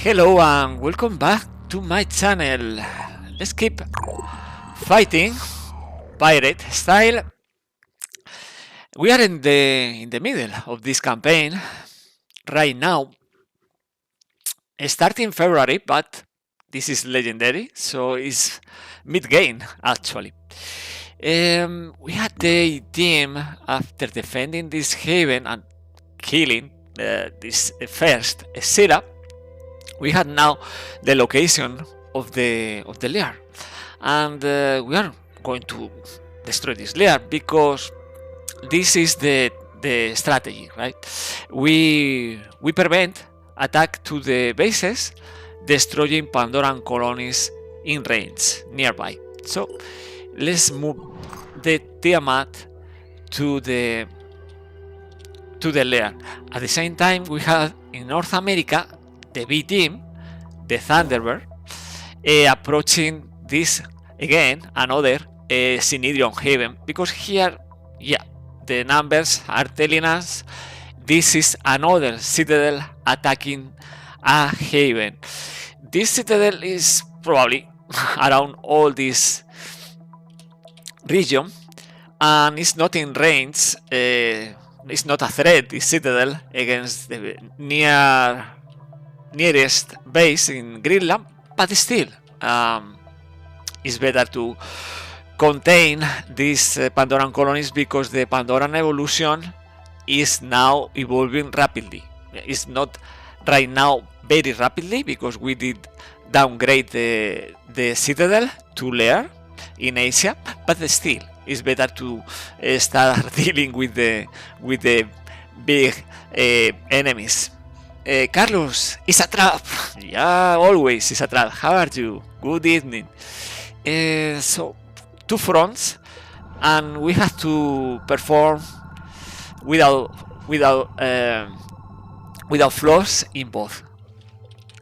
Hello and welcome back to my channel. Let's keep fighting pirate style. We are in the middle of this campaign right now, starting February, but this is legendary, so it's mid-game actually. We had the team after defending this haven and killing this first setup. We had now the location of the lair, and we are going to destroy this lair because this is the strategy, right? We prevent attack to the bases, destroying Pandoran colonies in range nearby. So let's move the Tiamat to the lair. At the same time, we have in North America the B team, the Thunderbird, approaching this again, another Synedrion haven, because here, yeah, the numbers are telling us this is another citadel attacking a haven. This citadel is probably around all this region, and it's not in range. It's not a threat, this citadel, against the nearest base in Greenland, but still it's better to contain these Pandoran colonies because the Pandoran evolution is now evolving rapidly. It's not right now very rapidly because we did downgrade the citadel to lair in Asia, but still it's better to start dealing with the big enemies. Carlos, it's a trap. Yeah, always it's a trap. How are you? Good evening. So, two fronts, and we have to perform without flaws in both.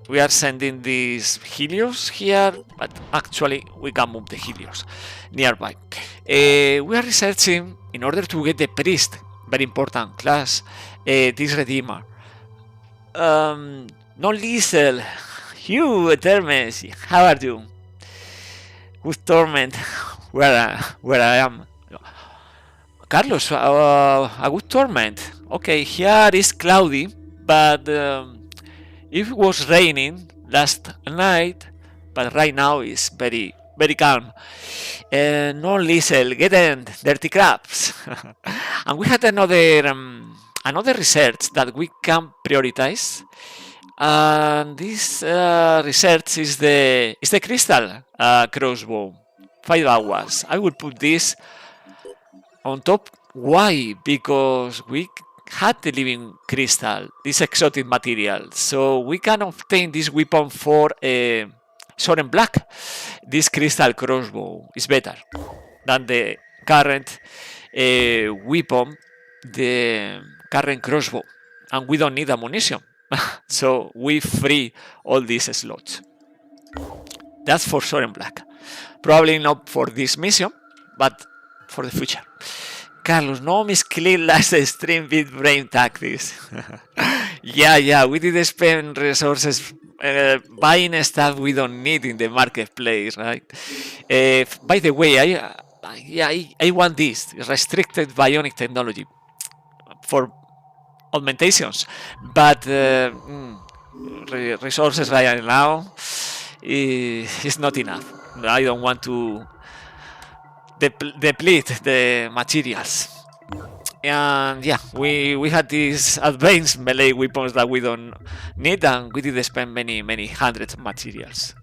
We are sending these Helios here, but actually we can move the Helios nearby. We are researching in order to get the priest, very important class, this Redeemer. Non-lethal. You, Etermes, how are you? Good torment. Where I am. Carlos, a good torment. Okay, here is cloudy, but it was raining last night, but right now it's very calm. Non-lethal, get in, dirty crabs. And we had another research that we can prioritize, and this research is the crystal crossbow. 5 hours. I will put this on top. Why? Because we had the living crystal, this exotic material, so we can obtain this weapon for Soren Black. This crystal crossbow is better than the current weapon, the current crossbow, and we don't need ammunition. So we free all these slots. That's for Soren Black. Probably not for this mission, but for the future. Carlos, no misclick last stream with brain tactics. Yeah, we did spend resources buying stuff we don't need in the marketplace, right? By the way, I want this restricted bionic technology for augmentations, but resources right now is not enough. I don't want to deplete the materials. And yeah, we had these advanced melee weapons that we don't need, and we did spend many hundreds of materials.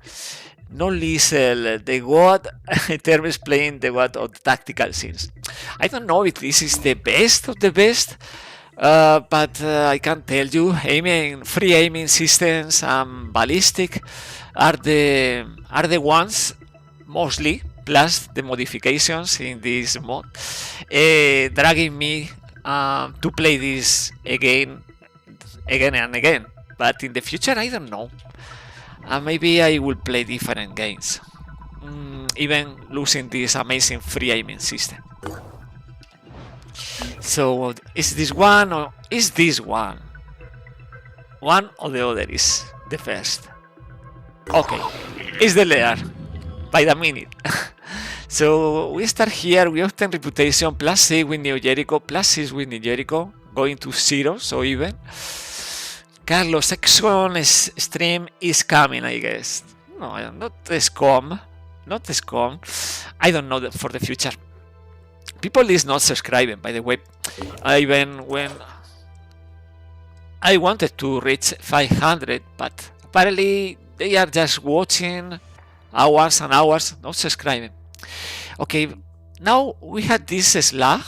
No lethal, the god Etermes playing the god of tactical scenes. I don't know if this is the best of the best, but I can tell you, free aiming systems and ballistic are the ones mostly, plus the modifications in this mod, dragging me to play this again and again. But in the future, I don't know. Maybe I will play different games, even losing this amazing free aiming system. So is this one or is this one? One or the other is the first. Okay, it's the layer by the minute. So we start here. We obtain reputation +6 with New Jericho, +6 with New Jericho, going to 0, so even. Carlos, Exxon stream is coming, I guess. No, not SCOM. Not SCOM. I don't know for the future. People is not subscribing, by the way. Even when I wanted to reach 500, but apparently they are just watching hours and hours, not subscribing. Okay, now we had this slug,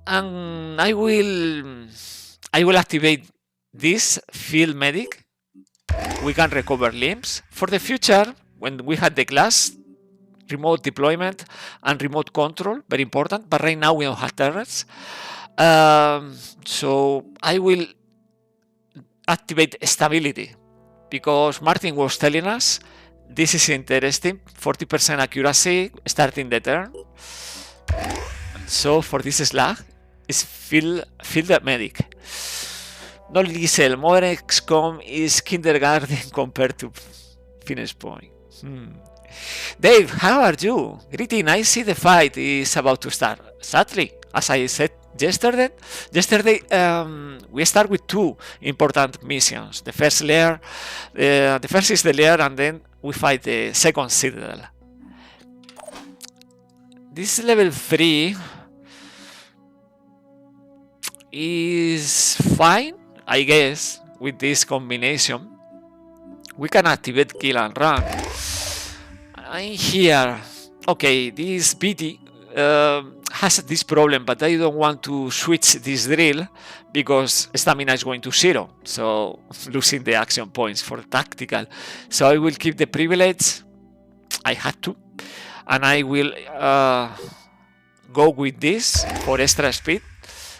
and I will activate this field medic. We can recover limbs for the future when we had the class remote deployment and remote control, very important, but right now we don't have turrets. So I will activate stability because Martin was telling us this is interesting, 40% accuracy starting the turn. So for this slug is field medic. Not Liesel, Modern XCOM is kindergarten compared to finish point. Dave, how are you? Greeting, I see the fight is about to start. Sadly, as I said yesterday, we start with 2 important missions. The first layer, the first is the layer, and then we fight the second citadel. This level 3 is fine, I guess, with this combination. We can activate kill and run. I'm here. Okay, this BT has this problem, but I don't want to switch this drill because stamina is going to 0, so losing the action points for tactical. So I will keep the privilege. I had to, and I will go with this for extra speed.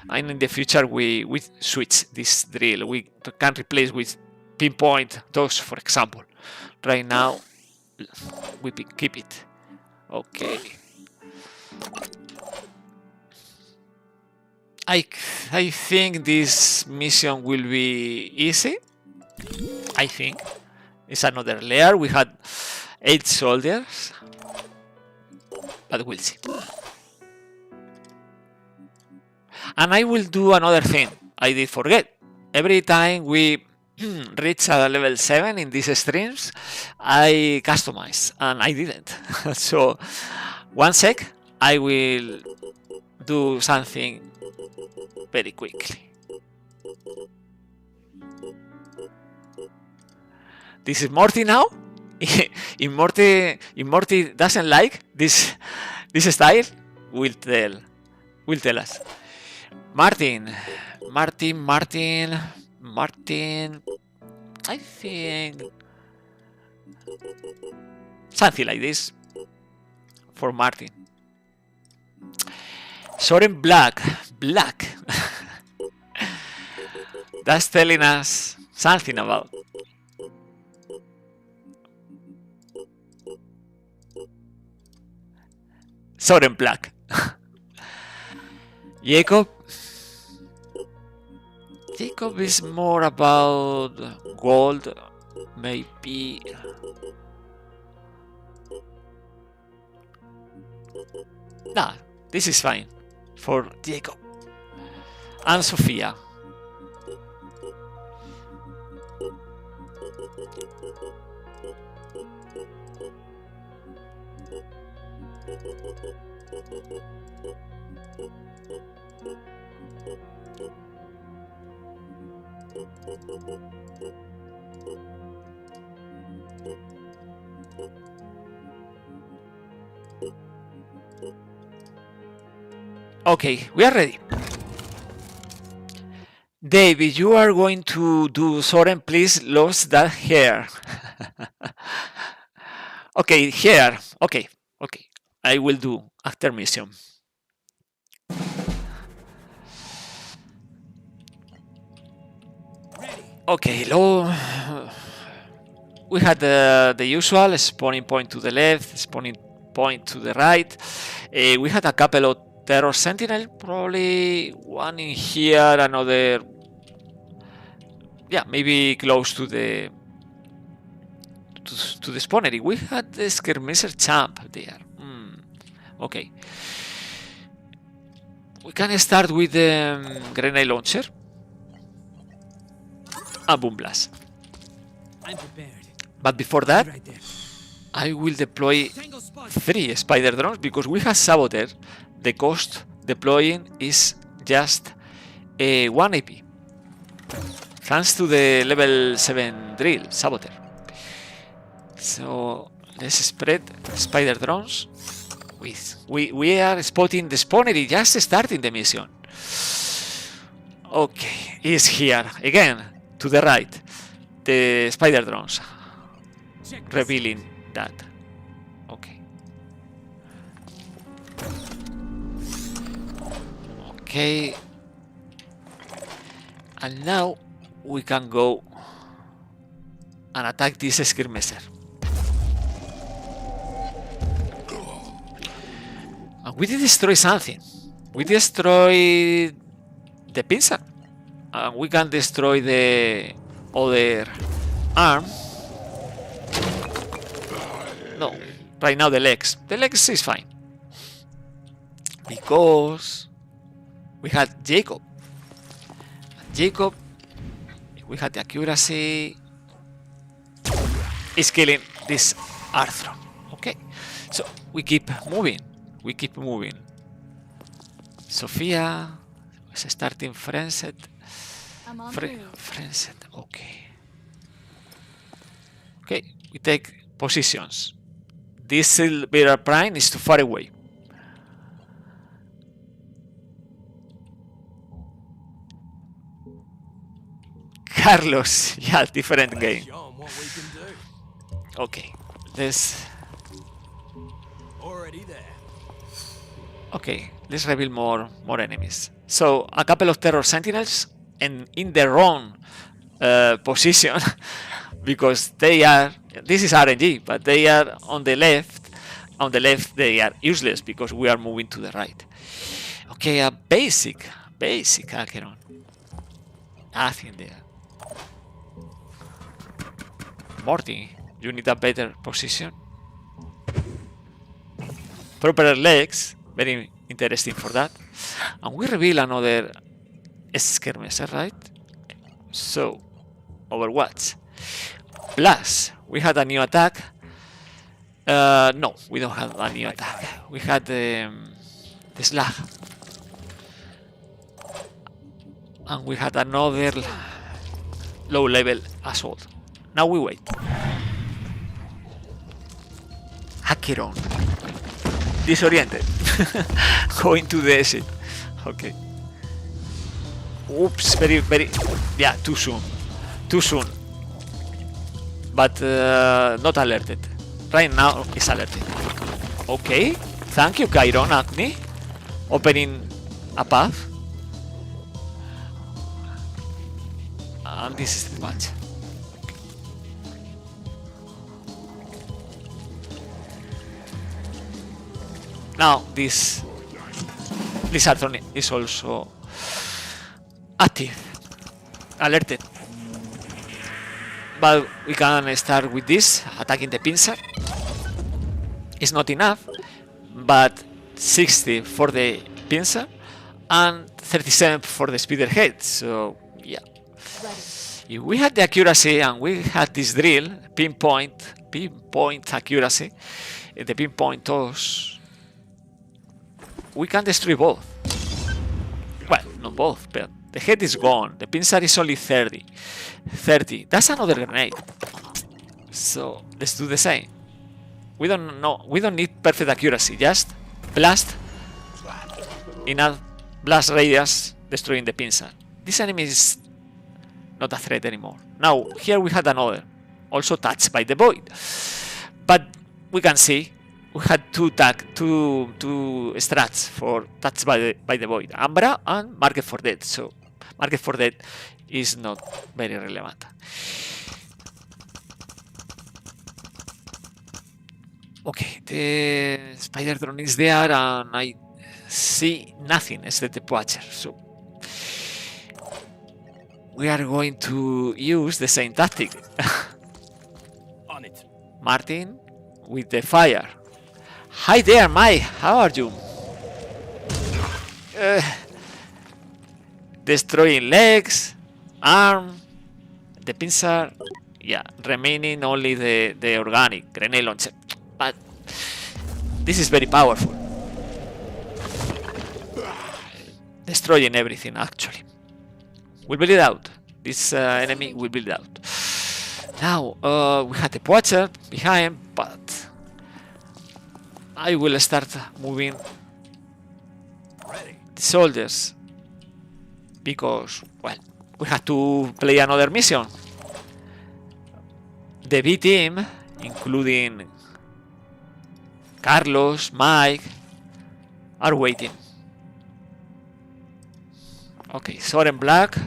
And in the future we switch this drill. We can replace with pinpoint dogs, for example. Right now we keep it. Okay. I think this mission will be easy. I think it's another layer. We had 8 soldiers, but we'll see. And I will do another thing I did forget. Every time we reach a level 7 in these streams, I customize, and I didn't. So, one sec, I will do something very quickly. This is Morty now. If Morty doesn't like this style, will tell us. Martin, I think something like this for Martin. Soren Black. That's telling us something about. Soren Black. Jacob is more about gold, maybe. Nah, this is fine for Jacob. And Sophia. Okay, we are ready. David, you are going to do Soren, please lose that hair. Okay, hair. Okay. I will do after mission. Okay, we had the usual spawning point to the left, spawning point to the right. We had a couple of terror sentinel, probably one in here, another, yeah, maybe close to the to the spawnery. We had the skirmisher champ there. Okay. We can start with the grenade launcher. And boom blast. I'm prepared. But before that, Right there. I will deploy Tango spot. 3 spider drones because we have saboteur. The cost deploying is just 1 AP. Thanks to the level 7 drill saboteur. So let's spread spider drones. We are spotting the spawnery just starting the mission. Okay, it's here again to the right. The spider drones Check this. revealing that. Okay. Okay. And now we can go and attack this skirmisher. And we did destroy something. We destroy the pincer. And we can destroy the other arm. No, right now the legs. The legs is fine. Because we had Jacob. Jacob, we had the accuracy. Is killing this Arthur. Okay, so we keep moving. We keep moving. Sophia is starting frenzied. I'm on the move. Frenzied. Okay. Okay, we take positions. This silver prime is too far away. Carlos, yeah, different game. Show 'em what we can do. Okay, let's. Already there. Okay, let's reveal more enemies. So a couple of terror sentinels and in their own position because they are. This is RNG, but they are on the left. On the left, they are useless because we are moving to the right. Okay, a basic Acheron. Nothing there. Morty, you need a better position. Proper legs, very interesting for that. And we reveal another skirmisher, right? So, Overwatch. Plus, we had a new attack. No, we don't have a new attack. We had the slag. And we had another low level assault. Now we wait. Acheron. Disoriented. Going to the exit. Okay. Oops, very, yeah, too soon. Too soon. But not alerted. Right now it's alerted. Okay. Thank you, Chiron Acne. Opening a path. And this is the match. Now this Arthur is also active, alerted. But we can start with this, attacking the pincer. It's not enough, but 60 for the pincer and 37 for the speederhead. So yeah. If we had the accuracy and we had this drill, pinpoint accuracy, the pinpoint toss, we can destroy both. Well, not both, but the head is gone. The pincer is only 30. That's another grenade. So let's do the same. We don't need perfect accuracy. Just blast in a blast radius, destroying the pincer. This enemy is not a threat anymore. Now here we had another, also touched by the void. But we can see we had two strats for touched by the void, Ambra and Market for Dead. So Market for Dead is not very relevant. Okay, the spider drone is there and I see nothing except the poacher. So we are going to use the same tactic. On it. Martin with the fire. Hi there, Mike. How are you? Destroying legs, arm, the pincer. Yeah, remaining only the organic grenade launcher. But this is very powerful. Destroying everything, actually. We'll build it out. This enemy will build it out. Now, we had the Poacher behind, but I will start moving the soldiers because, well, we have to play another mission. The B team, including Carlos, Mike, are waiting. Okay, Soren Black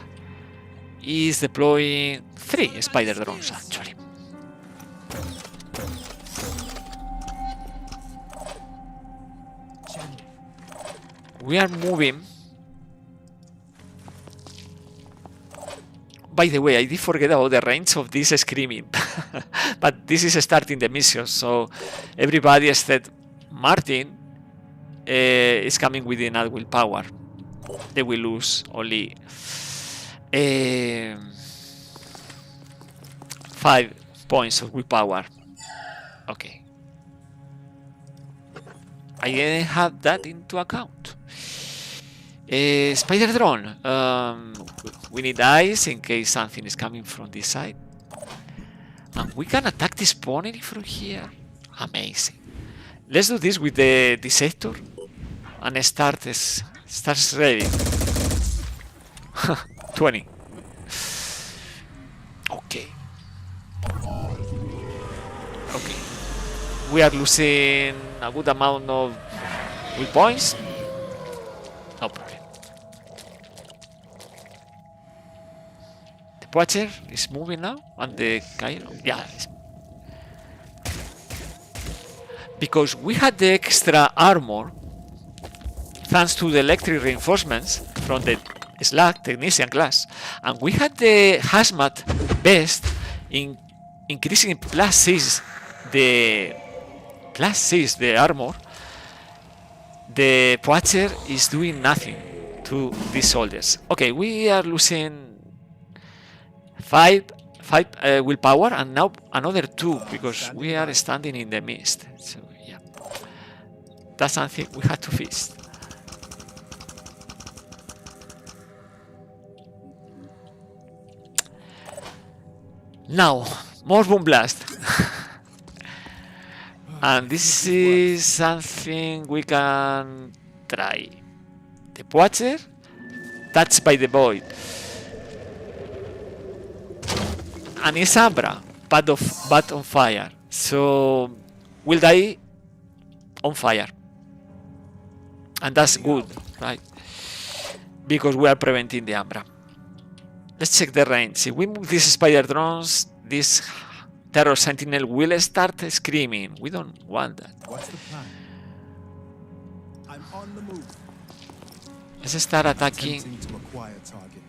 is deploying 3 spider drones actually. We are moving. By the way, I did forget about the range of this screaming. But this is starting the mission, so everybody except Martin is coming within at willpower. They will lose only 5 points of willpower. Okay. I didn't have that into account. Spider drone. We need eyes in case something is coming from this side. And we can attack this pony from here. Amazing. Let's do this with the dissector and starts ready. 20. Okay. Okay. We are losing a good amount of will points. No problem. The Poacher is moving now, and the Cairo, yeah. Because we had the extra armor, thanks to the electric reinforcements from the Slag technician class, and we had the hazmat vest increasing +6 the armor. The Poacher is doing nothing to these soldiers. Okay, we are losing 5 willpower, and now another 2 because we are standing in the mist. So yeah, that's something we had to fix. Now, more boom blast. And this is something we can try. The Poacher, touched by the void. And it's Ambra, but on fire. So we'll die on fire. And that's good, right? Because we are preventing the Ambra. Let's check the range. If we move these spider drones, this terror sentinel will start screaming. We don't want that. What's the plan? I'm on the move. Let's start attacking. Attempting to acquire target.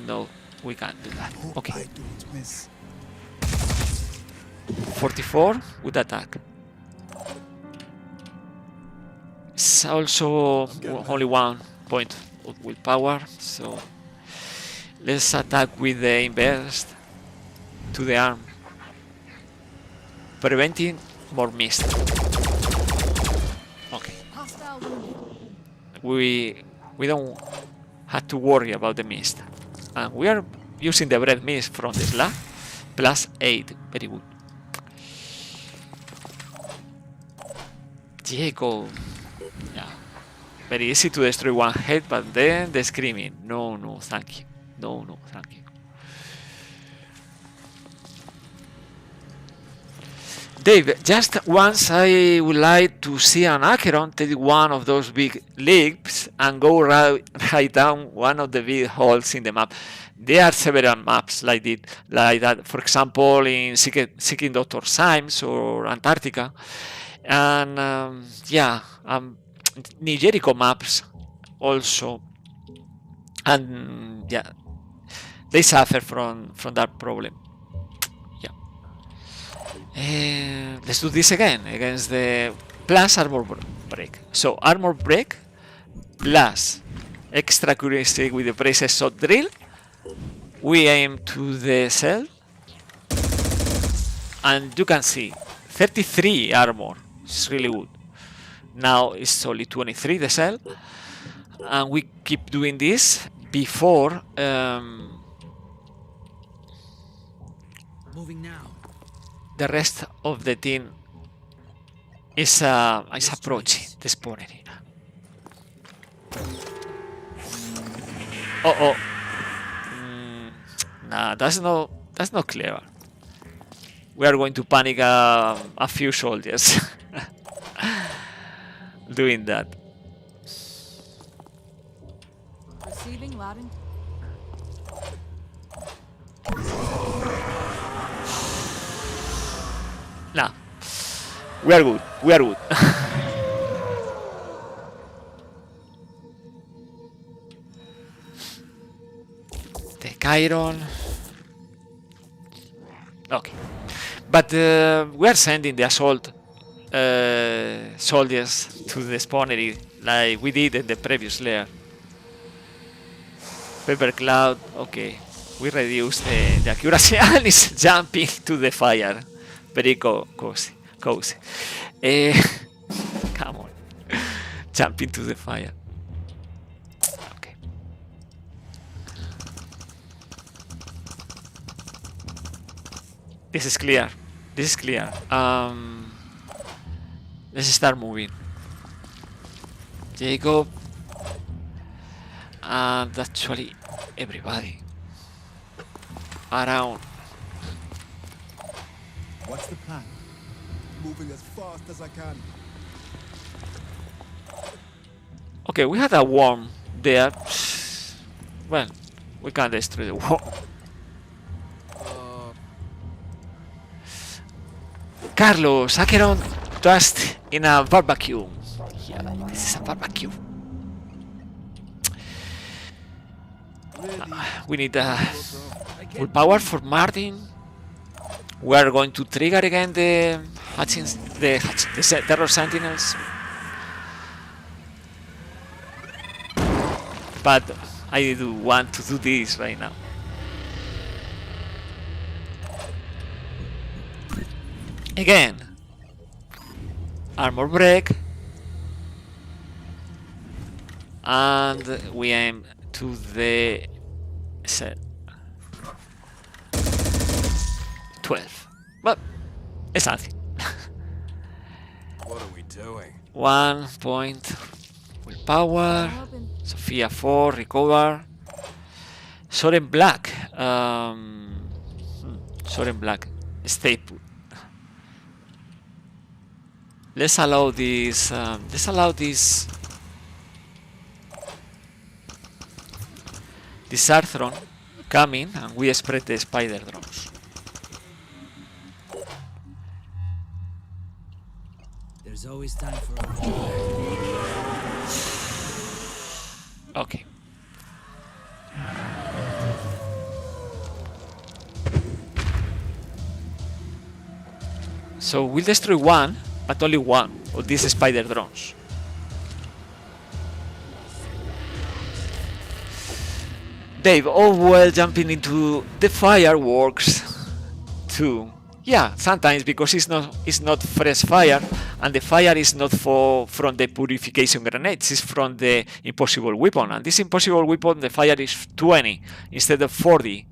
No, we can't do that. Hope Okay. I don't miss. 44, good attack. It's also only 1 point of willpower, so let's attack with the invest to the arm, preventing more mist. Okay. We don't have to worry about the mist, and we are using the bread mist from the Slag, +8, very good. Jacob. Yeah. Very easy to destroy one head, but then the screaming. No, no, thank you. No, no, thank you. Dave, just once I would like to see an Acheron take one of those big leaps and go right down one of the big holes in the map. There are several maps like that. For example, in Seeking Dr. Symes or Antarctica. And yeah, New Jericho maps also. And yeah, they suffer from that problem. Yeah. Let's do this again against the plus armor break. So armor break plus extra accuracy with the braces shot drill. We aim to the cell, and you can see 33 armor. It's really good. Now it's only 23 the cell, and we keep doing this before Moving now. the rest of the team is approaching the spawn area. Oh. Nah, that's not clever. We are going to panic a few soldiers doing that. Receiving loud and Nah, we are good. We are good. Take iron. Okay, but we are sending the assault soldiers to the spawnery like we did in the previous layer. Paper cloud. Okay, we reduced the accuracy and it's jumping to the fire. Very cozy. Come on, jump into the fire. Okay. This is clear. Let's start moving. Jacob, and actually everybody around. What's the plan? Moving as fast as I can. Okay, we had a worm there. Well, we can destroy the worm. Carlos, Acheron just in a barbecue. Yeah, this is a barbecue. We need full power for Martin. We are going to trigger again the terror sentinels. But I do want to do this right now. Again, armor break, and we aim to the cell. 12, but it's nothing. What are we doing? 1 point full power. open. Sophia 4 recover. Soren Black. Soren Black. Stay put. Let's allow this. This Arthron coming, and we spread the spider drones. There's always time for a Okay. So we'll destroy one, but only one of these spider drones. Dave, oh well, jumping into the fireworks too. Yeah, sometimes because it's not fresh fire, and the fire is not from the purification grenades, it's from the impossible weapon, and this impossible weapon the fire is 20 instead of 40.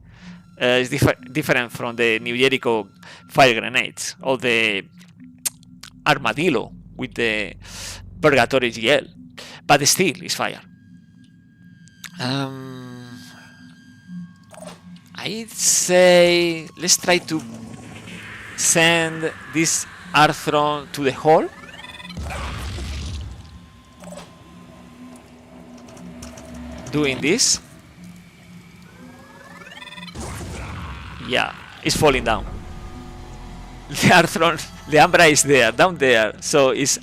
It's different from the New Jericho fire grenades or the Armadillo with the Purgatory GL, but still it's fire. I'd say let's try to send this Arthron to the hole. Doing this. Yeah, it's falling down. The Arthron, the Ambra is there, down there, so it's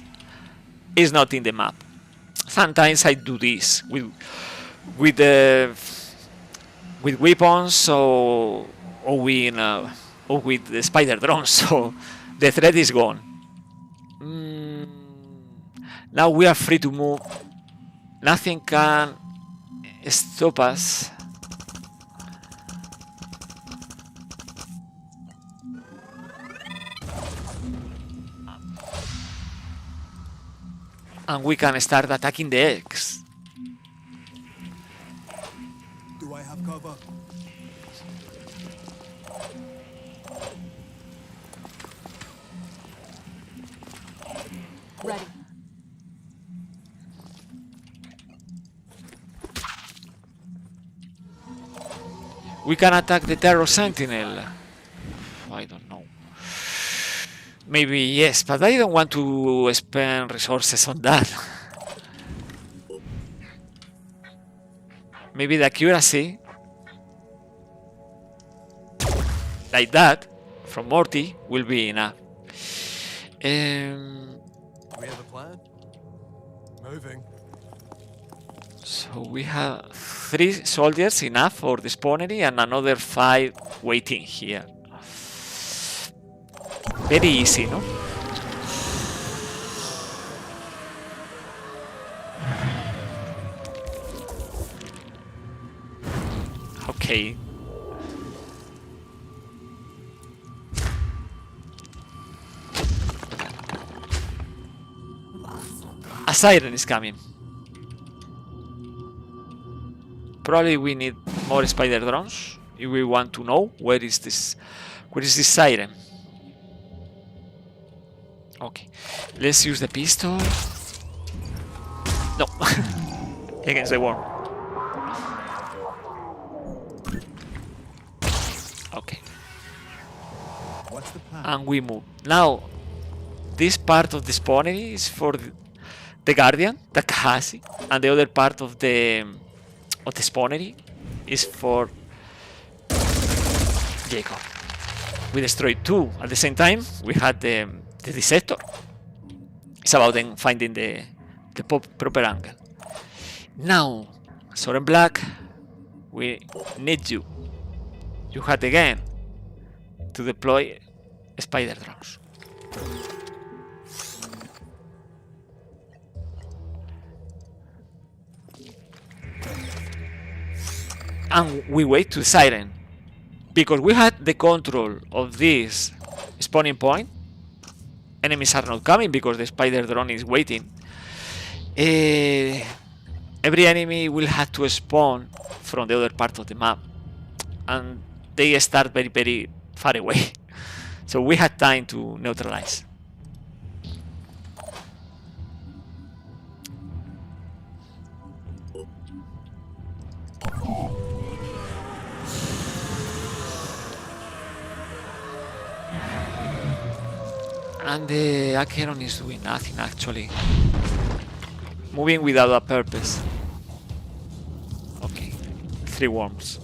not in the map. Sometimes I do this with the with weapons or with the spider drones, so the threat is gone. Now we are free to move. Nothing can stop us. And we can start attacking the eggs. Do I have cover? Ready. We can attack the Terror Sentinel. I don't know. Maybe yes, but I don't want to spend resources on that. Maybe the accuracy, like that, from Morty, will be enough. Do we have a plan? Moving. So we have 3 soldiers, enough for the spawnery, and another 5 waiting here. Very easy, no? Okay. A siren is coming. Probably we need more spider drones if we want to know where is this siren. Okay, let's use the pistol. No, against the wall. Okay, What's the plan? and we move. Now, this part of the spawnery is for the Guardian, Takahashi, and the other part of the spawnery is for Jacob. We destroyed 2 at the same time. We had the Receptacle. It's about them finding the proper angle. Now, Soren Black, we need you. You had again to deploy spider drones. And we wait to the siren, because we had the control of this spawning point. Enemies are not coming because the spider drone is waiting. Every enemy will have to spawn from the other part of the map, and they start very, very far away. So we had time to neutralize. And the Acheron is doing nothing actually. Moving without a purpose. Okay. 3 worms.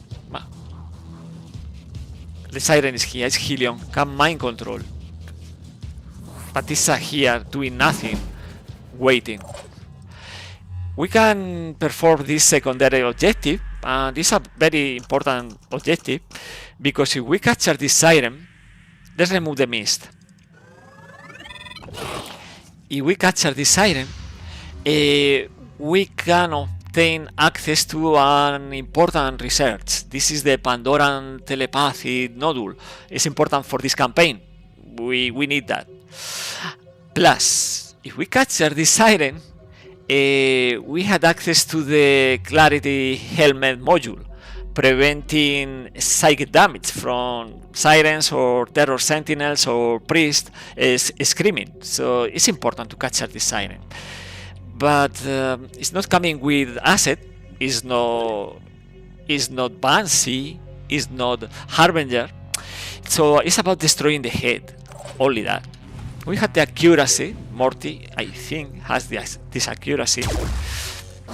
The siren is here, it's Helion, can mind control. But it's here doing nothing, waiting. We can perform this secondary objective, and this is a very important objective, because if we capture this siren, let's remove the mist. If we capture this siren, we can obtain access to an important research. This is the Pandoran telepathy nodule. It's important for this campaign. We need that. Plus, if we capture this siren, we had access to the Clarity Helmet module, preventing psychic damage from sirens or terror sentinels or priests screaming. So it's important to capture this siren. But it's not coming with asset. It's not Banshee. It's not Harbinger. So it's about destroying the head. Only that. We had the accuracy. Morty, I think, has this accuracy.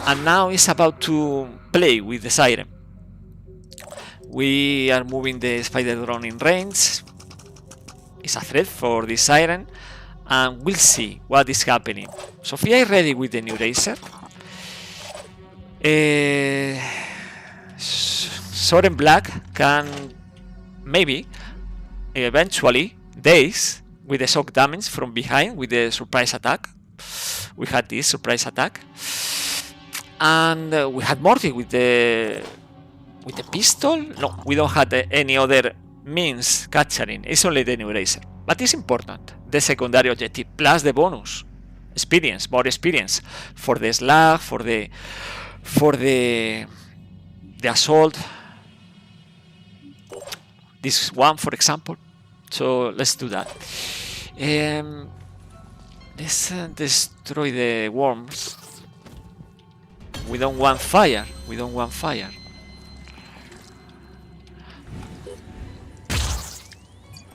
And now it's about to play with the siren. We are moving the spider drone in range. It's a threat for the siren, and we'll see what is happening. Sophia is ready with the new racer. Soren Black can maybe eventually daze with the shock damage from behind with the surprise attack. We had this surprise attack, and we had Morty with the pistol. No, we don't have any other means capturing. It's only the new racer, but it's important. The secondary objective plus the bonus experience, more experience for the slag, for the assault. This one, for example. So let's do that. Let's destroy the worms. We don't want fire. We don't want fire.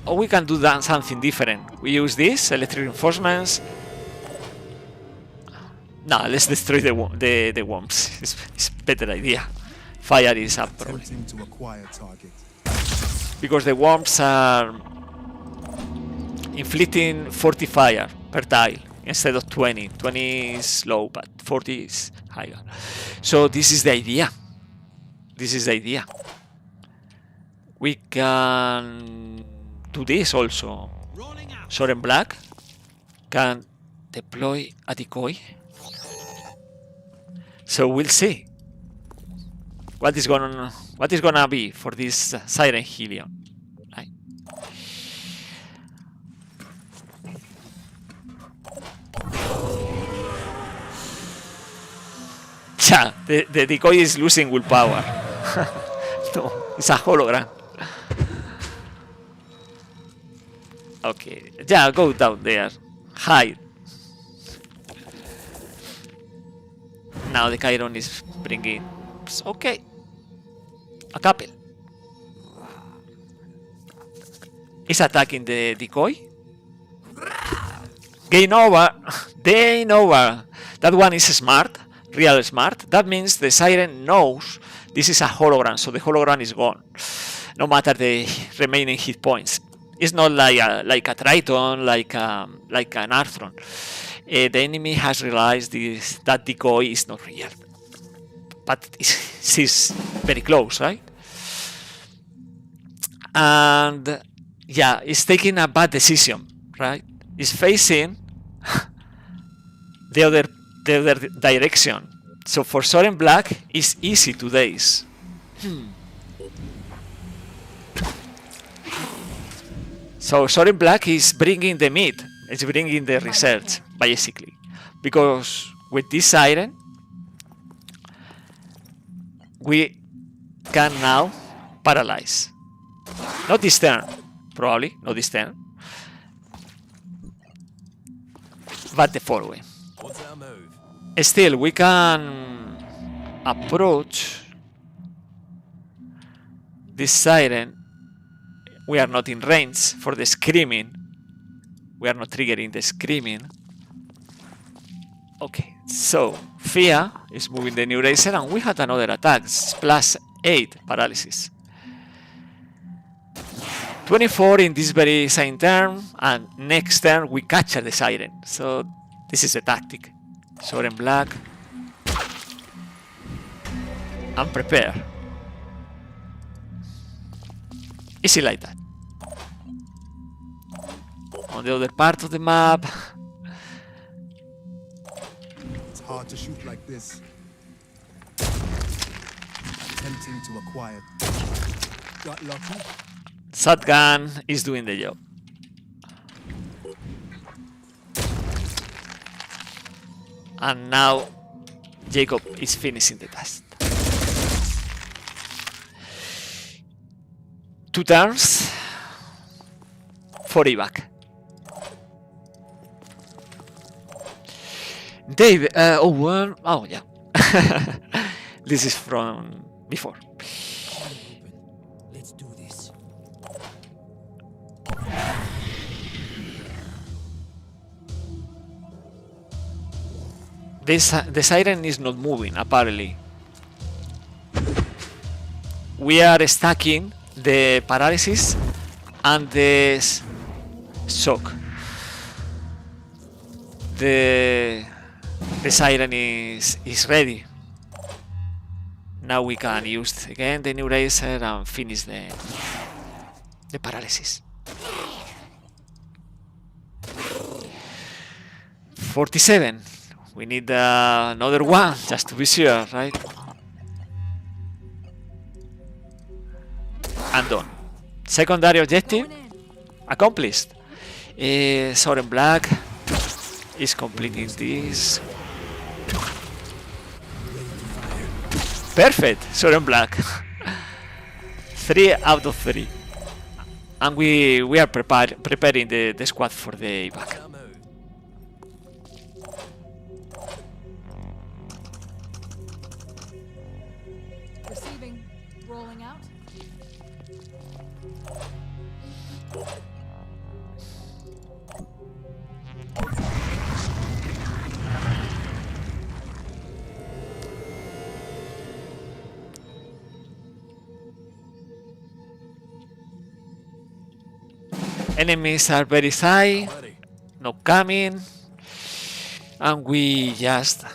Or we can do that something different. We use this electric reinforcements. No, let's destroy the worms. It's a better idea. Fire is a problem. Attempting to acquire target. Because the worms are inflicting 40 fire per tile instead of 20. 20 is low, but 40 is higher. So this is the idea. This is the idea. We can do this also. Soren Black can deploy a decoy. So we'll see what is gonna be for this Siren Helion. Right. Yeah, the decoy is losing willpower. No, it's a hologram. Okay, yeah, go down there. Hide. Now the Chiron is bringing... Okay. A couple. Is attacking the decoy. Game over. Game over. That one is smart. Real smart. That means the Siren knows this is a hologram, so the hologram is gone. No matter the remaining hit points. It's not like a Triton, like an Arthron. The enemy has realized that decoy is not real. But she's very close, right? And yeah, it's taking a bad decision, right? It's facing the other direction. So for Soren Black, it's easy to daze. So Soren Black is bringing the meat. It's bringing the research, basically. Because with this Siren, we can now paralyze. Not this turn, probably, not this turn. But the following. What's our move? Still, we can approach this Siren. We are not in range for the screaming. We are not triggering the screaming. Okay, so Fia is moving the new racer, and we had another attack. It's +8 paralysis. 24 in this very same turn, and next turn we capture the Siren. So this is the tactic. Soren Black. And prepare. Easy like that. On the other part of the map. It's hard to shoot like this. Attempting to acquire. Got lucky. Shotgun is doing the job. And now Jacob is finishing the task. 2 turns for evac. Dave, oh yeah. This is from before. Let's do this. The Siren is not moving, apparently. We are stacking the paralysis and the shock. The Siren is ready. now we can use again the new eraser and finish the paralysis. 47. We need another one just to be sure, right? And done. Secondary objective Going in. accomplished. Soren Black is completing this. Perfect, Soren Black. 3 out of 3. And we are preparing the squad for the evac. Receiving. Rolling out. Enemies are very high, Ready. no coming, and we just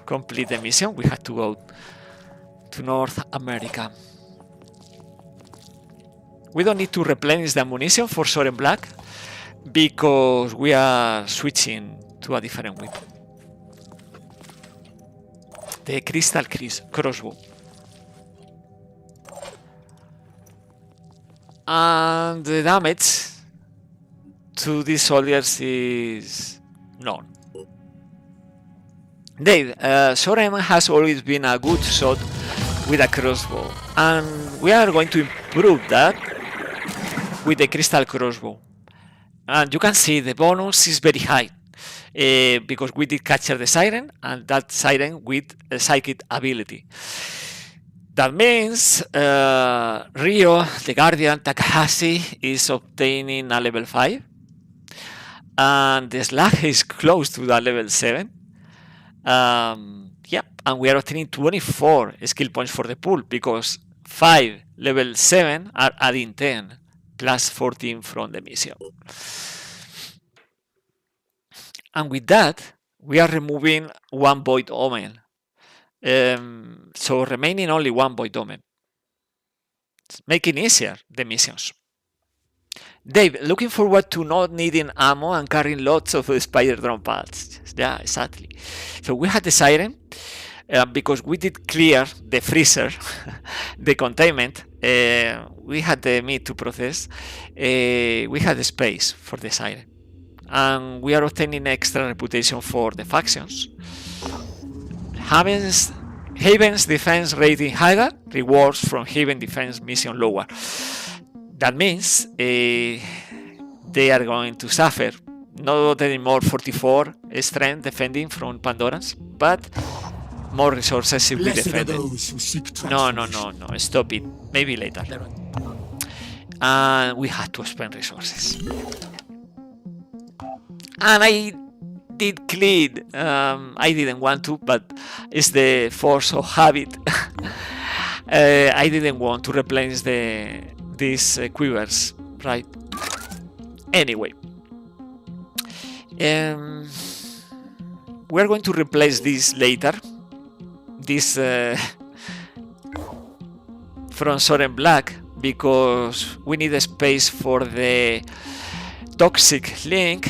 complete the mission. We had to go to North America. We don't need to replenish the ammunition for Soren Black because we are switching to a different weapon. The Crystal Crossbow. And the damage to these soldiers is none. Dave, Soren has always been a good shot with a crossbow, and we are going to improve that with the Crystal Crossbow. And you can see the bonus is very high because we did capture the Siren, and that Siren with a psychic ability. That means Rio, the Guardian, Takahashi is obtaining a level 5, and the Slag is close to that level 7. Yeah, and we are obtaining 24 skill points for the pool because 5 level 7 are adding 10 plus 14 from the mission. And with that, we are removing 1 Void Omen. So remaining only 1 Void Omen. It's making easier the missions. Dave, looking forward to not needing ammo and carrying lots of spider drone pads. Yeah, exactly. So we had the Siren because we did clear the freezer, the containment. We had the meat to process. We had the space for the Siren. And we are obtaining extra reputation for the factions. Haven's defense rating higher, rewards from Haven defense mission lower. That means they are going to suffer not anymore 44 strength defending from Pandorans, but more resources if we Blessed are defend it. those who seek No, transformation. stop it. Maybe later. And we had to spend resources. And I did clean. I didn't want to, but it's the force of habit. I didn't want to replenish these quivers, right? Anyway, we're going to replace this later. This from Soren Black because we need a space for the toxic link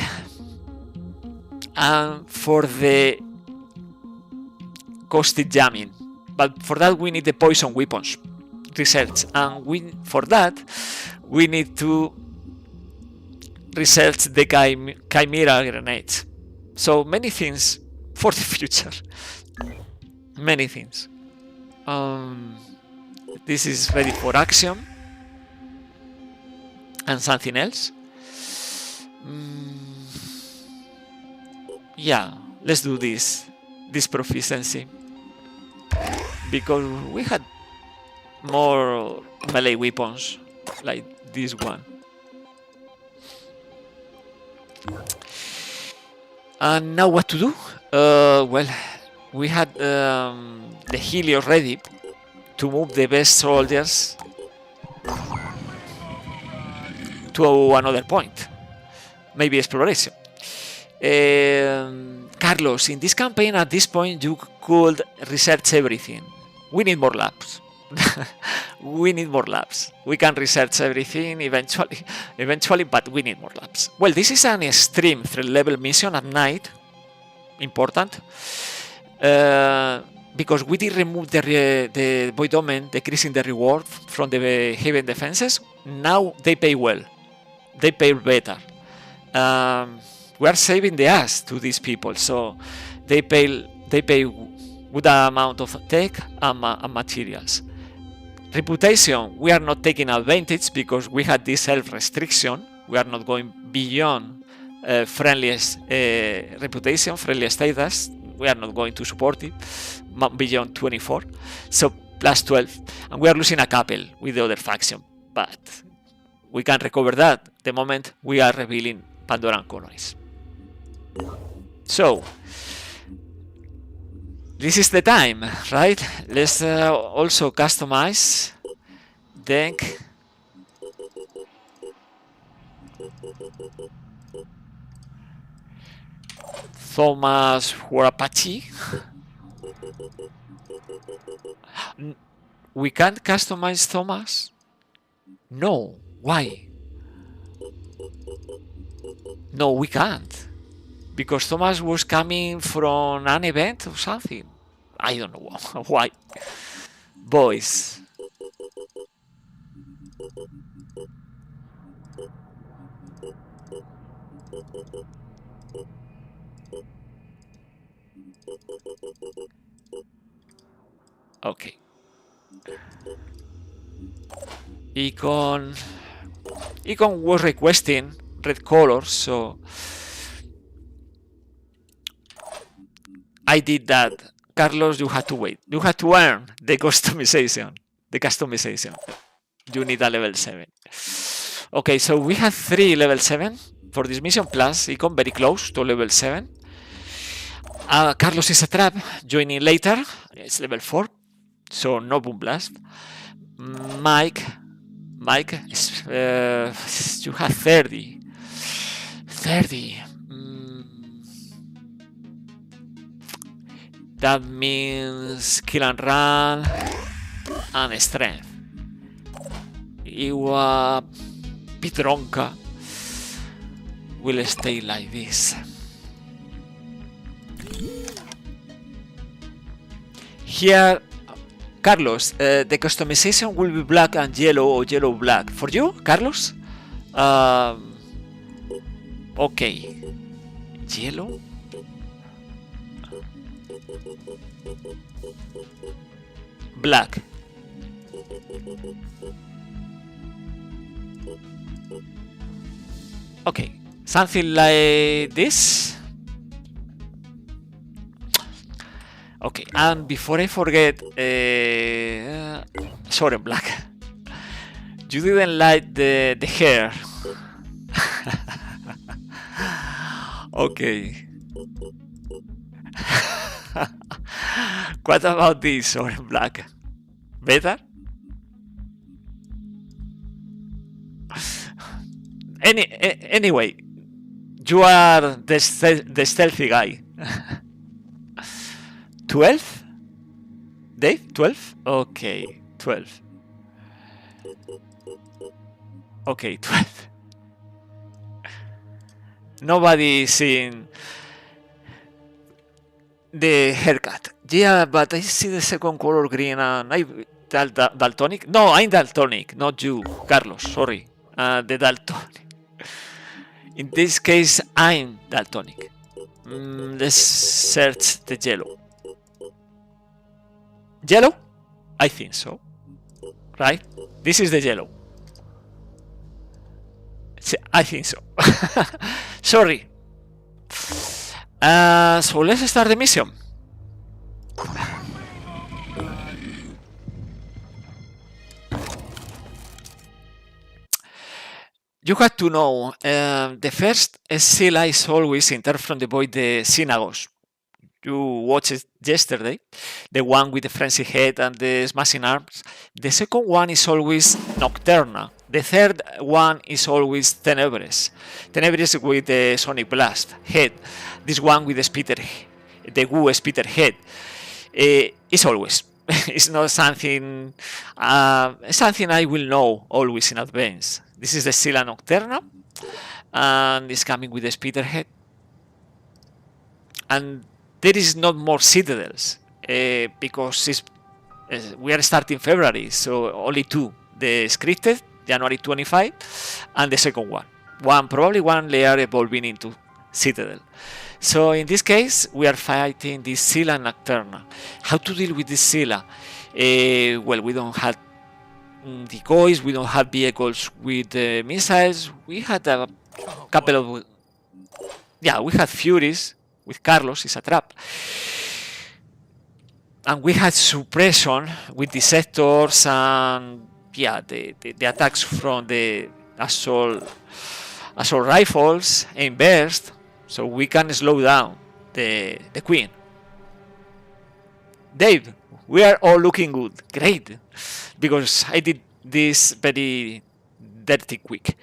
and for the caustic jamming. But for that we need the poison weapons research, and for that we need to research the chimera grenades. So many things for the future. Many things. This is ready for action. And something else. Yeah, let's do this proficiency. Because we had more melee weapons like this one. And now what to do? Well, we had the Helios ready to move the best soldiers to another point. Maybe exploration. Carlos, in this campaign at this point you could research everything. we need more labs. We need more labs. We can research everything eventually, but we need more labs. Well, this is an extreme threat level mission at night. Important. Because we did remove the Void Omen, decreasing the reward from the Haven defenses. Now they pay well. They pay better. We are saving the ass to these people, so they pay good amount of tech and materials. Reputation, we are not taking advantage because we had this self-restriction. We are not going beyond friendliest reputation, friendly status. We are not going to support it beyond 24. So plus 12. And we are losing a couple with the other faction. But we can recover that the moment we are revealing Pandoran colonies. So this is the time, right? Let's also customize Denk. Thomas for Apache. We can't customize Thomas? No. Why? No, we can't. Because Thomas was coming from an event or something. I don't know why. Boys. Okay. Icon was requesting red colors, so I did that. Carlos, you had to wait. You had to earn the customization. You need a level 7. Okay, so we have 3 level 7 for this mission, plus Icon very close to level 7. Carlos is a trap, joining later. It's level 4, so no boom blast. Mike, you have 30. That means kill and run and strength. Iwa Pitronka will stay like this. Here, Carlos, the customization will be black and yellow or yellow black. For you, Carlos? Okay. Yellow? Black. Okay, something like this. Okay, and before I forget, sorry, black. You didn't like the hair. Okay. What about this orange black? Better? Anyway, you are the stealthy guy. 12? Dave? 12? Okay, 12. Okay, 12. Nobody seen the haircut. Yeah, but I see the second color green and I daltonic. No, I'm daltonic, not you, Carlos. Sorry, the daltonic. In this case, I'm daltonic. Let's search the yellow. Yellow? I think so. Right? This is the yellow. I think so. Sorry. So let's start the mission. You have to know, the first Scylla is always entered from the void, the synagogues. You watched it yesterday, the one with the frenzy head and the smashing arms. The second one is always Nocturna. The third one is always Tenebres. Tenebres with the sonic blast head. This one with the spitter, the goo spitter head. Is always. it's not something something I will know always in advance. This is the Scylla Nocturna, and it's coming with the speederhead. And there is not more citadels because we are starting February, so only two: the scripted January 25 and the second one probably one layer evolving into citadel. So in this case, we are fighting the Scylla Nocturna. How to deal with this Scylla? Well, we don't have decoys, we don't have vehicles with missiles. We had a couple of... Yeah, we had Furies with Carlos, it's a trap. And we had suppression with Deceptors and yeah, the attacks from the assault rifles in burst, so we can slow down the queen. Dave, we are all looking good. Great, because I did this very dirty quick.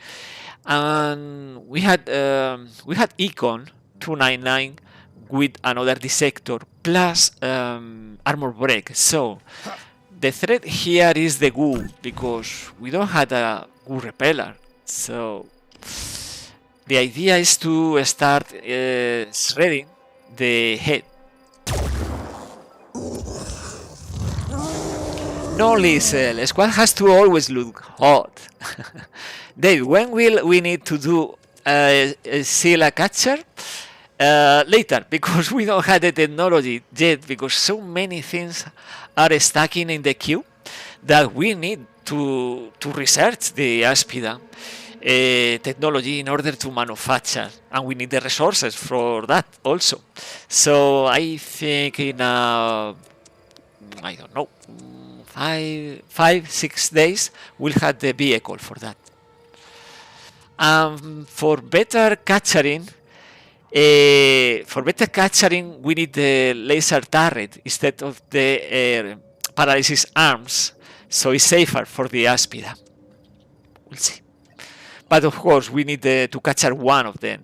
And we had Econ 299 with another dissector plus armor break. So the threat here is the goo, because we don't have a goo repeller. So the idea is to start shredding the head. No, Liesel, squad has to always look hot. Dave, when will we need to do a Scylla catcher? Later, because we don't have the technology yet, because so many things are stacking in the queue that we need to research the Aspida technology in order to manufacture, and we need the resources for that also. So I think in I don't know, 5-6 days we'll have the vehicle for that. For better capturing, we need the laser turret instead of the paralysis arms, so it's safer for the Aspida. We'll see. But of course, we need to capture one of them.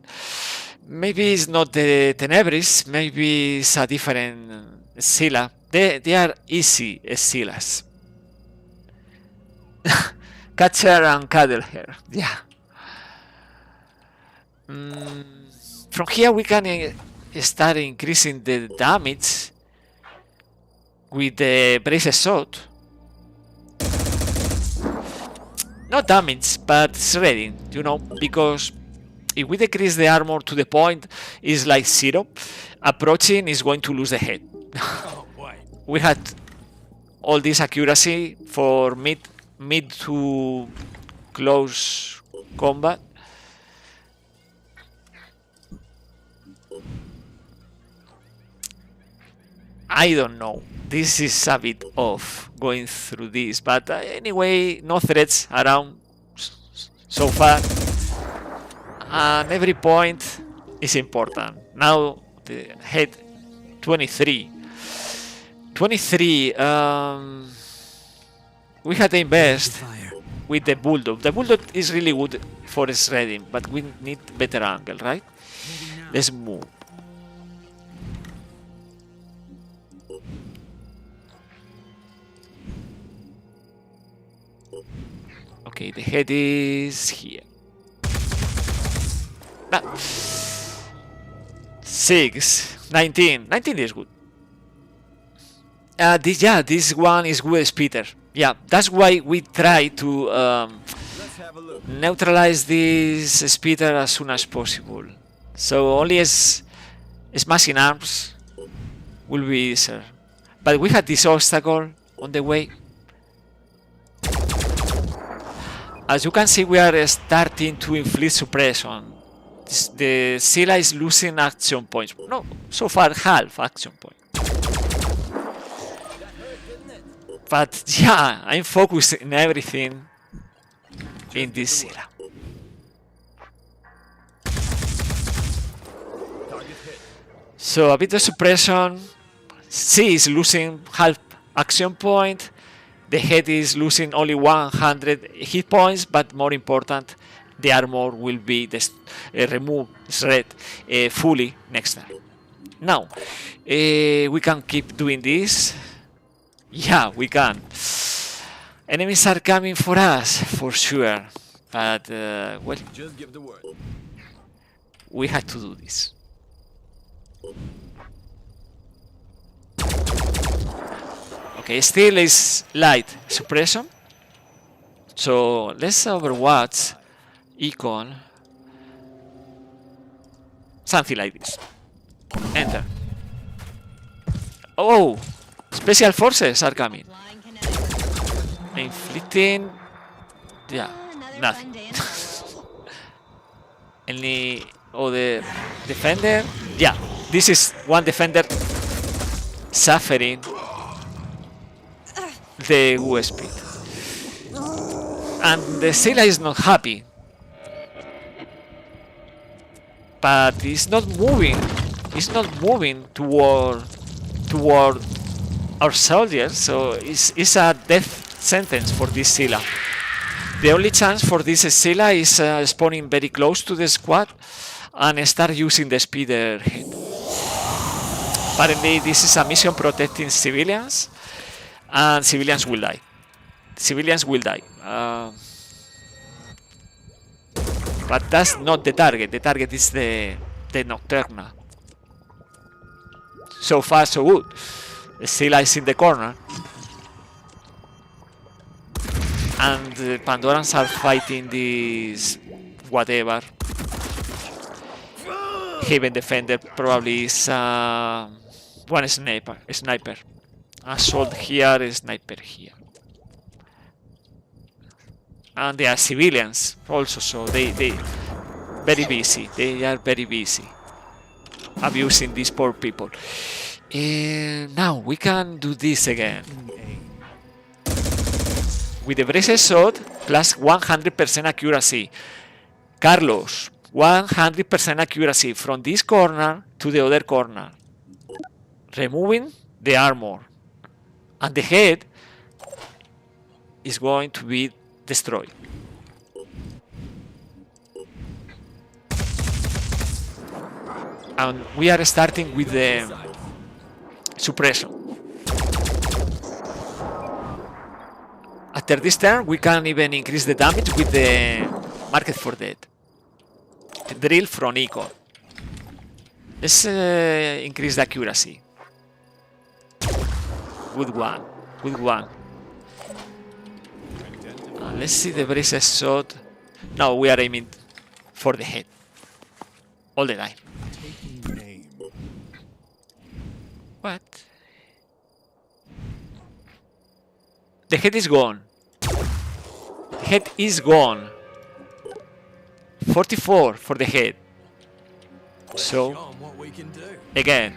Maybe it's not the Tenebris, maybe it's a different Scylla. They are easy Scyllas. Catcher and cuddle her, yeah. From here we can start increasing the damage with the braces shot. Not damage, but shredding, you know, because if we decrease the armor to the point is like 0, approaching is going to lose the head. We had all this accuracy for mid to close combat. I don't know. This is a bit off going through this, but anyway, no threats around so far, and every point is important. Now the head 23. We had to invest with the bulldog. The bulldog is really good for shredding, but we need better angle, right? Let's move. Okay, the head is here. 6, 19. 19 is good. This one is good speeder. Yeah, that's why we try to neutralize this speeder as soon as possible. So only as smashing arms will be easier. But we had this obstacle on the way. As you can see, we are starting to inflict suppression. The Scylla is losing action points. No, so far half action point. But yeah, I'm focusing everything in this Scylla. So a bit of suppression. C is losing half action point. The head is losing only 100 hit points, but more important, the armor will be removed, shred fully next turn. Now, we can keep doing this. Yeah, we can. Enemies are coming for us, for sure. But, well, Just give the word. we had to do this. Okay, still is light suppression. So let's overwatch icon. Something like this. Enter. Oh! Special forces are coming. Flying kinetic. Inflicting. Yeah, Another nothing. fun day in Firewall. Any other defender? Yeah, this is one defender suffering the WO speed. And the Scylla is not happy. But it's not moving. It's not moving toward our soldiers, so it's a death sentence for this Scylla. The only chance for this Scylla is spawning very close to the squad and start using the speeder hit. Apparently this is a mission protecting civilians, and civilians will die. Civilians will die. But that's not the target. The target is the Nocturna. So far so good. The Scylla is in the corner. And the Pandorans are fighting this whatever. Haven defender probably is one sniper. Assault here, a sniper here. And they are civilians also, so they very busy. They are very busy abusing these poor people. Now we can do this again. With the braces shot plus 100% accuracy. Carlos, 100% accuracy from this corner to the other corner. Removing the armor. And the head is going to be destroyed. And we are starting with the suppression. After this turn, we can even increase the damage with the Market for Dead. The drill from Icon. Let's increase the accuracy. Good one. Good one. Let's see the braces shot. No, we are aiming for the head. All the time. Taking aim. What? The head is gone. The head is gone. 44 for the head. Show So, 'em what we can do. again.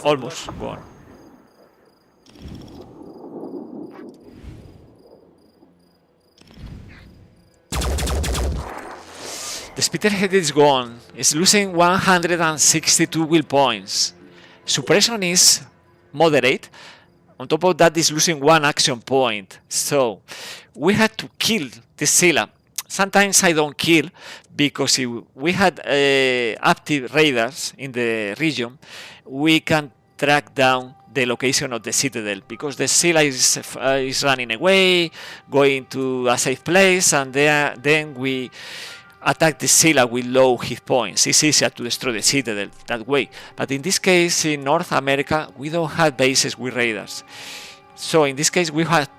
Almost gone. The speederhead is gone. It's losing 162 will points. Suppression is moderate. On top of that, it's losing 1 action point. So we had to kill the Scylla. Sometimes I don't kill because if we had active raiders in the region, we can track down the location of the citadel because the Scylla is running away, going to a safe place, and then we attack the Scylla with low hit points. It's easier to destroy the citadel that way. But in this case, in North America, we don't have bases with raiders. So in this case, we had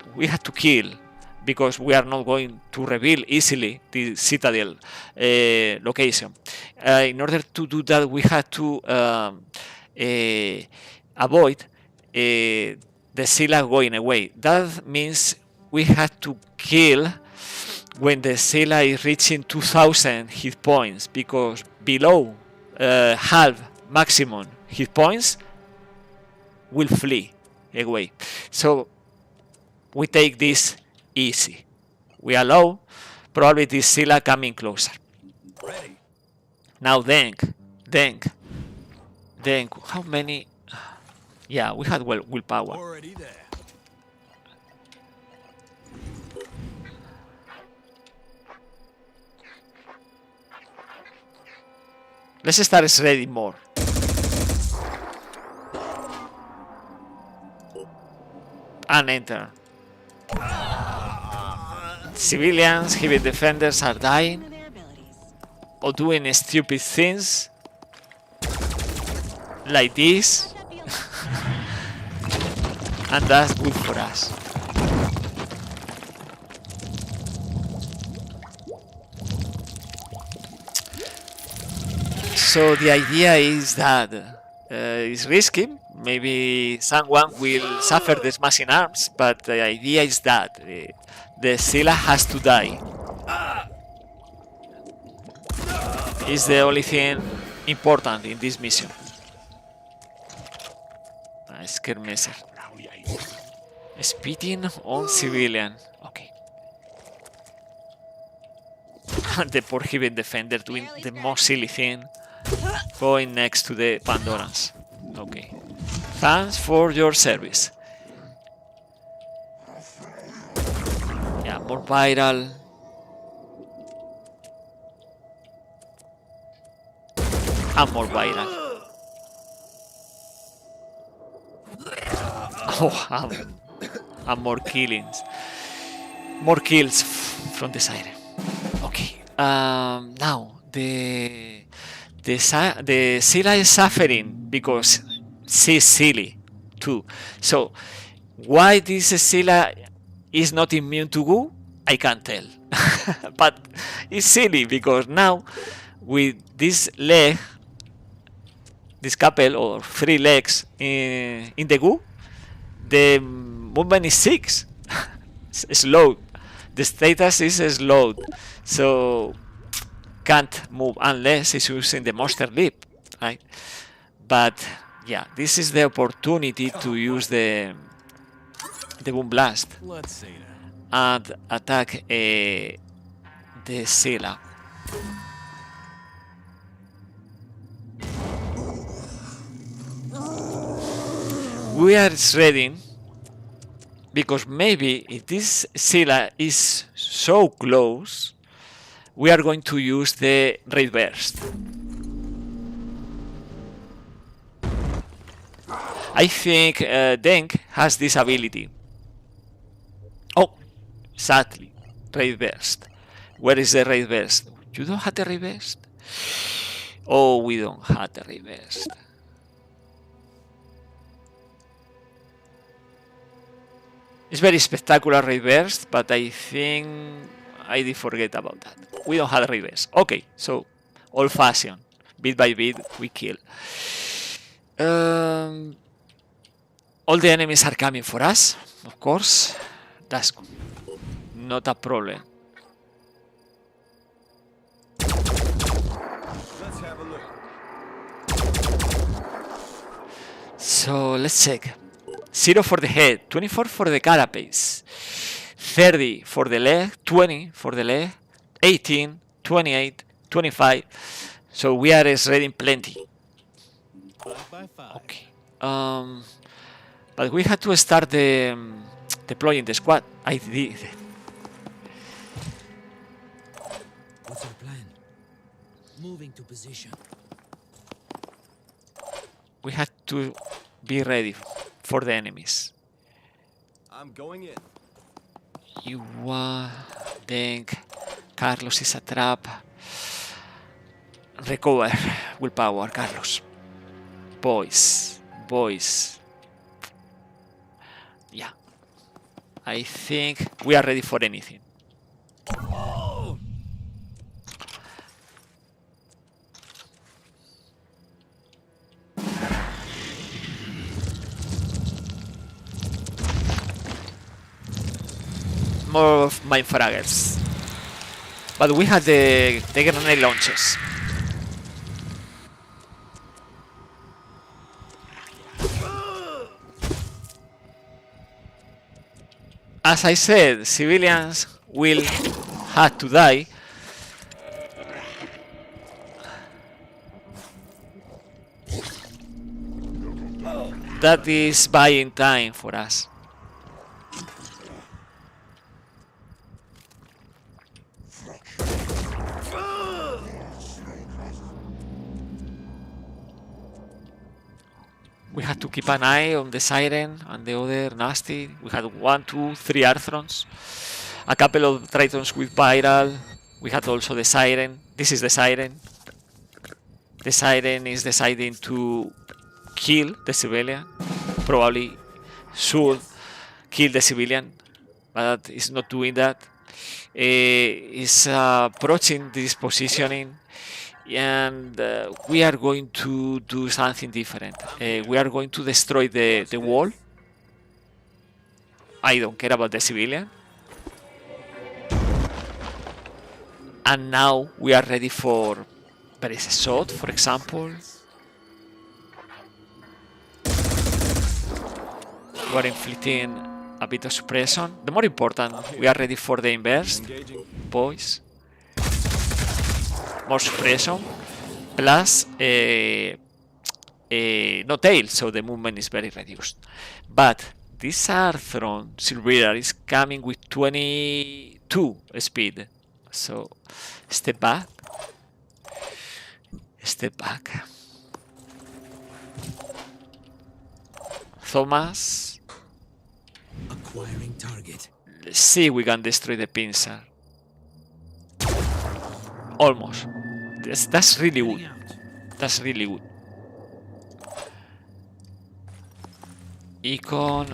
to kill because we are not going to reveal easily the citadel location. In order to do that, we had to avoid the Scylla going away. That means we had to kill when the Scylla is reaching 2000 hit points, because below half maximum hit points will flee away. So we take this easy. We allow probably this Scylla coming closer. Ready. Now Denk. How many? Yeah, we had willpower. Already there. Let's start shredding more. And enter. Civilians, heavy defenders are dying Their abilities. or doing stupid things like this, That be a and that's good for us. So the idea is that it's risky. Maybe someone will suffer the smashing arms, but the idea is that the Scylla has to die. Is the only thing important in this mission. Skirmisher. Spitting on civilian. Okay. The poor heavy defender doing the most silly thing. Going next to the Pandorans. Okay. Thanks for your service. Yeah, more viral. And more viral. Oh, and more killings. More kills from the siren. Okay. Now the Scylla is suffering because she's silly too. So why this Scylla is not immune to goo, I can't tell. But it's silly because now with this leg, this couple or 3 legs in the goo, the movement is 6. Slowed. The status is slowed. So can't move unless it's using the monster leap, right? But yeah, this is the opportunity to use the boom blast Let's see now. and attack the Scylla. We are shredding because maybe if this Scylla is so close, we are going to use the raid burst. I think Denk has this ability. Oh, sadly, raid burst. Where is the raid burst? You don't have the raid burst? Oh, we don't have the raid burst. It's very spectacular raid burst, but I think I did forget about that. We don't have raid burst. Okay, so old fashioned, bit by bit, we kill. All the enemies are coming for us, of course. That's not a problem. Let's have a look. So let's check. 0 for the head, 24 for the carapace, 30 for the leg, 20 for the leg, 18, 28, 25. So we are shredding plenty. 5 by 5. Okay. But we had to start the deploying the squad. I did. What's our plan? Moving to position. We had to be ready for the enemies. I'm going in. You Denk, Carlos is a trap. Recover willpower, Carlos. Boys. Yeah. I think we are ready for anything. More of my fraggers. But we had the grenade launches. As I said, civilians will have to die. That is buying time for us. We had to keep an eye on the Siren and the other nasty. We had 1, 2, 3 Arthrons. A couple of Tritons with Viral. We had also the Siren. This is the Siren. The Siren is deciding to kill the civilian. Probably should kill the civilian, but it's not doing that. It's approaching this positioning, and we are going to do something different. We are going to destroy the wall. I don't care about the civilian. And now we are ready for Paris shot, for example. We are inflicting a bit of suppression. The more important, we are ready for the inverse, boys. More suppression, plus no tail, so the movement is very reduced. But this Arthron Silveira is coming with 22 speed, so step back. Step back. Thomas. Acquiring target. Let's see if we can destroy the pincer. Almost. That's really good. That's really good. Econ.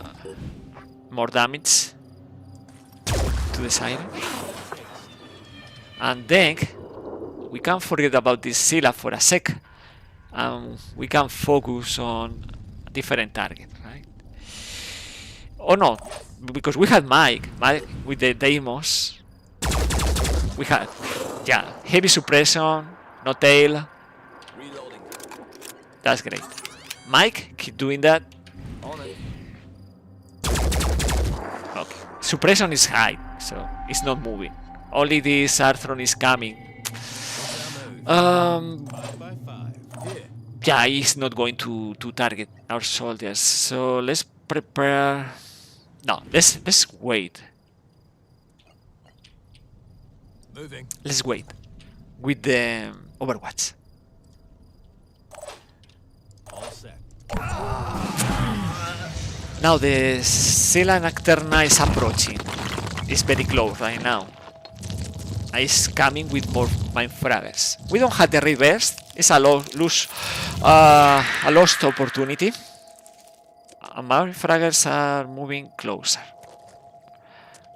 More damage to the Siren. And then we can't forget about this Scylla for a sec. And we can focus on a different target, right? Oh no, because we had Mike with the Deimos. We had, yeah, heavy suppression, no tail. That's great. Mike, keep doing that. Okay, suppression is high, so it's not moving. Only this Arthron is coming. Yeah, he's not going to target our soldiers, so let's prepare. No, let's wait. Moving. Let's wait with the Overwatch. All set. Now the Scylla Nocturna is approaching. It's very close right now. It's coming with more Mind Fraggers. We don't have the reverse. It's a lost opportunity. Mind Fraggers are moving closer.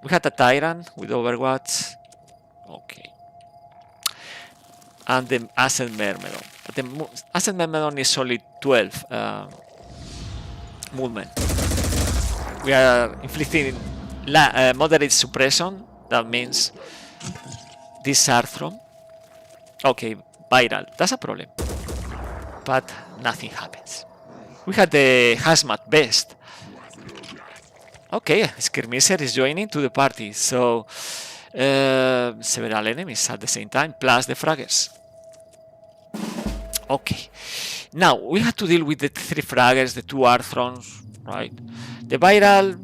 We had a Tyrant with Overwatch. Okay. And the Ascent Myrmidon. The Ascent Myrmidon is only 12 movement. We are inflicting moderate suppression. That means this Arthron. Okay, viral. That's a problem. But nothing happens. We had the Hazmat Vest. Okay, Skirmisher is joining to the party. So several enemies at the same time, plus the fraggers. Okay. Now we have to deal with the 3 fraggers, the 2 Arthrons, right? The viral,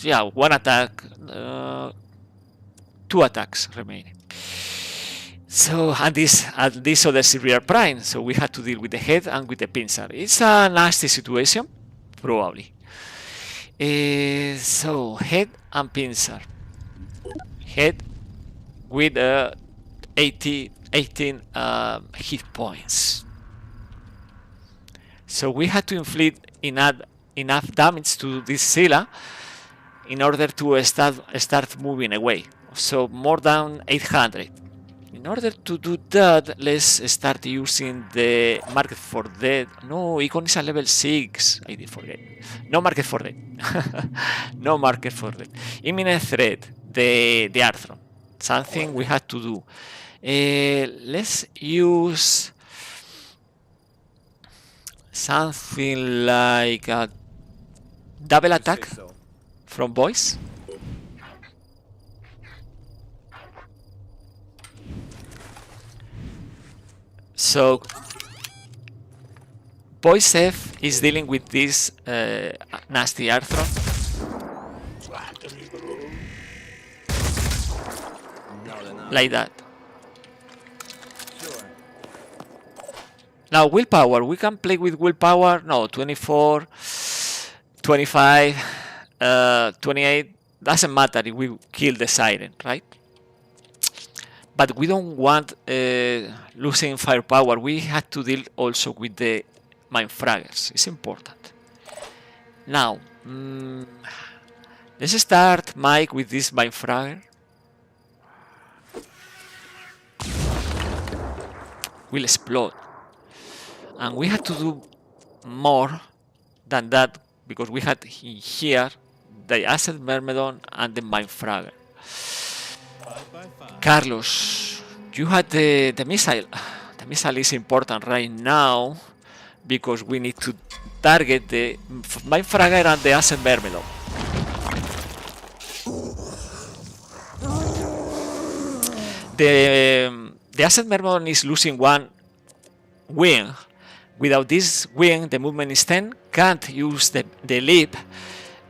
yeah, 1 attack, 2 attacks remaining. So, and this other severe prime, so we had to deal with the head and with the pincer. It's a nasty situation, probably. So, head and pincer. Head with 18 hit points. So we had to inflict enough damage to this Scylla in order to start moving away. So more than 800. In order to do that, let's start using the Market for Dead. No, Icon is a level 6. I did forget. No Market for Dead. No Market for Dead. Imminent threat. The Arthron. Something we had to do. Let's use something like a double attack from boys. So Boys F is dealing with this nasty Arthron. Like that. Now willpower, we can play with willpower. No, 24, 25, 28. Doesn't matter if we kill the siren, right? But we don't want losing firepower. We have to deal also with the mindfraggers. It's important. Now, let's start, Mike, with this mindfragger. Will explode. And we had to do more than that because we had here the Acid Myrmidon and the Mindfragger. Carlos, you had the missile. The missile is important right now because we need to target the Mindfragger and the Acid Myrmidon. The Acid Myrmidon is losing one wing. Without this wing, the movement is 10, can't use the leap,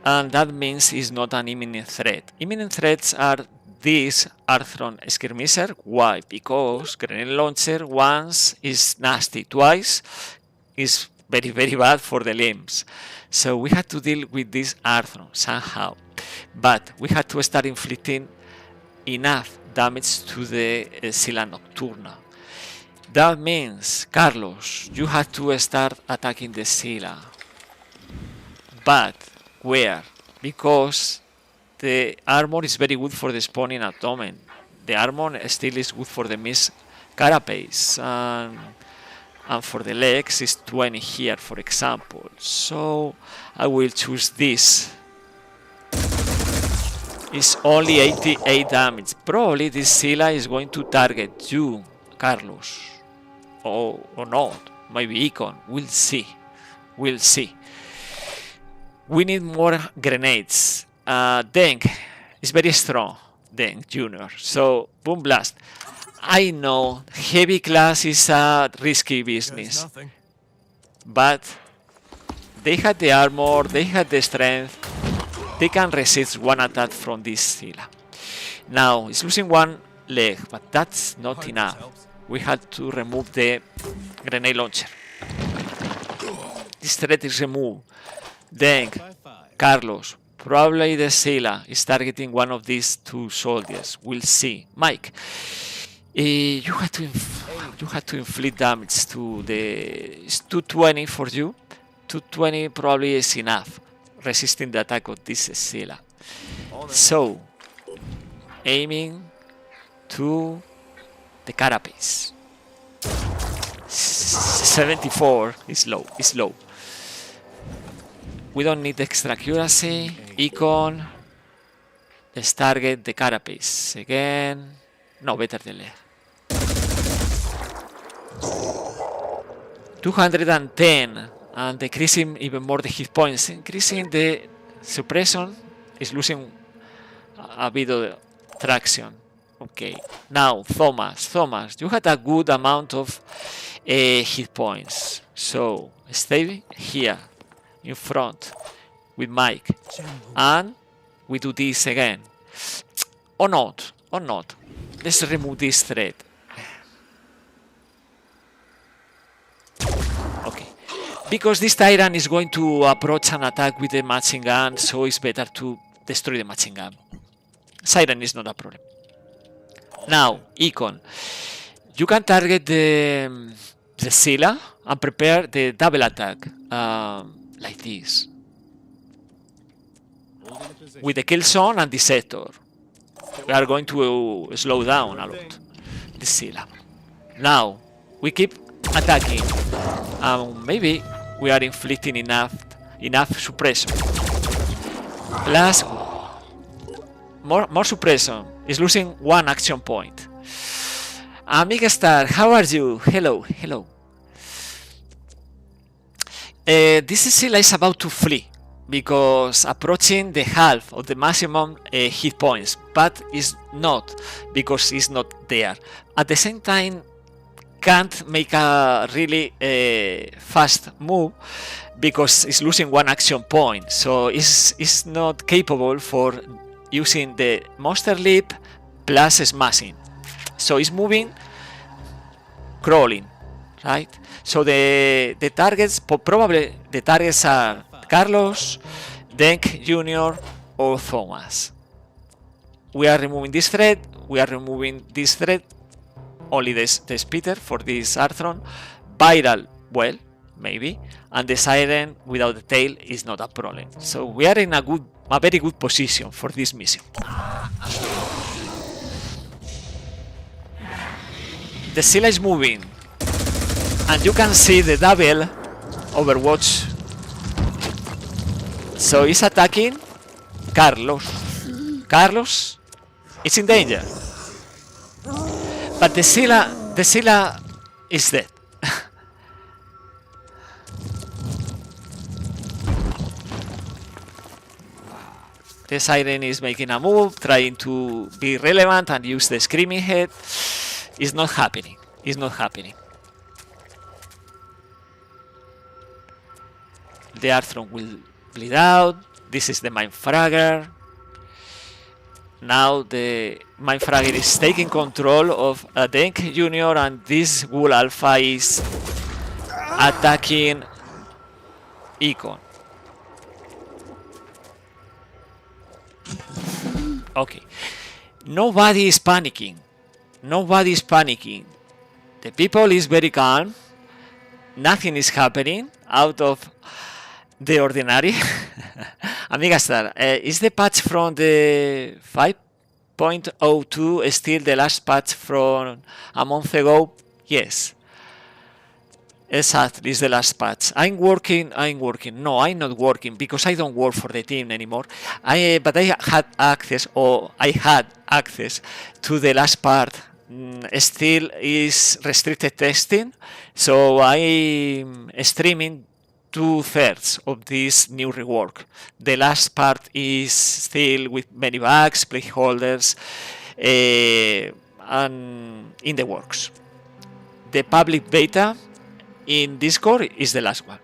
and that means it's not an imminent threat. Imminent threats are this Arthron Skirmisher. Why? Because grenade launcher once is nasty, twice is very, very bad for the limbs. So we had to deal with this Arthron somehow. But we had to start inflicting enough damage to the Scylla Nocturna. That means, Carlos, you have to start attacking the Scylla. But where? Because the armor is very good for the spawning abdomen. The armor still is good for the missed carapace. And for the legs is 20 here, for example. So I will choose this. It's only 88 damage. Probably this Scylla is going to target you, Carlos. Or not, maybe Econ, we'll see, we'll see. We need more grenades. Deng is very strong, Deng Jr. So, Boom Blast. I know heavy class is a risky business, but they had the armor, they had the strength, they can resist one attack from this Scylla. Now, it's losing one leg, but that's not enough. We had to remove the grenade launcher. This threat is removed. Then, Carlos, probably the Scylla is targeting one of these two soldiers. We'll see. Mike, you had to inflict damage to the. It's 220 for you. 220 probably is enough, resisting the attack of this Scylla. So, aiming to the carapace. 74 is low, is low. We don't need extra accuracy. Econ. Let's target the carapace again. No, better the leg. 210 and decreasing even more the hit points. Increasing the suppression is losing a bit of traction. Okay, now Thomas, you had a good amount of hit points, so stay here in front with Mike, and we do this again, or not. Let's remove this threat. Okay, because this Tyrant is going to approach an attack with the machine gun, so it's better to destroy the machine gun. Siren is not a problem. Now, Econ, you can target the Scylla and prepare the double attack like this with the kill zone and dissector. We are going to slow down a lot the Scylla. Now we keep attacking. Maybe we are inflicting enough suppression. Plus more suppression. Is losing one action point. Amiga Star, how are you? Hello. This Scylla is about to flee because approaching the half of the maximum hit points, but is not because it's not there. At the same time, can't make a really fast move because it's losing one action point, so it's not capable for using the monster leap plus smashing. So it's moving, crawling. right? So the targets, probably the targets are Carlos, Denk Jr. or Thomas. We are removing this thread, we are removing this thread, only the Spitter for this Arthron. Viral, well, maybe, and the Siren without the tail is not a problem. So we are in a very good position for this mission. The Scylla is moving, and you can see the double Overwatch. So he's attacking Carlos. Carlos is in danger, but the Scylla is dead. The Siren is making a move, trying to be relevant and use the Screaming Head. It's not happening. It's not happening. The Arthron will bleed out. This is the Mindfragger. Now the Mindfragger is taking control of Denk Jr. and this Ghoul Alpha is attacking Econ. Okay. Nobody is panicking. Nobody is panicking. The people is very calm. Nothing is happening out of the ordinary. Amigastar, is the patch from the 5.02 still the last patch from a month ago? Yes. Exactly, is the last patch. I'm working. No, I'm not working because I don't work for the team anymore. But I had access to the last part. Still is restricted testing, so I'm streaming 2/3 of this new rework. The last part is still with many bugs, placeholders, and in the works. The public beta in Discord is the last one.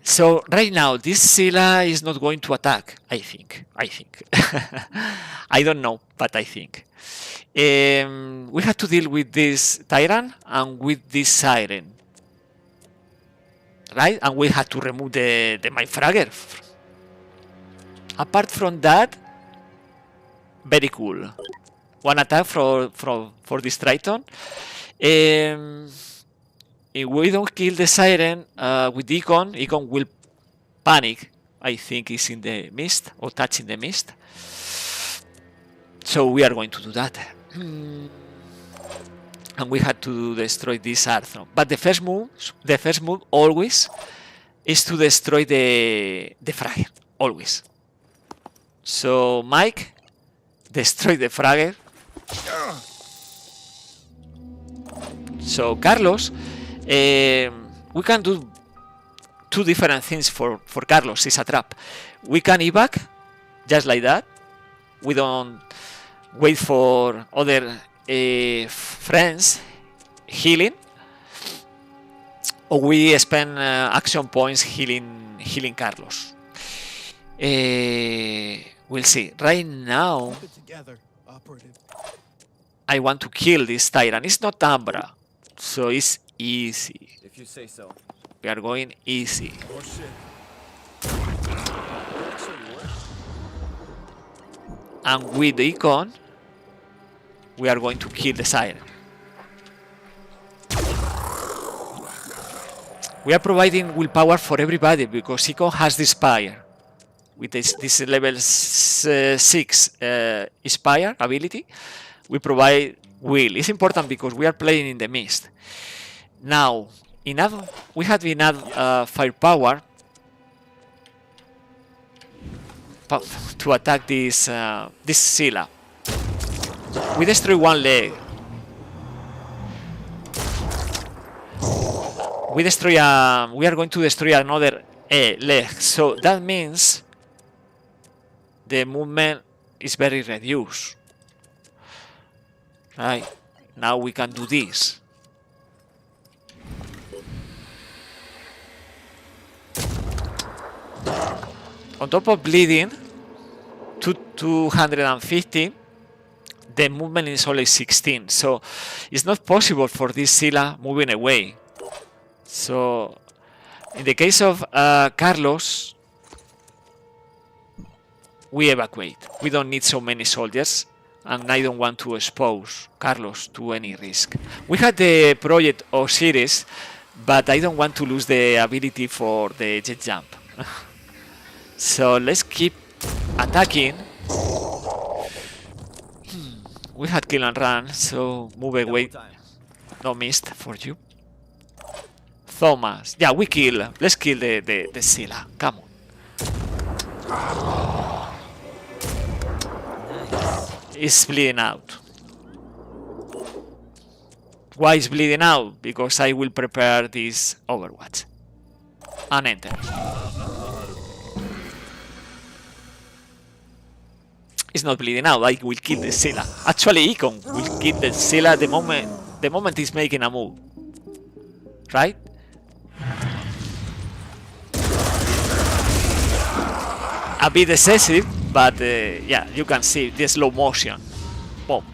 So right now this Scylla is not going to attack, I think. I don't know, but I think. We have to deal with this Tyrant and with this Siren. Right? And we have to remove the Mindfragger. Apart from that, very cool. One attack for this Triton. If we don't kill the Siren with Econ will panic. I think he's in the mist or touching the mist. So we are going to do that. And we had to destroy this Arthron. But the first move always is to destroy the Fragger. Always. So Mike, destroy the Fragger. So Carlos, we can do two different things for Carlos. It's a trap. We can evac just like that. We don't wait for other friends healing, or we spend action points healing Carlos. We'll see. Right now, Keep it together, operative. I want to kill this Tyrant. It's not Umbra, so it's easy. If you say so. We are going easy. Oh shit. And with the Econ, we are going to kill the Siren. We are providing willpower for everybody because Econ has the Spire. With this level 6 Inspire ability, we provide will. It's important because we are playing in the mist. Now, we have enough firepower to attack this Scylla. We destroy one leg. We are going to destroy another leg. So that means the movement is very reduced. Right? Now we can do this. On top of bleeding, 250, the movement is only 16, so it's not possible for this Scylla moving away. So in the case of Carlos, we evacuate. We don't need so many soldiers, and I don't want to expose Carlos to any risk. We had the project Osiris, but I don't want to lose the ability for the jet jump. So let's keep attacking. We had kill and run, so move away. No missed for you. Thomas. Yeah, we kill. Let's kill the Scylla. Come on. It's bleeding out. Why is bleeding out? Because I will prepare this Overwatch. And enter. It's not bleeding out. I will kill the Scylla. Actually, Econ will kill the Scylla the moment he's making a move. Right? A bit excessive, but yeah, you can see the slow motion. Boom.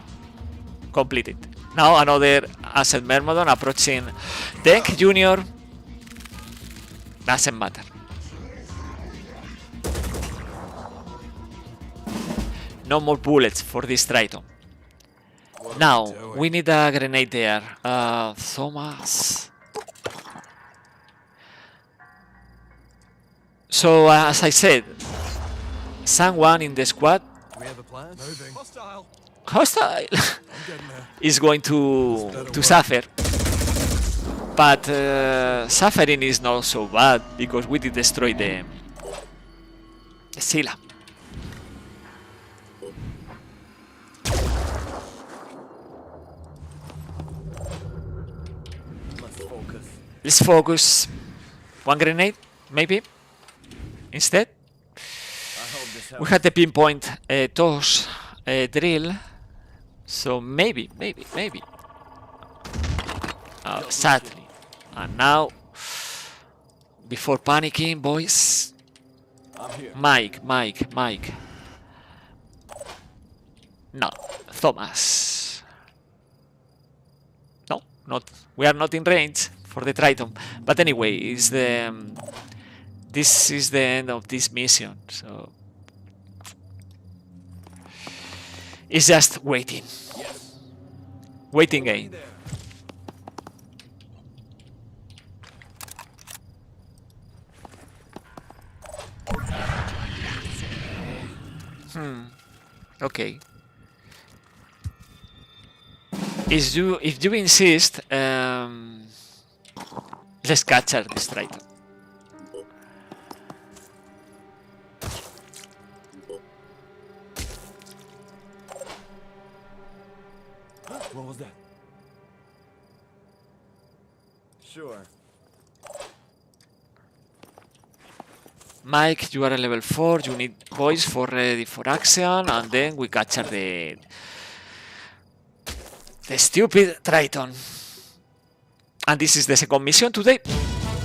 Completed. Now another Asset Myrmidon approaching Tank Junior. Doesn't matter. No more bullets for this Triton. Now, we need a grenade there. Thomas. So, as I said, someone in the squad We have a plan? Moving. Hostile. hostile I'm getting there. is going to suffer. But suffering is not so bad because we did destroy the Scylla. Let's focus. Let's focus. One grenade, maybe, instead. I hope this We helps. had the pinpoint toss drill, so maybe. Sadly. And now, before panicking, boys, I'm here. Mike. No, Thomas. No, not. We are not in range for the Triton. But anyway, is the this is the end of this mission. So it's just waiting. Yes. Waiting game. There. Okay. If you insist, let's capture this Triton. What was that? Sure. Mike, you are a level 4, you need boys for ready for action, and then we capture the stupid Triton. And this is the second mission today,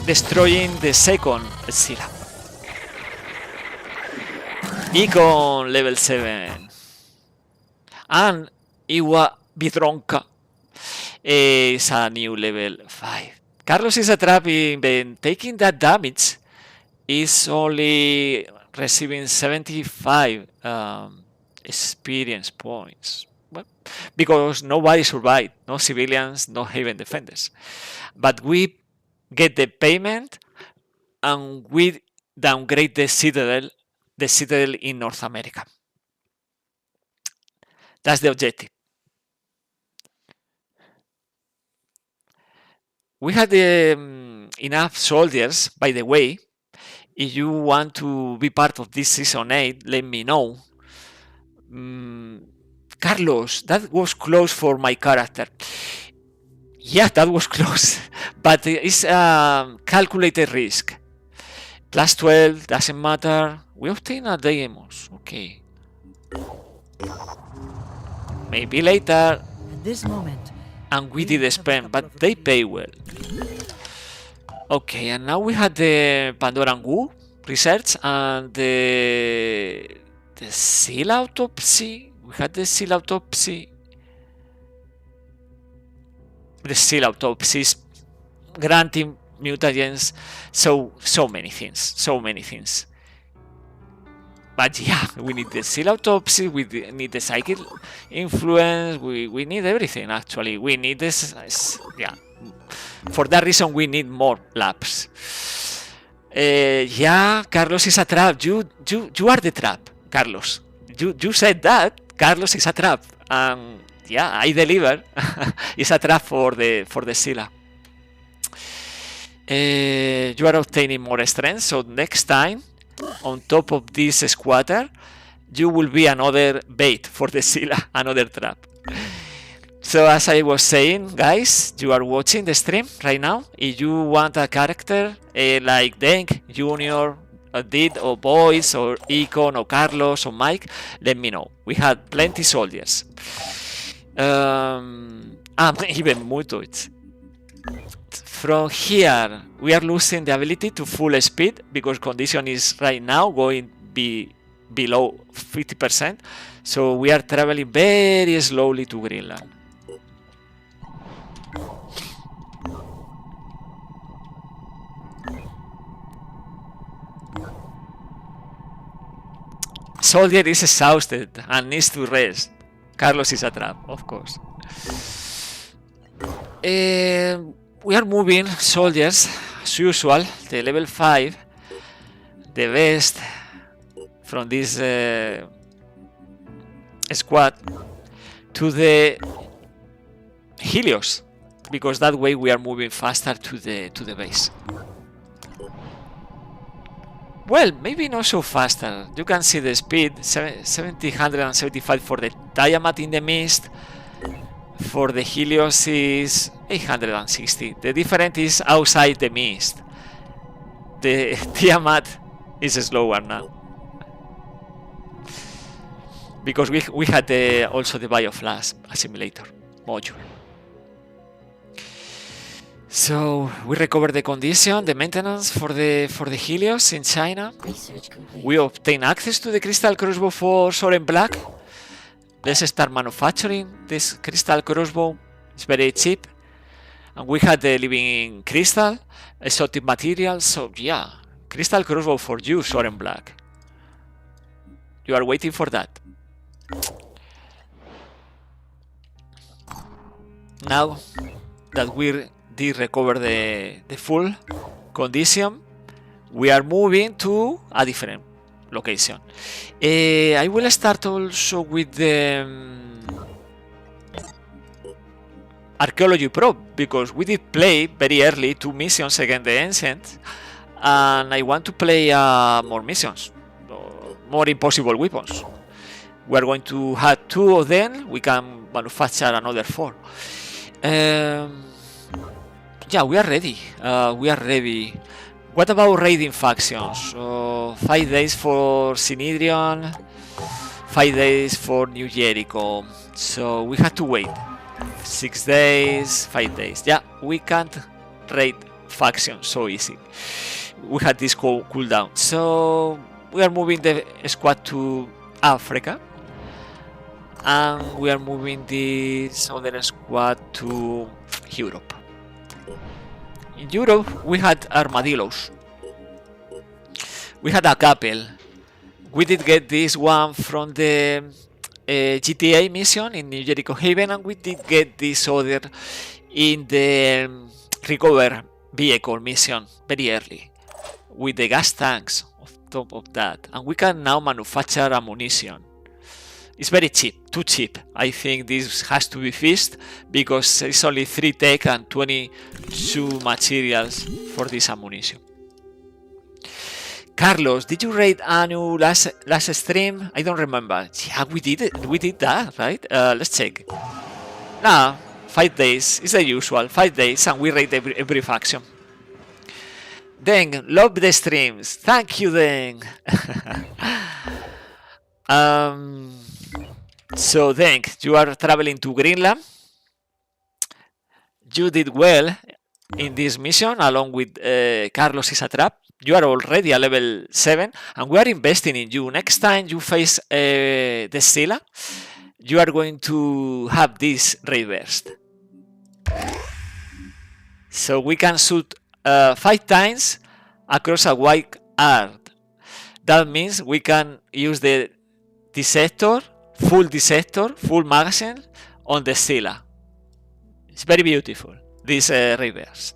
destroying the second Scylla. Econ level 7. And Iwa Bidronka is a new level 5. Carlos is a trap in taking that damage. Is only receiving 75 experience points. Well, because nobody survived, no civilians, no Haven defenders. But we get the payment and we downgrade the Citadel in North America. That's the objective. We had enough soldiers, by the way. If you want to be part of this season 8, let me know. Carlos, that was close for my character. Yeah, that was close, but it's a calculated risk. Plus 12, doesn't matter. We obtain a Deimos, okay. Maybe later. At this moment, And we did spend, but they pay well. Okay, and now we had the Pandoran research and the Seal autopsy. We had the seal autopsy. The seal autopsy is granting mutagens. So many things. But yeah, we need the seal autopsy, we need the psychic influence, we need everything actually. We need this, yeah. For that reason, we need more labs. Yeah, Carlos is a trap. You are the trap, Carlos. You said that Carlos is a trap. Yeah, I deliver. It's a trap for the Scylla. You are obtaining more strength, so next time, on top of this squatter, you will be another bait for the Scylla, another trap. So as I was saying, guys, you are watching the stream right now. If you want a character like Denk, Junior, Did, or Boys, or Econ, or Carlos, or Mike, let me know. We had plenty soldiers. Even Mutoids. From here, we are losing the ability to full speed because condition is right now going be below 50%. So we are traveling very slowly to Greenland. Soldier is exhausted and needs to rest. Carlos is a trap, of course. We are moving soldiers, as usual, the level 5, the best from this squad, to the Helios, because that way we are moving faster to the base. Well, maybe not so faster. You can see the speed, 775 for the Tiamat in the mist. For the Helios is 860. The difference is outside the mist. The Tiamat is slower now. Because we had also the Bioflash assimilator module. So we recovered the condition, the maintenance for the Helios in China. We obtain access to the crystal crossbow for Soren Black. Let's start manufacturing this crystal crossbow. It's very cheap. And we had the living crystal, exotic materials. So yeah, crystal crossbow for you, Soren Black. You are waiting for that. Now that we did recover the full condition, we are moving to a different location. I will start also with the Archaeology Probe, because we did play very early 2 missions against the Ancient, and I want to play more missions, more impossible weapons. We are going to have 2 of them, we can manufacture another 4. Yeah, we are ready. What about raiding factions? 5 days for Synedrion, 5 days for New Jericho. So we have to wait. 6 days, 5 days. Yeah, we can't raid factions so easy. We had this cooldown. So we are moving the squad to Africa. And we are moving this other squad to Europe. In Europe, we had armadillos. We had a couple. We did get this one from the GTA mission in New Jericho Haven, and we did get this other in the recover vehicle mission very early, with the gas tanks on top of that. And we can now manufacture ammunition. It's very cheap, too cheap. I think this has to be fixed because it's only 3 tech and 22 materials for this ammunition. Carlos, did you raid Anu last stream? I don't remember. Yeah, we did it. We did that, right? Let's check. Nah, 5 days. It's the usual. 5 days and we raid every faction. Deng, love the streams. Thank you, Deng. So Deng, you are traveling to Greenland. You did well in this mission along with Carlos is a trap. You are already a level 7 and we are investing in you. Next time you face the Scylla, you are going to have this reversed. So we can shoot 5 times across a wide arc. That means we can use the dissector, full magazine on the Scylla. It's very beautiful, this reverse.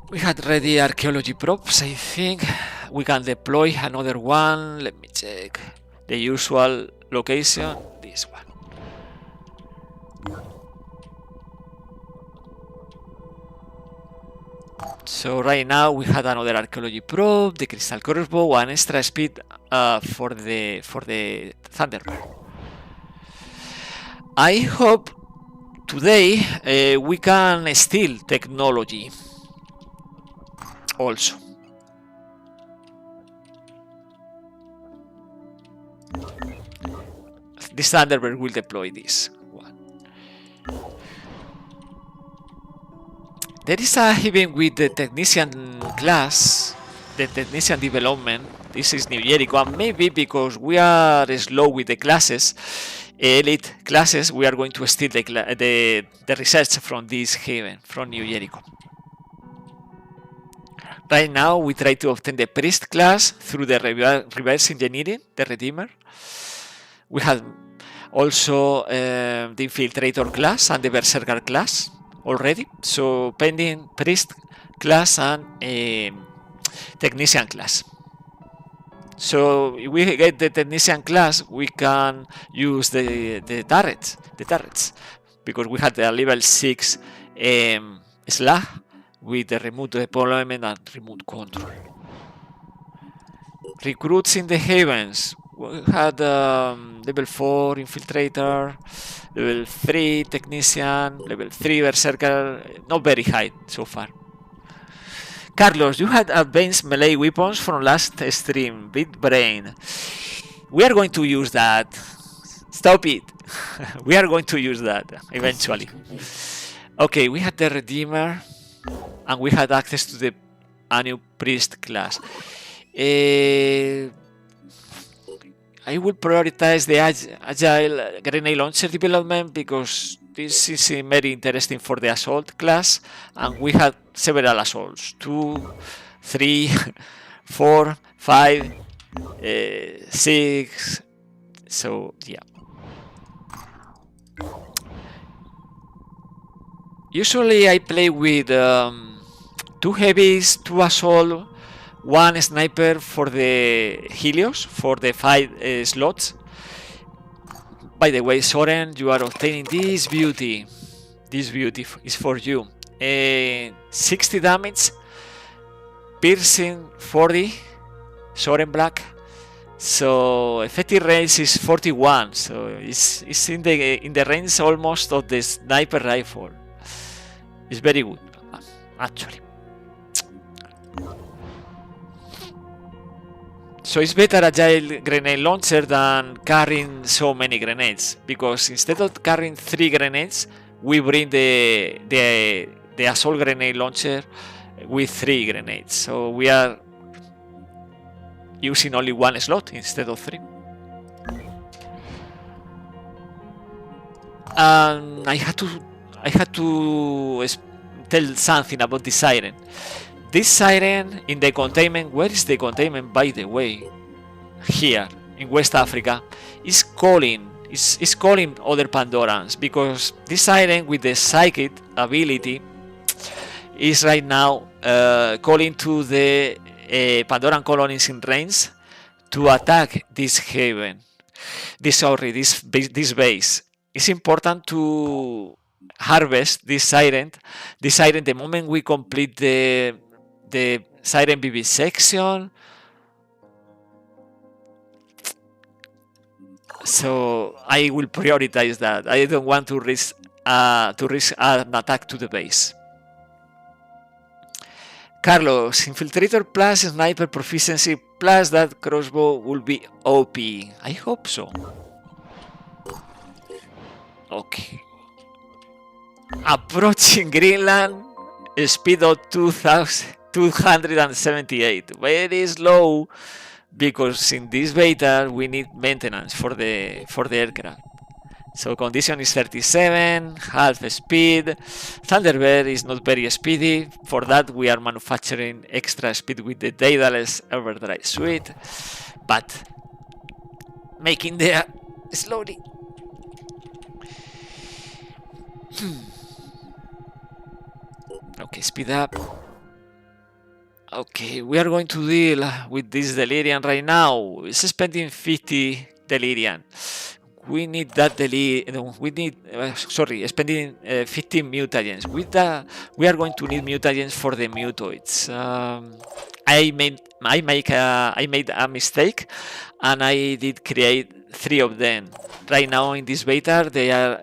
We had ready archaeology props, I think. We can deploy another one. Let me check the usual location, this one. So right now we had another archaeology probe, the crystal crossbow, one extra speed for the Thunderbird. I hope today we can steal technology also. This Thunderbird will deploy this one. There is a even with the technician class, the technician development. This is New Jericho, and maybe because we are slow with the classes, elite classes, we are going to steal the research from this haven, from New Jericho. Right now, we try to obtain the priest class through the reverse engineering, the Redeemer. We have also the infiltrator class and the berserker class already. So pending priest class and technician class. So if we get the technician class, we can use the turrets, because we had the level 6 slag with the remote deployment and remote control. Recruits in the havens. We had level 4 infiltrator, level 3 technician, level 3 berserker, not very high so far. Carlos, you had advanced melee weapons from last stream, Big Brain. We are going to use that. Stop it. We are going to use that eventually. Okay, we had the Redeemer, and we had access to the new priest class. I will prioritize the agile grenade launcher development because this is very interesting for the assault class, and we had several assaults: 2, 3, 4, 5, 6. So yeah. Usually I play with 2 heavies, 2 assault, 1 sniper for the Helios, for the 5 slots. By the way, Soren, you are obtaining this beauty. This beauty is for you. 60 damage, piercing 40, Soren Black. So effective range is 41. So it's in the range almost of the sniper rifle. It's very good, actually. So it's better agile grenade launcher than carrying so many grenades, because instead of carrying 3 grenades, we bring the assault grenade launcher with 3 grenades. So we are using only 1 slot instead of 3. And I had to tell something about the siren. This siren in the containment, where is the containment, by the way? Here in West Africa, is calling other Pandorans, because this siren with the psychic ability is right now calling to the Pandoran colonies in range to attack this haven. This base. It's important to harvest this siren the moment we complete the siren BB section. So I will prioritize that. I don't want to risk an attack to the base. Carlos, infiltrator plus sniper proficiency plus that crossbow will be OP. I hope so. Okay. Approaching Greenland, speed of 278. Very slow, because in this beta we need maintenance for the aircraft. So condition is 37, half speed. Thunderbird is not very speedy. For that we are manufacturing extra speed with the Daedalus overdrive suite, but making there slowly. Okay, speed up. Okay, we are going to deal with this Delirium right now. It's spending 50 Delirium. We need that Delirium. We need, spending 15 mutagens. With that, we are going to need mutagens for the mutoids. I made a mistake, and I did create 3 of them. Right now in this beta, they are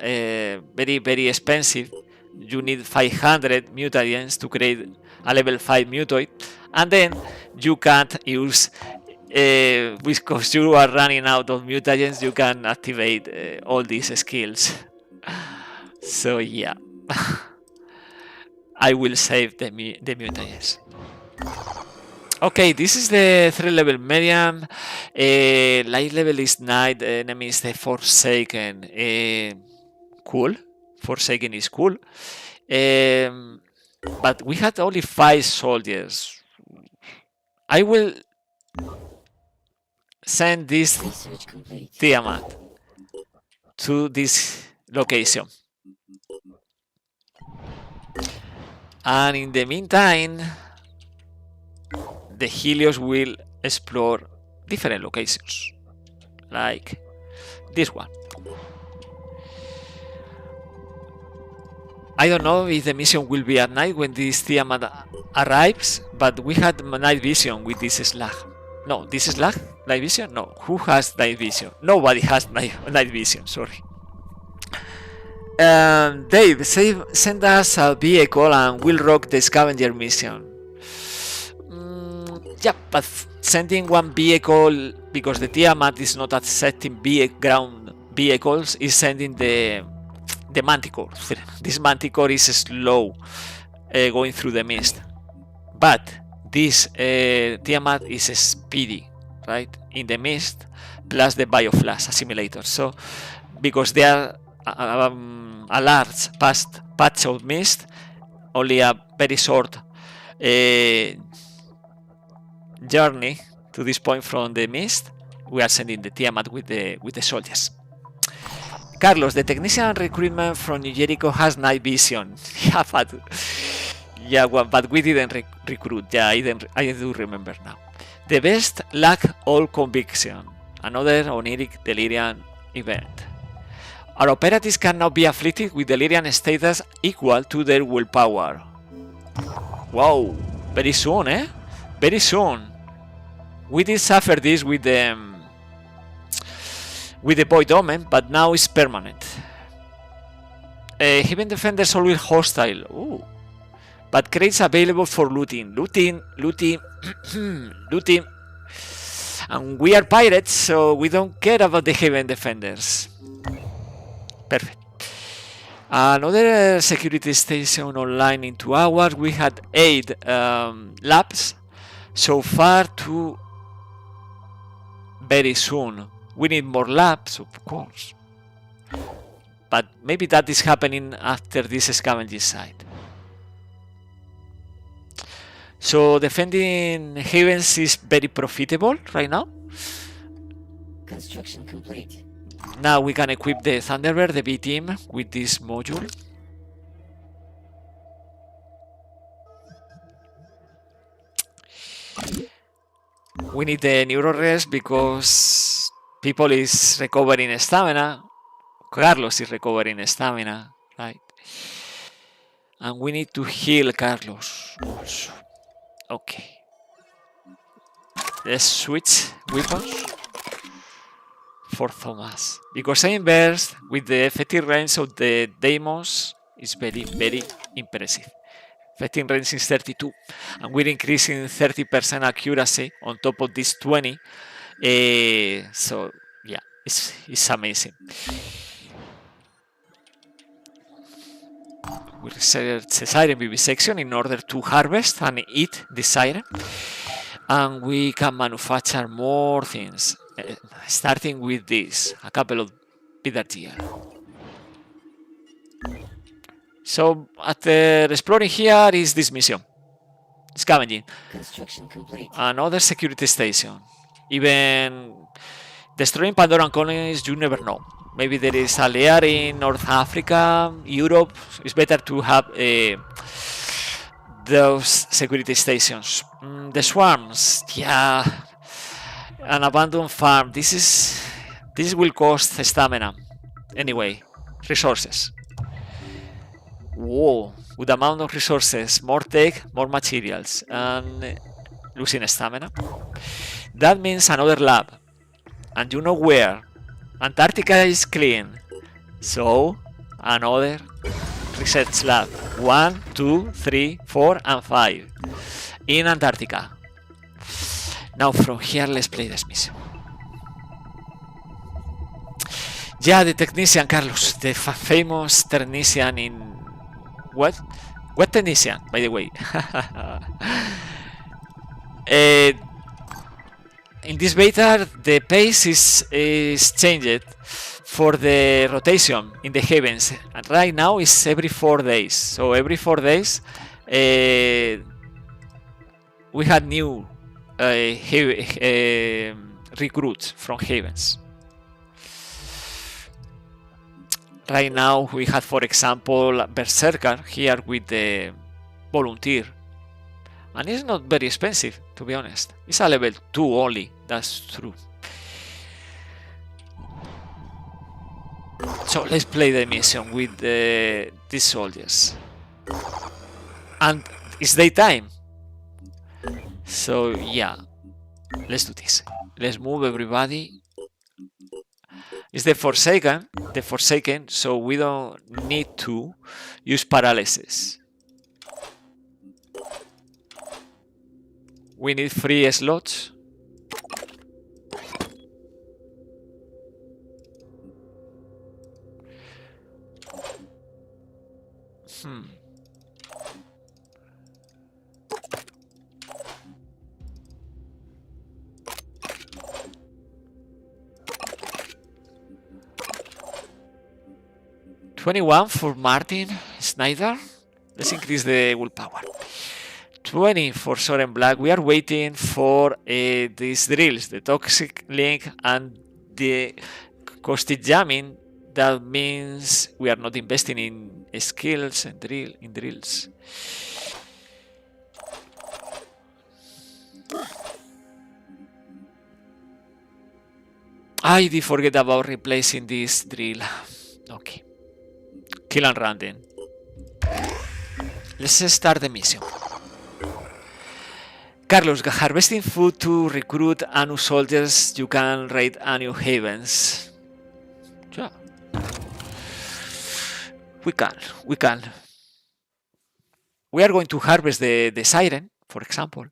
very expensive. You need 500 mutagens to create a level 5 mutoid, and then you can't use because you are running out of mutagens, you can activate all these skills. So yeah, I will save the mutagens. Okay, this is the 3 level medium. Light level is 9, enemy is the Forsaken. Cool, Forsaken is cool. But we had only 5 soldiers. I will send this Tiamat to this location. And in the meantime, the Helios will explore different locations, like this one. I don't know if the mission will be at night when this Tiamat arrives, but we had night vision with this Slag. No, this Slag? Night vision? No. Who has night vision? Nobody has night vision, sorry. Dave, send us a vehicle and we'll rock the scavenger mission. Yeah, but sending one vehicle, because the Tiamat is not accepting ground vehicles, is sending the Manticore. This Manticore is slow going through the mist, but this Tiamat is speedy, right? In the mist, plus the Bioflash assimilator. So, because they are a large patch of mist, only a very short journey to this point from the mist, we are sending the Tiamat with the soldiers. Carlos, the technician recruitment from New Jericho has night vision. But we didn't recruit. Yeah, I do remember now. The best lack all conviction. Another oniric delirium event. Our operatives cannot be afflicted with delirium status equal to their willpower. Wow, very soon, eh? Very soon. We did suffer this with the Void Omen, but now it's permanent. Heaven Defenders always hostile. Ooh. But crates available for looting. Looting. And we are pirates, so we don't care about the Heaven Defenders. Perfect. Another security station online in 2 hours. We had 8 labs. So far to very soon. We need more labs, of course. But maybe that is happening after this scavenging site. So defending Havens is very profitable right now. Construction complete. Now we can equip the Thunderbird, the B team, with this module. We need the Neuro Rest because people is recovering stamina. Carlos is recovering stamina, right? And we need to heal Carlos also. Okay. Let's switch weapons for Thomas. Because aim burst with the effective range of the Deimos is very impressive. Effective range is 32. And we're increasing 30% accuracy on top of this 20. So yeah, it's amazing. We research the Siren vivisection in order to harvest and eat the Siren. And we can manufacture more things, starting with this, a couple of bitter gear. So after exploring here is this mission, scavenging. Construction complete. Another security station. Even destroying Pandoran colonies, you never know. Maybe there is a layer in North Africa, Europe. It's better to have those security stations. The swarms, yeah. An abandoned farm. This will cost stamina. Anyway, resources. Whoa, good amount of resources, more tech, more materials, and losing stamina. That means another lab. And you know where? Antarctica is clean. So, another research lab. 1, 2, 3, 4, and 5. In Antarctica. Now from here, let's play this mission. Yeah, the technician, Carlos. The famous technician in... What? What technician, by the way? In this beta, the pace is changed for the rotation in the heavens. And right now it's every 4 days. So every 4 days, we had new recruits from heavens. Right now we had, for example, Berserker here with the volunteer. And it's not very expensive, to be honest. It's a level 2 only, that's true. So let's play the mission with these soldiers. And it's daytime. So yeah, let's do this. Let's move everybody. It's the Forsaken, so we don't need to use paralysis. We need 3 slots. $21 for Martin Snyder. Let's increase the willpower. 20 for Soren Black. We are waiting for these drills, the Toxic Link and the Caustic Jamming. That means we are not investing in skills and drills. I did forget about replacing this drill. Okay. Kill and run then. Let's start the mission. Carlos, harvesting food to recruit new soldiers. You can raid new havens. Yeah. We can. We are going to harvest the siren, for example.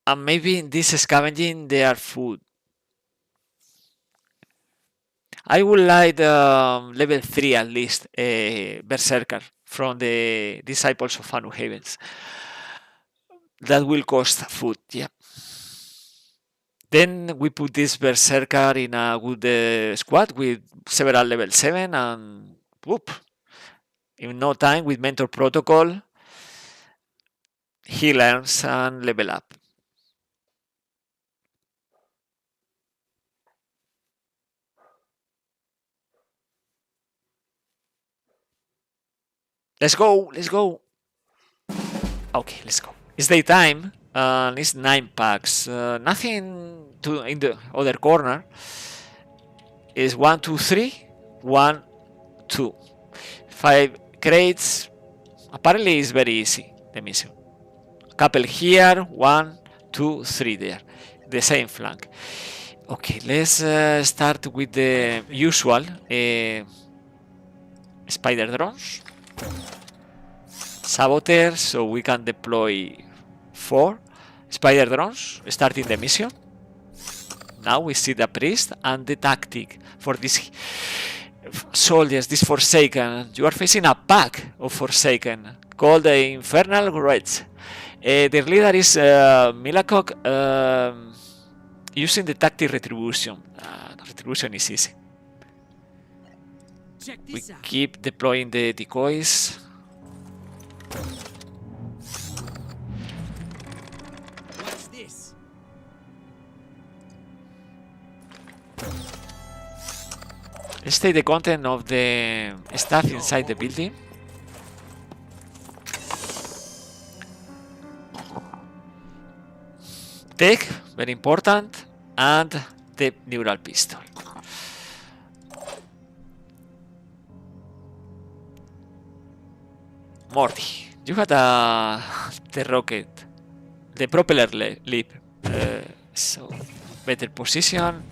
And maybe in this scavenging there are food. I would like level 3 at least, Berserker from the Disciples of Anu Havens. That will cost food, yeah. Then we put this Berserker in a good squad with several level 7 and whoop. In no time with Mentor Protocol, he learns and level up. Let's go. Okay, let's go. It's daytime and it's 9 packs. Nothing to in the other corner. Is 1, 2, 3, 1, 2. 5 crates. Apparently it's very easy, the mission. A couple here, 1, 2, 3 there. The same flank. Okay, let's start with the usual spider drones. Saboteur, so we can deploy 4 spider drones starting the mission. Now we see the priest and the tactic for these soldiers, this Forsaken. You are facing a pack of Forsaken. called the Infernal Reds. Their leader is Milakok, using the tactic Retribution. Retribution is easy. Check We this out. keep deploying the decoys. What's this? Let's take the content of the stuff inside the building. Tech, very important, and the neural pistol. Morty, you had the rocket, the propeller leap, so better position,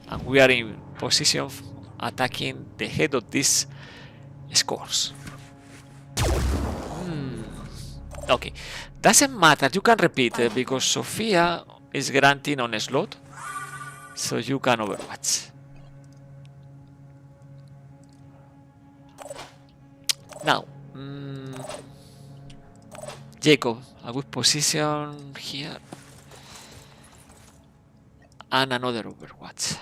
and we are in position of attacking the head of this scores. Okay, doesn't matter, you can repeat because Sophia is granting on a slot, so you can overwatch. Now, Jacob, a good position here, and another overwatch.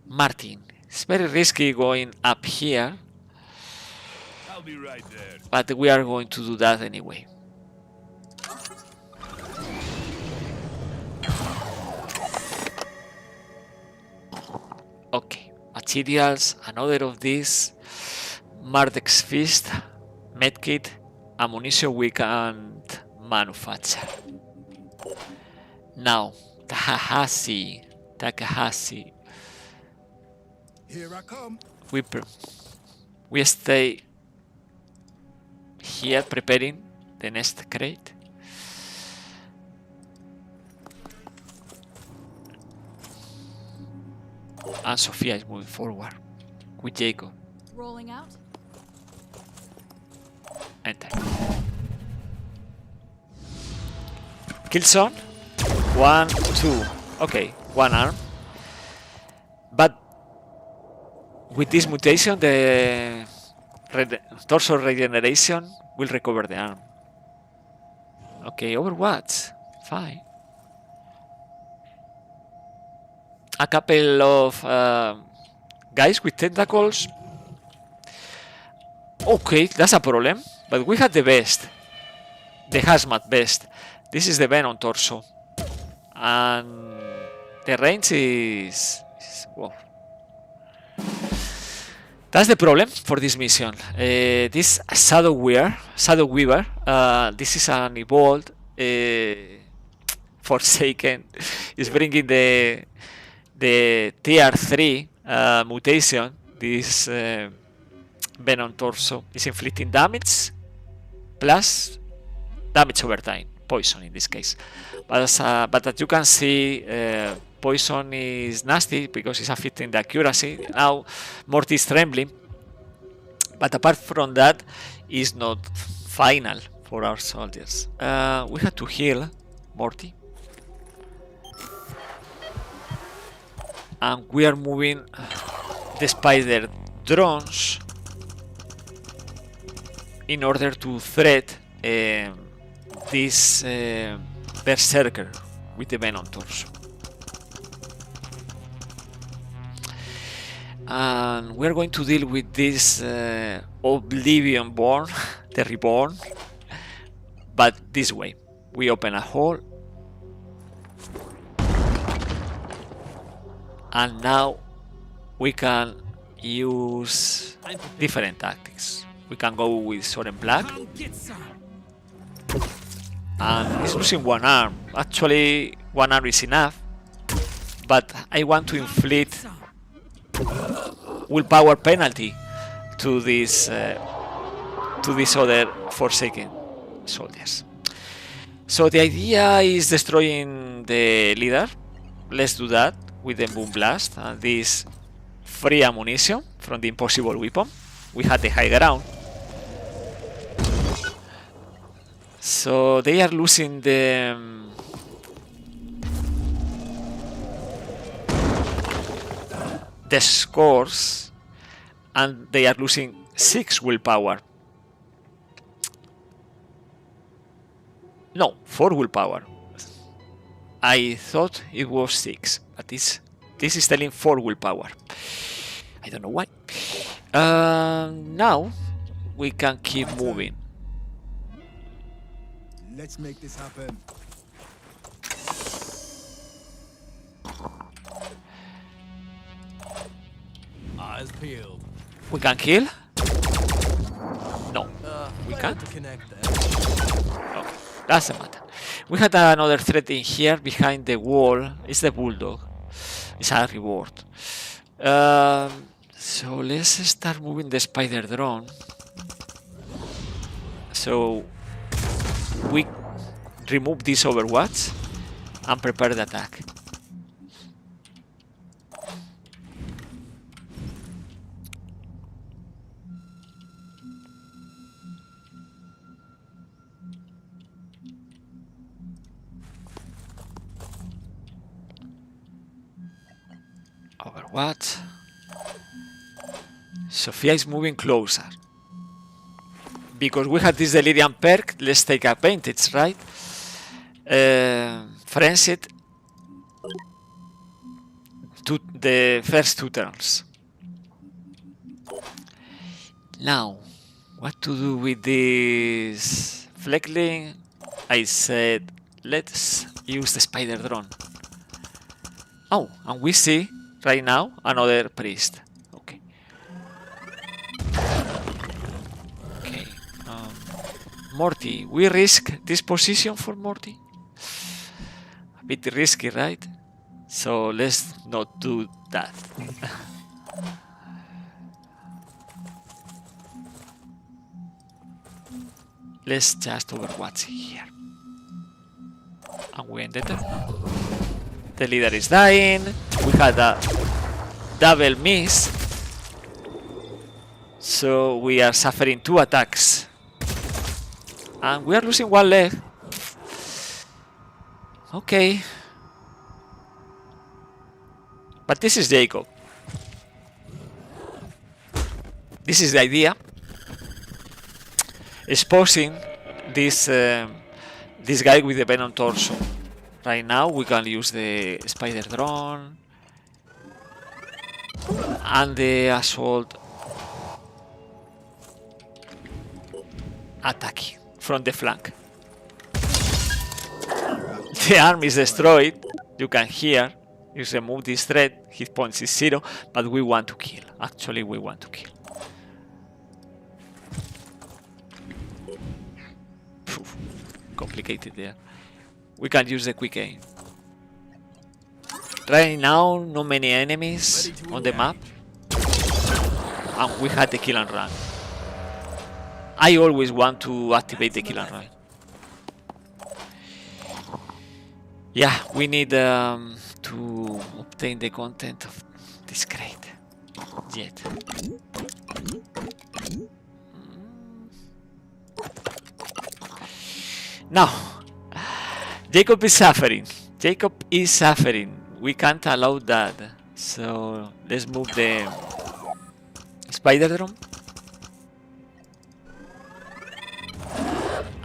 Martin, it's very risky going up here, I'll be right there. but we are going to do that anyway. Okay, materials, another of these, Mardek's Fist, Medkit, ammunition we can manufacture. Now, Takahashi, Here I come. we stay here preparing the next crate. And Sophia is moving forward with Jacob. Rolling out. Enter. Killzone. 1, 2. Okay, one arm. But with this mutation, the torso regeneration will recover the arm. Okay, Overwatch. Fine. A couple of guys with tentacles. Okay, that's a problem. But we had the best. The hazmat vest. This is the Venom torso. And the range is wow. That's the problem for this mission. This Shadow Weaver, this is an evolved Forsaken, is bringing the tier 3 mutation. This Venom torso is inflicting damage plus damage over time, poison in this case. But as you can see, poison is nasty because it's affecting the accuracy. Now Morty is trembling, but apart from that, it's not final for our soldiers. We had to heal Morty, and we are moving the spider drones in order to threat this berserker with the Venom torso. And we're going to deal with this Oblivion Born, the Reborn, but this way. We open a hole, and now we can use different tactics. We can go with Sword and Black, Come get some. and he's losing one arm. Actually, one arm is enough, but I want to inflict willpower penalty to this other Forsaken soldiers. So the idea is destroying the leader. Let's do that with the Boom Blast and this free ammunition from the impossible weapon. We had the high ground. So they are losing the scores, and they are losing 6 willpower. No, 4 willpower. I thought it was 6, but this is telling 4 willpower. I don't know why. Now we can keep moving. Let's make this happen. Eyes peeled. We can kill? No, we can't. To connect there. Okay, doesn't matter. We had another threat in here behind the wall. It's the bulldog. It's a reward. So let's start moving the spider drone. So we remove this overwatch and prepare the attack. Overwatch. Sophia is moving closer. Because we had this delirium perk, let's take advantage, right? Frenzied to the first 2 turns. Now, what to do with this Fleckling? I said, let's use the spider drone. Oh, and we see right now another priest. Okay. Okay. Morty, we risk this position for Morty? A bit risky, right? So let's not do that. Let's just overwatch here. And we end the turn. The leader is dying. We had a double miss. So we are suffering 2 attacks. And we are losing 1 leg. Okay. But this is Jacob. This is the idea. Exposing this this guy with the venom torso. Right now we can use the spider drone and the assault attacking from the flank. The arm is destroyed. You can hear. You remove this threat. Hit points is 0, but we want to kill. Actually, we want to kill. Phew, complicated there. We can use the quick aim. Right now, not many enemies on the map. And we had the kill and run. I always want to activate the kill and run. Yeah, we need to obtain the content of this crate. Yet. Now, Jacob is suffering. Jacob is suffering. We can't allow that. So let's move the spider drone.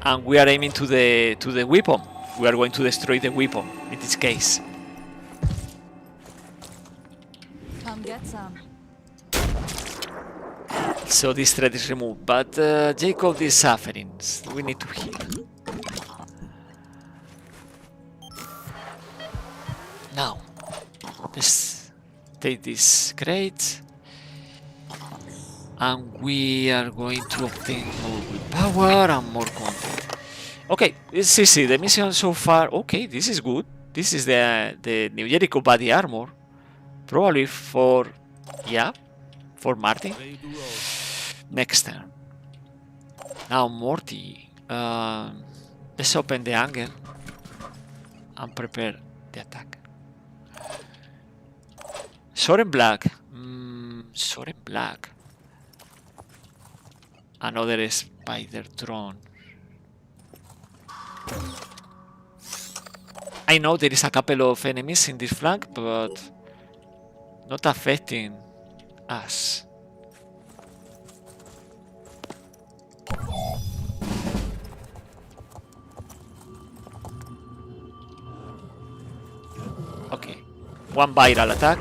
And we are aiming to the weapon. We are going to destroy the weapon in this case. Come get some. So this threat is removed, but Jacob is suffering. So we need to heal. Now, let's take this crate. And we are going to obtain more willpower and more content. Okay, it's easy. The mission so far. Okay, this is good. This is the New Jericho body armor. Probably for Martin. Next turn. Now Morty. Let's open the angle and prepare the attack. Soren Black. Soren Black. Another spider drone. I know there is a couple of enemies in this flank, but not affecting us. one viral attack.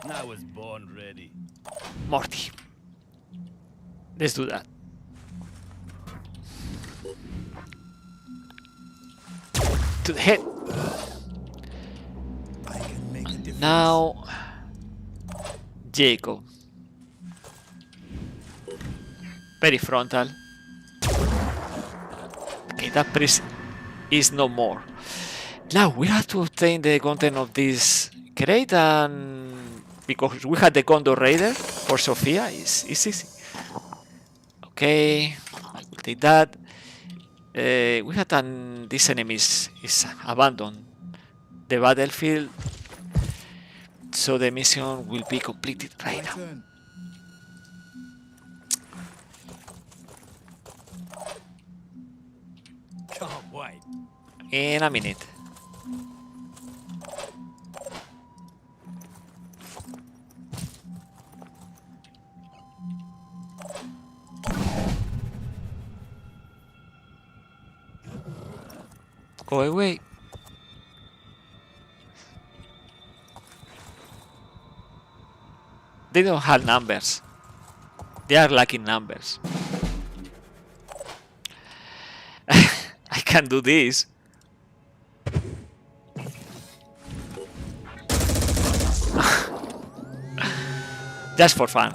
I was born ready. Morty. Let's do that. To the head. I can make a difference. Now, Jacob. Very frontal. Okay, that priest is no more. Now we have to obtain the content of this crate, and because we had the Condor Raider for Sophia, it's easy. Okay, I will take that. We had this enemy is abandoned the battlefield, so the mission will be completed right now. Turn. Can't wait. In a minute. Go away. They don't have numbers. They are lacking numbers. I can do this. Just for fun.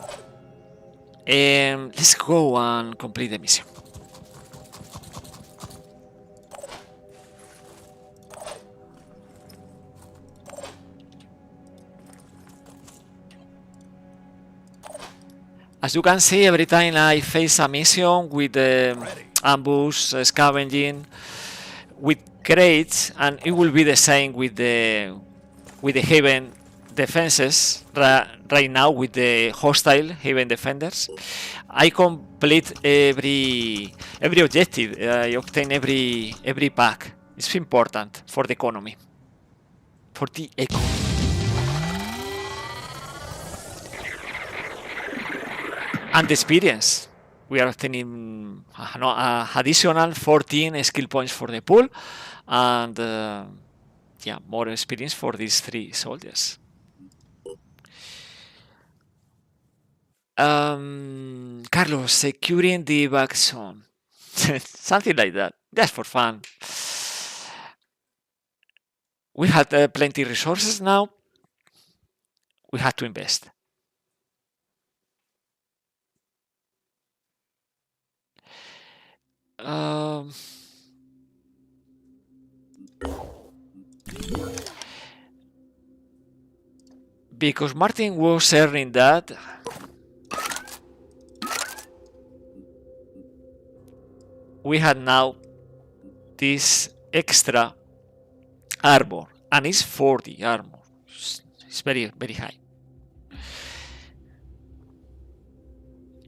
Let's go and complete the mission. As you can see, every time I face a mission with ambush, scavenging, with crates, and it will be the same with the Haven defenses right now with the hostile Haven defenders. I complete every objective. I obtain every pack. It's important for the economy. For the economy. And the experience. We are obtaining additional 14 skill points for the pool, and yeah, more experience for these 3 soldiers. Carlos, securing the back zone. Something like that, just for fun. We had plenty resources now. We had to invest. Because Martin was earning that, we had now this extra armor, and it's 40 armor. It's very, very high.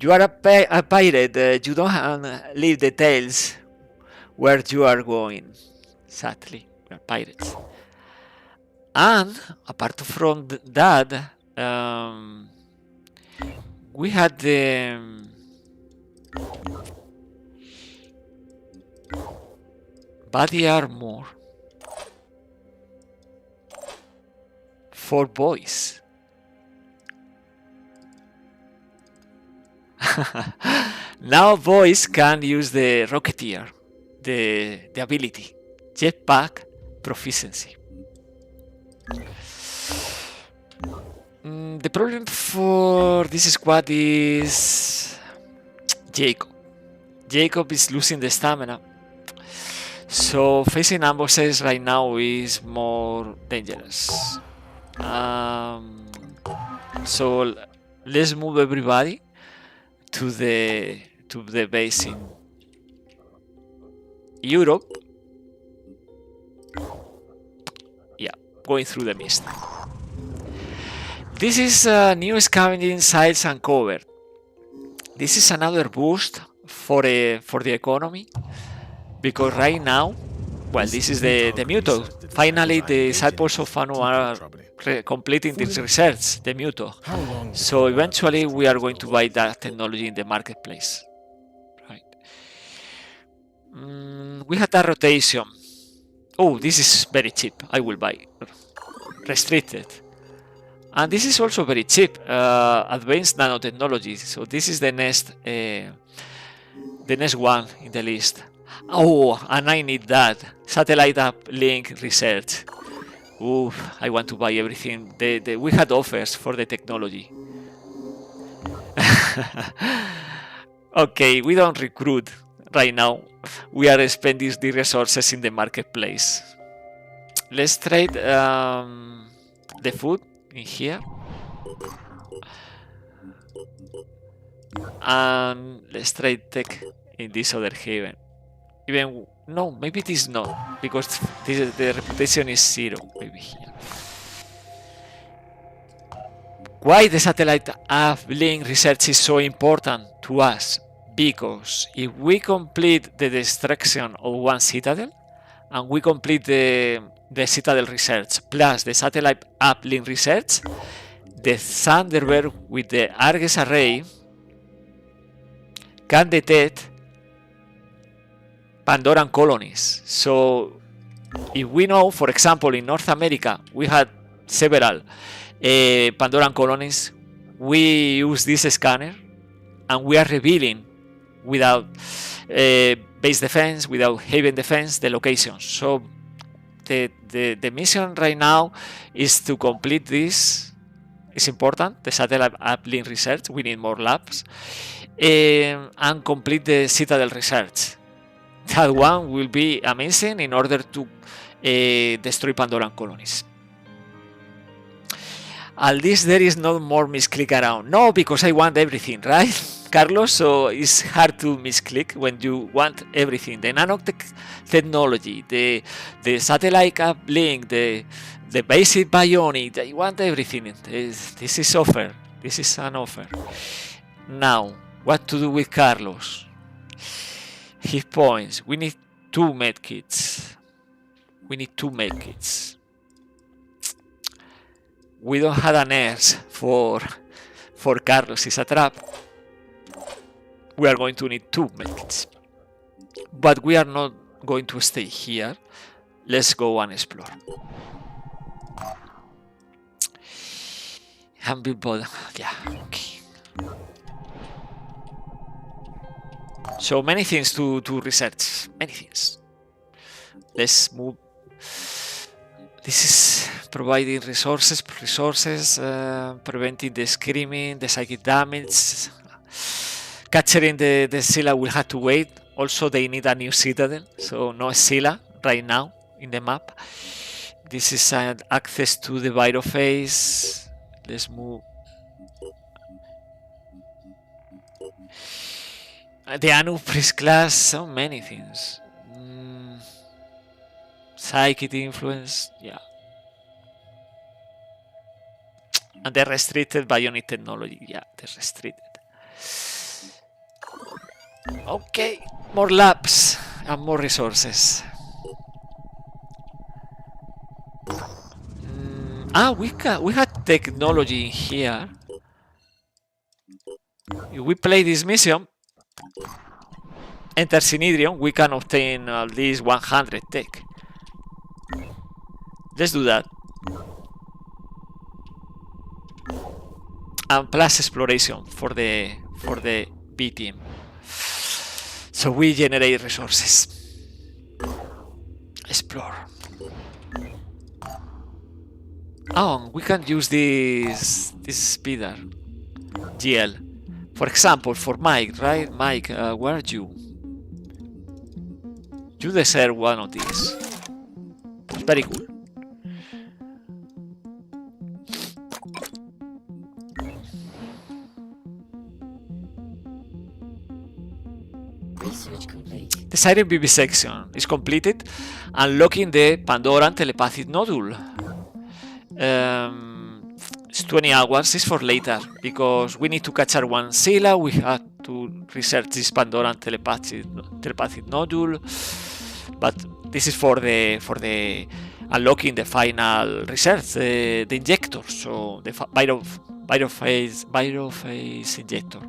You are a pirate, you don't leave details where you are going. Sadly, we are pirates. And apart from that, we had the body armor for boys. Now boys can use the Rocketeer, the ability, jetpack proficiency. The problem for this squad is Jacob. Jacob is losing the stamina, so facing ambushes right now is more dangerous. So let's move everybody to the base in Europe. Yeah, going through the mist. This is new scavenging sites and cover. This is another boost for the economy, because right now, well, this is the Muto. Finally, the side ports of Fanu are completing this research, the Muto. How long? So eventually we are going to buy that technology in the marketplace. Right. We had a rotation. Oh, this is very cheap. I will buy. Restricted. And this is also very cheap. Advanced nanotechnology. So this is the next one in the list. Oh, and I need that. Satellite uplink research. Ooh, I want to buy everything. We had offers for the technology. Okay, we don't recruit right now. We are spending the resources in the marketplace. Let's trade the food in here. And let's trade tech in this other haven. Even no, maybe it is not, because the reputation is 0. Maybe here. Why the satellite uplink research is so important to us? Because if we complete the destruction of one citadel, and we complete the citadel research plus the satellite uplink research, the Thunderbird with the Argus array can detect Pandoran colonies. So if we know, for example, in North America we had several Pandoran colonies, we use this scanner and we are revealing without base defense, without haven defense, the locations. So the mission right now is to complete this. It's important, the satellite uplink research. We need more labs, and complete the citadel research. That one will be amazing in order to destroy Pandoran colonies. At least there is no more misclick around. No, because I want everything, right, Carlos? So it's hard to misclick when you want everything. The nanotech technology, the satellite uplink, the basic bionic, I want everything. This is offer. This is an offer. Now, what to do with Carlos? Hit points. We need 2 medkits. We need 2 medkits. We don't have an nurse for Carlos. It's a trap. We are going to need 2 medkits. But we are not going to stay here. Let's go and explore. Humble body. Yeah, okay. So many things to research. Many things. Let's move. This is providing resources, preventing the screaming, the psychic damage. Capturing the Scylla will have to wait. Also, they need a new citadel, so no Scylla right now in the map. This is access to the Virophage. Let's move. The Anu Priest class, so many things. Psychic influence, yeah. And the restricted bionic technology, yeah, the restricted. Okay, more labs and more resources. We had technology in here. If we play this mission, enter Synedrion, we can obtain at least 100 tech. Let's do that. And plus exploration for the B team. So we generate resources. Explore. Oh, we can use this speeder. GL. For example, for Mike, right? Mike, where are you? You deserve one of these. It's very cool. Research complete. The Siren BB section is completed, unlocking the Pandoran telepathic nodule. It's 20 hours, it's for later, because we need to capture one Scylla, we have to research this Pandoran telepathic nodule, but this is for the unlocking the final research, the injector, so the Virophage injector.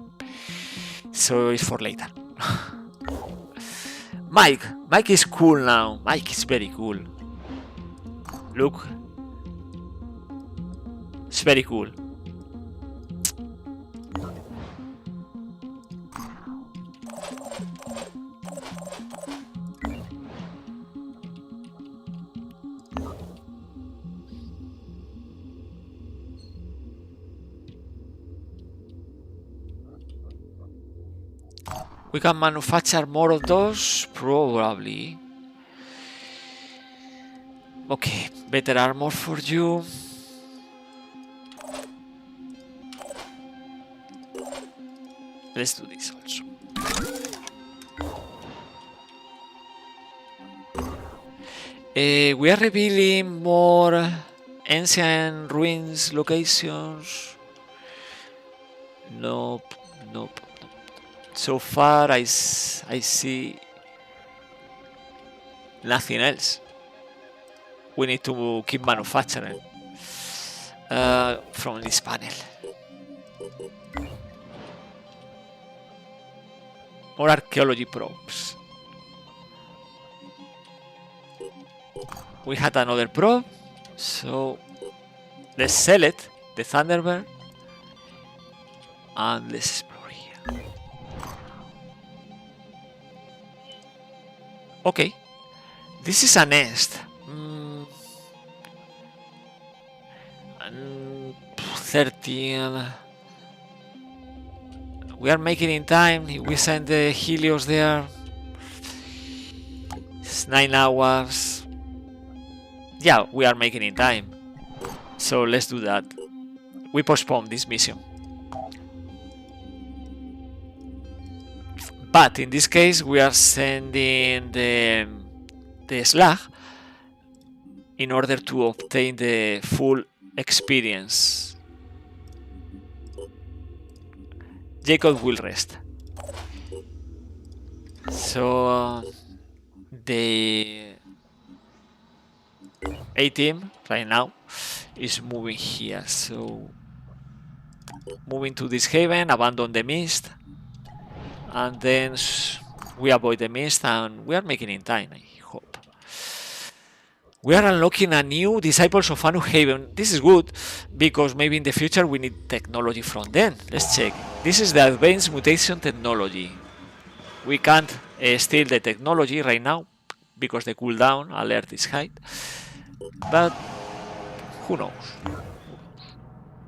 So it's for later. Mike is cool now. Mike is very cool. Look, it's very cool. We can manufacture more of those, probably. Okay, better armor for you. Let's do this also. We are revealing more ancient ruins locations. Nope. So far, I see nothing else. We need to keep manufacturing from this panel. More archaeology probes. We had another probe, so let's sell it, the Thunderbird, and let's explore here. Okay, this is a nest. 13. We are making in time. We send the Helios there. It's 9 hours. Yeah, we are making in time. So let's do that. We postpone this mission. But in this case, we are sending the slag in order to obtain the full experience. Jacob will rest. So the A team right now is moving here. So moving to this haven, abandon the mist, and then we avoid the mist, and we are making in time, I hope. We are unlocking a new Disciples of Anu Haven. This is good, because maybe in the future we need technology from them. Let's check. This is the advanced mutation technology. We can't steal the technology right now, because the cooldown alert is high. But who knows?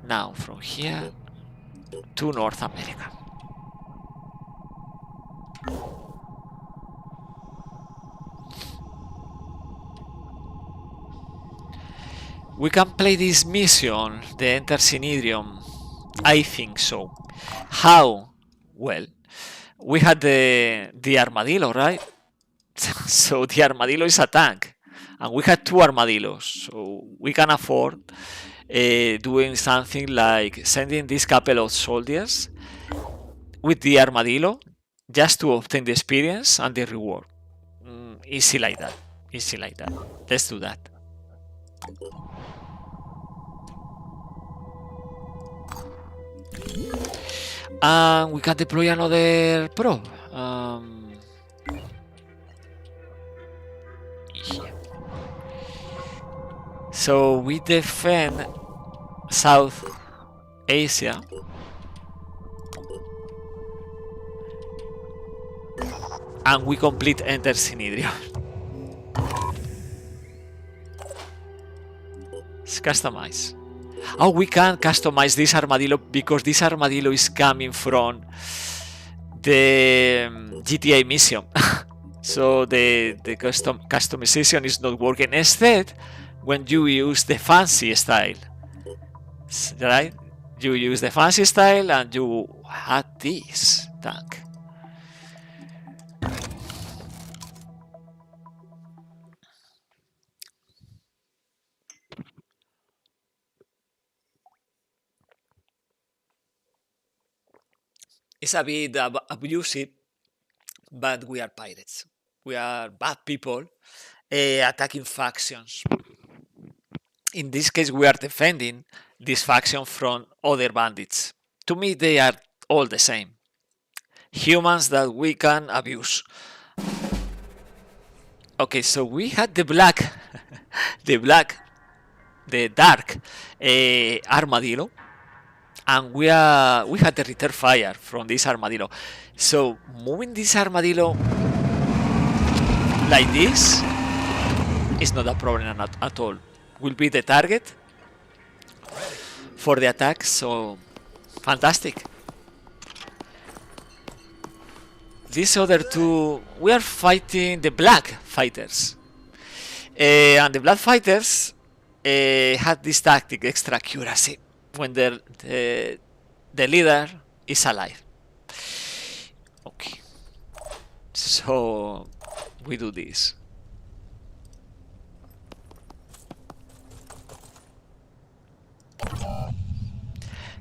Now from here to North America. We can play this mission, the Enter Synedrium. I think so. How? Well, we had the armadillo, right? So the armadillo is a tank, and we had 2 armadillos, so we can afford doing something like sending this couple of soldiers with the armadillo just to obtain the experience and the reward. Easy like that. Easy like that. Let's do that. And we can deploy another probe. Here. So we defend South Asia. And we complete Enter Synedrium. Let's customize. Oh, we can customize this armadillo because this armadillo is coming from the GTA mission. So the customization is not working. Instead, when you use the fancy style, right? You use the fancy style and you add this tank. It's a bit abusive, but we are pirates. We are bad people attacking factions. In this case, we are defending this faction from other bandits. To me, they are all the same. Humans that we can abuse. Okay, so we had the black, the dark armadillo, and we had the return fire from this armadillo. So moving this armadillo like this is not a problem at all. Will be the target for the attack, so fantastic. These other two, we are fighting the black fighters, and the black fighters had this tactic, extra accuracy, when the leader is alive. Okay, so we do this.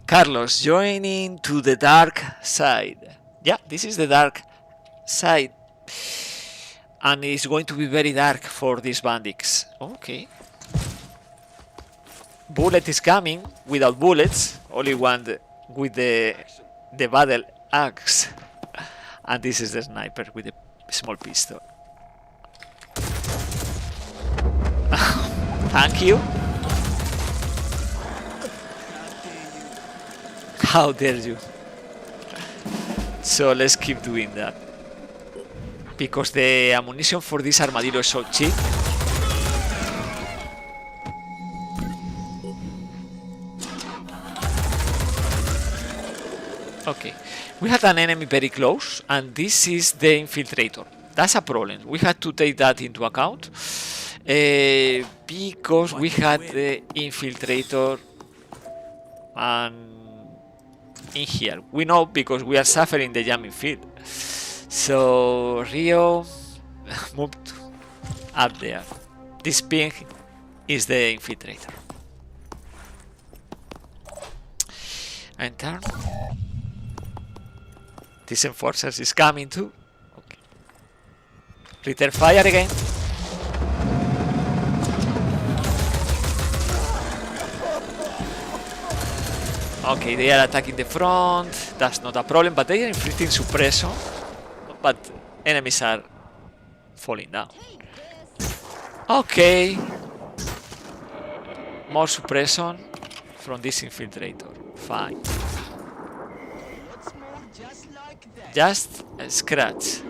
Carlos joining to the dark side. Yeah, this is the dark side, and it's going to be very dark for these bandits. Okay. Bullet is coming without bullets, only one with the battle axe, and this is the sniper with a small pistol. Thank you. How dare you? So let's keep doing that, because the ammunition for this armadillo is so cheap. Okay, we had an enemy very close, and this is the infiltrator. That's a problem. We had to take that into account, because we had the infiltrator and in here. We know because we are suffering the jamming field. So Rio moved up there. This pink is the infiltrator. And turn. This enforcers is coming too. Okay. Return fire again. Okay, they are attacking the front. That's not a problem, but they are inflicting suppression. But enemies are falling down. Okay. More suppression from this infiltrator. Fine. Just a scratch.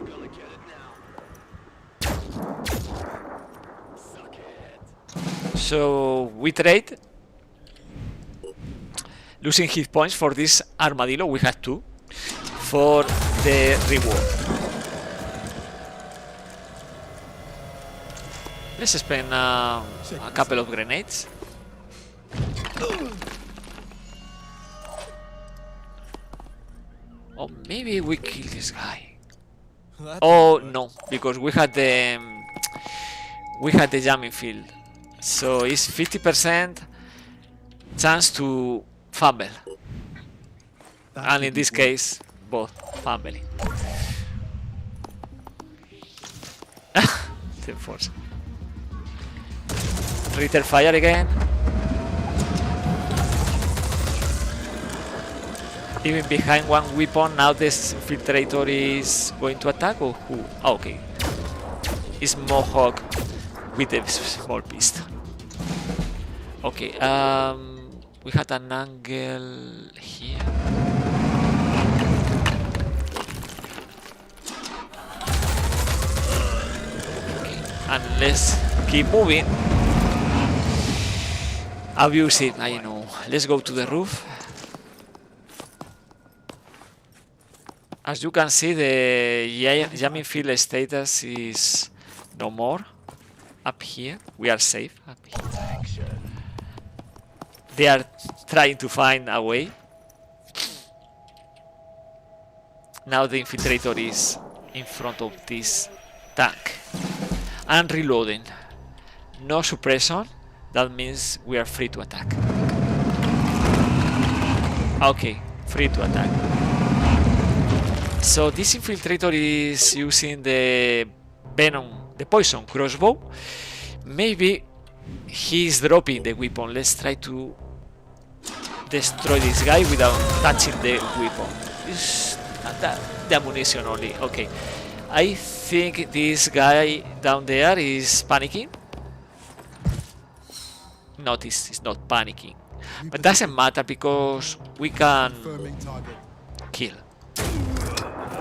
So we trade. Losing hit points for this armadillo, we had 2 for the reward. Let's spend a couple of grenades. Oh, maybe we kill this guy. Oh no, because we had the jamming field, so it's 50% chance to fumble, and in this case, both fumbling. The force. Return fire again. Even behind one weapon, now this infiltrator is going to attack, or who? Oh, okay. It's Mohawk with a small pistol. Okay, we had an angle here. Okay, and let's keep moving. Abuse it, I know. Let's go to the roof. As you can see, the jamming field status is no more. Up here, we are safe. Up here. They are trying to find a way. Now the infiltrator is in front of this tank and reloading. No suppression. That means we are free to attack. Okay, free to attack. So this infiltrator is using the venom, the poison crossbow. Maybe He's dropping the weapon. Let's try to destroy this guy without touching the weapon. The ammunition only. Okay. I think this guy down there is panicking. Notice he's not panicking. But doesn't matter because we can Confirming target. kill.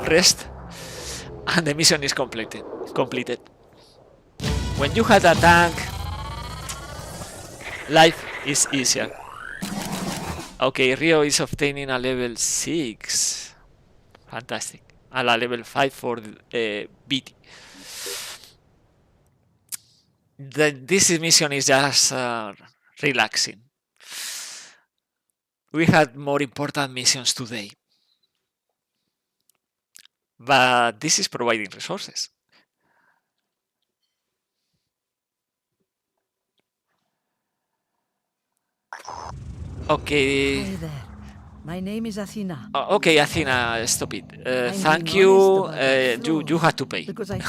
Rest. And the mission is completed. When you had a tank, life is easier. Okay, Rio is obtaining a level 6. Fantastic. And a level 5 for BT. This mission is just relaxing. We had more important missions today. But this is providing resources. Okay. Hi there. My name is Athena. Okay, Athena, stop it. I'm Thank being you. honest about the You flaws, had to pay. Because I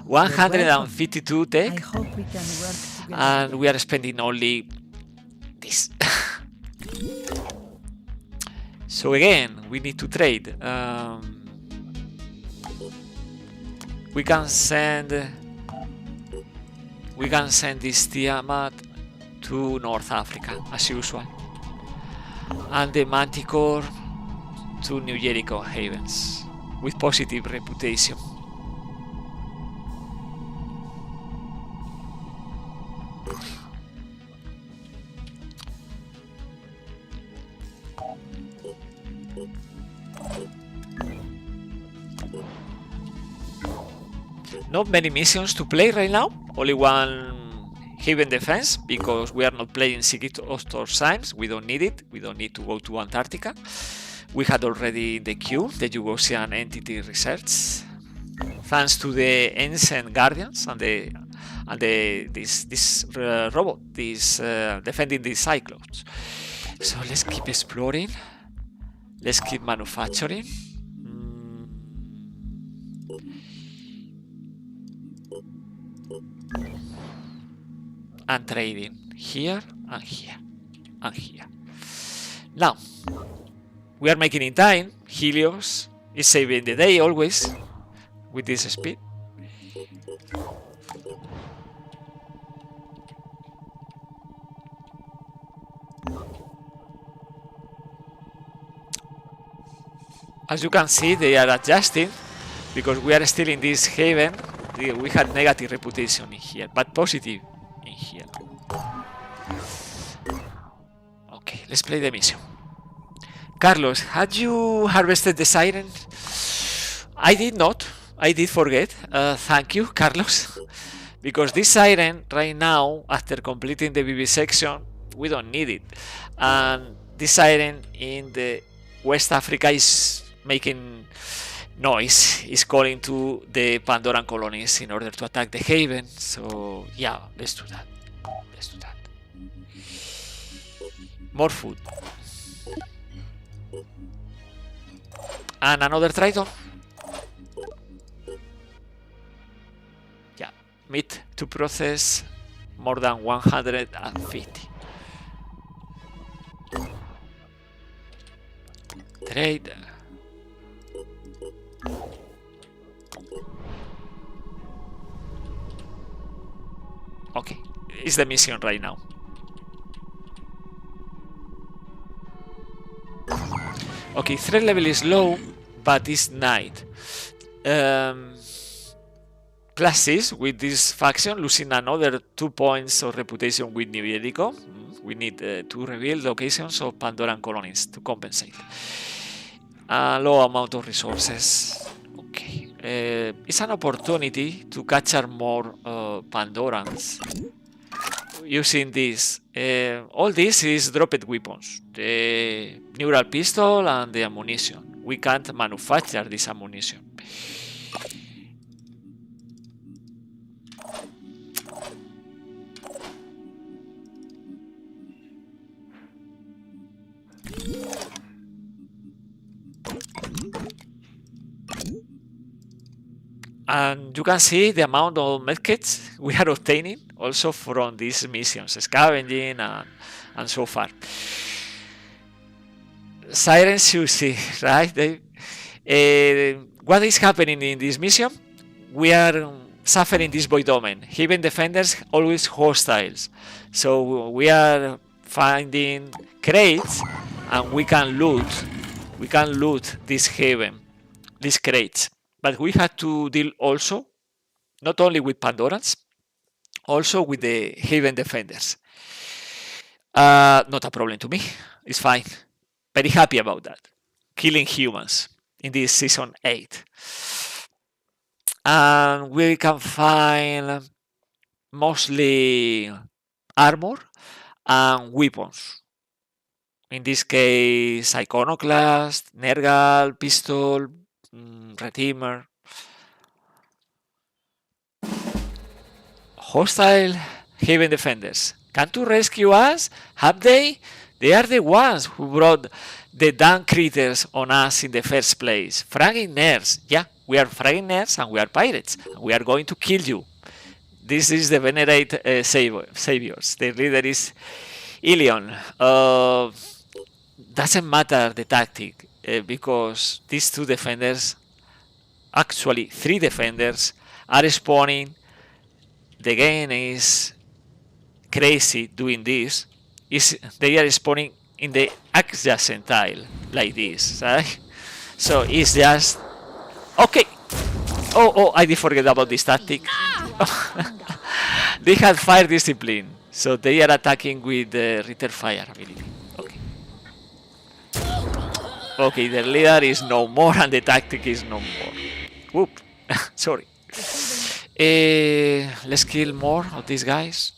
152 I tech, hope we can work together. and we are spending only this. So again, we need to trade. We can send this Tiamat to North Africa as usual, and the Manticore to New Jericho Havens with positive reputation. Not many missions to play right now, only one Haven Defense, because we are not playing Secret of Signs, we don't need it, we don't need to go to Antarctica. We had already the queue, the Yugoslavian Entity Research, thanks to the Ancient Guardians and this robot, defending the Cyclops. So let's keep exploring, let's keep manufacturing. And trading here and here and here. Now we are making in time. Helios is saving the day always with this speed. As you can see, they are adjusting because we are still in this haven. We had negative reputation in here, but positive in here. Okay, let's play the mission. Carlos, had you harvested the siren? I did not. I did forget. Thank you, Carlos. Because this siren right now, after completing the BB section, we don't need it. And this siren in the West Africa is making noise, is calling to the Pandoran colonies in order to attack the haven. So yeah, let's do that. Let's do that. More food. And another Triton. Yeah, meat to process more than 150. Trade. Okay, it's the mission right now. Okay, threat level is low, but it's night. Plus with this faction, losing another 2 points of reputation with New Jericho. We need to reveal locations of Pandoran colonies to compensate. Low amount of resources. Okay, it's an opportunity to capture more Pandorans using this. All this is dropped weapons, the neural pistol and the ammunition. We can't manufacture this ammunition. And you can see the amount of medkits we are obtaining also from these missions, scavenging and so far. Sirens, you see, right? What is happening in this mission? We are suffering this void domain. Haven defenders always hostiles, so we are finding crates, and we can loot. We can loot this haven, these crates. But we have to deal also not only with Pandorans, also with the haven defenders. Not a problem to me. It's fine. Very happy about that. Killing humans in this season 8. And we can find mostly armor and weapons. In this case, Iconoclast, Nergal, Pistol, Redeemer. Hostile Haven Defenders. Come to rescue us? Have they? They are the ones who brought the damn critters on us in the first place. Fragging nerds. Yeah, we are fragging nerds and we are pirates. And we are going to kill you. This is the Venerate Saviors. The leader is Ilion. Doesn't matter the tactic because these two defenders, actually 3 defenders, are spawning. The game is crazy doing this. They are spawning in the adjacent tile like this, right? So it's just okay. Oh, I did forget about this tactic. They have fire discipline, so they are attacking with the Ritter fire ability. Okay, the leader is no more and the tactic is no more. Whoop, sorry. Let's kill more of these guys.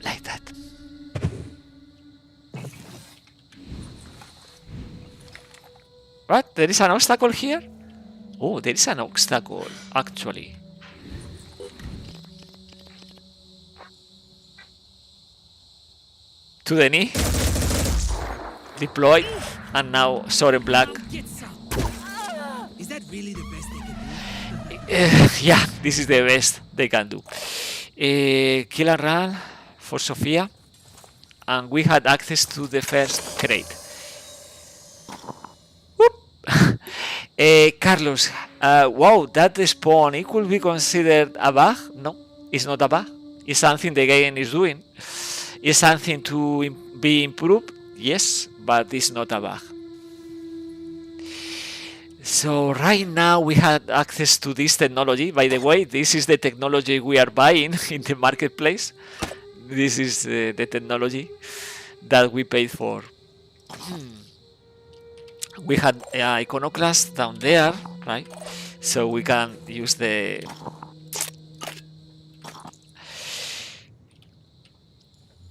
Like that. What? There is an obstacle here? Oh, there is an obstacle, actually. To the knee. Deployed. And now Soren Black. Is that really the best they can do? Yeah, this is the best they can do. Kill and run for Sofia. And we had access to the first crate. Carlos, wow, that spawn, it could be considered a bug? No, it's not a bug. It's something the game is doing. It's something to be improved, yes, but it's not a bug. So right now we had access to this technology. By the way, this is the technology we are buying in the marketplace. This is the technology that we paid for. We had Iconoclast down there, right? So we can use the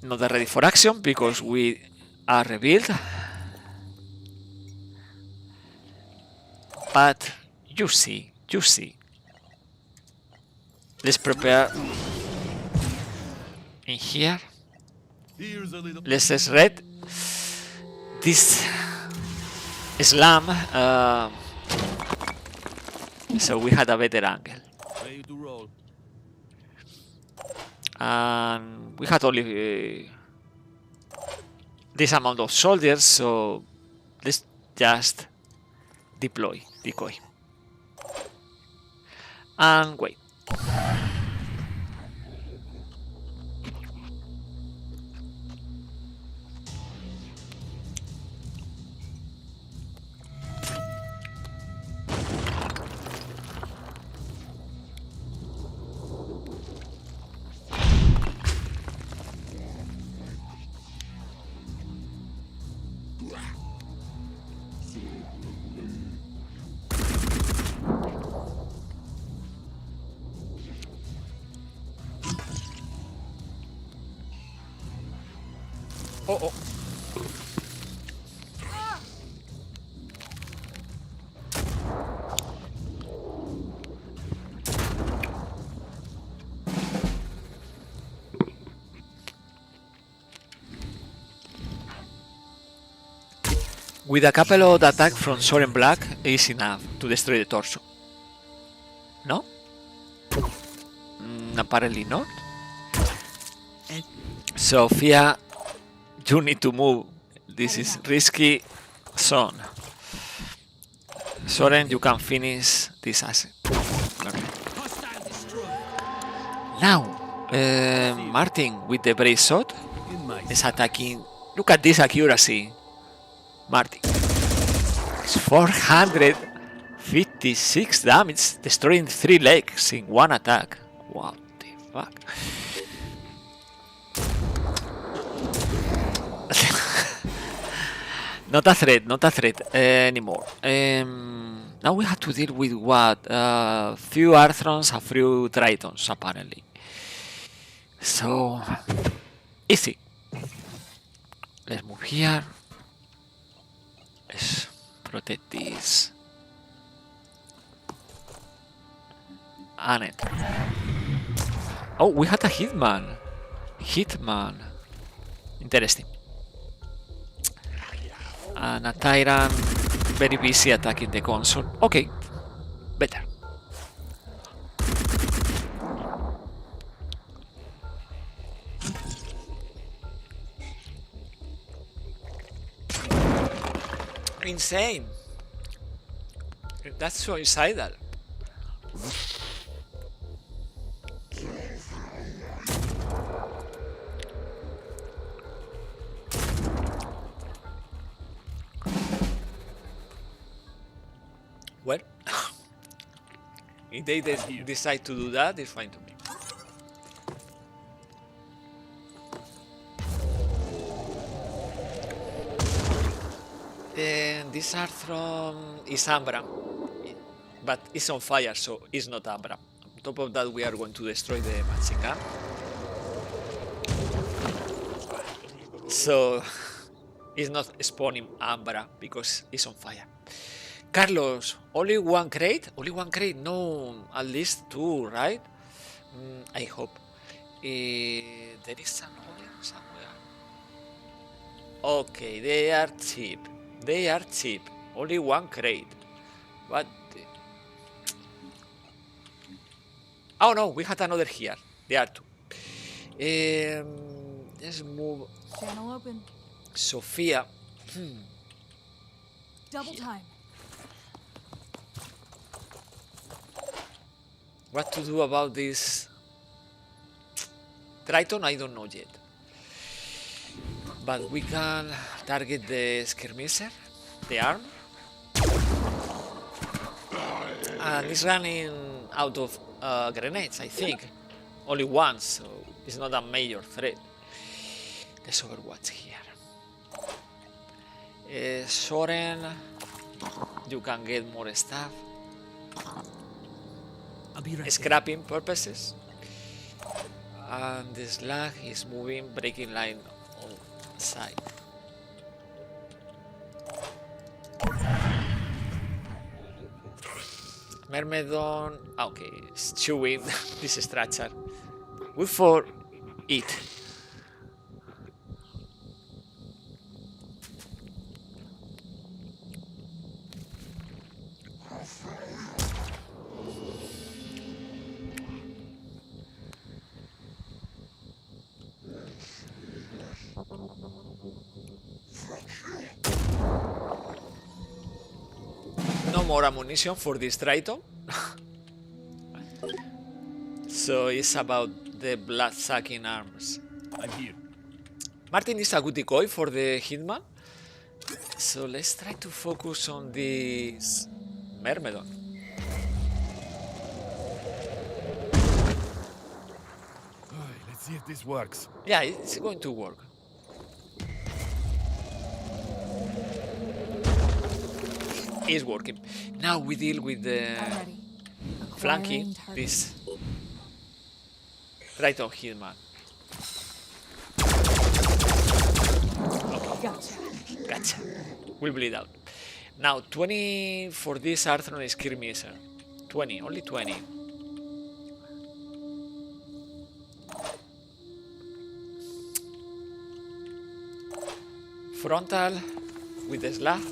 not ready for action because we are revealed. But you see. Let's prepare in here. Let's read this slam. So we had a better angle. Ready to roll. And we had only this amount of soldiers, so let's just decoy and wait. Oh. With a couple of attack from Soren Black is enough to destroy the torso. No? Apparently not. And Sophia, you need to move. This is risky zone. Soren, you can finish this asset. hostile destroyed. Now, Martin with the brace shot In my is attacking. Look at this accuracy, Martin. It's 456 damage, destroying 3 legs in one attack. What the fuck? Not a threat anymore. Now we have to deal with what? Few Arthrons, a few Tritons, apparently. So, easy. Let's move here. Let's protect this. And it. Oh, we had a Hitman. Interesting. And a Tyrant very busy attacking the console. Okay, better. Insane. That's suicidal. Well, if they decide to do that, it's fine to me. And this Arthron is Ambra, but it's on fire, so it's not Ambra. On top of that, we are going to destroy the machine gun. So it's not spawning Ambra because it's on fire. Carlos, only one crate? Only one crate? No, at least 2, right? I hope. There is an oil somewhere. Okay, they are cheap. They are cheap. Only one crate. What? Oh no, we had another here. There are 2. Let's move. Channel open. Sophia. Double time. What to do about this Triton, I don't know yet. But we can target the skirmisher, the arm. And it's running out of grenades, I think. Only one, so it's not a major threat. Let's overwatch here. Soren, you can get more stuff. I'll be right there. Scrapping purposes. And the slag is moving, breaking line on side. Myrmidon, okay, it's chewing this structure. Good for it. No more ammunition for this Triton. So it's about the blood-sucking arms. I'm here. Martin is a good decoy for the Hitman. So let's try to focus on this Myrmidon. Alright, let's see if this works. Yeah, it's going to work. It's working. Now we deal with the I'm ready. flanking Acquiring target. this Triton Hitman. Gotcha. Gotcha. Will bleed out. Now 20 for this Arthron skirmisher. 20, only 20. Frontal. with the slug.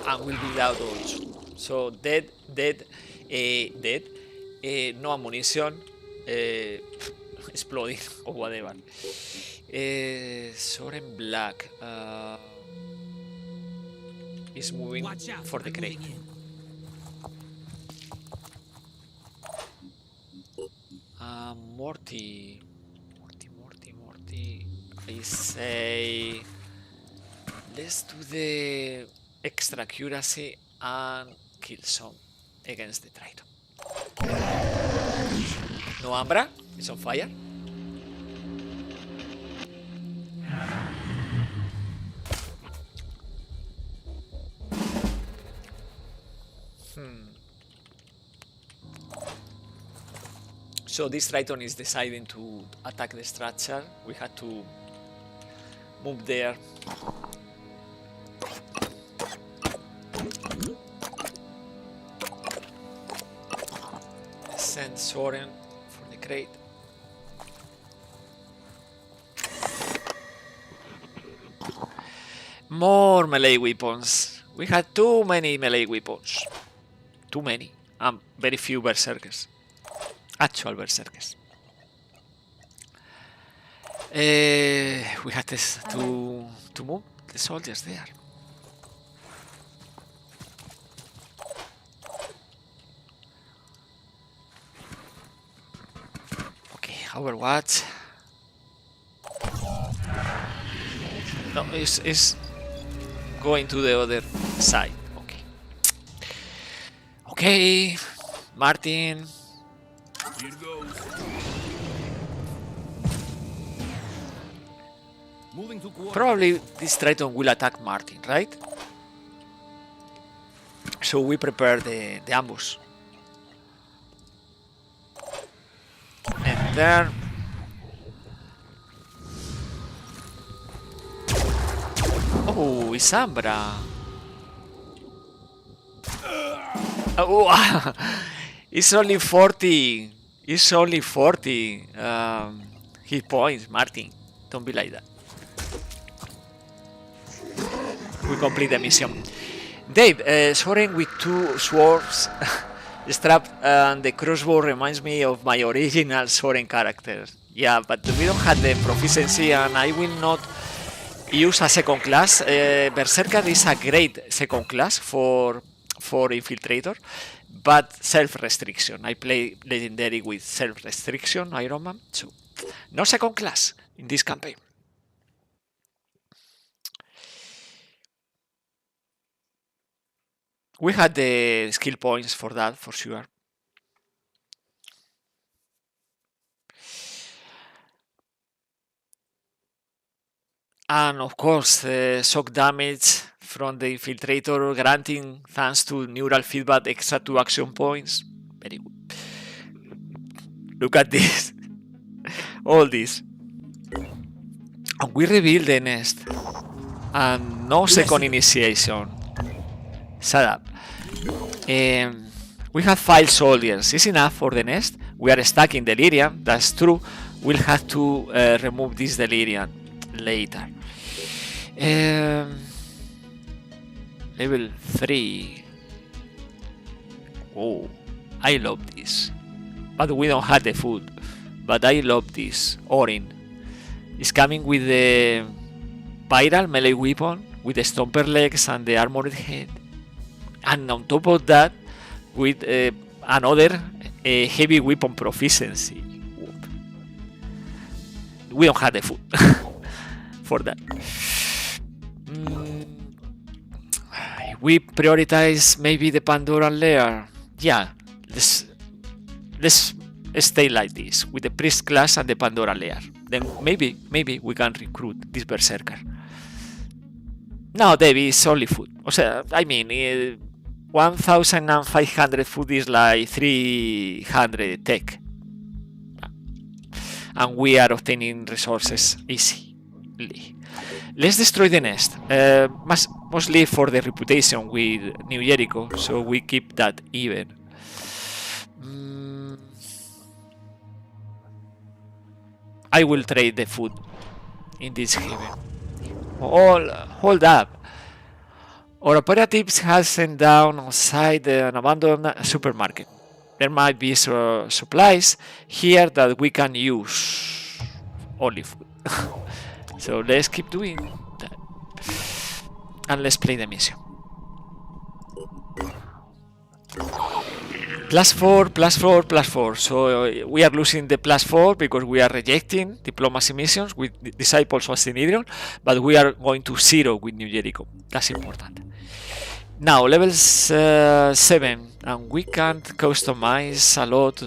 And will be loud also. So dead, dead, dead. No ammunition. Exploding or whatever. Soren Black is moving Watch out. for the I'm crate. moving in. Morty. I say let's do the extra accuracy and kill some against the Triton. No Ambra, it's on fire. So this Triton is deciding to attack the structure. We had to move there. Send Soren for the crate. More melee weapons. We had too many melee weapons. Too many. And very few berserkers. Actual berserkers. We had to move the soldiers there. Okay, Overwatch. No, it's going to the other side. Okay. Okay, Martin. Here goes. Moving to quarter. Probably this Triton will attack Martin, right? So we prepare the ambush. And then... Oh, it's Ambra. Oh, it's only 40. It's only 40 hit points, Martin. Don't be like that. We complete the mission. Dave, Soren with 2 swords strapped and the crossbow reminds me of my original Soren character. Yeah, but we don't have the proficiency and I will not use a second class. Berserker is a great second class for Infiltrator, but self-restriction. I play Legendary with self-restriction, Ironman, so no second class in this campaign. We had the skill points for that, for sure. And of course, shock damage from the Infiltrator, granting, thanks to neural feedback, extra 2 action points. Very good. Look at this. All this. And we reveal the nest. And no second initiation. Shut up. We have 5 soldiers. Is enough for the nest. We are stuck in Delirium. That's true. We'll have to remove this Delirium later. Level 3. Oh, I love this. But we don't have the food. But I love this. Orin is coming with the viral melee weapon with the stomper legs and the armored head. And on top of that, with another heavy weapon proficiency. We don't have the food for that. We prioritize maybe the Pandoran lair. Yeah, let's stay like this with the priest class and the Pandora lair. Then maybe we can recruit this berserker. No, Debbie, it's only food. O sea, I mean, 1,500 food is like 300 tech. And we are obtaining resources easily. Let's destroy the nest. Mostly for the reputation with New Jericho, so we keep that even. I will trade the food in this haven. Hold up. Our operatives have sent down on site an abandoned supermarket. There might be supplies here that we can use. Only food. So let's keep doing that. And let's play the mission. +4, +4, +4. So we are losing the +4 because we are rejecting diplomacy missions with Disciples of Synedrion, but we are going to 0 with New Jericho. That's important. Now, level 7, and we can't customize a lot,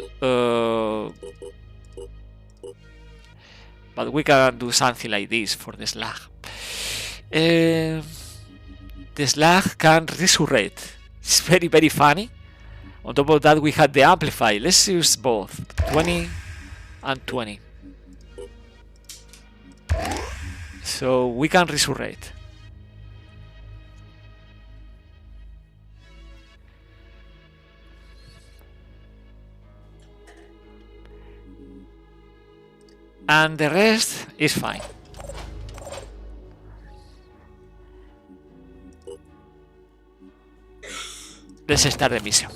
but we can do something like this for the slag. The slag can resurrect. It's very, very funny. On top of that, we had the amplify. Let's use both 20 and 20. So we can resurrect. And the rest is fine. Let's start the mission.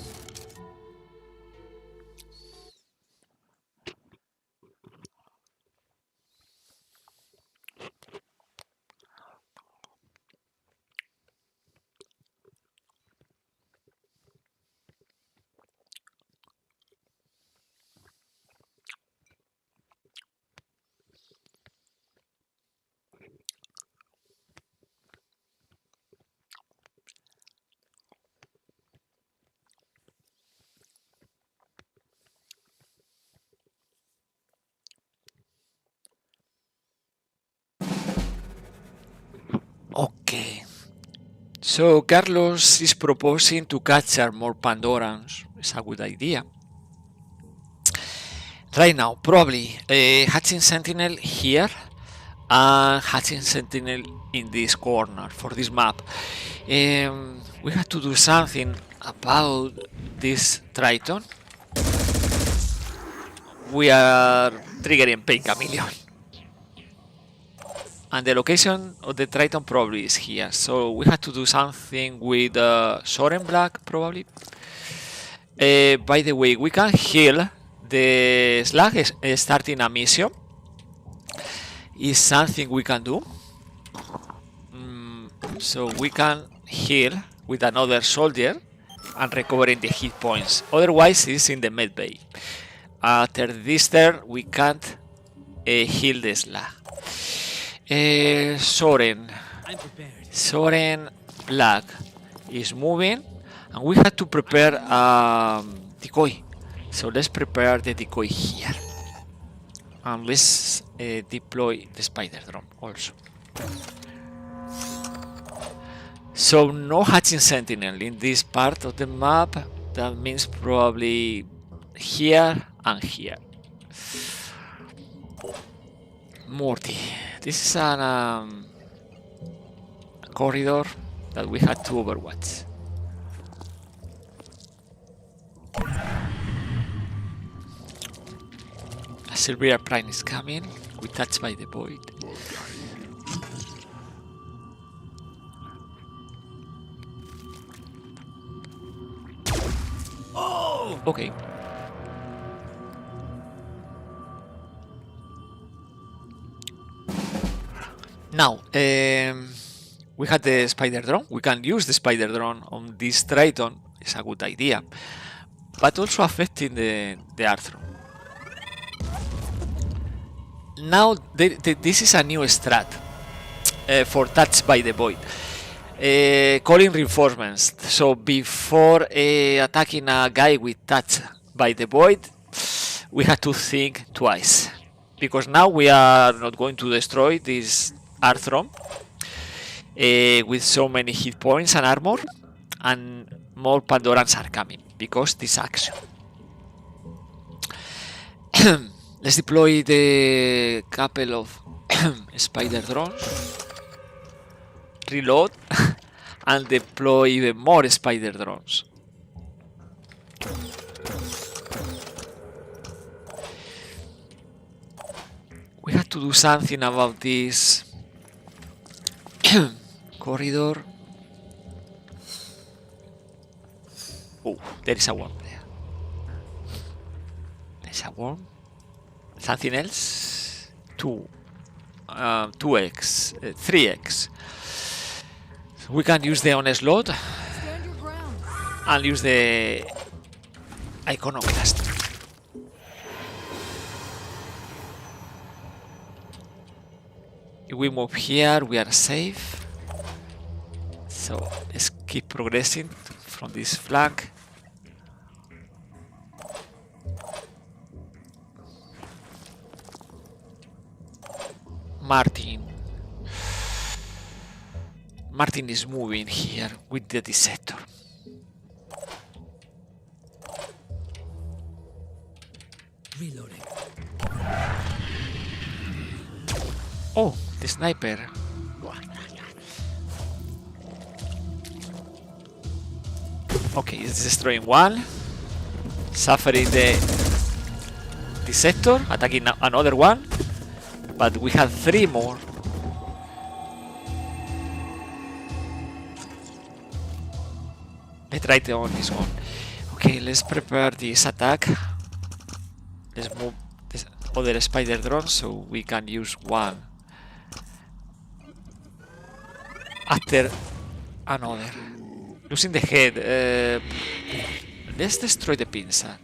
Okay. So Carlos is proposing to capture more Pandorans. It's a good idea. Right now, probably Hatching Sentinel here and Hatching Sentinel in this corner for this map. We have to do something about this Triton. We are triggering Pain Chameleon. And the location of the Triton probably is here. So we have to do something with Soren Black probably. By the way, we can heal the slag starting a mission. Is something we can do. So we can heal with another soldier and recovering the hit points. Otherwise, it's in the med bay. After this turn, we can't heal the slag. Soren Black is moving, and we have to prepare decoy. So let's prepare the decoy here, and let's deploy the spider drone also. So no Hatching Sentinel in this part of the map. That means probably here and here. Morty. This is a corridor that we had to overwatch. A Silveria Prime is coming. We touched by the void. Oh! Okay. Now, we had the spider drone. We can use the spider drone on this Triton. It's a good idea, but also affecting the Arthro. Now, this is a new strat for touch by the void. Calling reinforcements. So before attacking a guy with touch by the void, we have to think twice, because now we are not going to destroy this Arthro with so many hit points and armor, and more Pandorans are coming because this action. Let's deploy the couple of spider drones, reload, and deploy even more spider drones. We have to do something about this Corridor. Oh, there is a worm there. There's a worm. Something else? 2x, 3x. So we can use the onslaught Stand your ground. and use the iconoclast. If we move here, we are safe. So let's keep progressing from this flank. Martin is moving here with the dissector. Reloading. Oh, the sniper. Okay, it's destroying one. Suffering the dissector, attacking another one. But we have 3 more. Let's try on this one. Okay, let's prepare this attack. Let's move this other spider drone so we can use one after another. Losing the head. Let's destroy the pincer.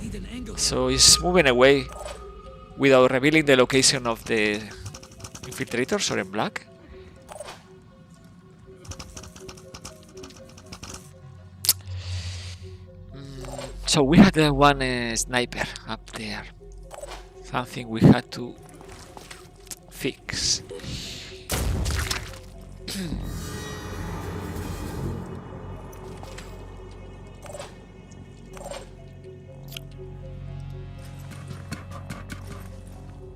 Need an angle. So it's moving away without revealing the location of the infiltrators or in black. So we had one sniper up there. Something we had to fix.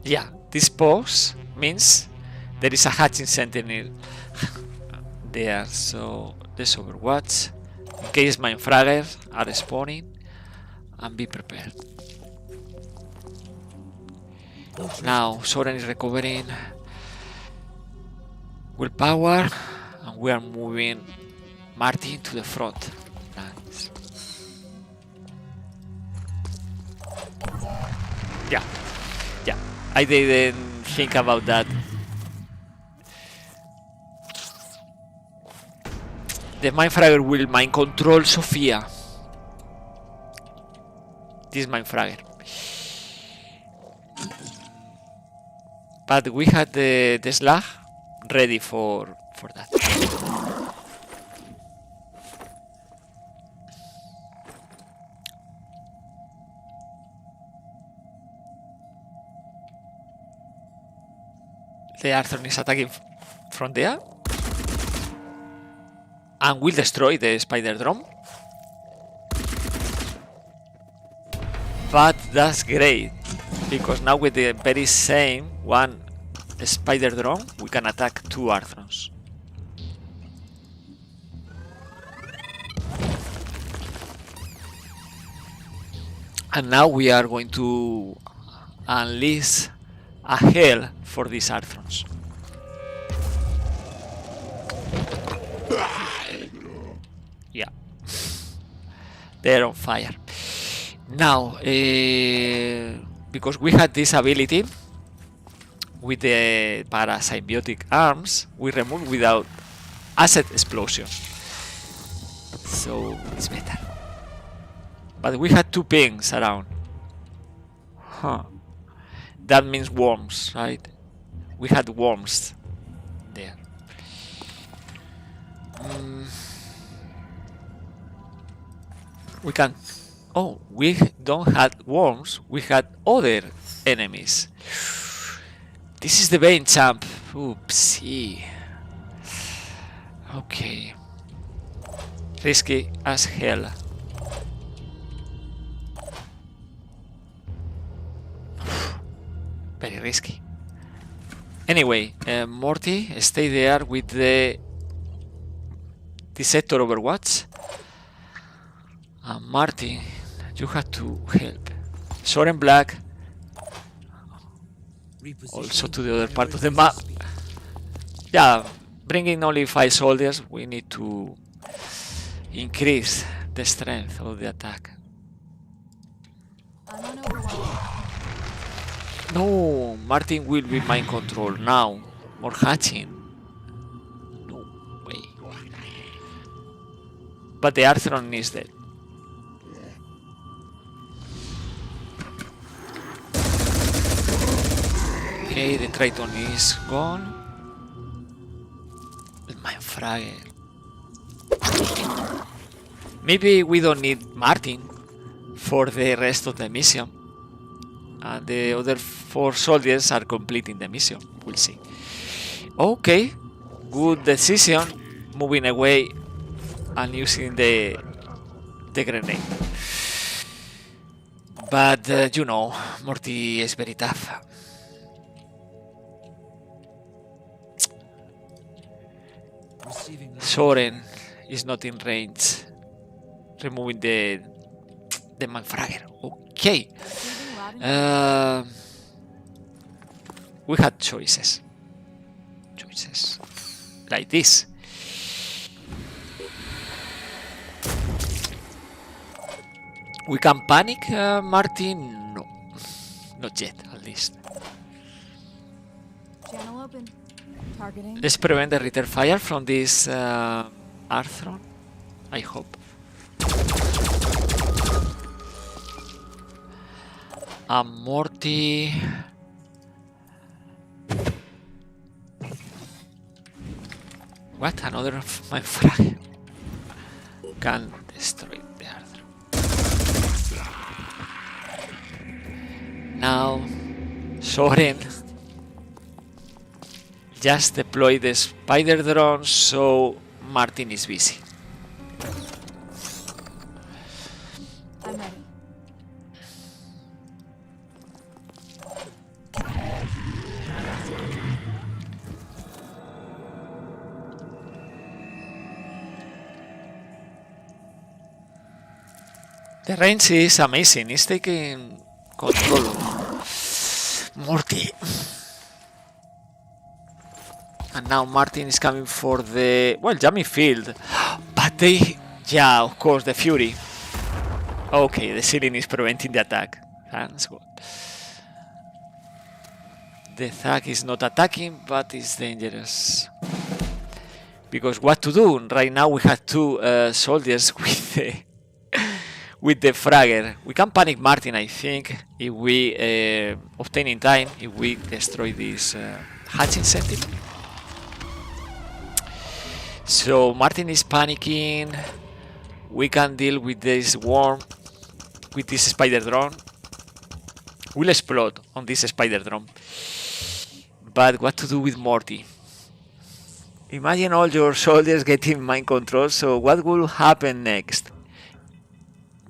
Yeah, this pose means there is a hatching sentinel there, so let's overwatch in case my fraggers are spawning and be prepared. Now Soren is recovering willpower and we are moving Martin to the front. Nice. Yeah. I didn't think about that. The Mindfragger will mind control Sophia. This Mindfragger. But we had the slag ready for that. The Arthur is attacking from there and will destroy the spider drone. But that's great because now with the very same one spider drone we can attack 2 Arthrons. And now we are going to unleash a hell for these Arthrons. Yeah, they're on fire. Now, because we had this ability with the parasymbiotic arms, we remove without asset explosion. So it's better. But we had 2 pings around. Huh. That means worms, right? We had worms there. We can... Oh, we don't had worms. We had other enemies. This is the Bane champ. Oopsie. Okay. Risky as hell. Very risky. Anyway, Morty, stay there with the sector overwatch. Martin, you have to help. Soren Black also to the other part of the map. Yeah, bringing only 5 soldiers, we need to increase the strength of the attack. I'm on Overhaul. No, Martin will be mind control now. More hatching. No way. But the Arthron is dead. Okay, the Triton is gone. The Mindfragger. Maybe we don't need Martin for the rest of the mission. And the other 4 soldiers are completing the mission. We'll see. Okay, good decision. Moving away and using the grenade. But you know, Morty is very tough. Soren is not in range. Removing the Manfragger. Okay. Receiving loud and We had choices. Choices. Like this. We can panic, Martin? No. Not yet, at least. channel open. Targeting. Let's prevent the return fire from this Arthron. I hope. Morty. What? Another of my frag can destroy the Arthron. Now, Soren. Just deploy the spider drone so Martin is busy. I'm ready. The range is amazing. It's taking control of Morty. And now Martin is coming for the, well, jamming field. But they, yeah, of course, the Fury. Okay, the ceiling is preventing the attack. That's good. The Thug is not attacking, but it's dangerous. Because what to do? Right now we have 2 soldiers with the Fragger. We can panic Martin, I think, if we obtain in time, if we destroy this hatching sentinel. So Martin is panicking. We can deal with this worm, with this spider drone. We'll explode on this spider drone. But what to do with Morty? Imagine all your soldiers getting mind control. So what will happen next?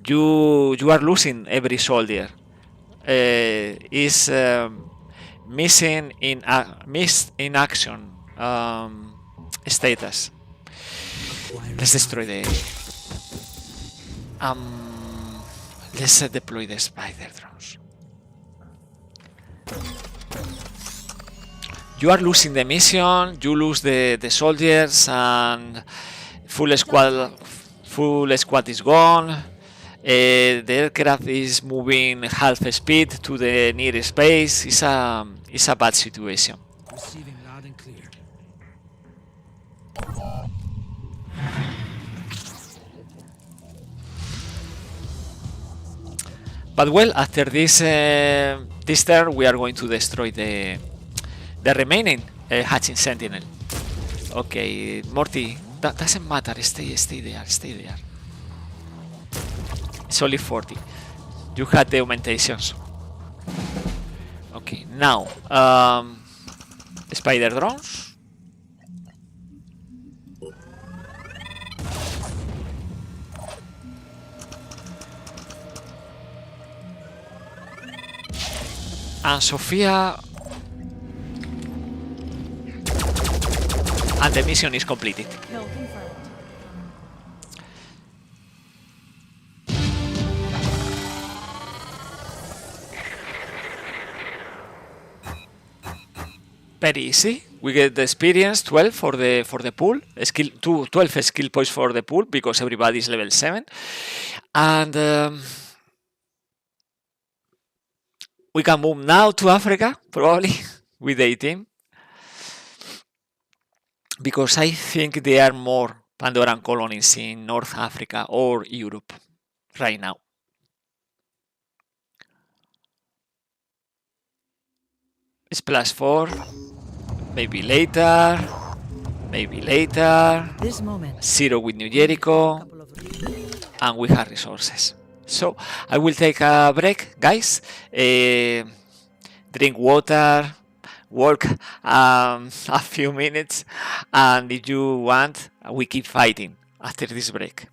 You are losing every soldier. Is missing in missed in action status. Let's destroy the. Let's deploy the spider drones. You are losing the mission. You lose the soldiers, and full squad is gone. The aircraft is moving half speed to the nearest base. It's a bad situation. Receiving loud and clear. But well, after this this turn, we are going to destroy the remaining hatching sentinel. Okay, Morty, that doesn't matter. Stay there. Stay there. It's only 40. You had the augmentations. Okay, now spider drones. And Sophia. And the mission is completed. Kill confirmed. very easy. We get the experience 12 for the pool, skill 12 skill points for the pool because everybody is level 7, and we can move now to Africa probably with the team because I think there are more Pandoran colonies in North Africa or Europe right now. It's +4. Maybe later. Maybe later. This moment. 0 with New Jericho. Couple of And we have resources. So I will take a break, guys. Drink water, walk a few minutes, and if you want, we keep fighting after this break.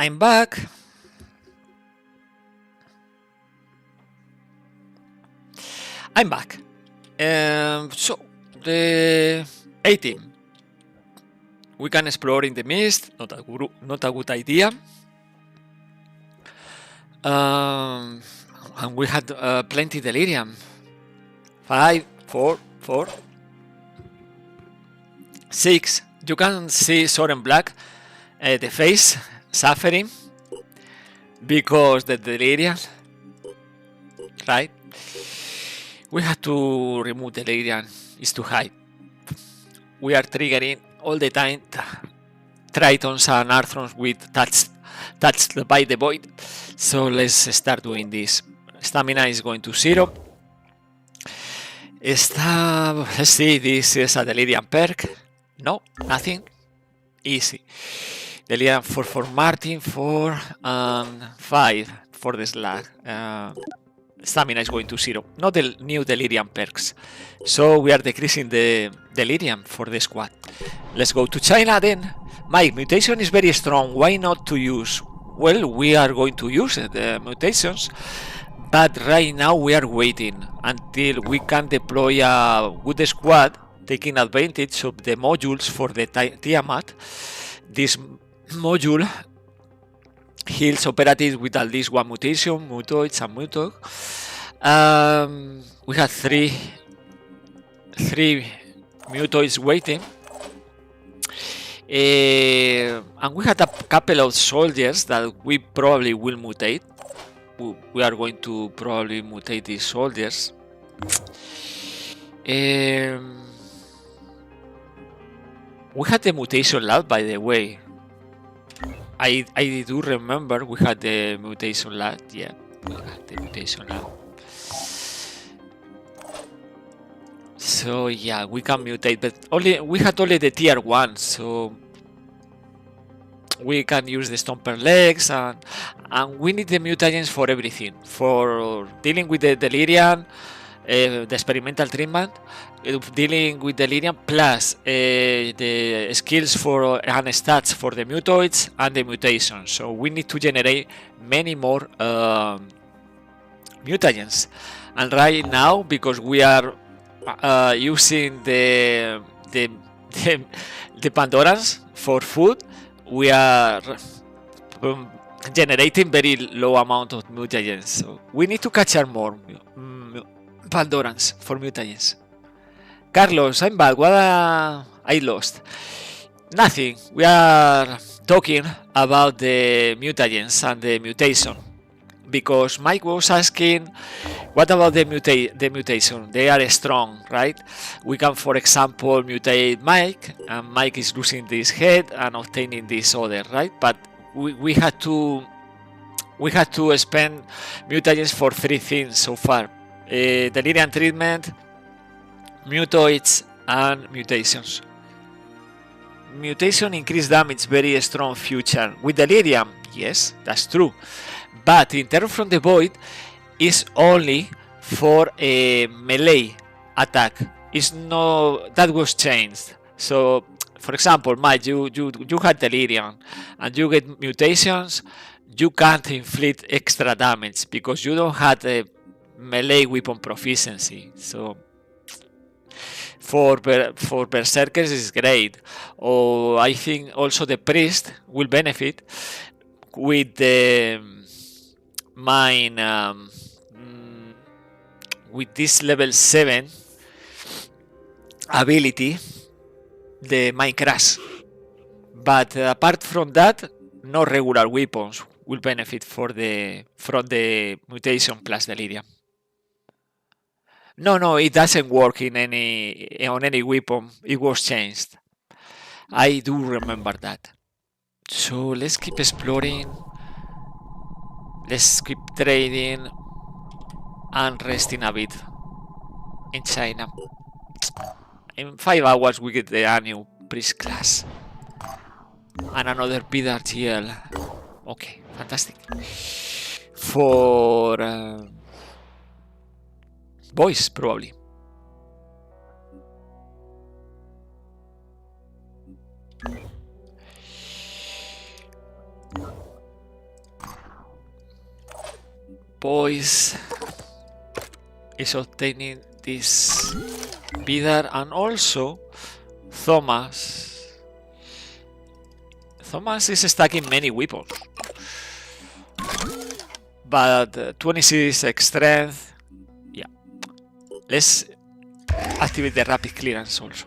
I'm back. I'm back. So the 18. We can explore in the mist. Not a good idea. And we had plenty delirium. 5, 4, 4, 6. You can see Soren Black, the face suffering because the delirium, right? We have to remove delirium. It's too high. We are triggering all the time Tritons and Arthrons with touched by the void. So let's start doing this. Stamina is going to 0. Let's see, this is a delirium perk. No, nothing. Easy. Delirium for Martin, 4 and 5 for the slag. Stamina is going to 0. Not the new delirium perks. So we are decreasing the delirium for the squad. Let's go to China then. Mike, mutation is very strong. Why not to use? Well, we are going to use the mutations, but right now we are waiting until we can deploy a good squad, taking advantage of the modules for the Tiamat. This module heals operatives with at least one mutation, mutoids and mutog. We have three mutoids waiting. And we had a couple of soldiers that we probably will mutate. We are going to probably mutate these soldiers. We had the mutation lab, by the way. I do remember we had the mutation lab. Yeah, we had the mutation lab. So yeah, we can mutate, but we had only the tier 1, so we can use the stomper legs, and we need the mutagens for everything, for dealing with the delirium, the experimental treatment, dealing with delirium, plus the skills for and stats for the mutoids and the mutations. So we need to generate many more mutagens. And right now, because we are using the Pandorans for food, we are generating very low amount of mutagens. So we need to capture more Pandorans for mutagens. Carlos, I'm back. What I lost? Nothing. We are talking about the mutagens and the mutation, because Mike was asking, what about the mutation? They are strong, right? We can, for example, mutate Mike, and Mike is losing this head and obtaining this other, right? But we had to spend mutagens for 3 things so far: delirium treatment, mutoids, and mutations. Mutation increase damage, very strong future. With delirium, yes, that's true. But in terms from the void, is only for a melee attack. It's no, that was changed. So, for example, Mike, you had delirium and you get mutations. You can't inflict extra damage because you don't have a melee weapon proficiency. So, for berserkers is great. Or I think also the priest will benefit with the mine with this level 7 ability, the mine crash. But apart from that, no regular weapons will benefit from the mutation plus delirium. No, it doesn't work on any weapon. It was changed. I do remember that. So let's keep exploring. Let's keep trading and resting a bit in China. In 5 hours we get the annual priest class and another PDRTL. Okay, fantastic. For boys, probably. boys is obtaining this bidder, and also Thomas is stacking many weapons, but 26 strength. Yeah, let's activate the rapid clearance also.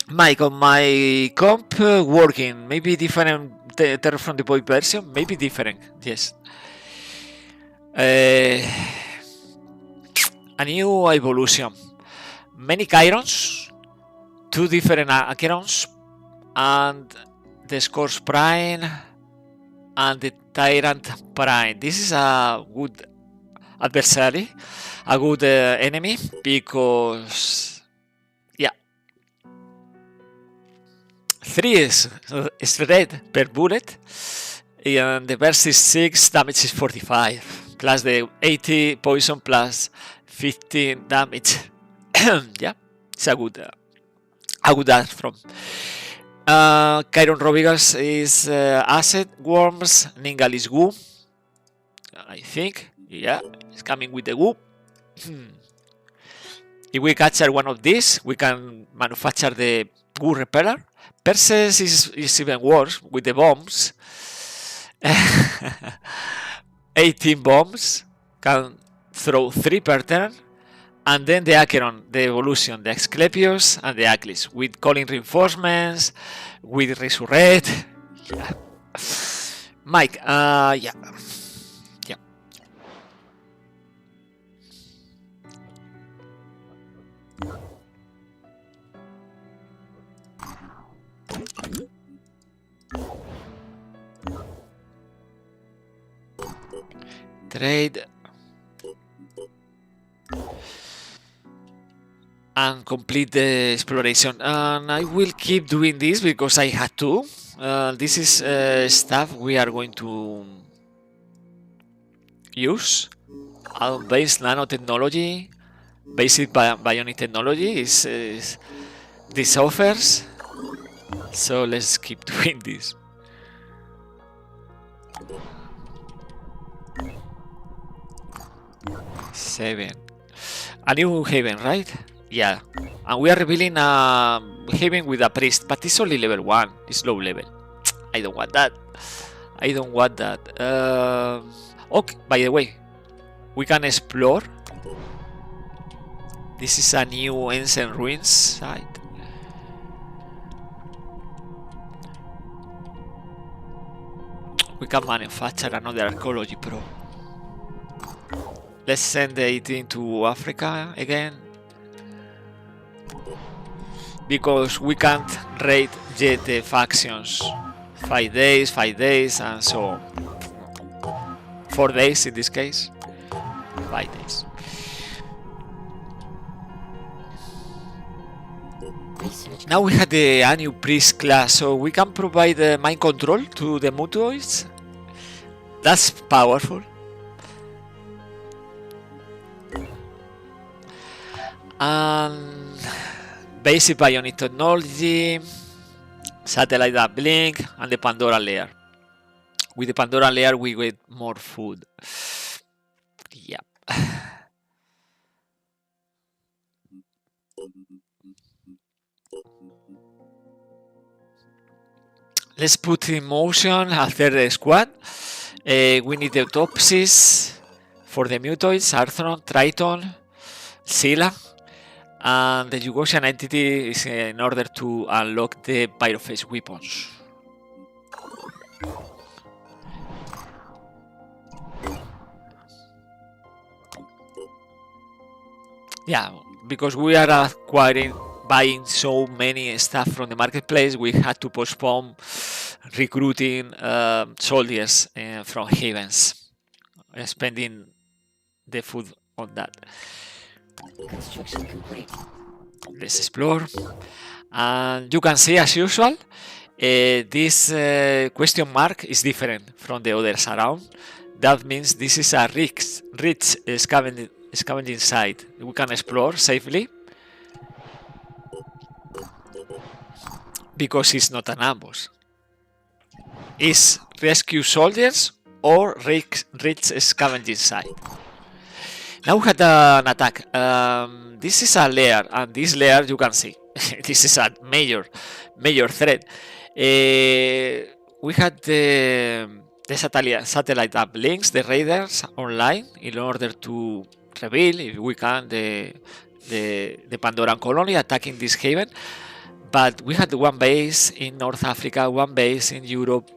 Mike, on my comp working, maybe different Terror from the Void version, maybe different, yes. A new evolution. Many Chirons, 2 different Acherons, and the Scourge Prime and the Tyrant Prime. This is a good adversary, a good enemy, because yeah, 3 is red per bullet, and the burst is 6, damage is 45, plus the 80 poison plus 15 damage. Yeah, it's a good art from. Chiron Robigas is Acid Worms, Ningal is Goo, I think. Yeah, it's coming with the Goo. If we capture one of these, we can manufacture the Goo Repeller. Perses is even worse with the bombs. 18 bombs, can throw 3 per turn. And then the Acheron, the evolution, the Asclepios and the Aclis, with calling reinforcements, with Resurrect. Yeah. Mike, yeah. Trade and complete the exploration, and I will keep doing this because I had to. This is stuff we are going to use. Base nanotechnology, basic bionic technology is this offers, so let's keep doing this. Seven. A new haven, right? Yeah. And we are revealing a haven with a priest, but it's only level 1. It's low level. I don't want that. I don't want that. Okay, by the way, we can explore. This is a new ancient ruins site. We can manufacture another archaeology pro. Let's send the 18 to Africa again, because we can't raid yet the factions. 5 days, and so on. 4 days in this case. 5 days. Now we have the new priest class, so we can provide mind control to the mutoids. That's powerful. And basic bionic technology, satellite uplink, and the Pandora layer. With the Pandora layer we get more food. Yeah. Let's put in motion a third squad. We need the autopsies for the mutoids, Arthron, Triton, Scylla. And the Yugoslav entity is in order to unlock the Virophage weapons. Yeah, because we are buying so many stuff from the marketplace, we had to postpone recruiting soldiers from havens, spending the food on that. Construction complete. Let's explore, and you can see, as usual, this question mark is different from the others around. That means this is a rich scavenging site. We can explore safely because it's not an ambush. It's rescue soldiers or reach scavenging site. Now we had an attack. This is a layer, and this layer you can see. This is a major threat. We had the satellite uplinks, the raiders online, in order to reveal, if we can, the Pandoran colony attacking this haven. But we had one base in North Africa, one base in Europe.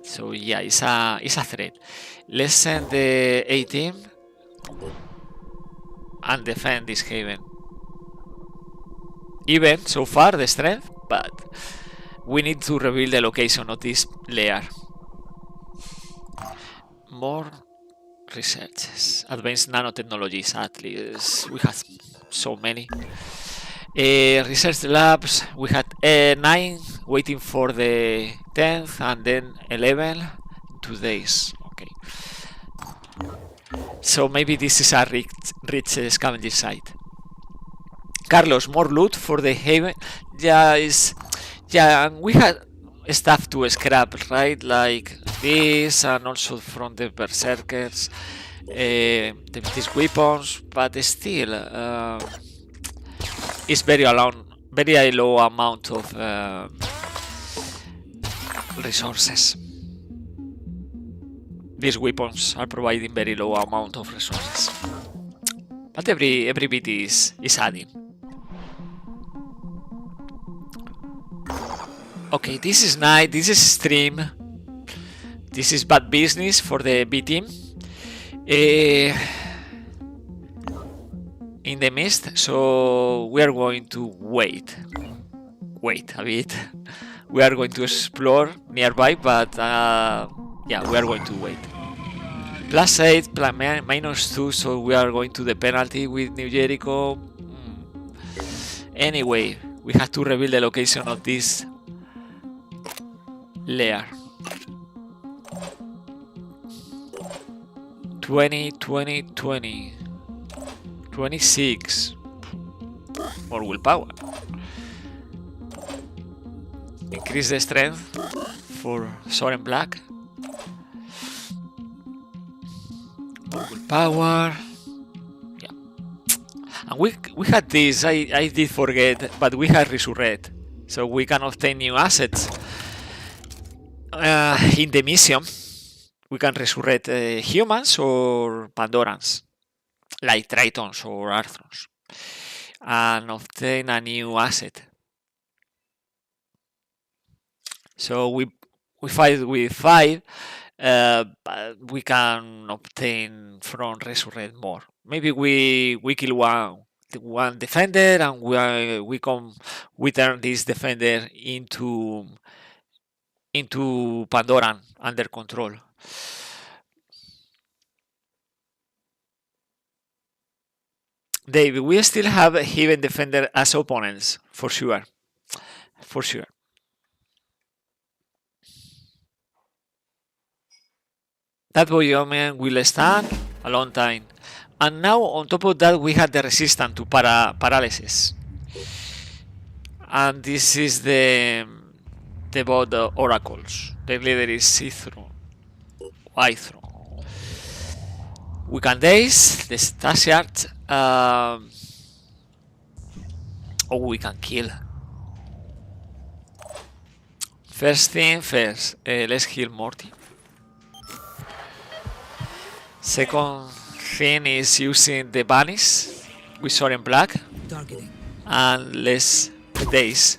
So yeah, it's a threat. Let's send the A team and defend this haven. Even so far the strength, but we need to reveal the location of this layer. More researches, advanced nanotechnologies. At least we have so many. Research labs, we had 9 waiting for the 10th, and then 11 in 2 days. Okay, so maybe this is a rich scavenging site. Carlos, more loot for the haven. Yeah, and we had stuff to scrap, right? Like this, and also from the berserkers, these weapons, but still, it's very low amount of resources. These weapons are providing very low amount of resources, but every bit is adding. Okay, this is night, this is stream, this is bad business for the B team. In the mist, so we are going to wait a bit. We are going to explore nearby, but yeah, we are going to wait. +8, -2, so we are going to the penalty with New Jericho. Anyway, we have to reveal the location of this layer. 20, 20, 20. 26. More willpower. Increase the strength for Soren Black. More willpower. Yeah. And we had this, I did forget, but we had Resurrect. So we can obtain new assets. In the mission, we can resurrect humans or Pandorans, like Tritons or Arthrons, and obtain a new asset. So we fight with 5, but we can obtain from Resurrect more. Maybe we kill one defender, and we turn this defender into Pandoran under control. Dave, we still have Heaven Defender as opponents, for sure. For sure. That Boyoman will stand a long time. And now, on top of that, we had the resistance to paralysis. And this is the bot oracles. The leader is Ithron. We can daze the Stasiart, or we can kill. First thing first, let's heal Morty. Second thing is using the Vanish with Soren Black, Targeting. and let's daze.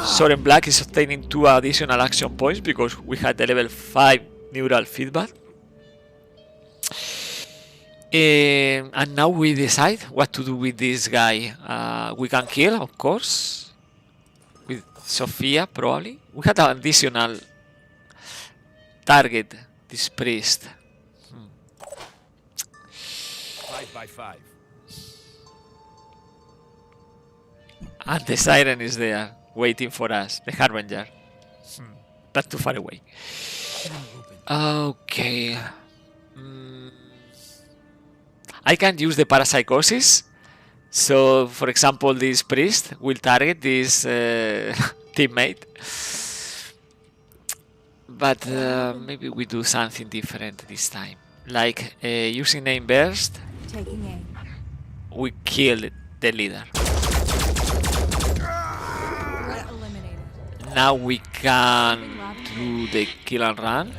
Soren Black is obtaining 2 additional action points because we had the level 5 neural feedback. And now we decide what to do with this guy. We can kill, of course, with Sophia, probably. We had an additional target, this priest. 5x5. And the siren is there, waiting for us, the Harbinger. Not too far away. Okay. I can use the parapsychosis. So, for example, this priest will target this teammate. but maybe we do something different this time. Like using aim burst, Taking aim. we kill the leader. Threat eliminated. Now we can do the kill and run.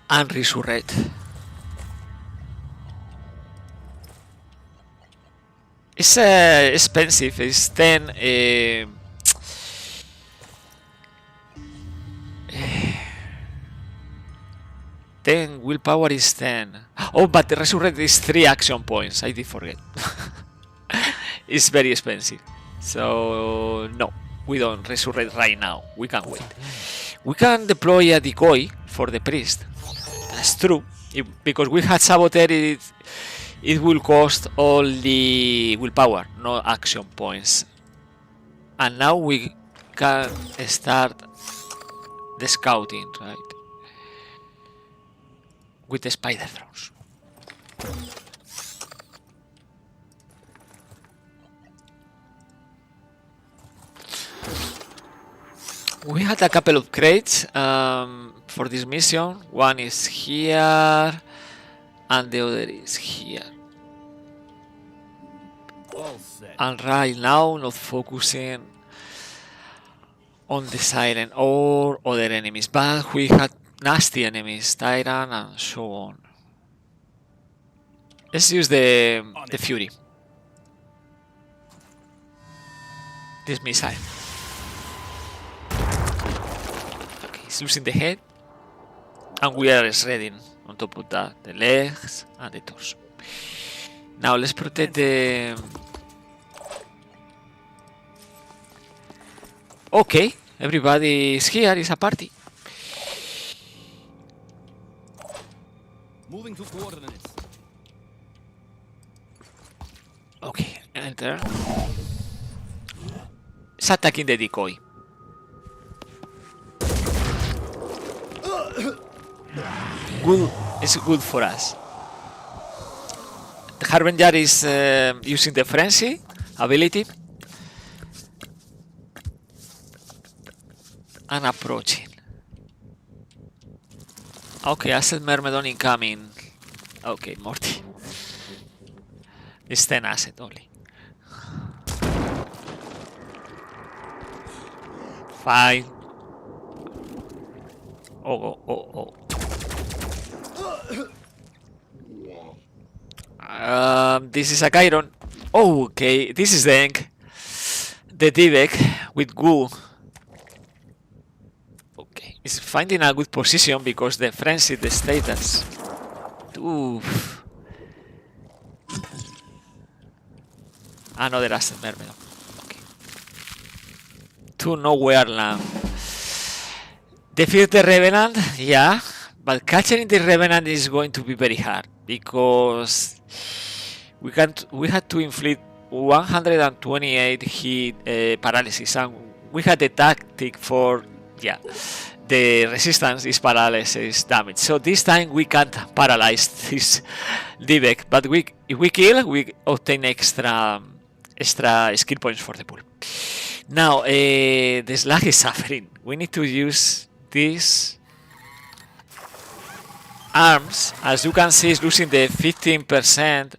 And resurrect. It's expensive. It's 10. 10 willpower is 10. Oh, but the resurrect is 3 action points. I did forget. It's very expensive. So no, we don't resurrect right now. We can wait. We can deploy a decoy for the priest. That's true. Because we had sabotaged it, it will cost all the willpower, no action points. And now we can start the scouting, right? With the spider drones. We had a couple of crates for this mission. One is here and the other is here. All set. And right now not focusing on the silent or other enemies, but we had nasty enemies, Tyrant and so on. Let's use the Fury. This missile. Okay, he's losing the head. And we are shredding on top of that the legs and the torso. Now let's protect the... Okay, everybody is here, it's a party. Moving to coordinates. Okay, enter. It's attacking the decoy. Good, it's good for us. The Harbinger is using the frenzy ability and approaching. Okay, Asset Myrmidon incoming. Okay, Morty. It's 10 asset only. Fine. Oh. This is a Chiron. Oh, okay. This is the ink. The D-Deck with goo. Okay. It's finding a good position because the frenzy, the status. Oof. Another Asset Myrmidon. Okay. To nowhere land. Defeat the Revenant, yeah. But capturing the Revenant is going to be very hard because we had to inflict 128 hit paralysis, and we had the tactic for the resistance is paralysis damage. So this time we can't paralyze this D-Deck, but if we kill, we obtain extra skill points for the pool. Now the Slag is suffering. We need to use this. Arms, as you can see, is losing the 15%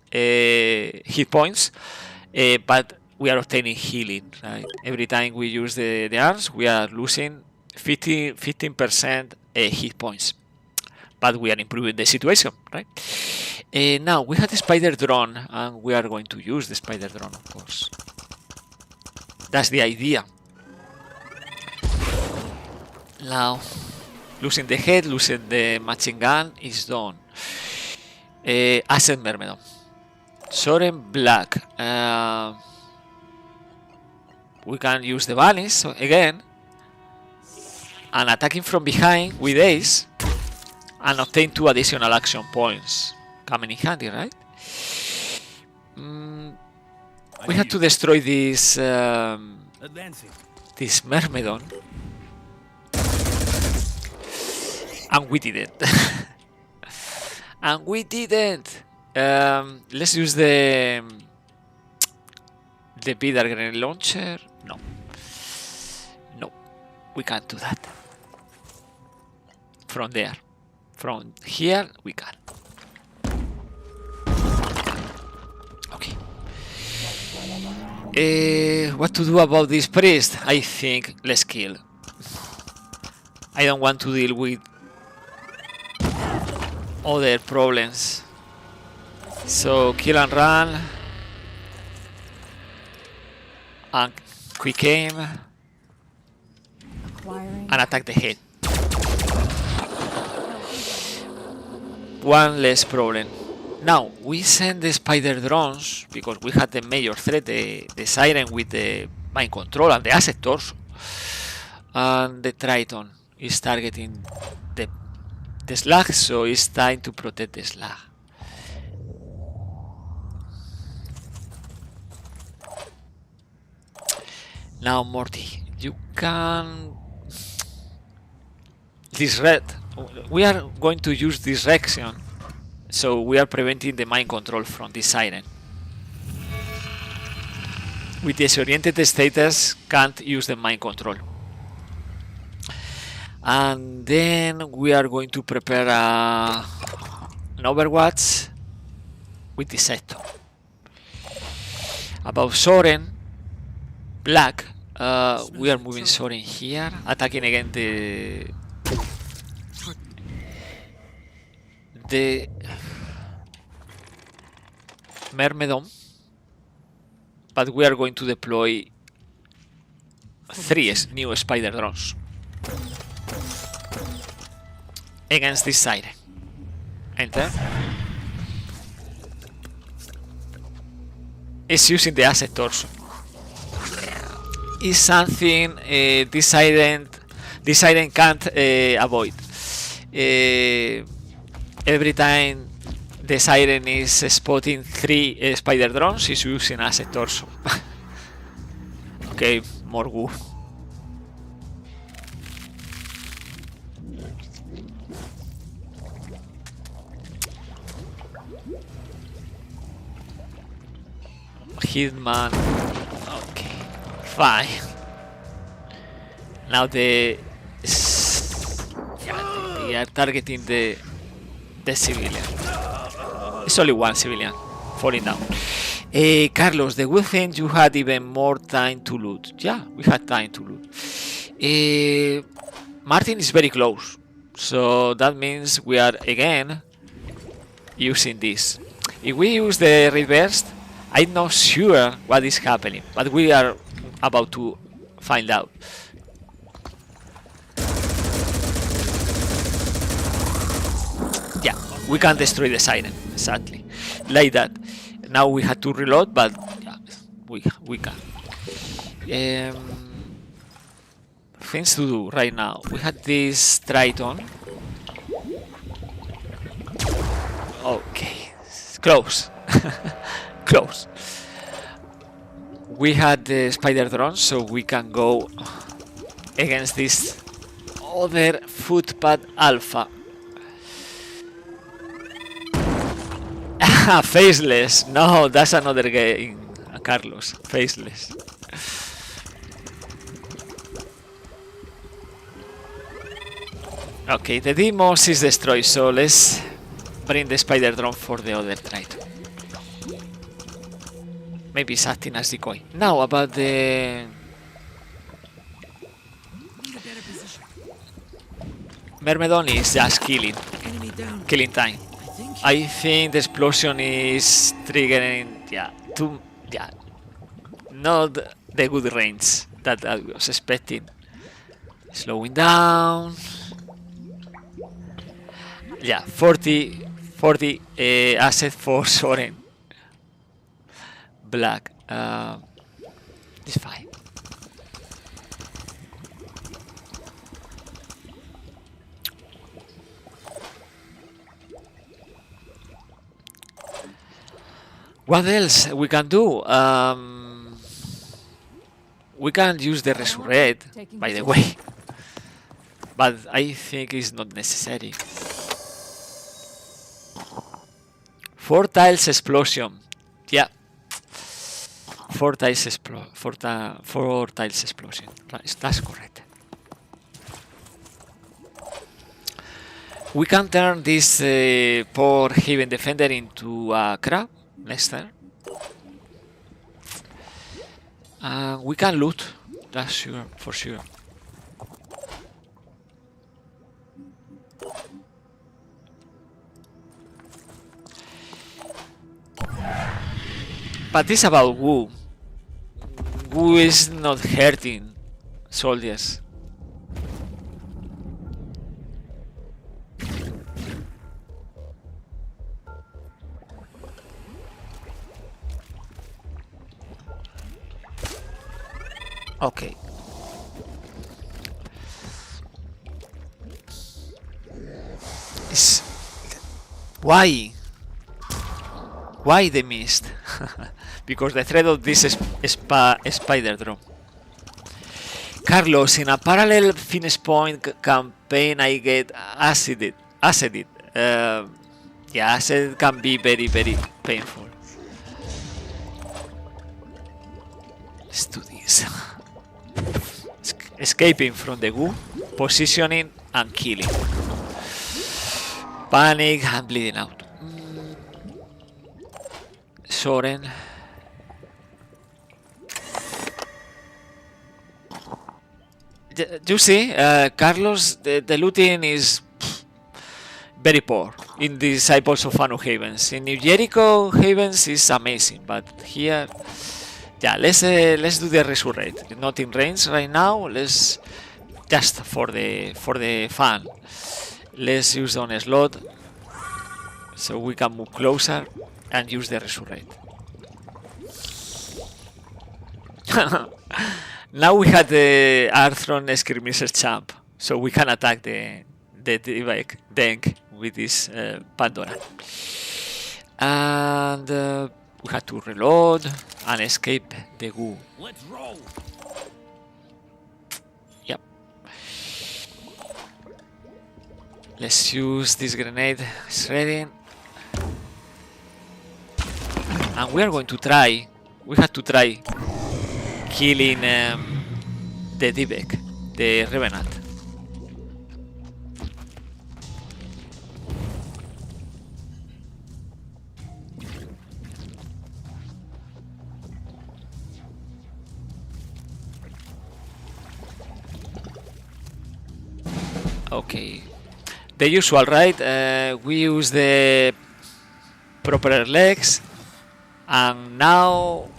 hit points, but we are obtaining healing, right? Every time we use the arms, we are losing 15% hit points, but we are improving the situation, right? Now we have the spider drone, and we are going to use the spider drone, of course. That's the idea. Now, losing the head, losing the machine gun is done. Asset Myrmidon. Soren Black. We can use the Vanish again. And attacking from behind with Ace. And obtain 2 additional action points. Coming in handy, right? We had to destroy this this Myrmidon. And we didn't. And we didn't. Let's use the Vidar grenade launcher. No. we can't do that. From there. From here, we can. Okay. What to do about this priest? I think let's kill. I don't want to deal with other problems. So kill and run. And quick aim. Acquiring. And attack the head. One less problem. Now we send the spider drones because we had the major threat, the siren with the mind control and the asset torso. And the Triton is targeting the slag, so it's time to protect the slag. Now Morty, you can disrupt. We are going to use disruption, so we are preventing the mind control from this siren. With disoriented status, can't use the mind control. And then we are going to prepare an Overwatch with the sector. About Soren, Black, we are moving Soren here, attacking again the Myrmidon, but we are going to deploy 3 new spider drones against this siren. Enter. It's using the asset torso. Is something this siren can't avoid. Every time the siren is spotting 3 spider drones, is using asset torso. Okay, more goo. Hitman. Okay, fine. Now they are targeting the civilian. It's only one civilian falling down. Carlos, the good thing you had even more time to loot. Yeah, we had time to loot. Martin is very close, so that means we are again using this. If we use the reverse, I'm not sure what is happening, but we are about to find out. Yeah, we can destroy the siren, exactly, like that. Now we had to reload, but yeah, we can. Things to do right now. We had this Triton. Okay, close. Close. We had the spider drone, so we can go against this other footpad alpha. Faceless. No, that's another game, Carlos. Faceless. Okay, the Demos is destroyed, so let's bring the spider drone for the other Triton. Maybe it's acting as decoy. Now about the Myrmidon is just killing time. I think the explosion is triggering, not the good range that I was expecting. Slowing down. Yeah, 40 asset for Soren. Black. It's fine. What else we can do? We can use the resurrect, by the way, but I think it's not necessary. 4 tiles explosion. Yeah. 4 tiles explosion. Right, that's correct. We can turn this poor Haven Defender into a crab next turn. We can loot, that's sure, for sure. But this about Wu. Wu is not hurting soldiers. Okay. Why? Why they missed? Because the threat of this spider drop. Carlos, in a parallel finish point campaign, I get acided. Yeah, acid can be very, very painful. Let's do this. Escaping from the goo, positioning and killing. Panic and bleeding out. Soren. You see, Carlos, the looting is very poor in the Disciples of Anu Havens. In New Jericho Havens is amazing, but here, yeah, let's do the resurrect. Not in range right now. Let's just for the fun. Let's use the on slot so we can move closer and use the resurrect. Now we had the Arthron Skirmisher champ, so we can attack the Denk with this Pandoran. And we had to reload and escape the goo. Let's roll. Yep. Let's use this grenade shredding. And we are going to try. We had to try killing the Dibek, the Revenant. Okay, the usual, right? We use the proper legs, and now.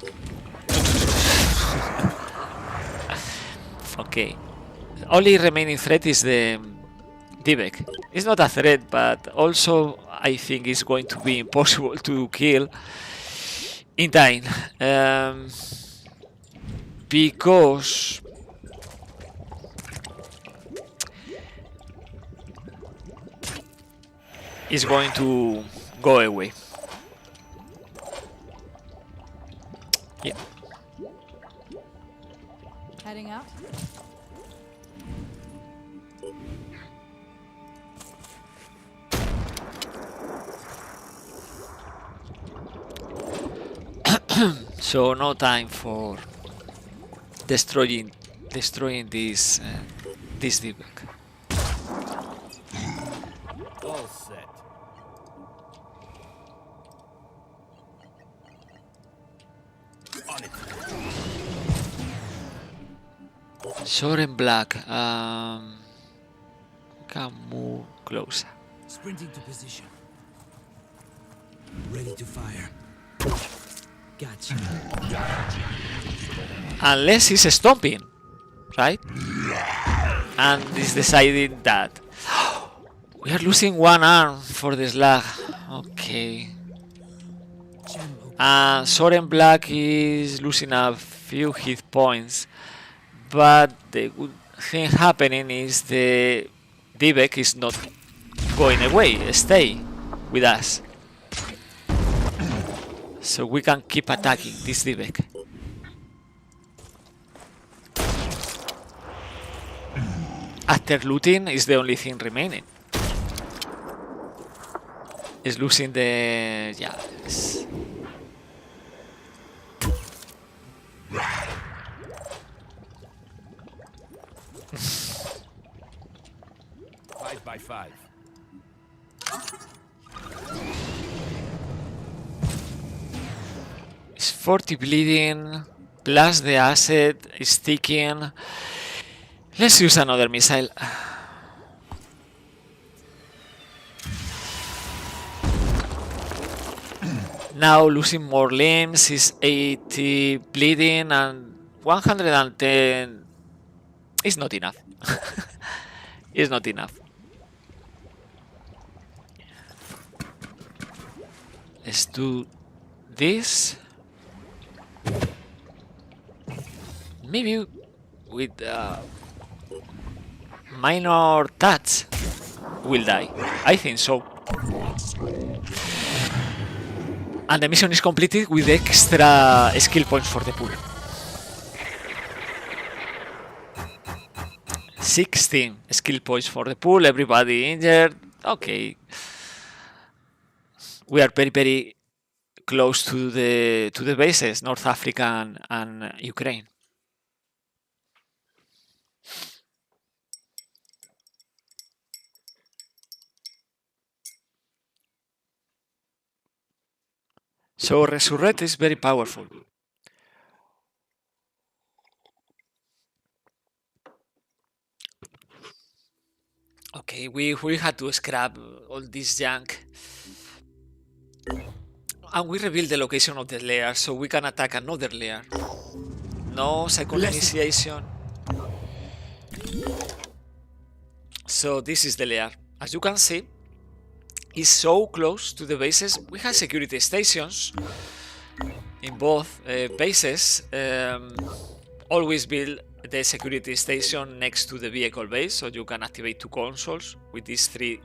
Okay, only remaining threat is the Dibek. It's not a threat, but also I think it's going to be impossible to kill in time, because it's going to go away. Yeah. Heading out. So no time for destroying this Dibek. All set. On it. Soren Black can move closer. Sprinting to position. Ready to fire. Gotcha. Unless he's stomping, right? And he's deciding that we are losing one arm for the slag. Okay. Soren Black is losing a few hit points, but the good thing happening is the Dibek is not going away. Stay with us, so we can keep attacking this Dibek. After looting is the only thing remaining. Is losing the yes. 5 by 5. 40 bleeding, plus the asset is ticking. Let's use another missile. Now losing more limbs is 80 bleeding and 110 is not enough. It's not enough. Let's do this. Maybe with minor touch will die. I think so. And the mission is completed with extra skill points for the pool. 16 skill points for the pool, everybody injured. Okay. We are very close to the bases, North Africa and Ukraine. So Resurrect is very powerful. Okay, we had to scrap all this junk. And we revealed the location of the layer, so we can attack another layer. No second initiation. So this is the layer. As you can see, it's so close to the bases. We have security stations in both bases. Always build the security station next to the vehicle base, so you can activate 2 consoles with these 3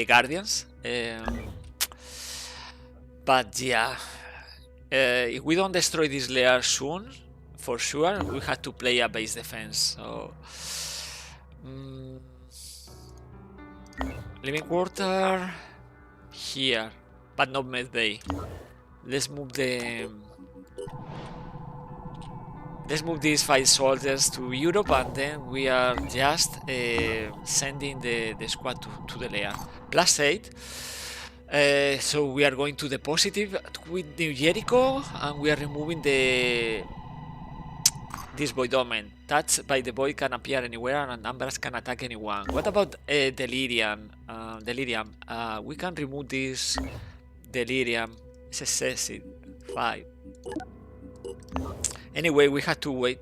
guardians. But yeah, if we don't destroy this layer soon, for sure, we have to play a base defense. So, living quarter here, but not med bay. Let's move these 5 soldiers to Europe, and then we are just sending the squad to the layer. +8. So we are going to the positive with New Jericho, and we are removing this void domain. Touched by the void can appear anywhere, and numbers can attack anyone. What about delirium? We can remove this delirium. It's excessive. 5. Anyway, we had to wait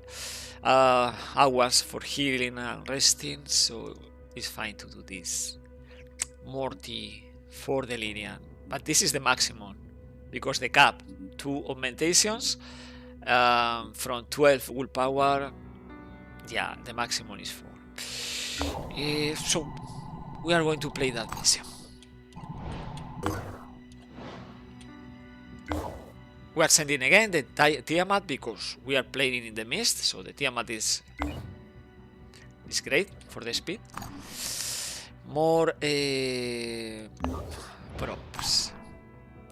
hours for healing and resting, so it's fine to do this. Morty. 4 delirium, but this is the maximum because the cap 2 augmentations from 12 willpower. Yeah, the maximum is 4. So we are going to play that mission. We are sending again the Tiamat because we are playing in the mist, so the Tiamat is great for the speed. More props.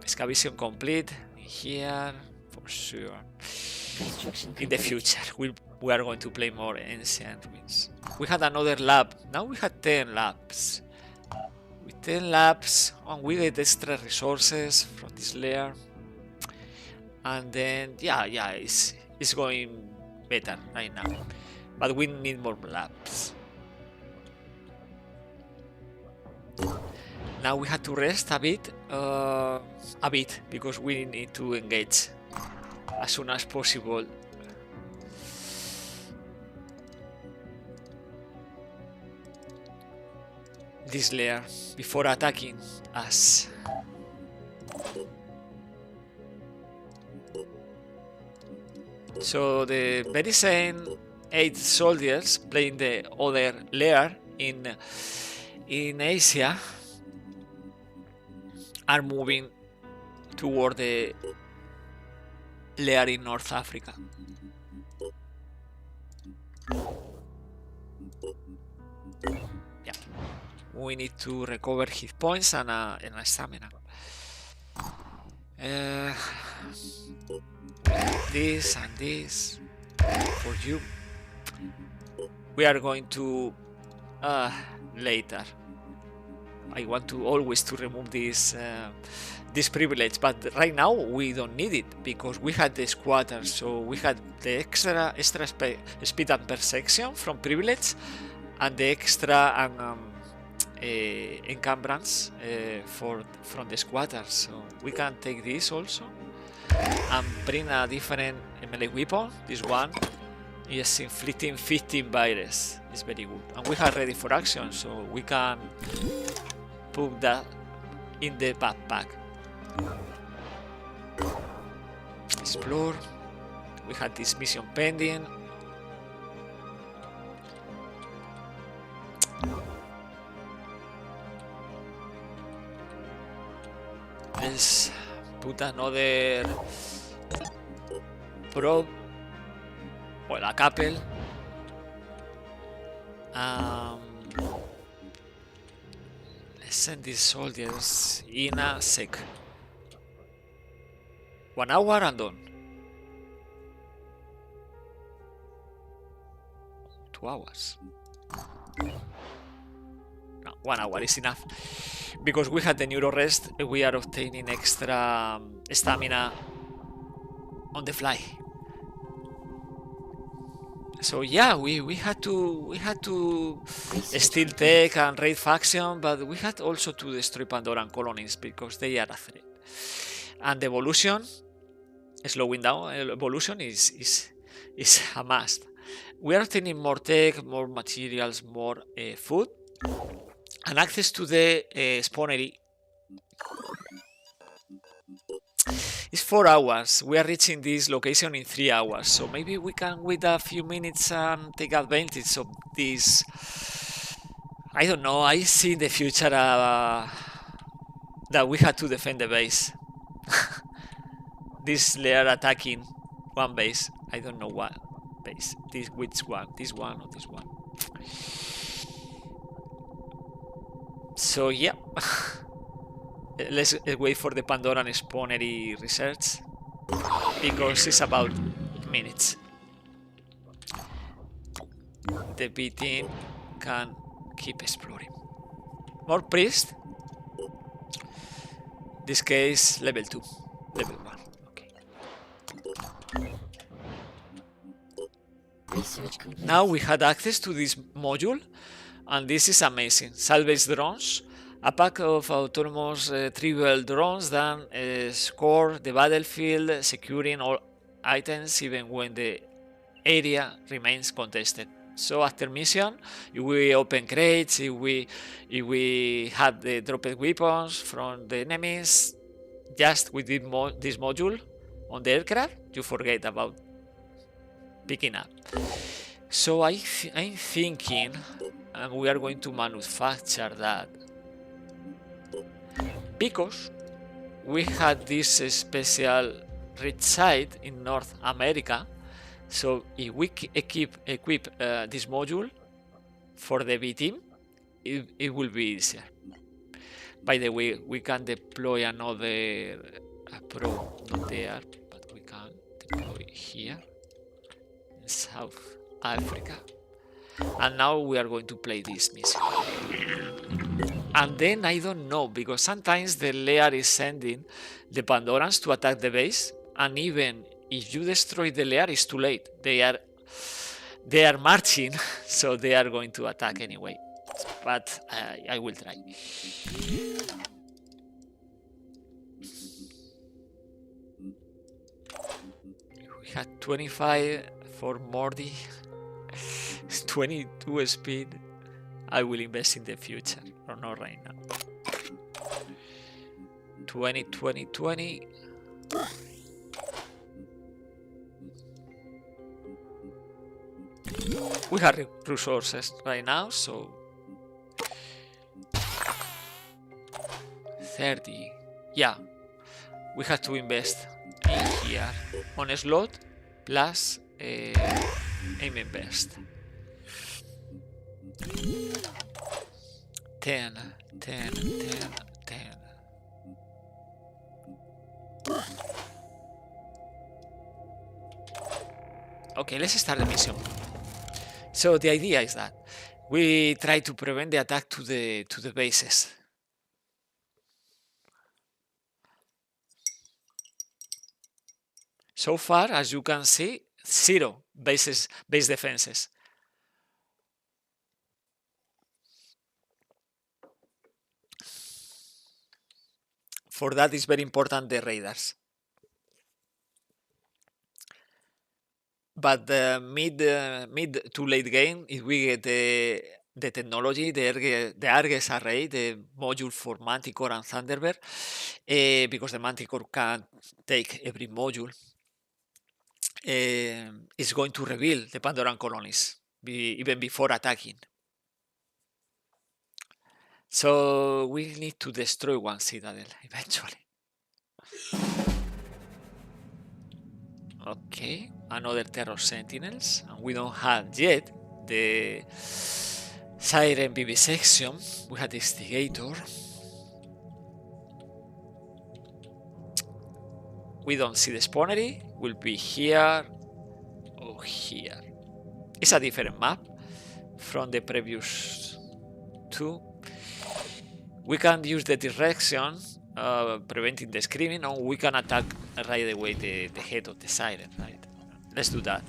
Excavation complete here for sure. In the future, we are going to play more ancient ruins. We had another lab. Now we had 10 labs. With 10 labs, and we get extra resources from this layer. And then, yeah, it's going better right now. But we need more labs. Now we have to rest a bit because we need to engage as soon as possible. This layer before attacking us. So the very same 8 soldiers playing the other layer in Asia are moving toward the layer in North Africa. Yeah, we need to recover hit points and a stamina. This and this for you. We are going to later. I want to always to remove this privilege, but right now we don't need it because we had the squatter, so we had the extra speed and perception from privilege, and the extra encumbrance from the squatter. So we can take this also and bring a different melee weapon. This one is inflicting 15 virus. It's very good, and we are ready for action, so we can put that in the backpack. Explore. We had this mission pending. Let's put another probe. Well, a couple. Let's send these soldiers in a sec. 1 hour and done. 2 hours. No, 1 hour is enough. Because we had the neuro rest, we are obtaining extra stamina on the fly. So yeah, we had to steal tech and raid faction, but we had also to destroy Pandoran colonies because they are a threat. And evolution, slowing down evolution is a must. We are obtaining more tech, more materials, more food, and access to the spawnery. It's 4 hours. We are reaching this location in 3 hours, so maybe we can wait a few minutes and take advantage of this. I don't know. I see in the future that we had to defend the base. This layer attacking one base. I don't know what base. Which one? This one or this one? So yeah. Let's wait for the Pandoran spawnery research because it's about minutes. The B team can keep exploring. More priest. This case level 2, level 1. Okay. Now we had access to this module, and this is amazing. Salvage drones. A pack of autonomous trivial drones that score the battlefield, securing all items even when the area remains contested. So after mission, if we open crates, if we have the dropped weapons from the enemies, just with this module on the aircraft, you forget about picking up. So I'm thinking, and we are going to manufacture that. Because we had this special rich site in North America, so if we equip this module for the B team, it will be easier. By the way, we can deploy another probe, not there, but we can deploy here in South Africa. And now we are going to play this mission. And then I don't know, because sometimes the layer is sending the Pandorans to attack the base, and even if you destroy the layer, it's too late. They are marching, so they are going to attack anyway. But I will try. We had 25 for Morty, 22 speed. I will invest in the future, or not right now. 20, 20, 20. We have resources right now, so 30. Yeah, we have to invest in here on a slot plus aim invest. 10, 10, 10, 10. Okay, let's start the mission. So the idea is that we try to prevent the attack to the bases. So far, as you can see, 0 base defenses. For that, it's very important the radars. But the mid to late game, if we get the technology, the Argus array, the module for Manticore and Thunderbird, because the Manticore can take every module, is going to reveal the Pandoran colonies even before attacking. So we need to destroy one citadel eventually. Okay, another Terror Sentinels, and we don't have yet the Siren Vivisection. We had the Instigator. We don't see the Spawnery. Will be here or here. It's a different map from the previous two. We can use the direction, preventing the screaming, or we can attack right away the head of the siren, right? Let's do that.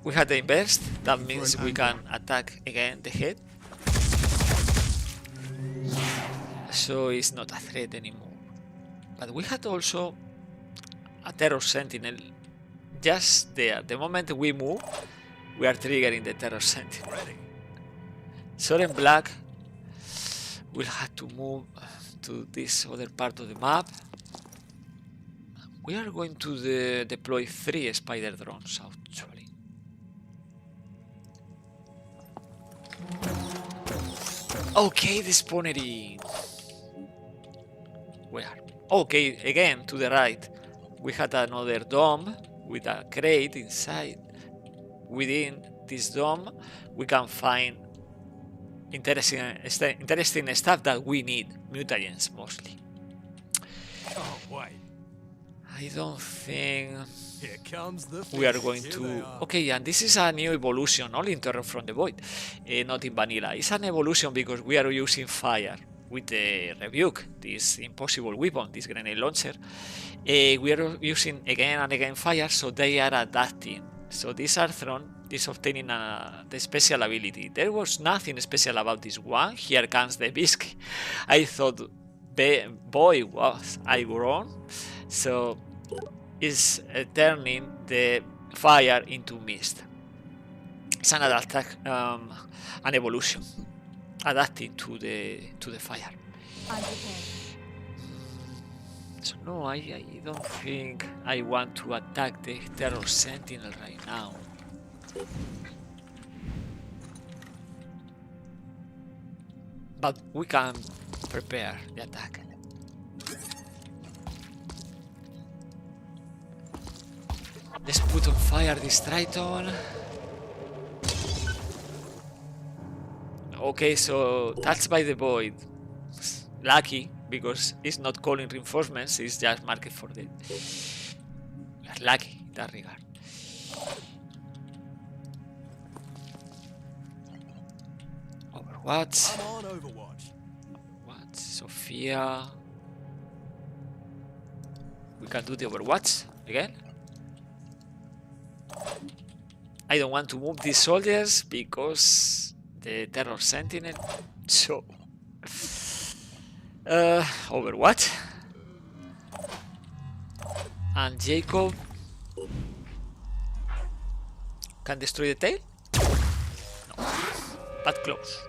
We had the invest, that means we can attack again the head. So it's not a threat anymore. But we had also a Terror Sentinel just there. The moment we move, we are triggering the Terror Sentinel. Soren Black will have to move to this other part of the map. We are going to deploy 3 spider drones actually. Okay, the spawnery. Where? Okay, again to the right. We had another dome with a crate inside. Within this dome, we can find interesting stuff that we need. Mutagens mostly. Oh, wait. I don't think Here comes the we are feast. going Here to... they are. Okay, and this is a new evolution, only in Terror from the Void, not in vanilla. It's an evolution because we are using fire with the Rebuke, this impossible weapon, this grenade launcher. We are using again and again fire, so they are adapting. So this Arthron is obtaining the special ability. There was nothing special about this one. Here comes the Biscuit. I thought, boy, was I wrong. So is turning the fire into mist. It's an an evolution, adapting to the fire. Unprepared. So no, I don't think I want to attack the Terror Sentinel right now. But we can prepare the attack. Let's put on fire this Triton. Okay, so touched by the void. Lucky, because it's not calling reinforcements, it's just marked for dead. We are lucky in that regard. Overwatch. I'm on Overwatch. What? Sophia. We can do the Overwatch again. I don't want to move these soldiers because the Terror Sentinel. So Overwatch. And Jacob can destroy the tail? No. But close.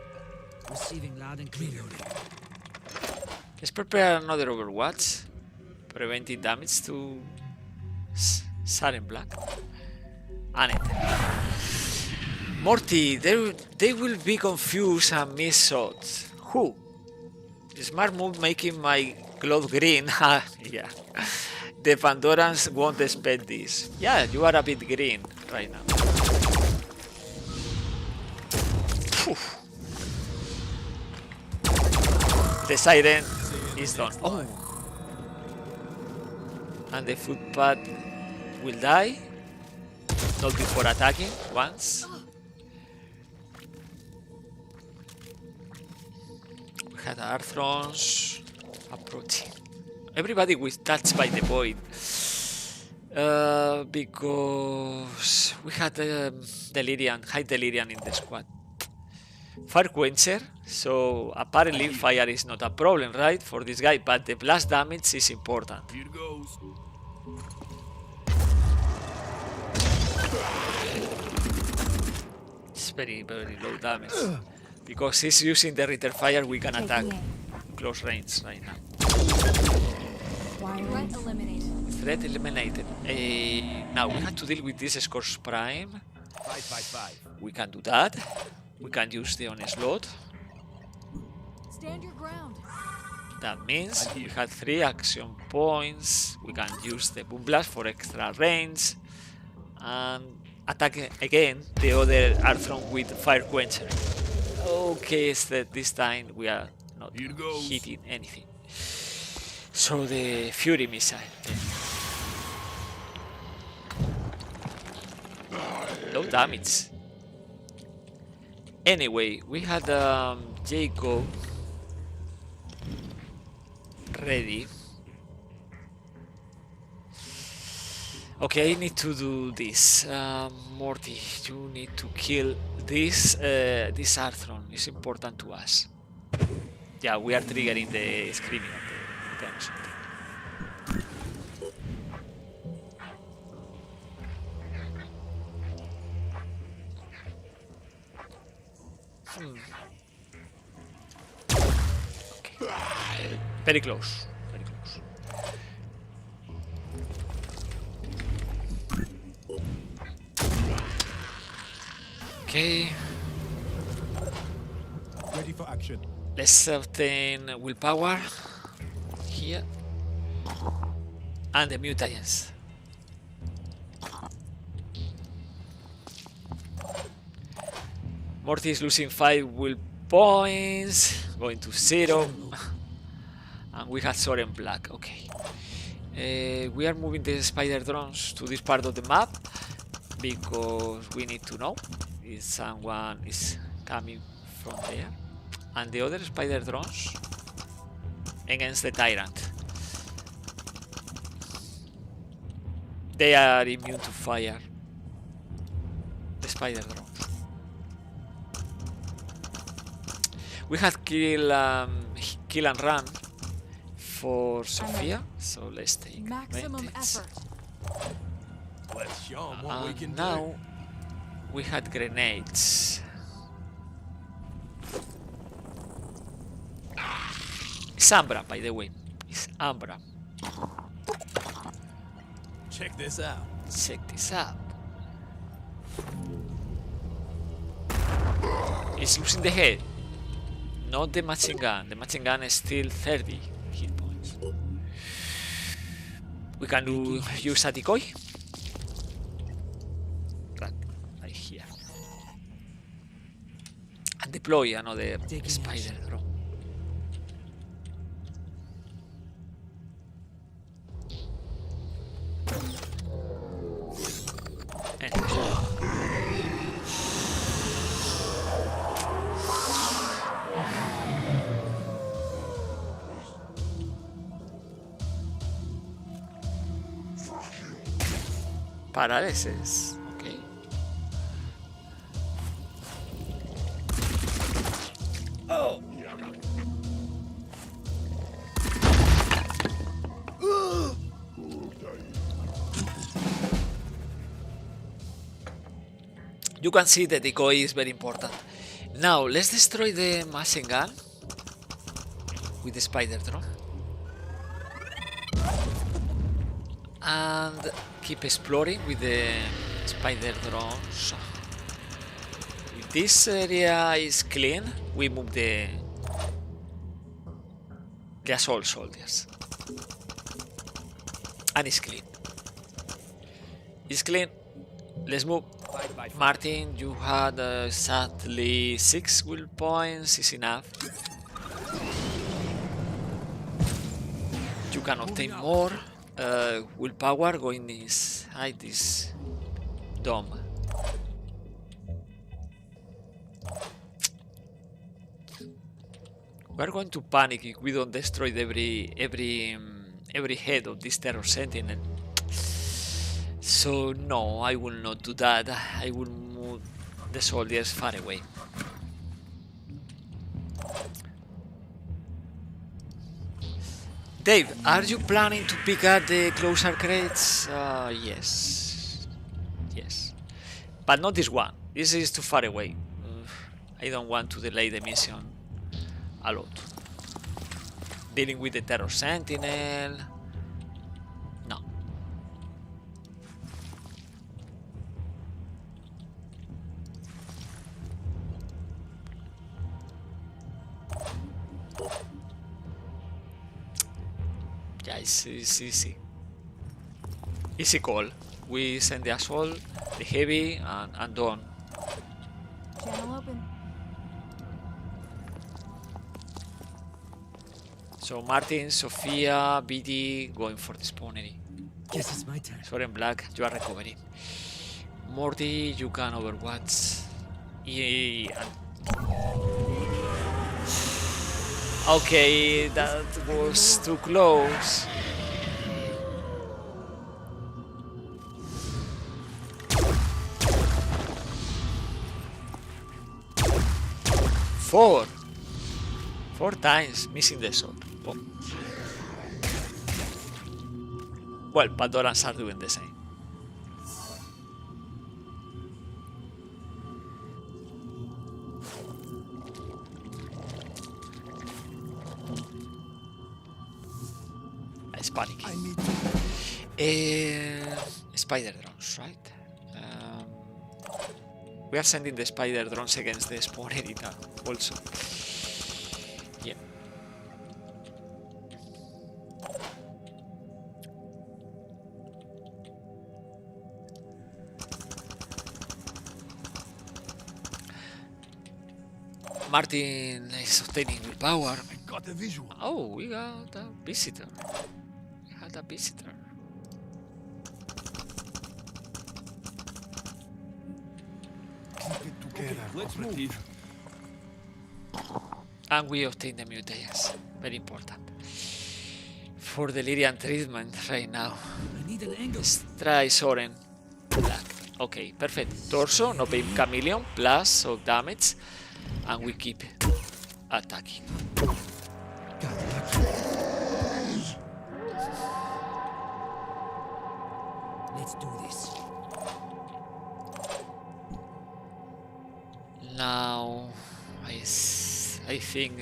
Receiving loud and clear. Let's prepare another Overwatch, preventing damage to Siren Black. And Etermes. Morty, they will be confused and miss shots. Who? The smart move making my cloth green. Yeah. The Pandorans won't expect this. Yeah, you are a bit green right now. Phew. The siren is done. Oh. And the footpath will die. Not before attacking once. had Arthrons approaching. Everybody was touched by the void. Because we had Delirium, high Delirium in the squad. Fire Quencher, so apparently fire is not a problem, right, for this guy, but the blast damage is important. Here goes. It's very, very low damage. Because he's using the Ritter Fire, we can attack Taking close range right now. Threat eliminated. Threat eliminated. Now we have to deal with this Scorch Prime. 5. We can do that. We can use the Onslaught. Stand your ground. That means we have 3 action points. We can use the Boom Blast for extra range. And attack again the other Arthron with Fire Quencher. Okay, it's that this time we are not Here goes. hitting anything. So the Fury Missile. No damage. Anyway, we had Jacob ready. Okay, I need to do this. Morty, you need to kill this this Arthron. It's important to us. Yeah, we are triggering the screaming of the Etermes. Okay. Very close. Very close. Okay. Ready for action. Let's obtain willpower here and the mutants. Morty is losing 5 will points, going to 0, and we have Soren Black. Okay, we are moving the spider drones to this part of the map because we need to know if someone is coming from there. And the other spider drones against the tyrant. They are immune to fire. The spider drones. We had kill and run for Sophia, so let's take Maximum advantage. effort. Let's show 'em what we can And do. now we had grenades. It's Ambra, by the way. It's Ambra. Check this out. Check this out. It's losing the head, not the machine gun. The machine gun is still 30 hit points. We can use a decoy. Right here. And deploy another spider drone. Paralysis. Okay. Oh. You can see the decoy is very important. Now let's destroy the machine gun with the spider drone. And keep exploring with the spider drones. If this area is clean, we move the assault soldiers. And it's clean. It's clean. Let's move. Martin, you had sadly 6 will points. Is enough. You can obtain more. Willpower going inside this dome. We're going to panic if we don't destroy every head of this terror sentinel. So no, I will not do that. I will move the soldiers far away. Dave, are you planning to pick up the closer crates? Yes. Yes. But not this one. This is too far away. I don't want to delay the mission a lot. Dealing with the Terror Sentinel. No. Yeah, it's easy. Easy call. We send the assault, the heavy, and done. Channel open. So Martin, Sophia, BD going for the spawnery. Guess it's my turn. Soren Black, you are recovering. Morty, you can overwatch. Okay, that was too close. Four times missing the shot. Oh. Well, Pandorans are doing the same. It's panicking. I need to... Spider drones, right? We are sending the spider drones against the spawn editor also. Yeah. Martin is obtaining willpower. I got a visual. Oh, we got a visitor. We had a visitor. Keep it together. Let's move. And we obtain the mutagens. Very important. For delirium treatment right now. I need an angle. Let's try Soren Black. Okay, perfect. Torso, no pay chameleon, plus of damage. And we keep attacking. Got lucky. Let's do this. Now, I think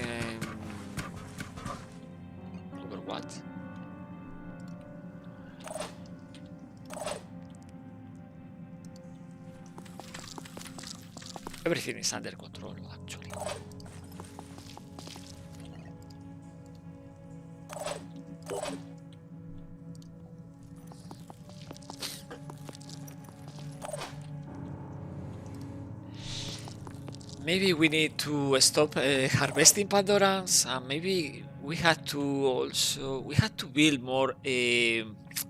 over what? Everything is under control, actually. Maybe we need to stop harvesting Pandorans, and maybe we had to build more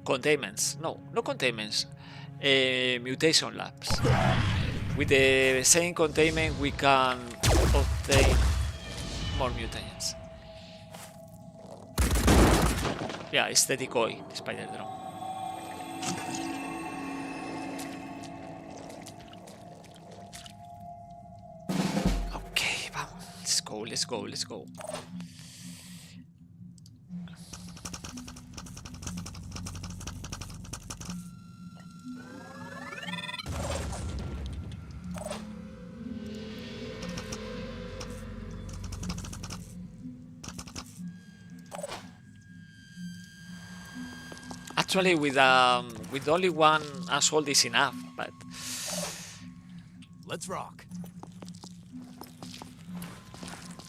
containments. No containments. Mutation labs. With the same containment, we can obtain more mutagens. Yeah, it's the decoy, the spider drone. Okay, vamos. Let's go. Actually, with only one assault is enough, but Let's rock.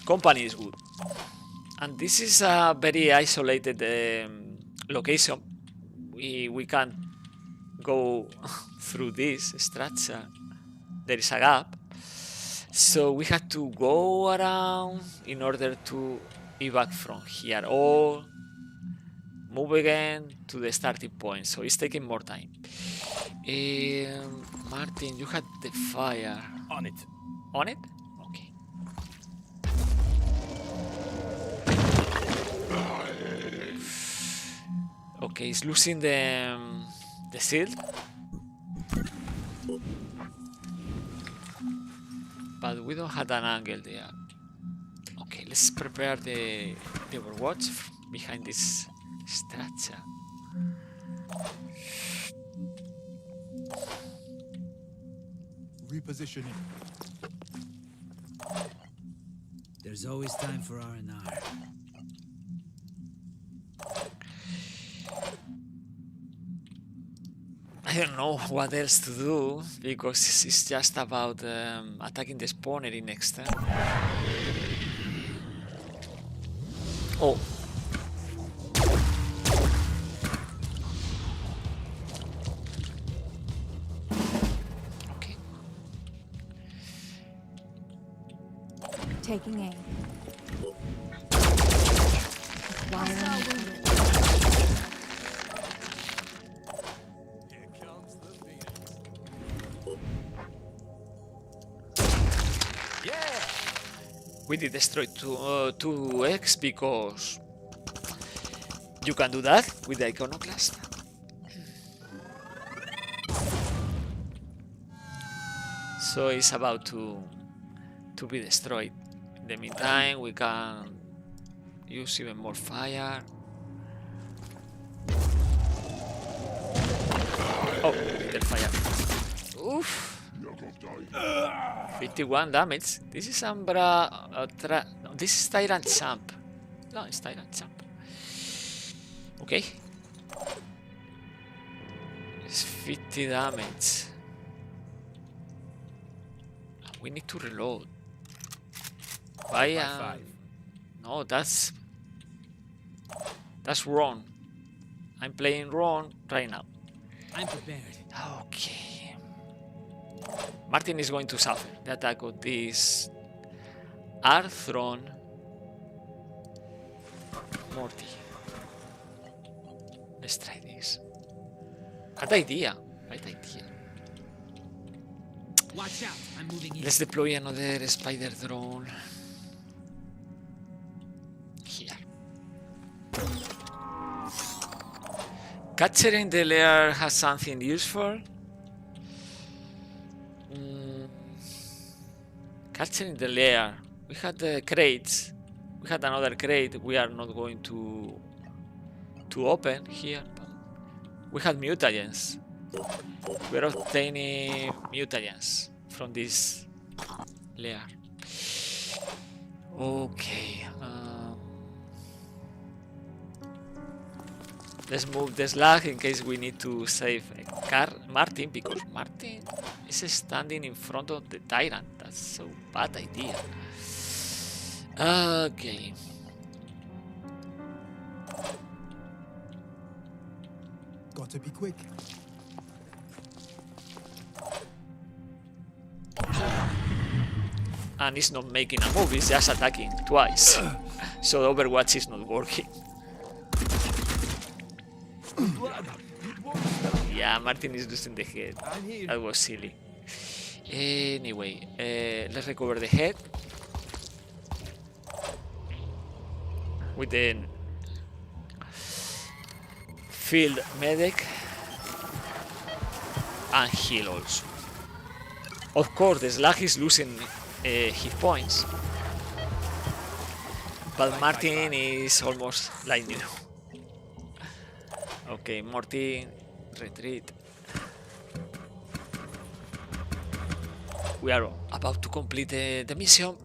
company is good. And this is a very isolated location. We can't go through this structure. There is a gap. So we have to go around in order to evac from here, or move again to the starting point. So it's taking more time. Martin, you had the fire. On it. On it? Okay. Okay, he's losing the shield. But we don't have an angle there. Okay, let's prepare the overwatch behind this structure. Repositioning. There's always time for R&R. I don't know what else to do because it's just about attacking the spawner in next turn. Oh. Okay. Taking aim. Acquiring target. We did destroy 2x because you can do that with the iconoclast. So it's about to be destroyed. In the meantime, we can use even more fire. Oh, little fire. Oof. 51 damage. This is Umbra. No, this is Tyrant Champ. No, it's Tyrant Champ. Okay. It's 50 damage. We need to reload. Why? No, that's wrong. I'm playing wrong right now. I'm prepared. Okay. Martin is going to suffer the attack of this Arthron Morty. Let's try this. Bad idea. Bad idea. Watch out, I'm moving in. Let's deploy another spider drone. Here. Capturing the lair has something useful. Capturing the lair. We had the crates. We had another crate. We are not going to open here. We had mutagens. We're obtaining mutagens from this lair. Okay. Let's move the slag in case we need to save Martin, because Martin is standing in front of the tyrant. That's so bad idea. Okay. Got to be quick. And it's not making a move, it's just attacking twice. So Overwatch is not working. Yeah, Martin is losing the head. That was silly. Anyway, let's recover the head with the field medic and heal also. Of course, the slag is losing hit points, but Martin is almost like new. Okay, Martin, retreat. We are about to complete the mission.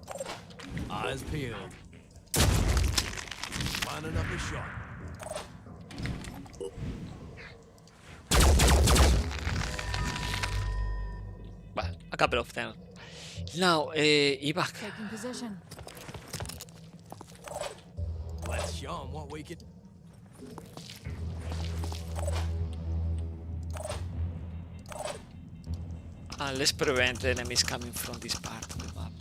Eyes peeled. Lining up a shot. Well, a couple of them. Now, evac. Taking position. Let's show 'em what we can. And let's prevent enemies coming from this part of the map.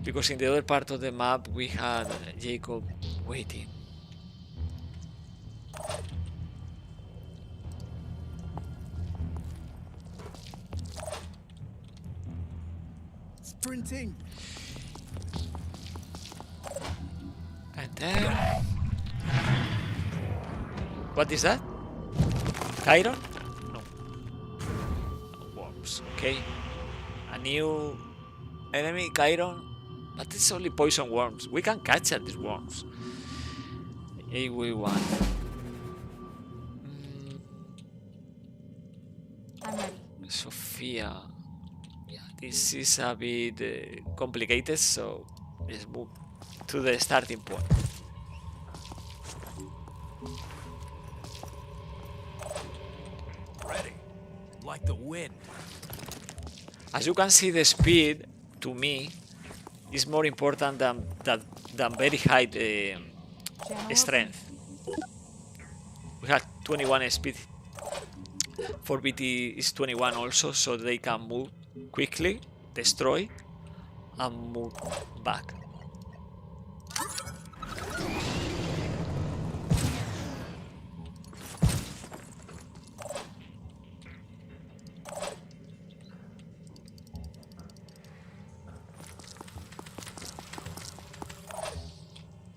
Because in the other part of the map we had Jacob waiting. Sprinting. And then What is that? Chiron? No. Worms. Okay. A new enemy, Chiron. But it's only poison worms. We can catch at these worms. AW1. I'm ready. Sophia. Yeah, this is a bit complicated, so let's move to the starting point. Ready. Like the wind. As you can see, the speed to me is more important than very high Channel strength. We have 21 speed. For BT is 21 also, so they can move quickly, destroy, and move back.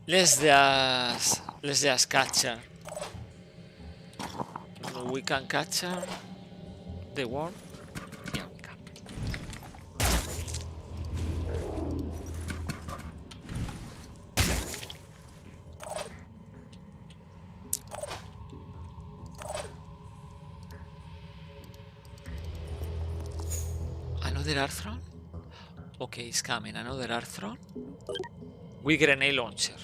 Let's just catch her. We can catch her. The worm. Yeah, we can. Another Arthron? Okay, it's coming. Another Arthron. With grenade launcher.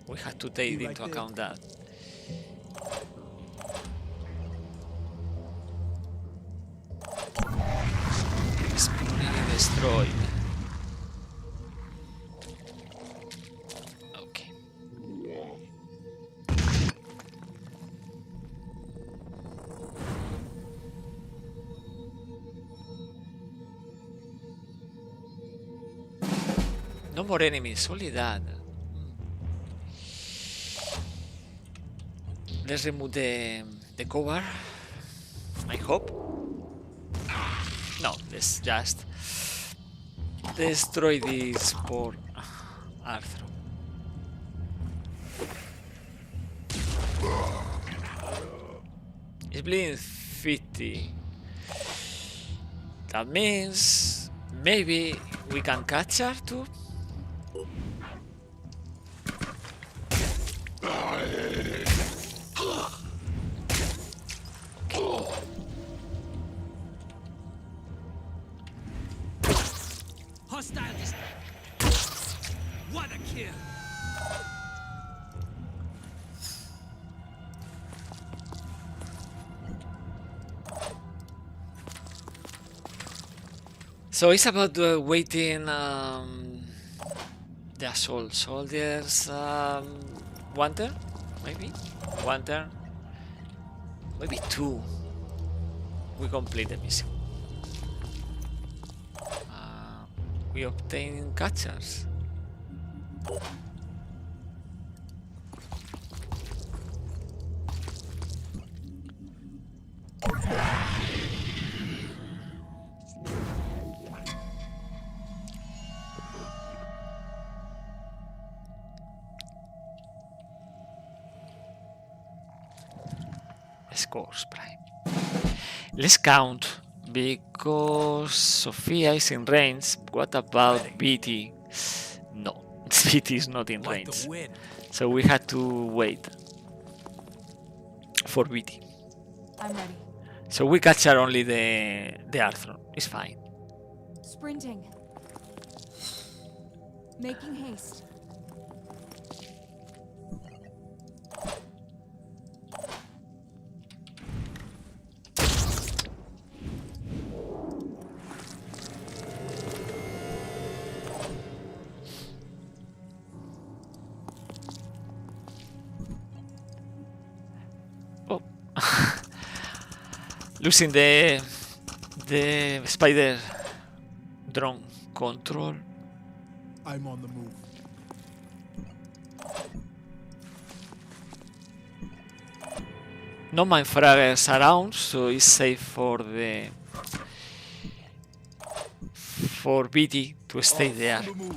We have to take into account that. Exploring destroyed. Okay. No more enemies, only that. Let's remove the cover. I hope. No, let's just destroy this poor Arthur. It's bleeding 50. That means maybe we can catch her too. Hostile dis- What a kill! So it's about waiting the assault soldiers. One turn, maybe? One turn. Maybe two. We complete the mission. We obtain catchers. Scores prime. Let's count because Sophia is in range. What about BT? No, BT is not in Like range, the wind. so we had to wait for BT. I'm ready. So we capture only the Arthur. It's fine. Sprinting. Making haste. Oh, losing the spider drone control. I'm on the move. No mind fraggers around, so it's safe for BT to stay there. On the move.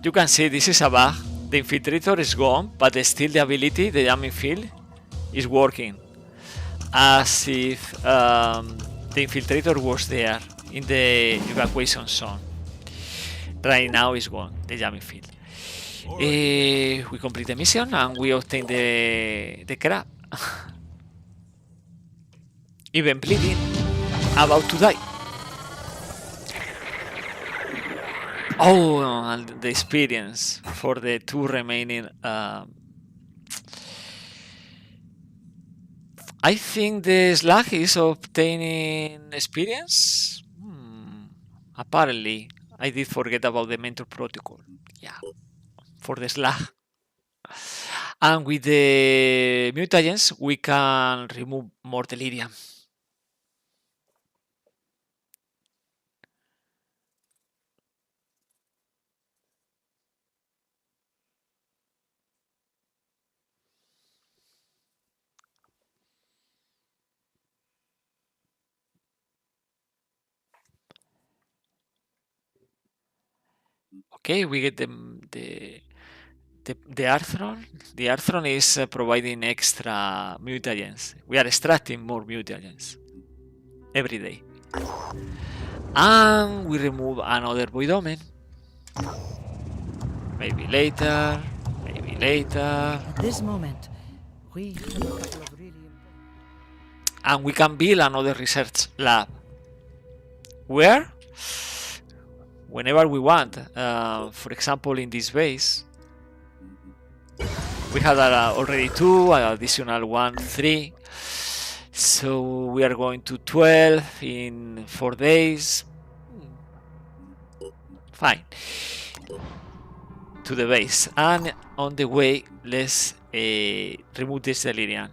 You can see this is a bug. The infiltrator is gone, but still the ability, the jamming field, is working. As if the infiltrator was there in the evacuation zone. Right now it's gone, the jamming field. We complete the mission and we obtain the crab. Even bleeding, about to die. Oh, and the experience for the 2 remaining. I think the slag is obtaining experience. Apparently, I did forget about the mentor protocol. Yeah, for the slag. And with the mutagens, we can remove more delirium. Okay, we get the Arthron. The Arthron is providing extra mutagens. We are extracting more mutagens every day. And we remove another void omen. Maybe later, maybe later. At this moment, we have a couple of really And we can build another research lab. Where? Whenever we want. For example, in this base. We had already 2, additional 1, 3. So we are going to 12 in 4 days. Fine. To the base. And on the way, let's remove this delirium.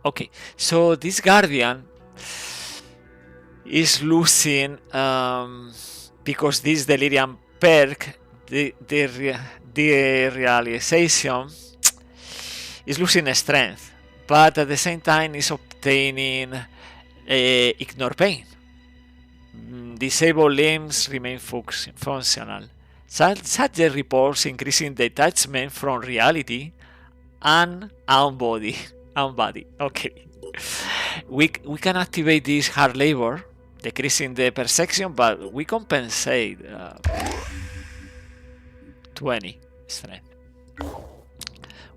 Okay, so this guardian is losing because this delirium perk, the realization, is losing strength, but at the same time is obtaining ignore pain. Disabled limbs remain functional. Subject reports increasing detachment from reality and body. Okay. We can activate this hard labor, decreasing the perception, but we compensate 20 strength.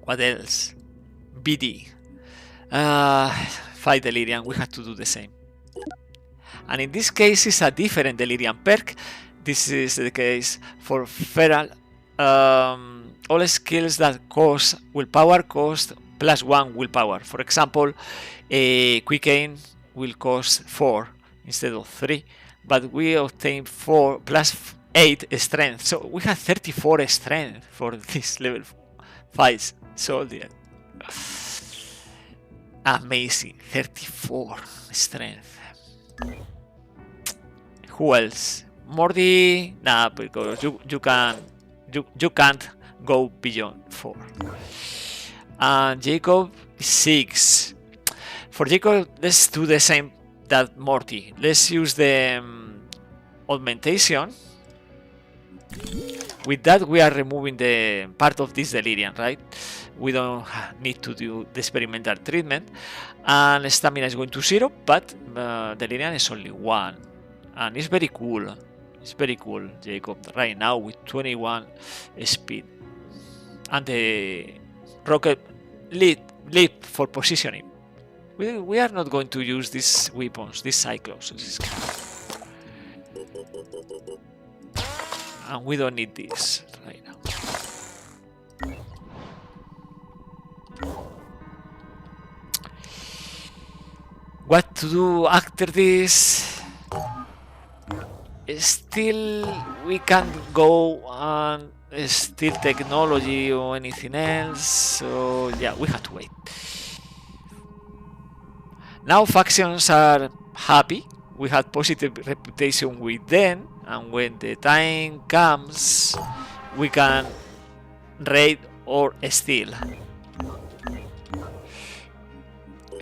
What else? BD. Fight delirium. We have to do the same. And in this case, it's a different delirium perk. This is the case for feral. All skills that cost willpower cost +1 willpower. For example, quick aim will cost 4 instead of 3, but we obtain 4 +8 strength. So we have 34 strength for this level 5 soldier. Amazing, 34 strength. Who else? Morty? Nah, because you can't go beyond 4. And Jacob is 6. For Jacob, let's do the same that Morty. Let's use the augmentation. With that, we are removing the part of this delirium, right? We don't need to do the experimental treatment. And stamina is going to 0, but delirium is only 1. And it's very cool. It's very cool, Jacob, right now with 21 speed. And the rocket leap for positioning. We are not going to use these weapons, these cyclones. And we don't need this right now. What to do after this? Still, we can't go on steal technology or anything else, so yeah, we have to wait. Now factions are happy, we had positive reputation with them, and when the time comes, we can raid or steal.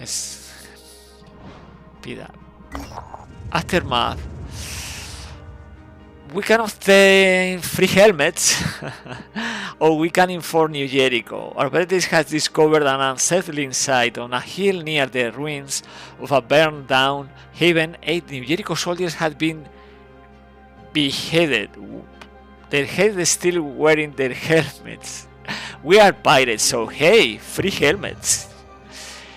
Speed up. Aftermath. we can obtain free helmets, or we can inform New Jericho. Our British has discovered an unsettling site on a hill near the ruins of a burned down haven. 8 New Jericho soldiers had been beheaded. Their heads still wearing their helmets. We are pirates, so hey, free helmets.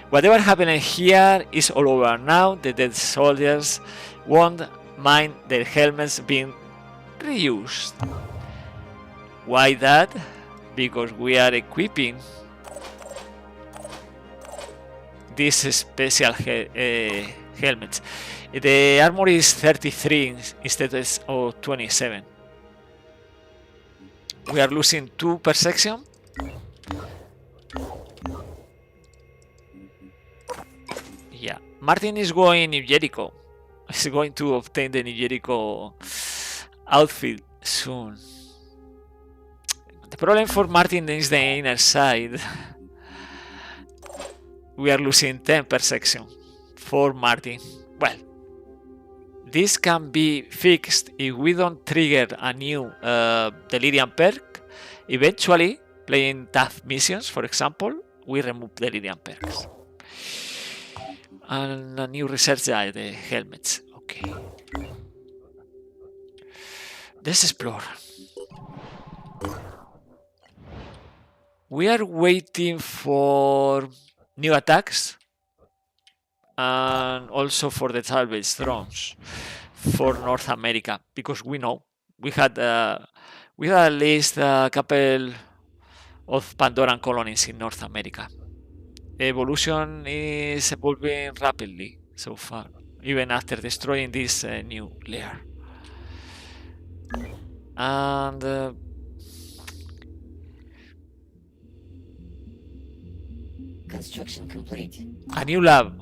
Whatever happened here is all over now. The dead soldiers won't mind their helmets being reused. Why that? Because we are equipping these special helmets. The armor is 33 instead of 27. We are losing 2 per section. Yeah, Martin is going New Jericho. He's going to obtain the New Jericho outfit soon. The problem for Martin is the inner side. We are losing 10 per section for Martin. Well, this can be fixed if we don't trigger a new Delirium perk. Eventually, playing tough missions, for example, we remove Delirium perks. And a new research guide, the helmets. Okay. Let's explore. We are waiting for new attacks and also for the salvage drones for North America, because we know we had at least a couple of Pandoran colonies in North America. Evolution is evolving rapidly so far, even after destroying this new layer. And Construction complete. a new lab.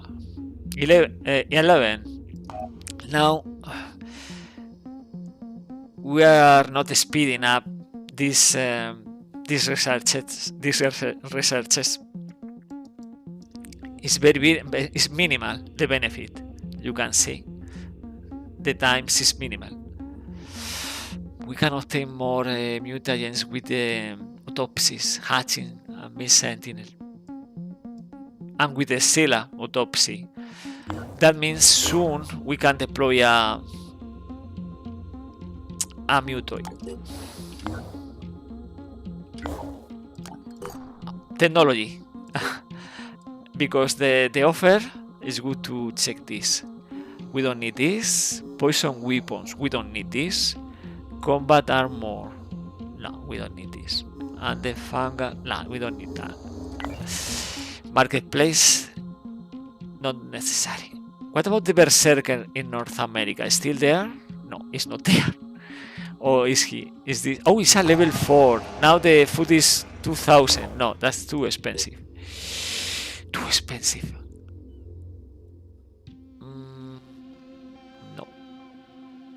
11. Now we are not speeding up these researches. It's minimal, the benefit. You can see the times is minimal. We can obtain more mutagens with the autopsies, hatching, and Miss Sentinel, and with the Scylla autopsy. That means soon we can deploy a mutoid. Technology. Because the offer is good to check this. We don't need this. Poison weapons, we don't need this. Combat armor, no, we don't need this. And the fungal, no, we don't need that. Marketplace, not necessary. What about the Berserker in North America? Is still there? No, it's not there. Or is he? Is this? Oh, it's a level 4. Now the food is 2000. No, that's too expensive. Too expensive. No,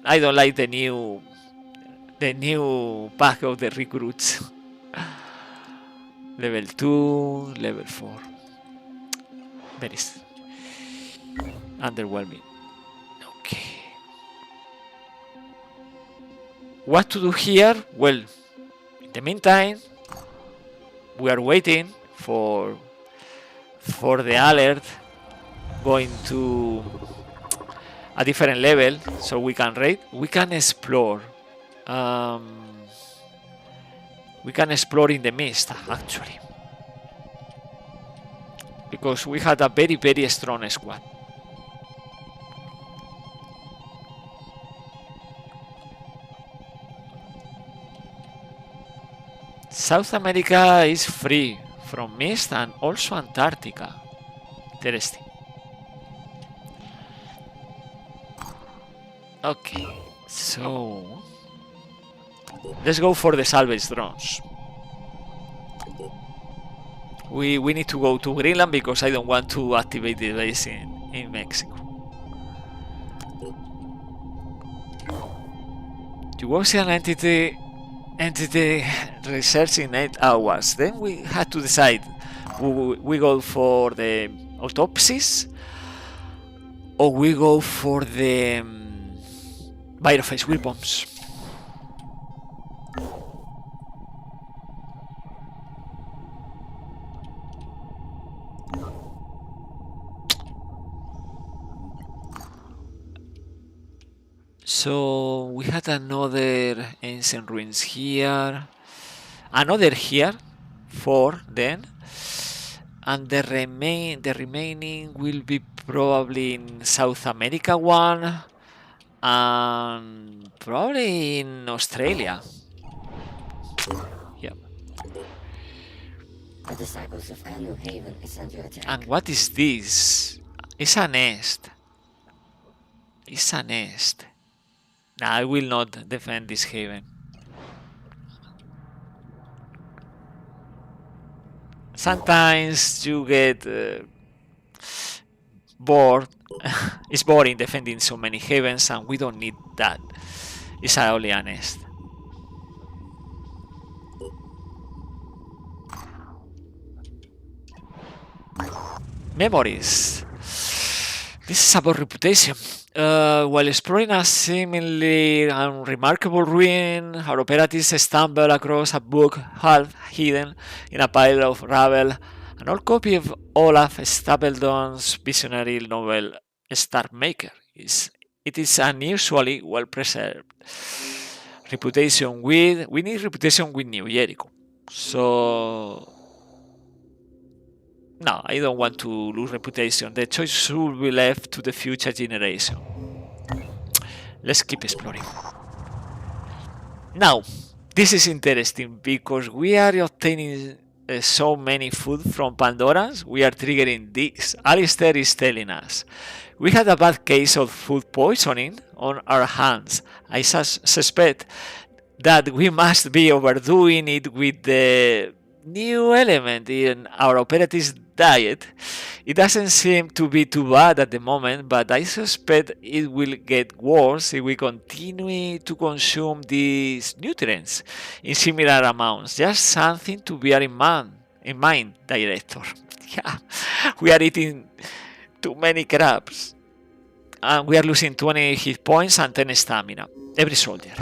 I don't like the new pack of the recruits. Level 2, level 4. Very underwhelming. Okay. What to do here? Well, in the meantime, we are waiting for the alert going to a different level so we can raid. We can explore. We can explore in the mist, actually, because we had a very, very strong squad. South America is free from mist, and also Antarctica. Interesting. Okay, so let's go for the salvage drones. We need to go to Greenland because I don't want to activate the base in Mexico. You go see an entity research in 8 hours. Then we had to decide: we go for the autopsies or we go for the Virophage weapons. So we had another ancient ruins here, another here, 4 then, and the remaining will be probably in South America one, and probably in Australia. Yep. The disciples of Kanu Haven is under attack. And what is this? It's a nest. It's a nest. Nah, I will not defend this haven. Sometimes you get bored. It's boring defending so many havens, and we don't need that. It's only a nest. Memories. This is about reputation. While exploring a seemingly unremarkable ruin, our operatives stumble across a book half hidden in a pile of rubble, an old copy of Olaf Stapledon's visionary novel Star Maker. It is unusually well preserved. We need reputation with New Jericho. So no, I don't want to lose reputation. The choice should be left to the future generation. Let's keep exploring. Now, this is interesting because we are obtaining so many food from Pandorans. We are triggering this. Alistair is telling us. We had a bad case of food poisoning on our hands. I suspect that we must be overdoing it with the new element in our operatives' diet. It doesn't seem to be too bad at the moment, but I suspect it will get worse if we continue to consume these nutrients in similar amounts. Just something to bear in mind, Director. Yeah, we are eating too many crabs, and we are losing 20 hit points and 10 stamina. Every soldier.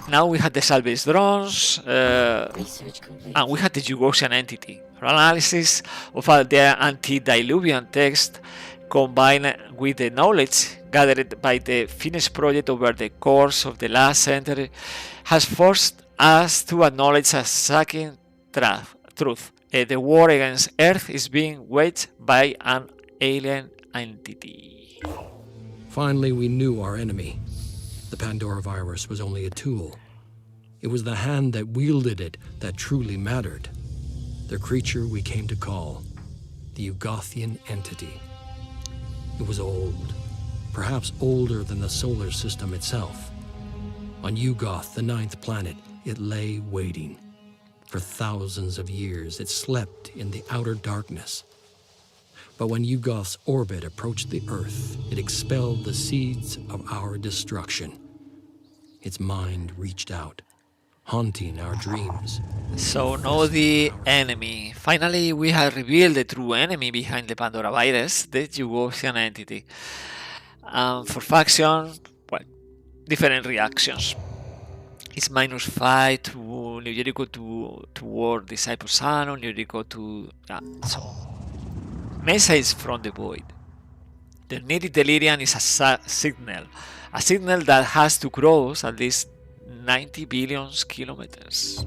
Now we had the salvage drones, Research complete. and we had the Yugosian entity. Our analysis of the antediluvian text combined with the knowledge gathered by the Finnish project over the course of the last century has forced us to acknowledge a shocking truth. The war against Earth is being waged by an alien entity. Finally, we knew our enemy. The Pandora virus was only a tool. It was the hand that wielded it that truly mattered. The creature we came to call the Ugothian entity. It was old, perhaps older than the solar system itself. On Ugoth, the 9th planet, it lay waiting. For thousands of years, it slept in the outer darkness. But when Ugoth's orbit approached the Earth, it expelled the seeds of our destruction. Its mind reached out, haunting our dreams. So know the enemy. Finally, we have revealed the true enemy behind the Pandora virus, the Yugosian entity. For faction, well, different reactions. It's -5 to New Jericho to War Disciple Sun, New Jericho to... so Mesa is from the void. The needed delirium is a signal that has to cross at least 90 billion kilometers.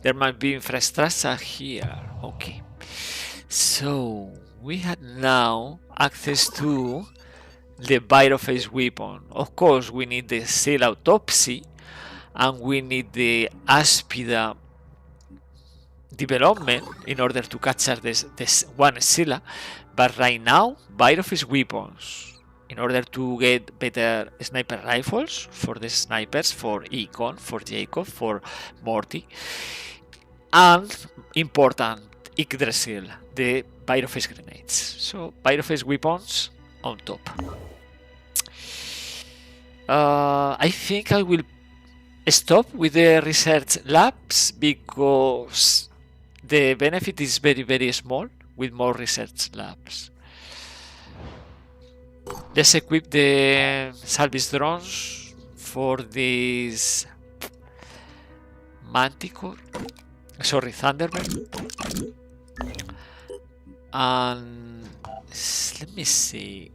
There might be infrastructure here. Okay. So we had now access to the Virophage weapon. Of course, we need the seal autopsy, and we need the Aspida development in order to capture this one Scylla. But right now, Virophage weapons. In order to get better sniper rifles for the snipers, for Econ, for Jacob, for Morty. And important, Yggdrasil, the Virophage grenades. So Virophage weapons on top. I think I will stop with the research labs because the benefit is very, very small with more research labs. Let's equip the salvage drones for this Manticore. Sorry, Thunderbird. And Let me see.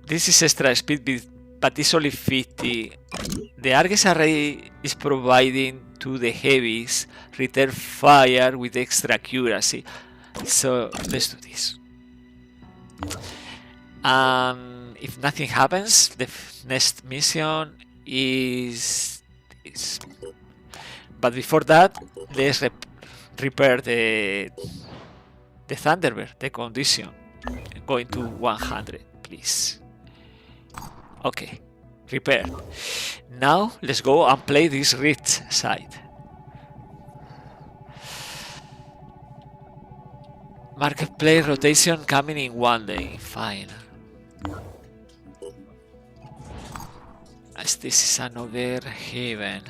This is extra speed, but it's only 50. The Argus array is providing to the heavies return fire with extra accuracy. So let's do this. If nothing happens, the next mission is. But before that, let's repair the Thunderbird, the condition. Going to 100, please. Okay, repair. Now let's go and play this Rift side. Marketplace rotation coming in 1 day. Fine. As this is another haven.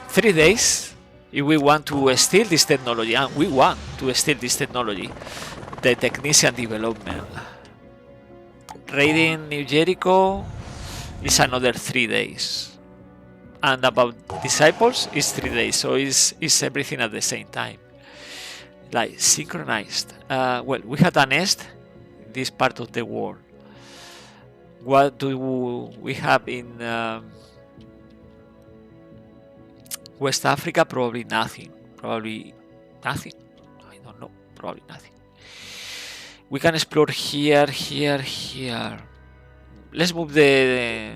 3 days. If we want to steal this technology, and we want to steal this technology, the technician development. Raiding New Jericho is another 3 days. And about disciples is 3 days, so it's everything at the same time. Like synchronized. Well, we had a nest in this part of the world. What do we have in West Africa? Probably nothing. Probably nothing. I don't know. Probably nothing. We can explore here, here, here. Let's move the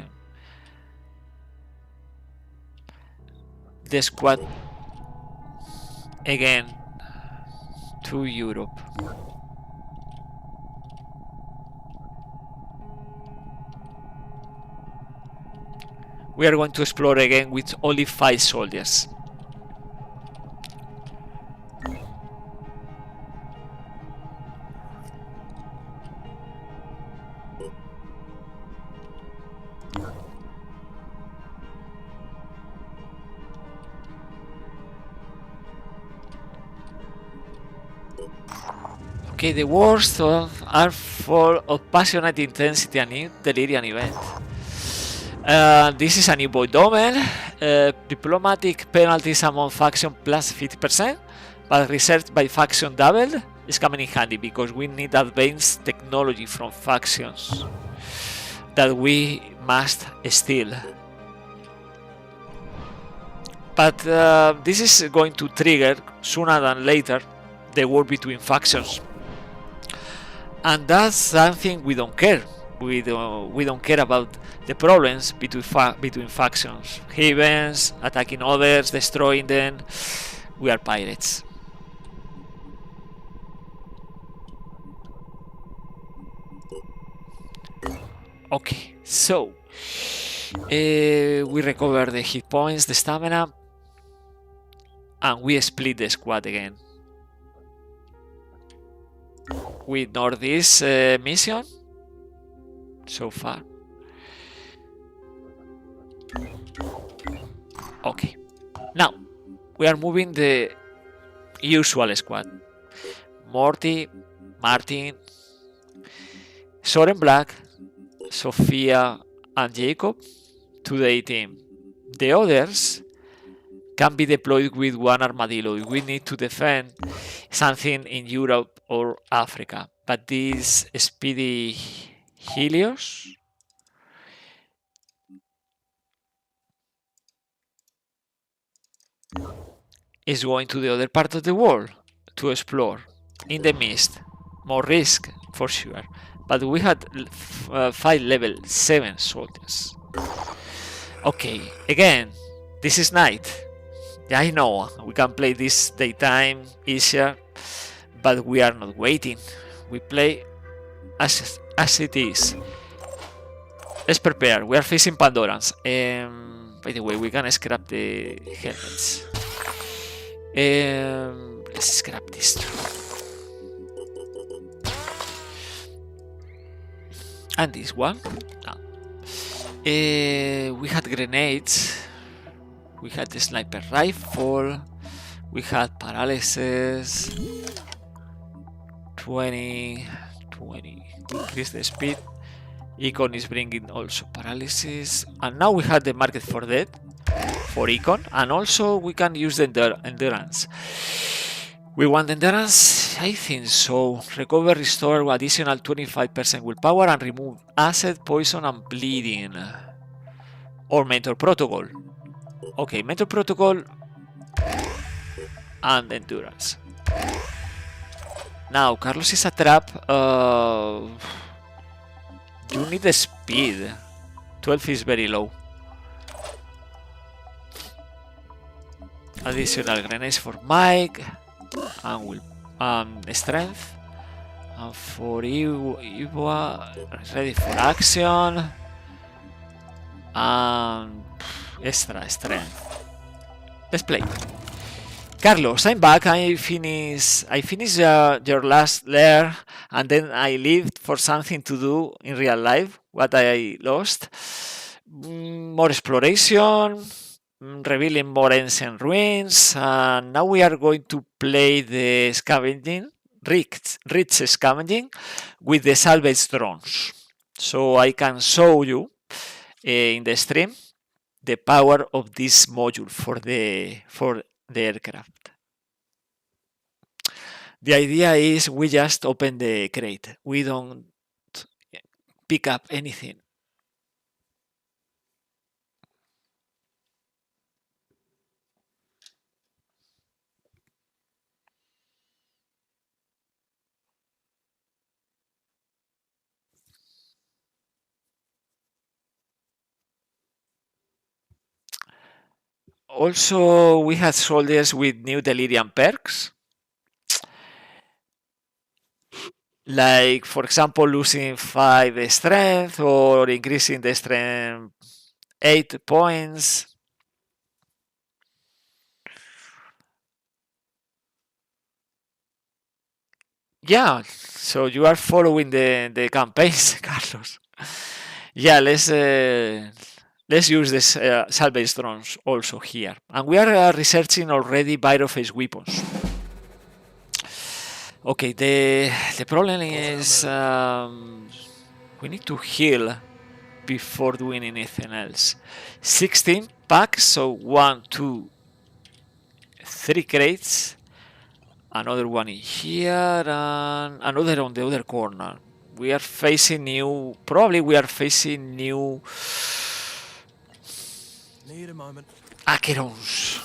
squad again to Europe. We are going to explore again with only 5 soldiers. Okay, the wars are full of passionate intensity and new delirium event. This is a new void domain. Diplomatic penalties among faction plus 50%, but research by faction doubled is coming in handy because we need advanced technology from factions that we must steal. But this is going to trigger sooner than later the war between factions, and that's something we don't care. We don't care about the problems between factions. Havens, attacking others, destroying them. We are pirates. Okay, so we recover the hit points, the stamina, and we split the squad again. We ignore this mission so far. Okay, now we are moving the usual squad. Morty, Martin, Soren Black, Sophia and Jacob to the A-team. The others can be deployed with one armadillo if we need to defend something in Europe or Africa. But this speedy Helios is going to the other part of the world to explore in the mist. More risk for sure, but we had 5 level 7 soldiers. Okay, again, this is night. Yeah, I know we can play this daytime easier, but we are not waiting. We play as it is. Let's prepare. We are facing Pandorans. By the way, we can scrap the helmets. Let's scrap this too. And this one. No. We had grenades. We had the sniper rifle. We had paralysis. 20. Increase the speed. Econ is bringing also paralysis. And now we had the market for dead for Econ. And also we can use the endurance. We want endurance? I think so. Recover, restore additional 25% willpower and remove acid, poison, and bleeding. Or mentor protocol. Okay, mentor protocol and endurance. Now, Carlos is a trap. You need the speed. 12 is very low. Additional grenades for Mike. And will strength. And for Iwa, ready for action. And extra strength. Let's play. Carlos, I'm back. I finished your last lair, and then I lived for something to do in real life. What I lost, more exploration, revealing more ancient ruins, and now we are going to play the scavenging, rich scavenging, with the salvage drones. So I can show you in the stream the power of this module for the aircraft. The idea is we just open the crate. We don't pick up anything. Also, we had soldiers with new delirium perks. Like, for example, losing 5 strength or increasing the strength 8 points. Yeah, so you are following the campaigns, Carlos. Yeah, let's use this salvage drones also here. And we are researching already Virophage weapons. Okay, the problem is we need to heal before doing anything else. 16 packs, so 1, 2, 3 crates. Another one in here and another on the other corner. We are facing new. Probably we are facing new. Need a moment. Acherons.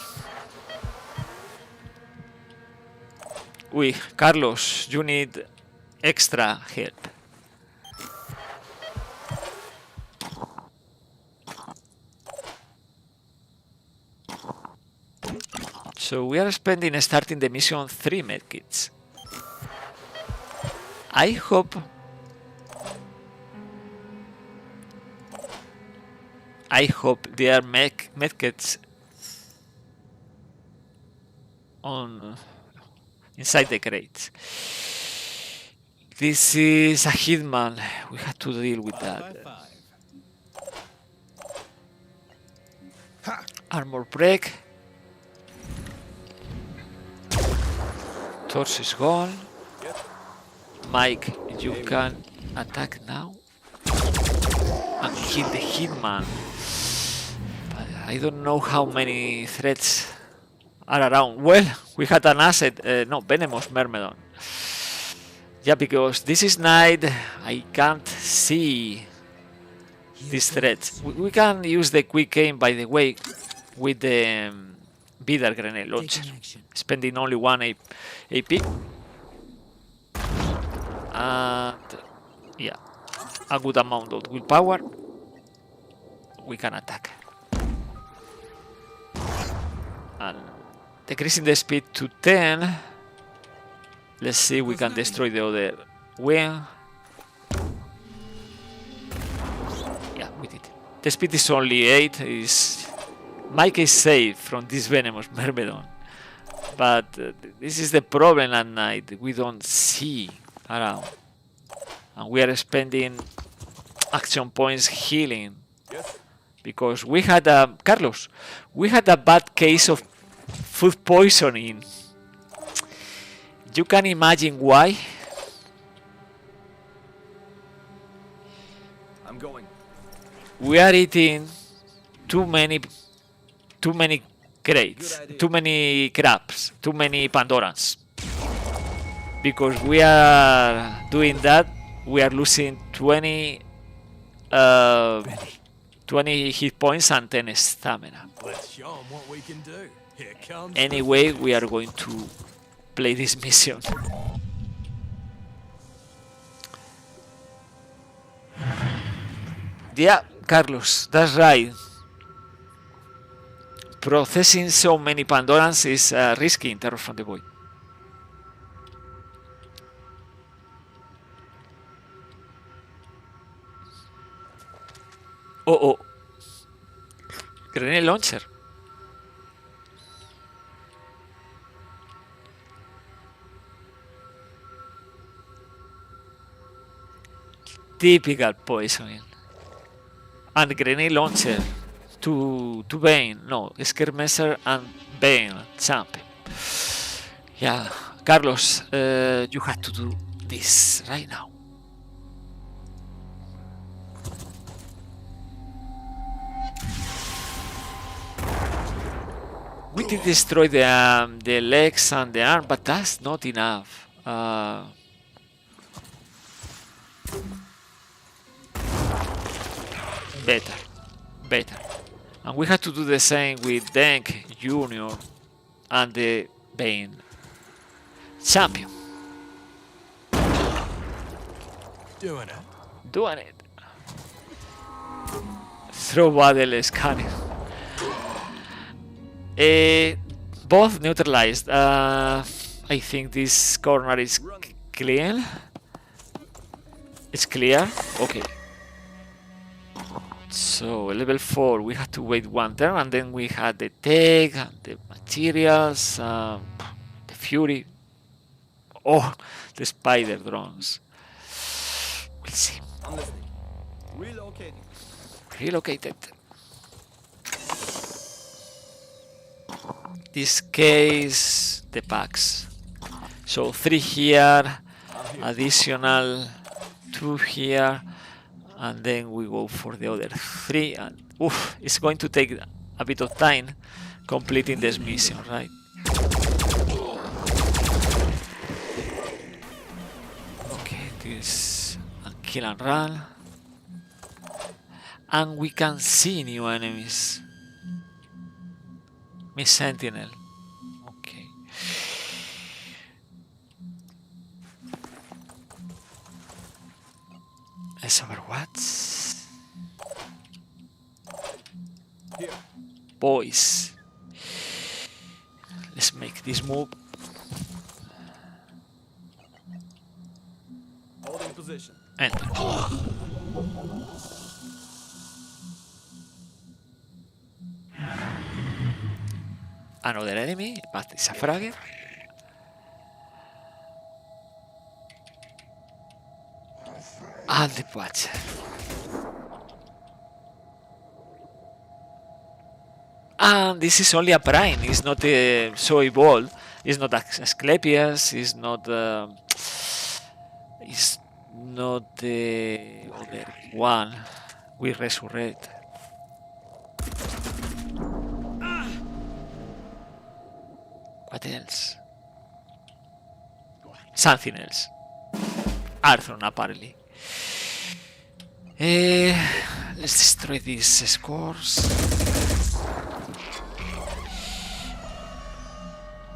Carlos, you need extra help. So we are starting the mission 3 medkits. I hope there are medkits on inside the crates. This is a hitman. We have to deal with that. Armor break. Torch is gone. Mike, you can attack now and kill the hitman. But I don't know how many threats are around. Well, we had an asset, no, Venomous Myrmidon. Yeah, because this is night, I can't see these threats. We can use the quick aim, by the way, with the Vidar grenade launcher, spending only 1 AP. And yeah, a good amount of willpower. We can attack. And decreasing the speed to 10. Let's see if we can destroy the other wing. Yeah, we did. The speed is only 8. Mike is safe from this Venomous Myrmidon. But this is the problem at night. We don't see around. And we are spending action points healing. Because we had a... Carlos, we had a bad case of food poisoning. You can imagine why? I'm going. We are eating too many crates, too many crabs, too many Pandorans. because we are doing that, we are losing 20 hit points and 10 stamina. Let's show 'em what we can do. Here comes Anyway, we are going to play this mission. Yeah, Carlos, that's right. Processing so many Pandorans is risky in Terror from the Void. Oh, grenade launcher. Typical poisoning. And grenade launcher to Bane. No, Skirmisher and Bane champion. Yeah, Carlos, you have to do this right now. We did destroy the legs and the arm, but that's not enough. Better. And we had to do the same with Denk Junior and the Bane champion. Doing it. Throw battle scanning. Both neutralized. I think this corner is clean. It's clear. Okay. So level 4, we had to wait one turn, and then we had the tech, and the materials, the fury. Oh, the spider drones. We'll see. I'm listening. Relocating. Relocated. This case, the packs. So 3 here, additional 2 here, and then we go for the other 3. And oof, it's going to take a bit of time completing this mission, right? Okay, this and kill and run, and we can see new enemies. Miss Sentinel. Okay. Let's Overwatch. Boys. Let's make this move. Holding position. Enter. Another enemy, but it's a fragger. And the Watcher. And this is only a Prime, it's not so evolved. It's not Asclepius, it's not the other one we resurrect. What else? Something else. Arthron, apparently. Let's destroy these scores.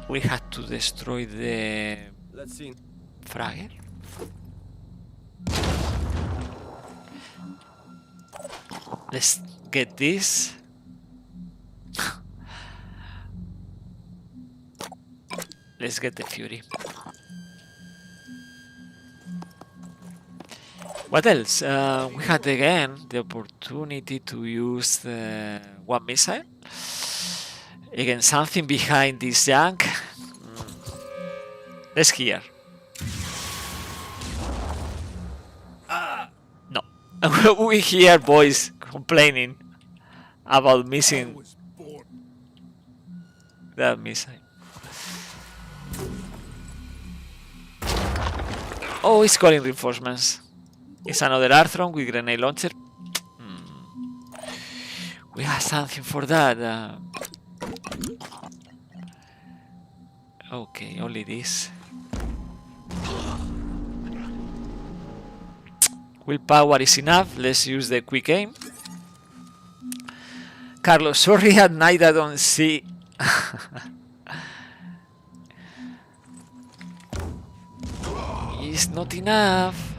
We had to destroy the Let's see. fragger. Let's get this. Let's get the Fury. What else? We had again the opportunity to use the one missile. Again, something behind this junk. Let's hear. No. We hear boys complaining about missing that missile. Oh, it's calling reinforcements. It's another Arthron with grenade launcher. We have something for that. Okay, only this. Willpower is enough. Let's use the quick aim. Carlos, sorry, at night I don't see. It's not enough.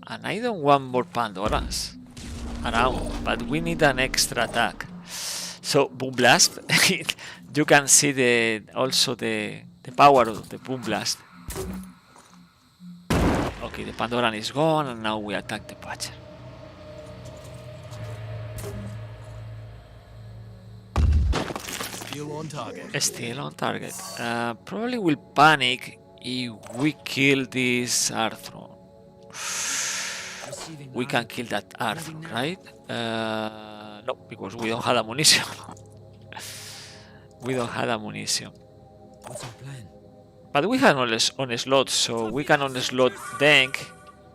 And I don't want more Pandorans around, but we need an extra attack. So Boom Blast, you can see also the power of the Boom Blast. Okay, the Pandoran is gone, and now we attack the Patcher. Still on target. Still on target. Probably will panic if we kill this Arthron. We can kill that Arthron, right? No, because we don't have ammunition. We don't have ammunition. What's our plan? But we have on slot, so we can on slot Denk,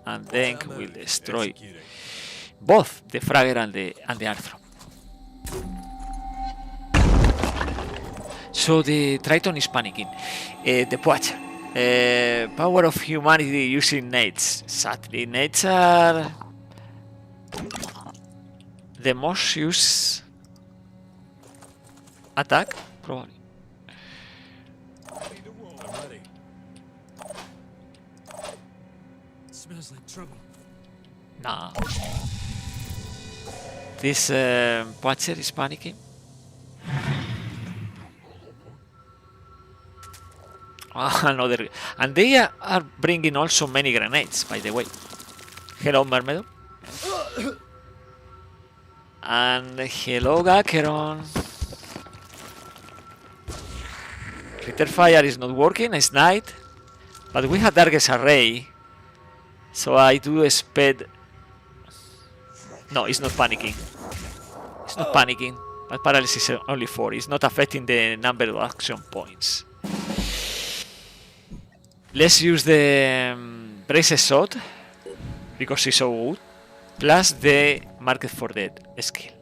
and Denk will destroy both the Fragger and the Arthron. So the Triton is panicking. The Poacher. Power of humanity using nades. Sadly, nades are the most used attack, probably. I'm ready. Smells like trouble. Nah. This Poacher is panicking. Another, and they are bringing also many grenades, by the way. Hello, Mermedon. And hello, Gakeron. Critter Fire is not working, it's night. But we have Darkest Array. So I do expect... No, it's not panicking. It's not panicking. But paralysis is only 4. It's not affecting the number of action points. Let's use the Braces Shot, because it's so good, plus the Market for Dead skill.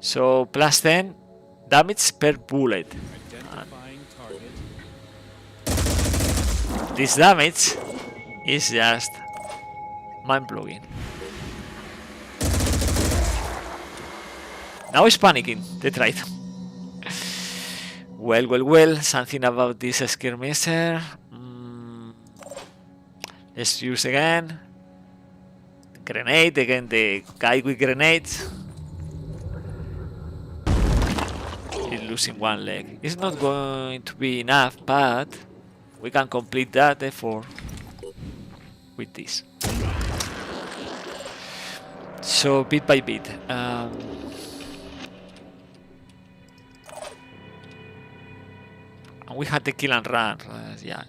So plus 10 damage per bullet. Identifying target. This damage is just mind-blowing. Now it's panicking, the Triton. Well, something about this skirmisher. Let's use again. Grenade, again the guy with grenades. He's losing one leg. It's not going to be enough, but we can complete that effort with this. So bit by bit. And we had the kill and run. Yeah.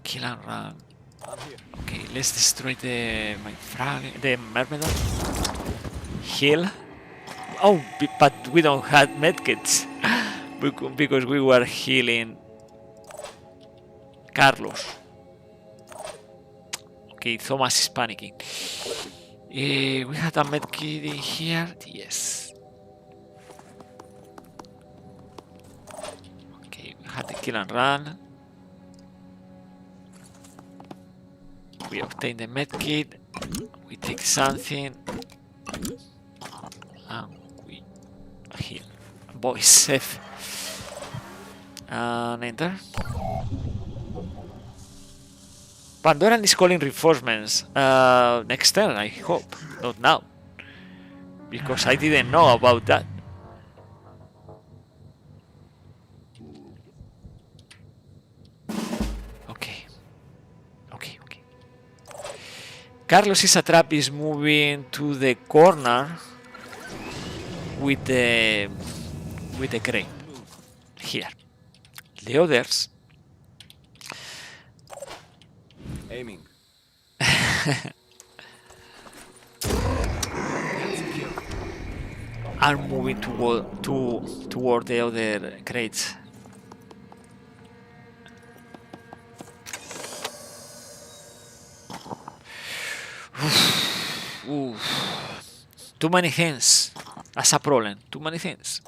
Kill and run. Okay, let's destroy the Mermedon. Heal. Oh, but we don't have medkits because we were healing Carlos. Okay, Thomas is panicking. We had a medkit in here. Yes. Okay, we had the kill and run. We obtain the medkit, we take something, and we heal. Boys, safe. And enter. Pandoran is calling reinforcements. Next turn, I hope. Not now. Because I didn't know about that. Carlos' trap is moving to the corner with the crane here. The others Aiming. are moving toward the other crates. Too many things. That's a problem. Too many things.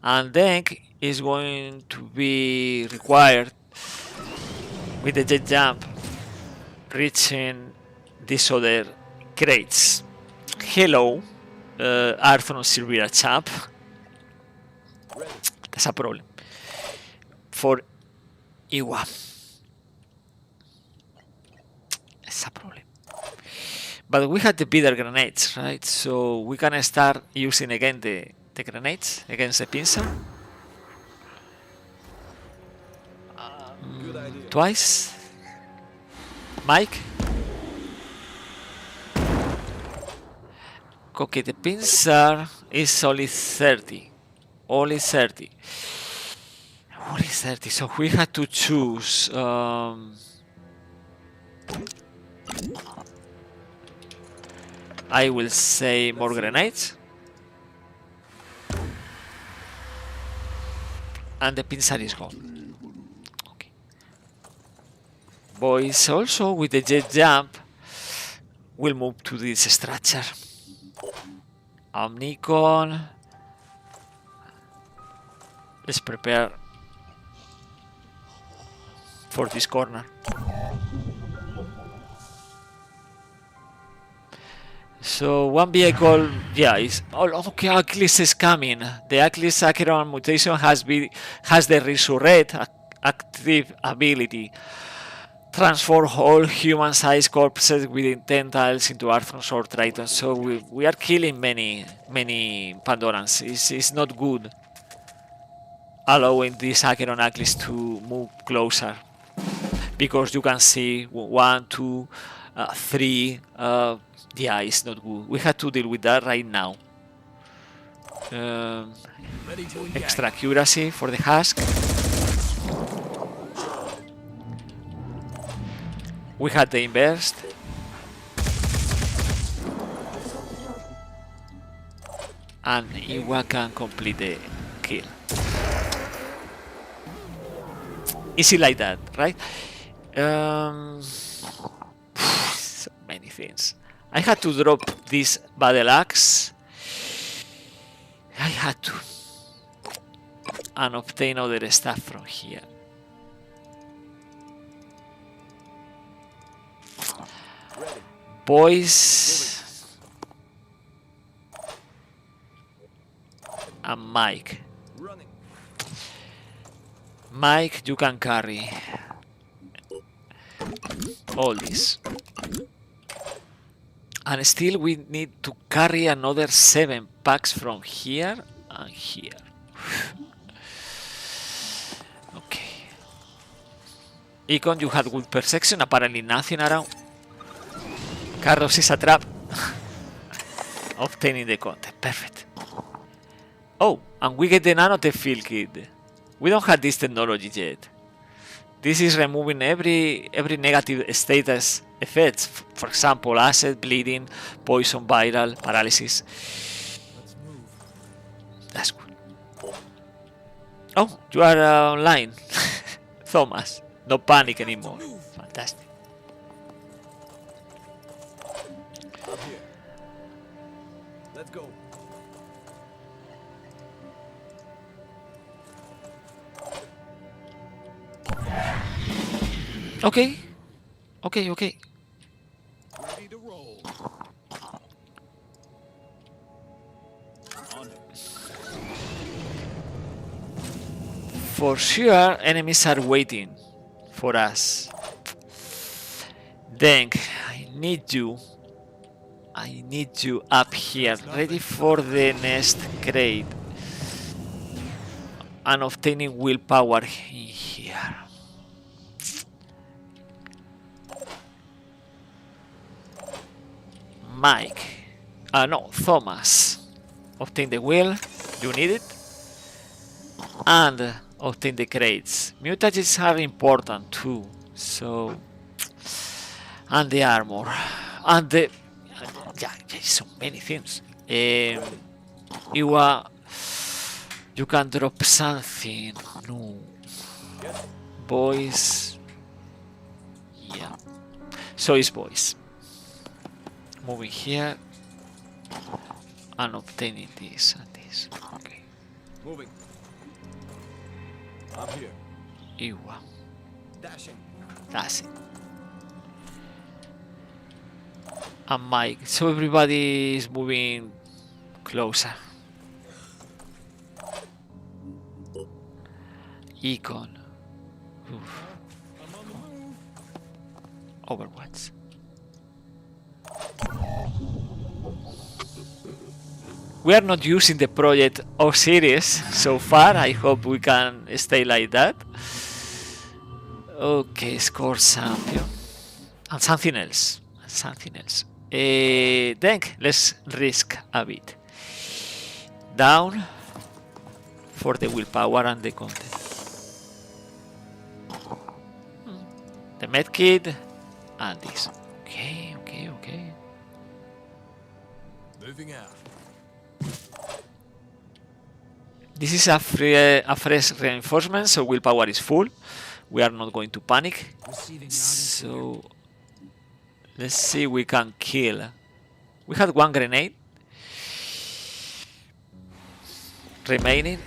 And then is going to be required with the jet jump, reaching these other crates. Hello, Arthur Silvera champ. That's a problem for Iwa. It's a problem. But we had the better grenades, right? So we can start using again the grenades against the pincer. Twice. Mike. Okay, the pincer is only 30. Only 30. Only 30. So we had to choose. I will say more grenades. And the pincer is gone. Okay. Boys, also with the jet jump, we'll move to this structure. Nikon. Let's prepare for this corner. So one vehicle, yeah, is okay. Achilles is coming. The Achilles Acheron mutation has the resurrect active ability. Transform all human-sized corpses within 10 tiles into Arthrons or Tritons. So we are killing many Pandorans. It's not good allowing this Acheron Achilles to move closer, because you can see 1, 2, 3. Yeah, it's not good. We have to deal with that right now. Extra accuracy for the husk. We had the inverse. And Iwa can complete the kill. Easy like that, right? So many things. I had to drop this battle axe. I had to. And obtain other stuff from here. Boys. And Mike. Mike, you can carry all this. And still we need to carry another 7 packs from here and here. Okay. Econ, you had good perception, apparently nothing around. Carlos is a trap. Obtaining the content, perfect. Oh, and we get the nanotech field kit. We don't have this technology yet. This is removing every negative status effects. For example, acid, bleeding, poison, viral, paralysis. That's good. Oh, you are online. Thomas, no panic anymore. Fantastic. Let's go. Okay. Ready to roll. On it. For sure, enemies are waiting for us. Then I need you up here, ready for the next crate. And obtaining willpower in here. Mike. No, Thomas. Obtain the will. You need it. And obtain the crates. Mutagens are important too. So. And the armor. And the. Yeah, so many things. You can drop something. No. Boys. Yeah. So it's boys. Moving here. And obtaining this and this. Okay. Moving. I'm here. Iwa. Dashing. That's it. And Mike. So everybody is moving closer. Econ. Oof. Overwatch. We are not using the project Osiris so far. I hope we can stay like that. Okay, score champion. And something else. Something else. Then let's risk a bit. Down for the willpower and the content. The medkit and this. Okay, okay, okay. Moving out. This is a fresh reinforcement, so willpower is full. We are not going to panic. Receiving loud and clear. So let's see, we can kill. We had one grenade remaining.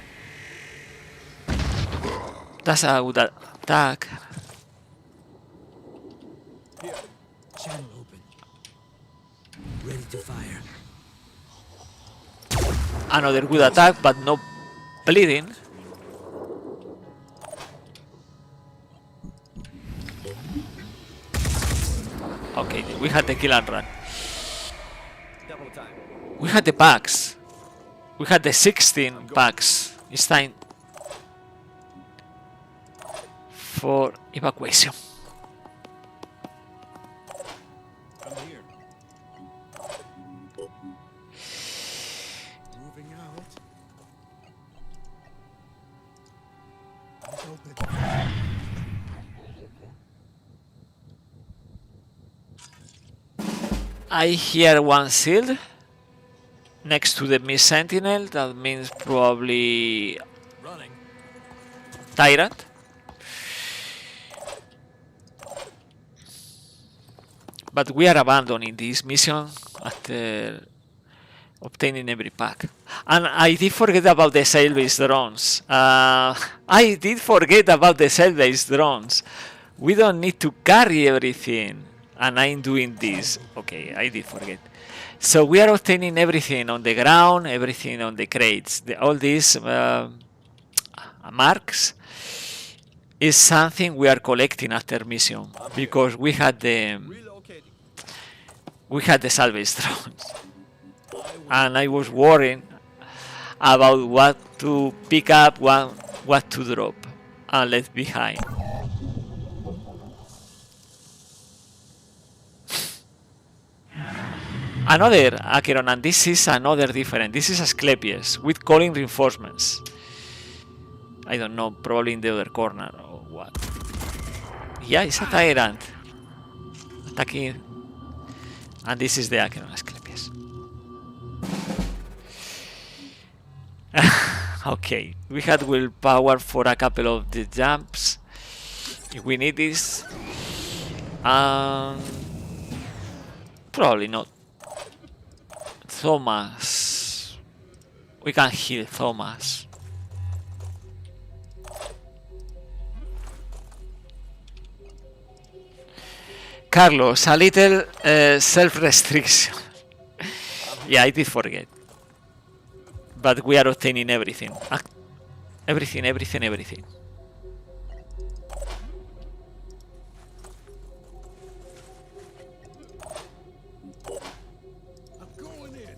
That's a good attack. Here. Channel open. Ready to fire. Another good attack, but no bleeding. Okay, we had the kill and run. Double time. We had the packs. We had the 16 packs. It's time for evacuation. Come here. Moving out. Eyes open. I hear one shield next to the Mist Sentinel. That means probably Running. Tyrant. But we are abandoning this mission after obtaining every pack. And I did forget about the sail-based drones. I did forget about the sail-based drones. We don't need to carry everything. And I'm doing this. Okay, I did forget. So we are obtaining everything on the ground, everything on the crates. All these marks is something we are collecting after mission because we had the salvage drones, and I was worrying about what to pick up, what to drop and left behind. Another Acheron, and this is another different. This is Asclepius with calling reinforcements. I don't know, probably in the other corner or what. Yeah, it's a Tyrant attacking, and this is the Acheron Asclepius. Okay, we had willpower for a couple of the jumps if we need this. Probably not. Thomas. We can heal Thomas. Carlos, a little self-restriction. Yeah, I did forget. But we are obtaining everything. Everything. I'm going in.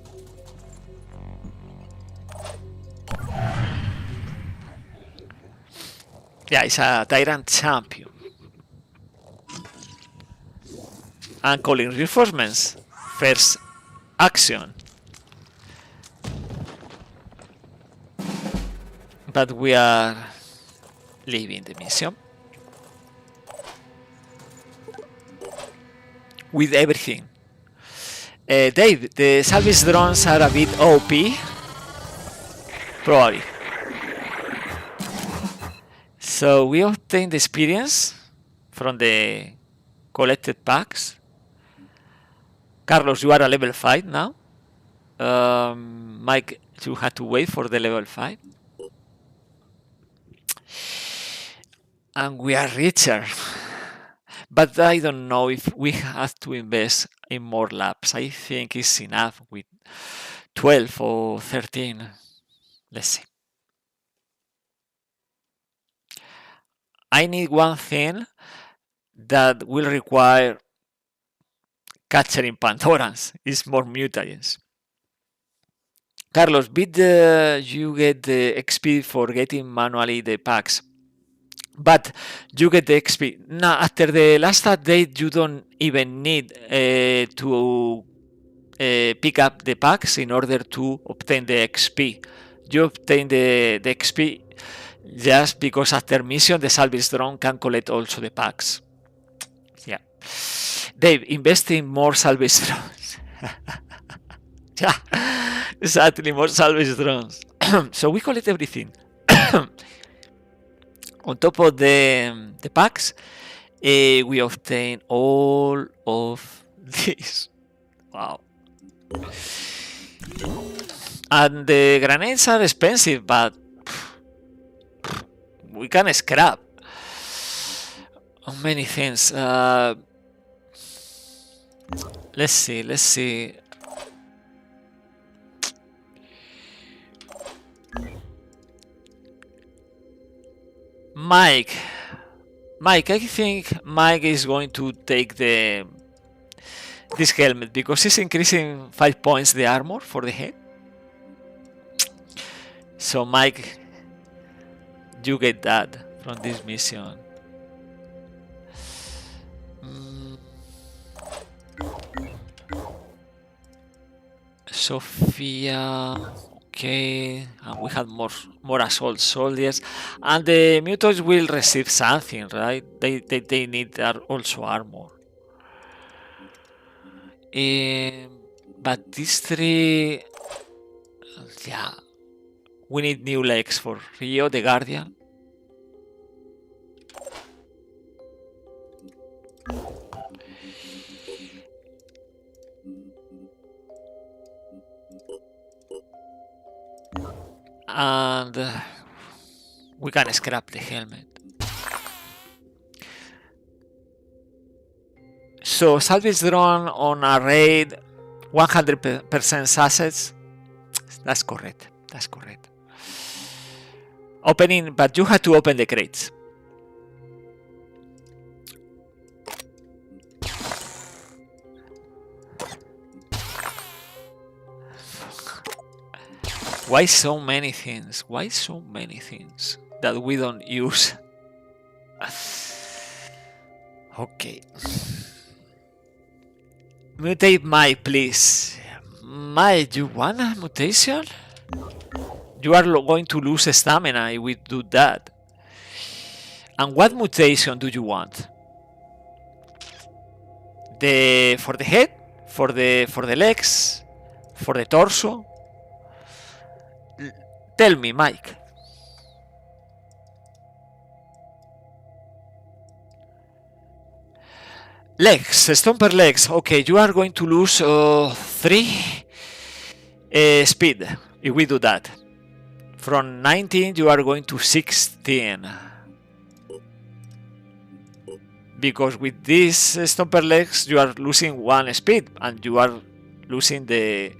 Yeah, it's a Tyrant champion. And calling reinforcements. First action. But we are leaving the mission with everything. Dave, the salvage drones are a bit OP. Probably. So we obtained the experience from the collected packs. Carlos, you are a level 5 now. Mike, you had to wait for the level 5. And we are richer. But I don't know if we have to invest in more labs. I think it's enough with 12 or 13. Let's see. I need one thing that will require capturing Pandorans. It's more mutants. Carlos, did you get the XP for getting manually the packs? But you get the XP. Now, after the last update, you don't even need to pick up the packs in order to obtain the XP. You obtain the XP just because after mission, the salvage drone can collect also the packs. Yeah. Dave, invest in more salvage drones. Yeah, exactly, more salvage drones. So we collect everything. On top of the packs, we obtain all of this. Wow. And the grenades are expensive, but we can scrap on many things. Let's see. Mike, I think Mike is going to take this helmet because it's increasing 5 points the armor for the head. So Mike, you get that from this mission. Sophia, okay, and we had more assault soldiers, and the mutants will receive something, right? They need also armor. But these three, yeah, we need new legs for Rio the Guardian. And we can scrap the helmet. So salvage drone on a raid, 100% assets. That's correct. Opening, but you had to open the crates. Why so many things? That we don't use? Okay. Mutate Mike, please. Mike, you want a mutation? You are going to lose stamina if we do that. And what mutation do you want? For the head? For the legs? For the torso? Tell me, Mike. Legs, stomper legs. Okay, you are going to lose 3 speed if we do that. From 19, you are going to 16. Because with these stomper legs, you are losing 1 speed, and you are losing the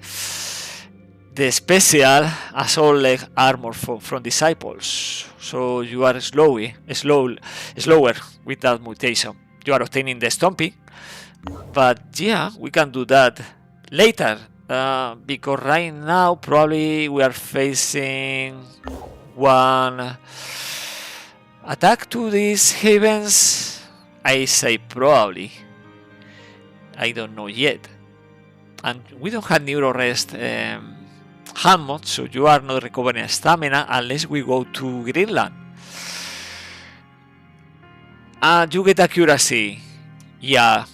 special assault leg armor from disciples. So you are slower with that mutation. You are obtaining the stomping, but yeah, we can do that later because right now probably we are facing one attack to these havens. I say probably. I don't know yet, and we don't have neuro rest hand mod, so you are not recovering stamina unless we go to Greenland. And you get accuracy. Yeah,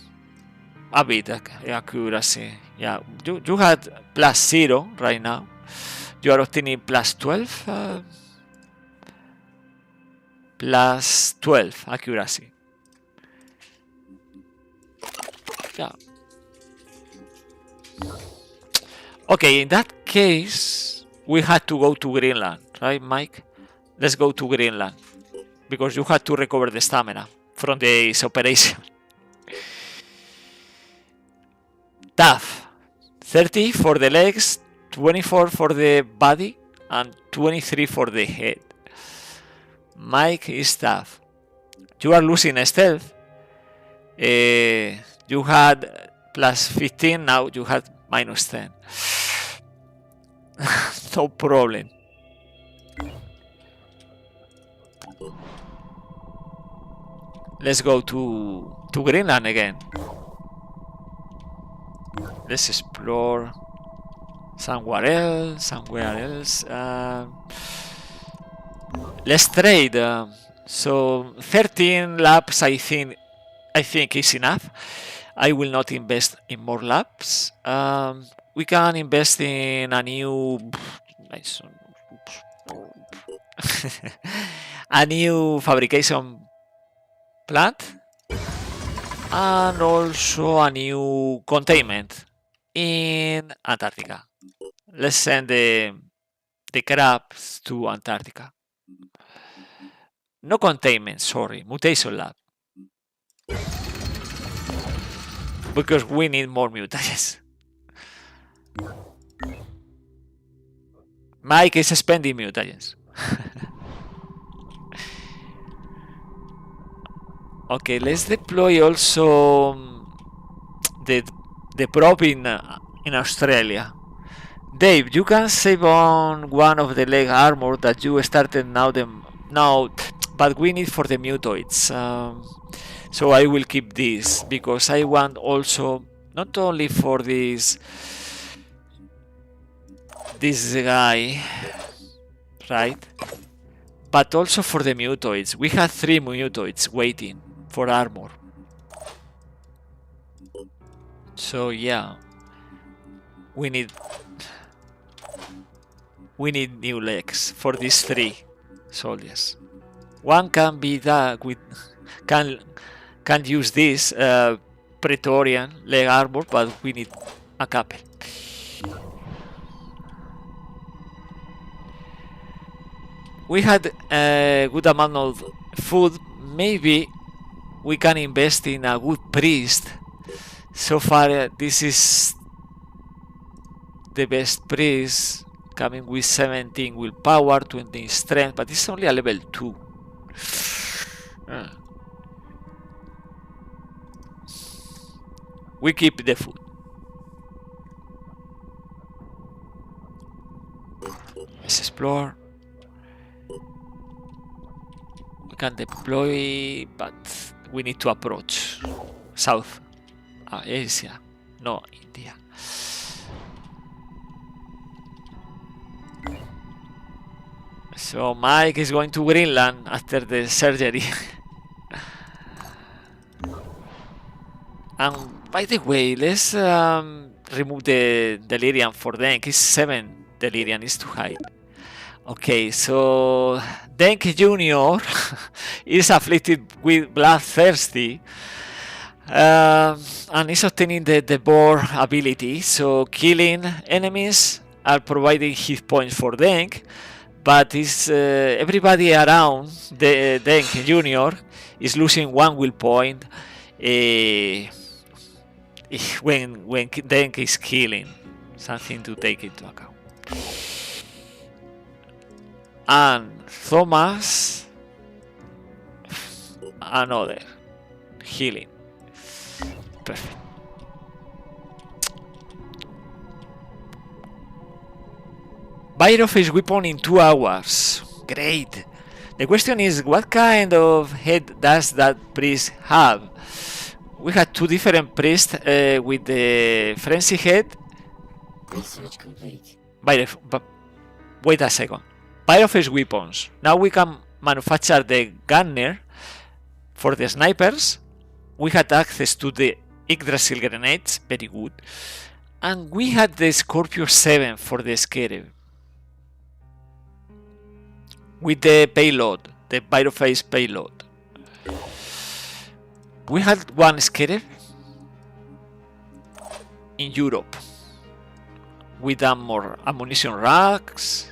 a bit accuracy. Yeah, you had +0 right now. You are obtaining +12. +12 accuracy. Yeah. Okay, in that case, we had to go to Greenland, right, Mike? Let's go to Greenland. Because you had to recover the stamina from this operation. Tough. 30 for the legs, 24 for the body, and 23 for the head. Mike is tough. You are losing stealth. You had plus 15, now you had minus 10. No problem. Let's go to Greenland again. Let's explore somewhere else. Let's trade. So 13 laps, I think is enough. I will not invest in more laps. We can invest in a new a new fabrication plant and also a new containment in Antarctica. Let's send the crabs to Antarctica. No containment, sorry, mutation lab. Because we need more mutagens. Mike is spending mutagens. Okay, let's deploy also the probe in Australia. Dave, you can save on one of the leg armor that you started now, but we need for the mutoids. So I will keep this because I want also not only for this guy, right? But also for the mutoids. We have 3 mutoids waiting for armor. So yeah, we need new legs for these 3 soldiers. One can be that with can use this Praetorian leg armor, but we need a couple. We had a good amount of food. Maybe we can invest in a good priest. So far, this is the best priest, coming with 17 willpower, 20 strength, but it's only a level 2. We keep the food. Let's explore. We can deploy, but we need to approach South Asia, no India. So Mike is going to Greenland after the surgery. And by the way, let's remove the delirium for Denk. It's 7 delirium, is too high. Okay, so Denk Jr. is afflicted with bloodthirsty and is obtaining the Devour ability. So killing enemies are providing hit points for Denk, but is everybody around the Denk Jr. is losing 1 will point when Denk is killing. Something to take into account. And Thomas, another healing. Perfect. Virophage weapon in 2 hours. Great. The question is, what kind of head does that priest have? We had 2 different priests with the frenzy head. Research complete. Wait a second. Virophage weapons. Now we can manufacture the gunner for the snipers. We had access to the Yggdrasil grenades. Very good. And we had the Scorpio 7 for the Scarab. With the payload, the Virophage payload. We had 1 Scarab in Europe with more ammunition racks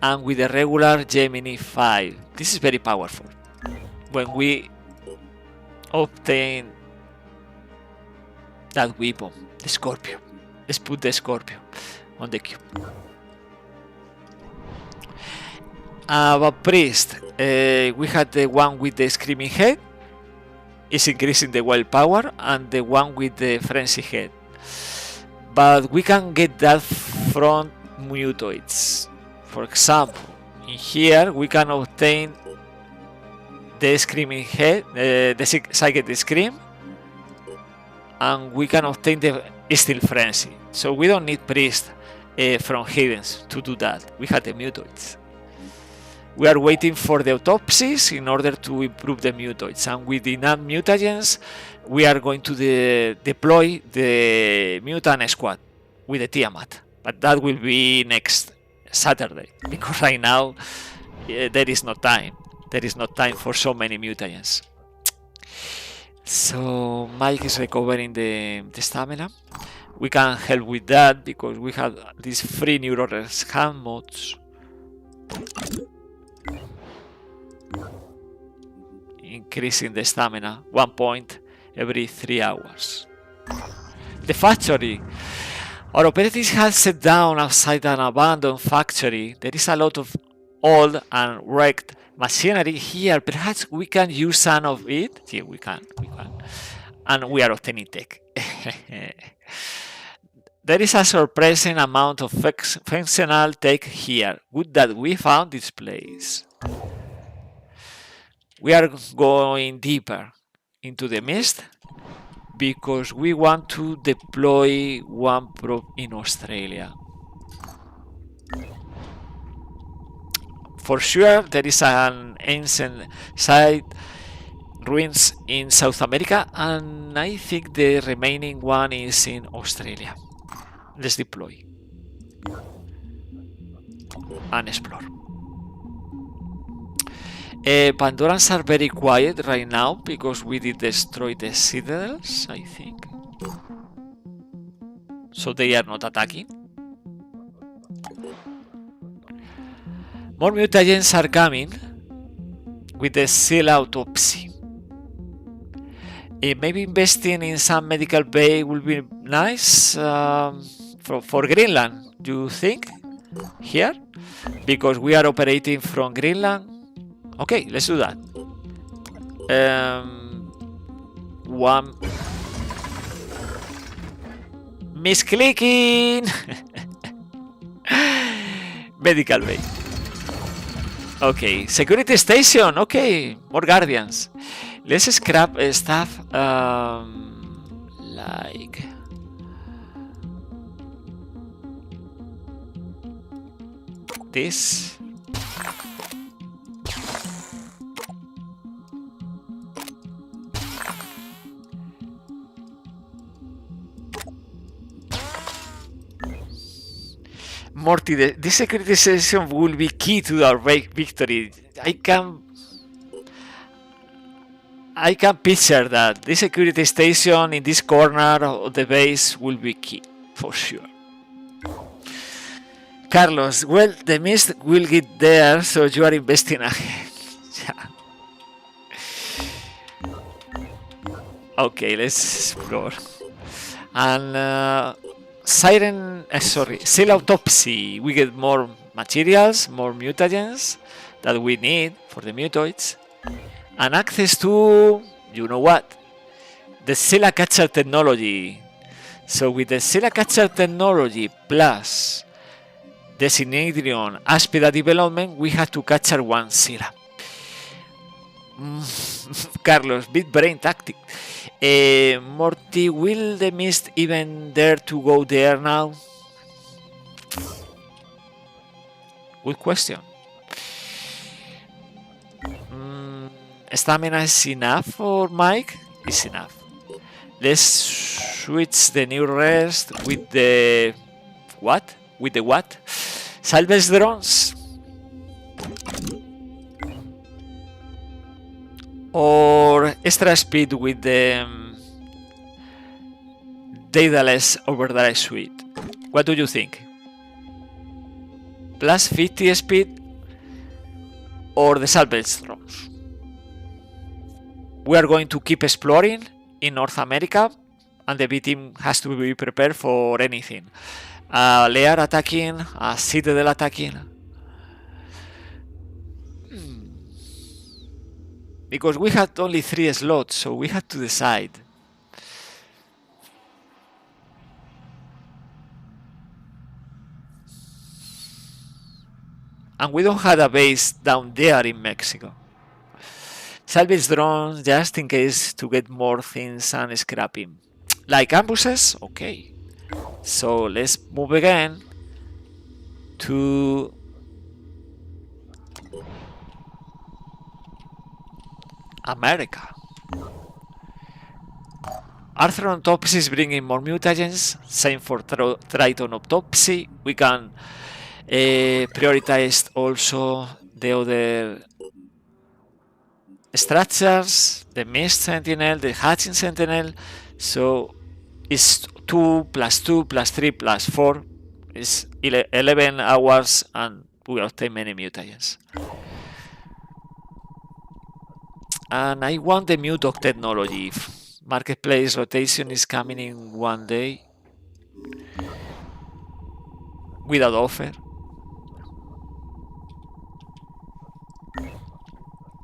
and with the regular Gemini 5. This is very powerful. When we obtain that weapon. The Scorpio. Let's put the Scorpio on the cube. About Priest, we had the one with the Screaming Head. Is increasing the willpower, and the one with the Frenzy Head. But we can get that from mutoids. For example, in here we can obtain the Screaming Head, the Psychic Scream, and we can obtain the Steel Frenzy. So we don't need Priest from Hiddens to do that. We have the mutoids. We are waiting for the autopsies in order to improve the mutoids, and with enough mutagens we are going to deploy the mutant squad with the Tiamat, but that will be next Saturday, because right now there is no time for so many mutagens. So Mike is recovering the stamina. We can help with that because we have these free neurorex hand modes. Increasing the stamina 1 point every 3 hours. The factory. Our operatives have set down outside an abandoned factory. There is a lot of old and wrecked machinery here. Perhaps we can use some of it. Yeah, we can. And we are obtaining tech. There is a surprising amount of functional tech here. Good that we found this place. We are going deeper into the mist because we want to deploy one probe in Australia. For sure, there is an ancient site ruins in South America, and I think the remaining one is in Australia. Let's deploy and explore. Pandorans are very quiet right now because we did destroy the citadels, I think. So they are not attacking. More mutagens are coming with the seal autopsy. Maybe investing in some medical bay will be nice for Greenland, do you think? Here? Because we are operating from Greenland. Okay, let's do that. One misclicking. Medical bay. Okay, security station. Okay, more guardians. Let's scrap stuff like this. Morty, this security station will be key to our victory. I can picture that this security station in this corner of the base will be key, for sure. Carlos, well, the mist will get there, so you are investing ahead. Yeah. Okay, let's explore. And seal autopsy. We get more materials, more mutagens that we need for the mutoids, and access to, you know what, the Sela Catcher technology. So with the Sela Catcher technology plus the Synedrion Aspida development, we have to capture one Sela. Carlos, big brain tactic. Morty, will the mist even dare to go there now? Good question. Stamina is enough for Mike? Is enough. Let's switch the new rest with the what? With the what? Salvage drones? Or extra speed with the Daedalus Overdrive Suite? What do you think? Plus 50 speed or the salvage drones? We are going to keep exploring in North America and the B team has to be prepared for anything. Lair attacking, Citadel attacking. Because we had only 3 slots, so we had to decide. And we don't have a base down there in Mexico. Salvage drones just in case to get more things and scrapping. Like ambushes? Okay. So let's move again to America. Arthur Autopsy is bringing more mutagens. Same for Triton Autopsy. We can prioritize also the other structures, the Mist Sentinel, the Hatching Sentinel. So it's 2 + 2 + 3 + 4 is 11 hours, and we obtain many mutagens. And I want the Mutok technology. Marketplace rotation is coming in 1 day without offer.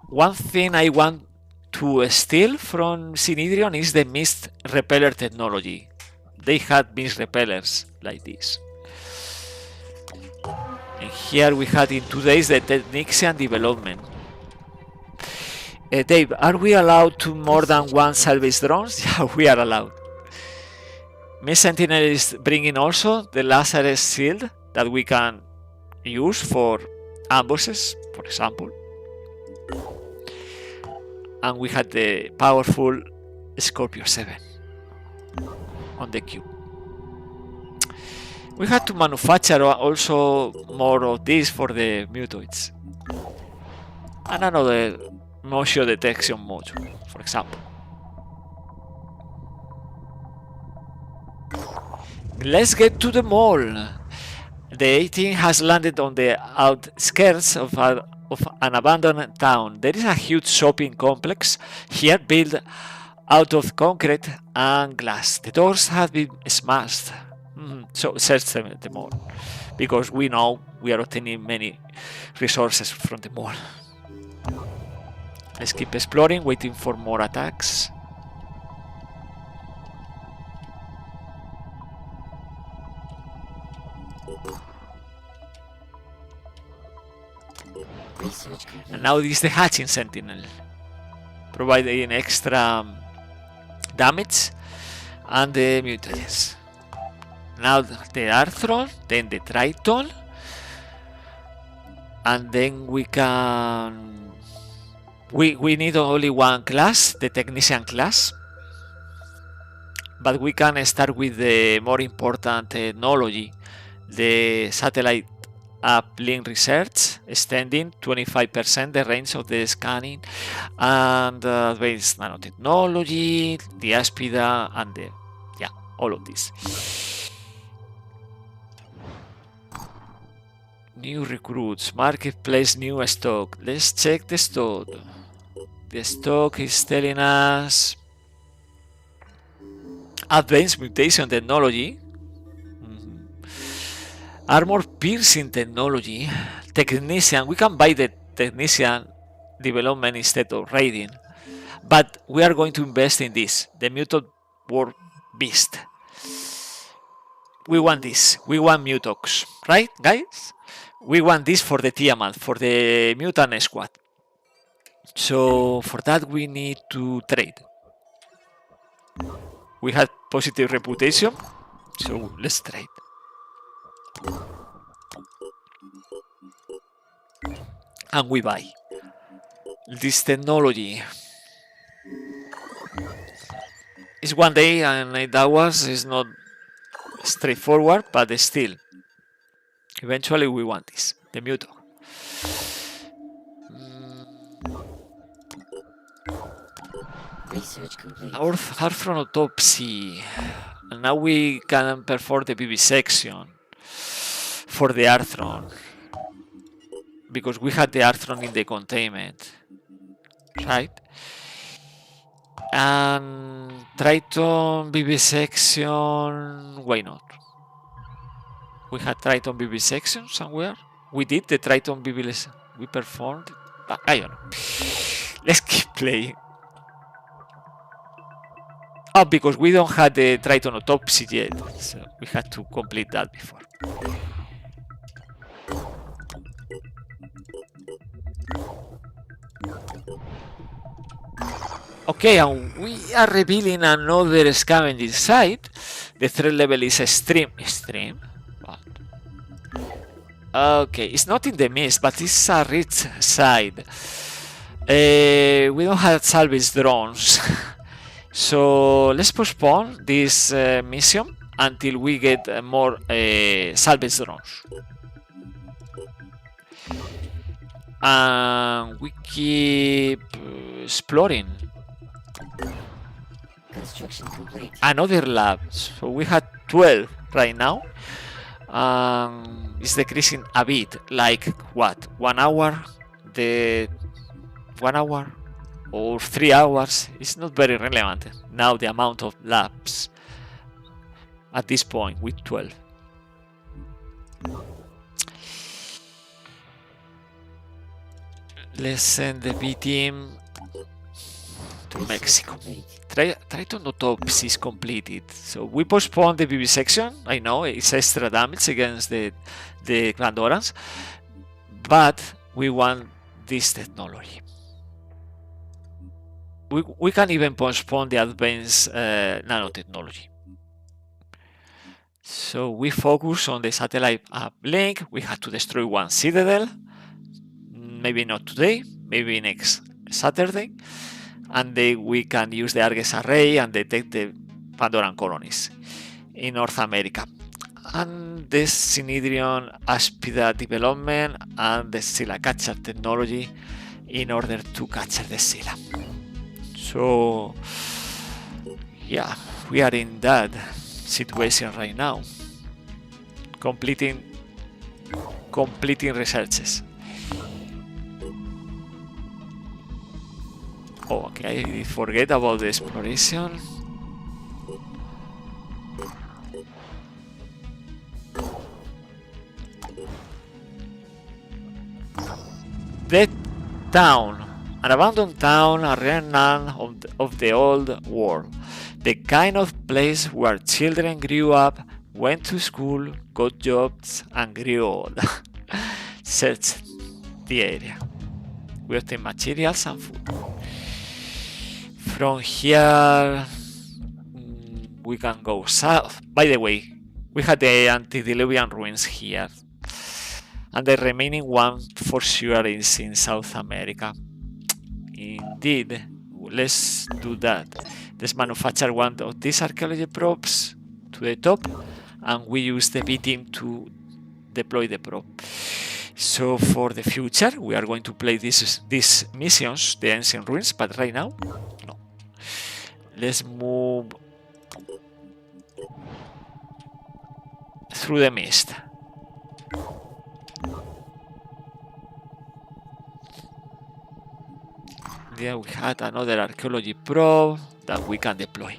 One thing I want to steal from Synedrion is the Mist Repeller technology. They had Mist Repellers like this. And here we had in 2 days the Technician development. Dave, are we allowed to more than 1 salvage drones? Yeah, we are allowed. Mist Sentinel is bringing also the Lazarus shield that we can use for ambushes, for example. And we had the powerful Scorpio 7 on the queue. We had to manufacture also more of this for the mutoids. And another motion detection module, for example. Let's get to the mall. The A-Team has landed on the outskirts of an abandoned town. There is a huge shopping complex here built out of concrete and glass. The doors have been smashed. So search the mall, because we know we are obtaining many resources from the mall. Let's keep exploring, waiting for more attacks. And now this is the Hatching Sentinel, providing extra damage and the mutagens. Now the Arthron, then the Triton, and then we can... We need only 1 class, the Technician class, but we can start with the more important technology, the Satellite Uplink Research, extending 25% the range of the scanning, and advanced nanotechnology, the Aspida, and all of this. New recruits, marketplace, new stock. Let's check the stock. The stock is telling us advanced mutation technology, armor piercing technology, technician. We can buy the technician development instead of raiding, but we are going to invest in this, the mutant war beast. We want this. We want mutox, right, guys? We want this for the Tiamat, for the mutant squad. So for that we need to trade. We had positive reputation, so let's trade. And we buy this technology. It's 1 day and 8 hours. It's not straightforward, but still, eventually we want this, the muto. Research complete. Our Arthron Autopsy. And now we can perform the vivisection for the Arthron, because we had the Arthron in the containment, right? And Triton vivisection, why not? We had Triton vivisection somewhere. We did the Triton vivisection. We performed. I don't know. Let's keep playing. Oh, because we don't have the Triton autopsy yet, so we had to complete that before. Okay, and we are revealing another scavenging site. The threat level is extreme. Extreme? What? Okay, it's not in the mist, but it's a rich side. We don't have salvage drones. So let's postpone this mission until we get more salvage drones. And we keep exploring. Construction complete. Another lab. So we had 12 right now. It's decreasing a bit. Like what? 1 hour? The 1 hour or 3 hours? It's not very relevant now, the amount of labs at this point with 12. Let's send the B team to Mexico. Triton autopsy is completed. So we postponed the vivisection. I know it's extra damage against the Pandorans, but we want this technology. We can even postpone the advanced nanotechnology. So we focus on the satellite uplink. We had to destroy one citadel. Maybe not today, maybe next Saturday. And then we can use the Argus array and detect the Pandoran colonies in North America. And the Synhedrion Aspida development and the Scylla catcher technology in order to capture the Scylla. So yeah, we are in that situation right now, completing researches. Oh, okay, I did forget about the exploration. The town, an abandoned town, a remnant of the old world. The kind of place where children grew up, went to school, got jobs, and grew old. Search the area. We obtain materials and food. From here, we can go south. By the way, we had the antediluvian ruins here. And the remaining one for sure is in South America. Indeed, let's do that. Let's manufacture one of these archaeology probes to the top, and we use the B team to deploy the probe. So for the future, we are going to play these missions, the ancient ruins, but right now, no. Let's move through the mist. There we had another archaeology probe that we can deploy.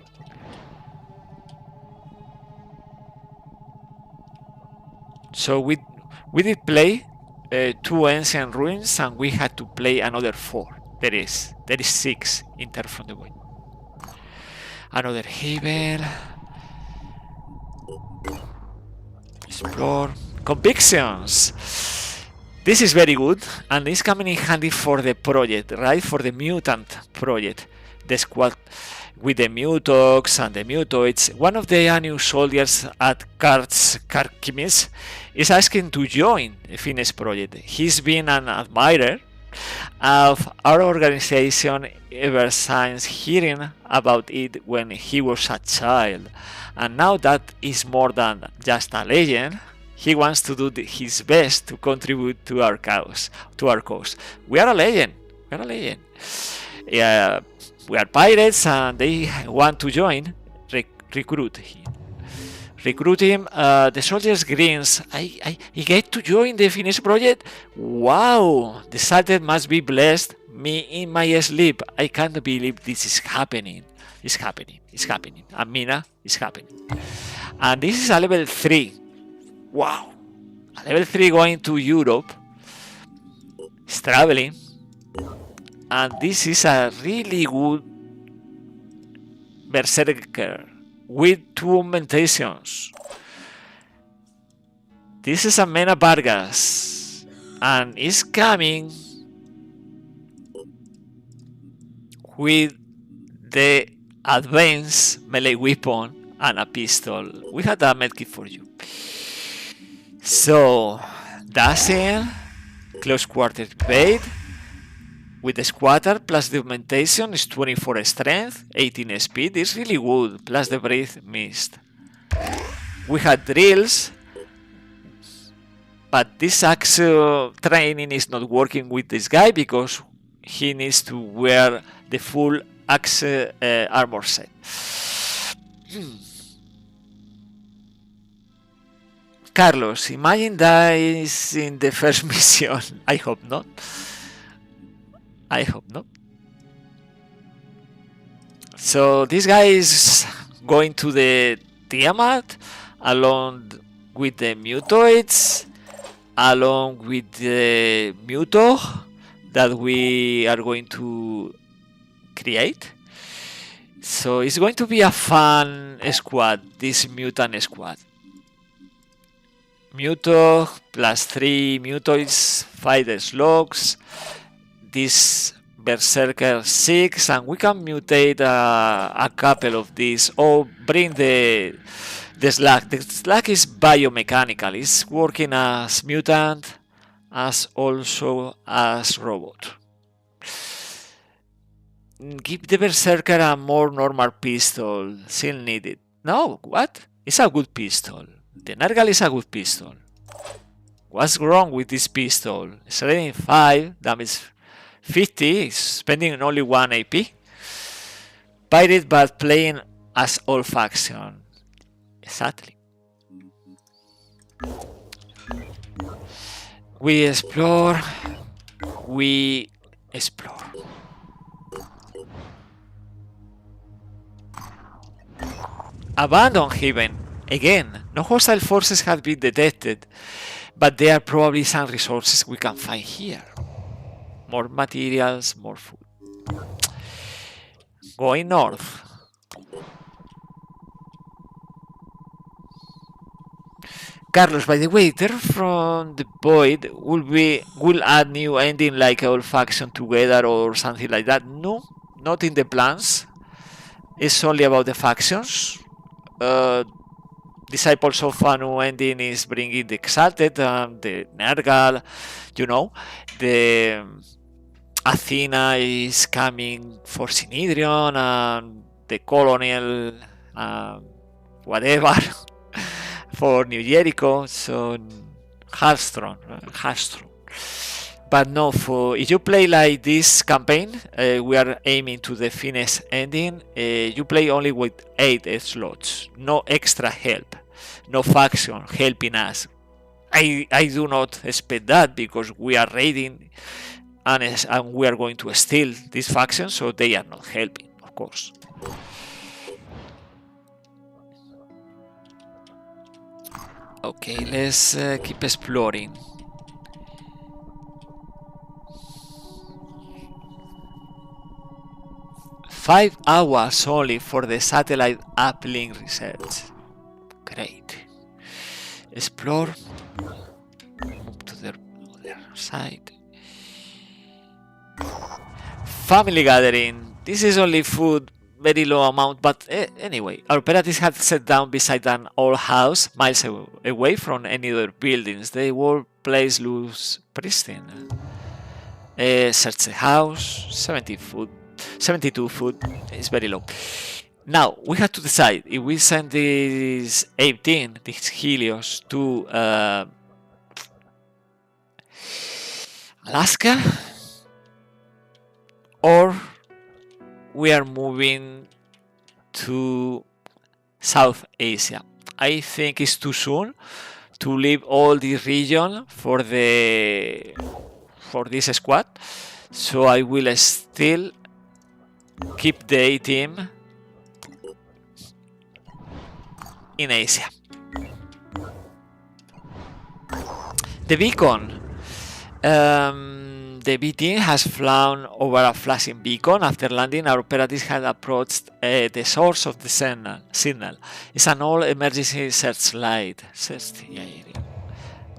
So we did play 2 ancient ruins, and we had to play another 4. There is 6 in terms from the way. Another haven. Explore. Convictions. This is very good, and it's coming in handy for the project, right? For the mutant project. The squad with the mutox and the mutoids. One of the new soldiers at Karkimis is asking to join the Finnish project. He's been an admirer of our organization ever since hearing about it when he was a child. And now that is more than just a legend, he wants to do his best to contribute to our cause. We are a legend. We are a legend. Yeah, we are pirates, and they want to join. Recruit him. Recruit him. The soldiers grins. I get to join the Finnish project. Wow! The Salted must be blessed me in my sleep. I can't believe this is happening. It's happening. It's happening. Amina, it's happening. And this is a level 3. Wow. A level 3 going to Europe. It's traveling. And this is a really good Berserker with 2 augmentations. This is a Mena Vargas. And it's coming with the advanced melee weapon and a pistol. We had a medkit for you. So that's it. Close quarter bait with the squatter plus the augmentation is 24 strength, 18 speed. It's really good. Plus the breath mist. We had drills, but this actual training is not working with this guy because he needs to wear the full axe armor set. Carlos, imagine dies in the first mission. I hope not. I hope not. So this guy is going to the Tiamat along with the mutoids, along with the muto that we are going to create. So it's going to be a fun squad, this mutant squad. Muto plus 3 mutoids, 5 slugs, this Berserker 6, and we can mutate a couple of these or bring the slug. The slug is biomechanical, it's working as mutant as also as robot. Give the Berserker a more normal pistol, still needed. No, what? It's a good pistol. The Nergal is a good pistol. What's wrong with this pistol? It's rating 5, damage 50, spending only 1 AP. Pirate but playing as all faction. Exactly. We explore. We explore. Abandon Haven. Again, no hostile forces have been detected, but there are probably some resources we can find here. More materials, more food. Going north. Carlos, by the way, there from the void will add new ending like all faction together or something like that. No, not in the plans. It's only about the factions. Disciples of Anu ending is bringing the Exalted, the Nergal, you know, the Athena is coming for Synedrion, and the Colonel, whatever, for New Jericho, so Hearthstone. But no, for if you play like this campaign, we are aiming to the finish ending. You play only with 8 slots, no extra help, no faction helping us. I do not expect that because we are raiding and we are going to steal these factions, so they are not helping, of course. Okay, let's keep exploring. Five hours only for the satellite uplink research. Great. Explore. Move to the other side. Family gathering. This is only food, very low amount, but anyway. Our operatives had sat down beside an old house, miles away from any other buildings. The whole place looks pristine. Search the house. 72 food is very low. Now we have to decide if we send this 18, this Helios, to Alaska, or we are moving to South Asia. I think it's too soon to leave all this region for this squad. So I will still keep the A team in Asia. The beacon. The B team has flown over a flashing beacon. After landing, our operatives had approached the source of the signal. It's an all emergency searchlight. Search the area.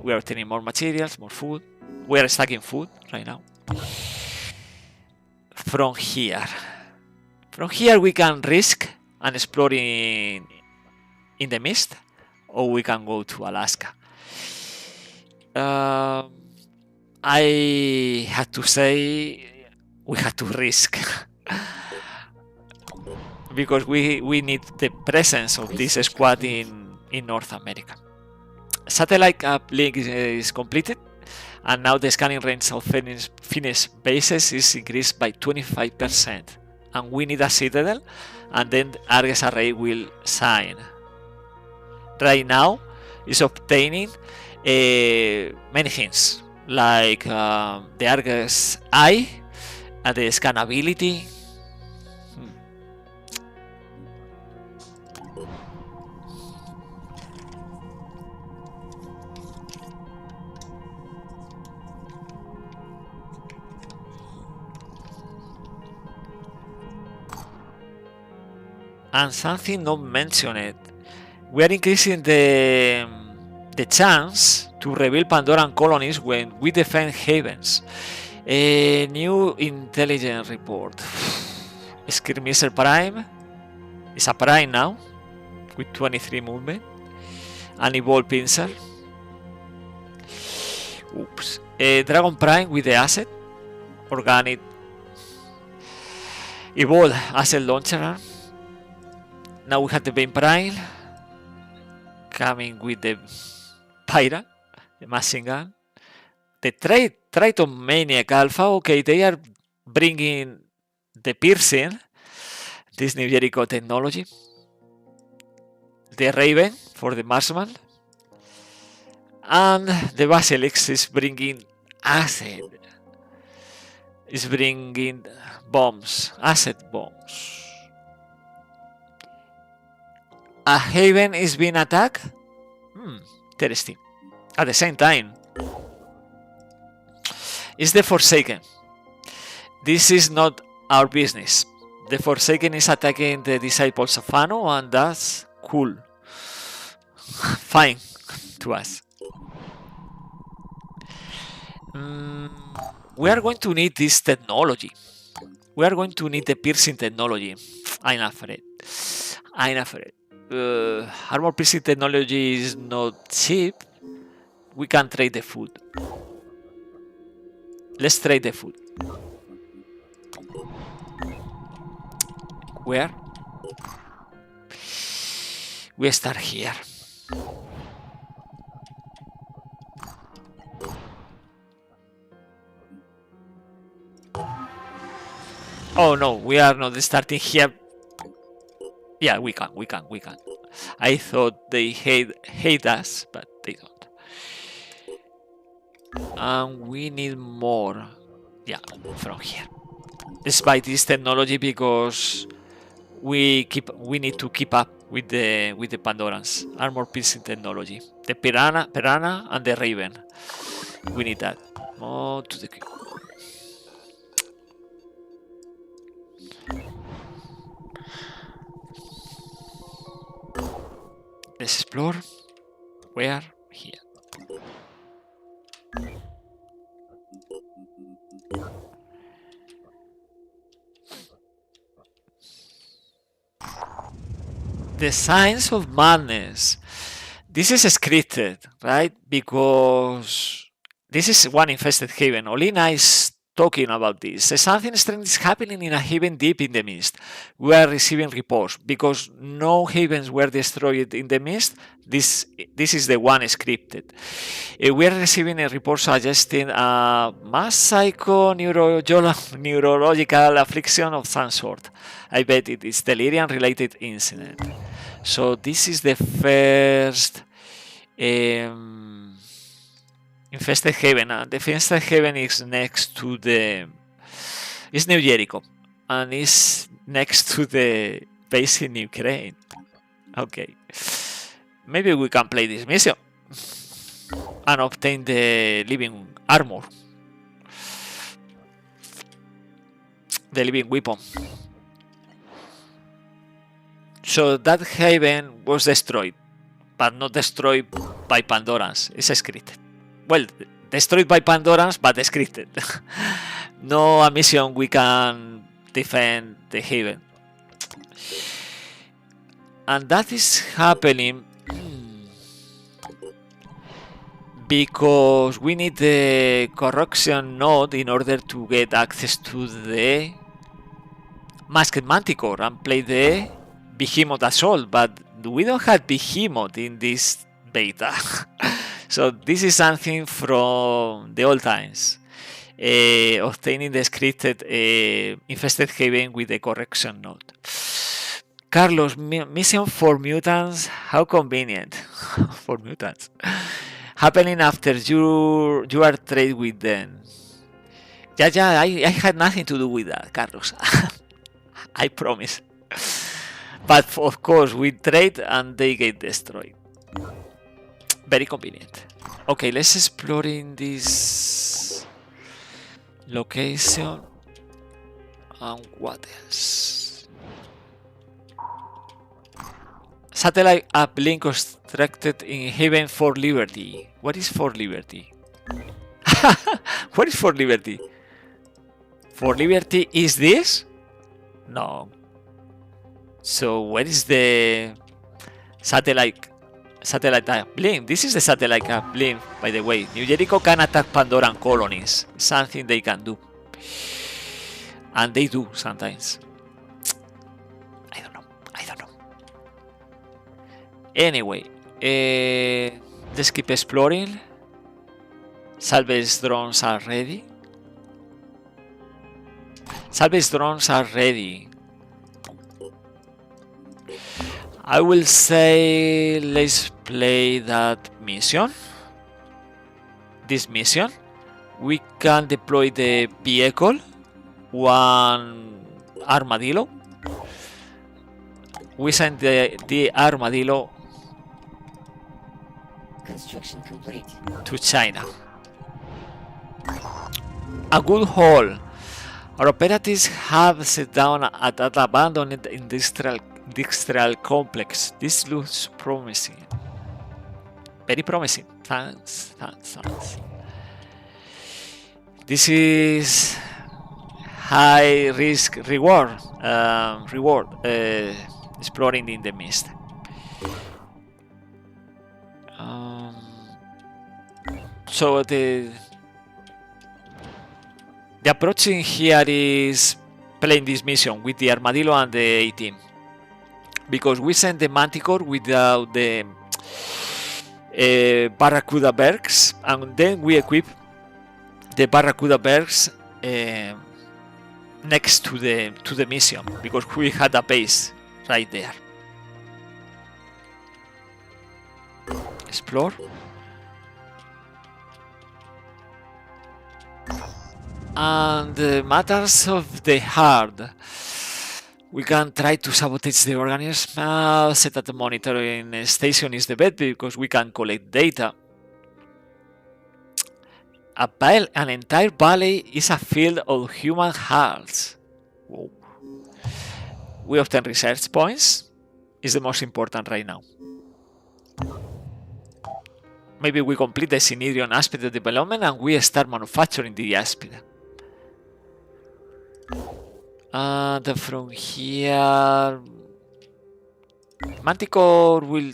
We are obtaining more materials, more food. We are stacking food right now. From here we can risk and explore in the mist, or we can go to Alaska. I had to say we had to risk because we need the presence of this squad in North America. Satellite uplink is completed, and now the scanning range of Finnish bases is increased by 25%. And we need a citadel, and then Argus Array will sign. Right now is obtaining many things, like the Argus Eye and the scannability. And something not mentioned, we are increasing the chance to reveal Pandoran colonies when we defend havens. A new intelligence report. Skirmisher Prime is a Prime now with 23 movement. An Evolved Pincer. Oops. A Dragon Prime with the asset. Organic. Evolved Asset Launcher. Now we have the Bane Prime coming with the Pyra, the machine gun. The Triton Maniac Alpha, okay, they are bringing the piercing, this new Jericho technology. The Raven for the marksman. And the Basilisk is bringing acid. Is bringing bombs, acid bombs. A haven is being attacked? Interesting. At the same time, it's the Forsaken. This is not our business. The Forsaken is attacking the disciples of Ano, and that's cool. Fine to us. We are going to need this technology. We are going to need the piercing technology. I'm afraid. Armor piercing technology is not cheap. We can trade the food. Let's trade the food. Where? We start here. Oh no, we are not starting here. Yeah, we can. I thought they hate us, but they don't. And we need more. Yeah, from here. Despite this technology, because we need to keep up with the Pandorans. Armor piercing technology. The Piranha and the Raven. We need that. Oh, to the Let's explore. Where? Here. The Signs of Madness. This is scripted, right? Because this is one infested haven. Olina is talking about this. Something strange is happening in a haven deep in the mist. We are receiving reports because no havens were destroyed in the mist. This is the one scripted. We are receiving a report suggesting a mass neurological affliction of some sort. I bet it is delirium related incident. So this is the first infested haven. The infested haven is next to the It's New Jericho, and it's next to the base in Ukraine. Okay, maybe we can play this mission and obtain the living armor, the living weapon. So that haven was destroyed, but not destroyed by Pandorans. It's scripted. Well, destroyed by Pandorans, but scripted. No a mission we can defend the haven. And that is happening because we need the corruption node in order to get access to the Masked Manticore and play the Behemoth Assault, but we don't have Behemoth in this beta. So this is something from the old times. Obtaining the scripted infested haven with the correction node. Carlos, mission for mutants, how convenient. For mutants. Happening after you are trade with them. Yeah, I had nothing to do with that, Carlos. I promise. But of course, we trade and they get destroyed. Very convenient. Okay, let's explore in this location. And what else? Satellite uplink constructed in Haven for Liberty. What is for Liberty? What is for Liberty? For Liberty is this? No. So where is the satellite uplink? This is the satellite uplink, by the way. New Jericho can attack Pandoran colonies. Something they can do. And they do sometimes. I don't know. Anyway, let's keep exploring. Salvage drones are ready. I will say let's play that mission. This mission. We can deploy the vehicle. One armadillo. We send the armadillo Construction complete. to China. A good haul. Our operatives have set down at an abandoned industrial complex. This looks promising. Very promising. Thanks. This is high risk reward. Exploring in the mist. So the approaching here is playing this mission with the Armadillo and the A-Team. Because we sent the Manticore without the Barracuda Bergs, and then we equip the Barracuda Bergs next to the mission, because we had a base right there. Explore. And matters of the heart. We can try to sabotage the organism. Set at the monitoring station is the best because we can collect data. An entire valley is a field of human hearts. Whoa. We obtain research points. Is the most important right now. Maybe we complete the Synedrion aspect of development and we start manufacturing the aspect. And from here, Manticore will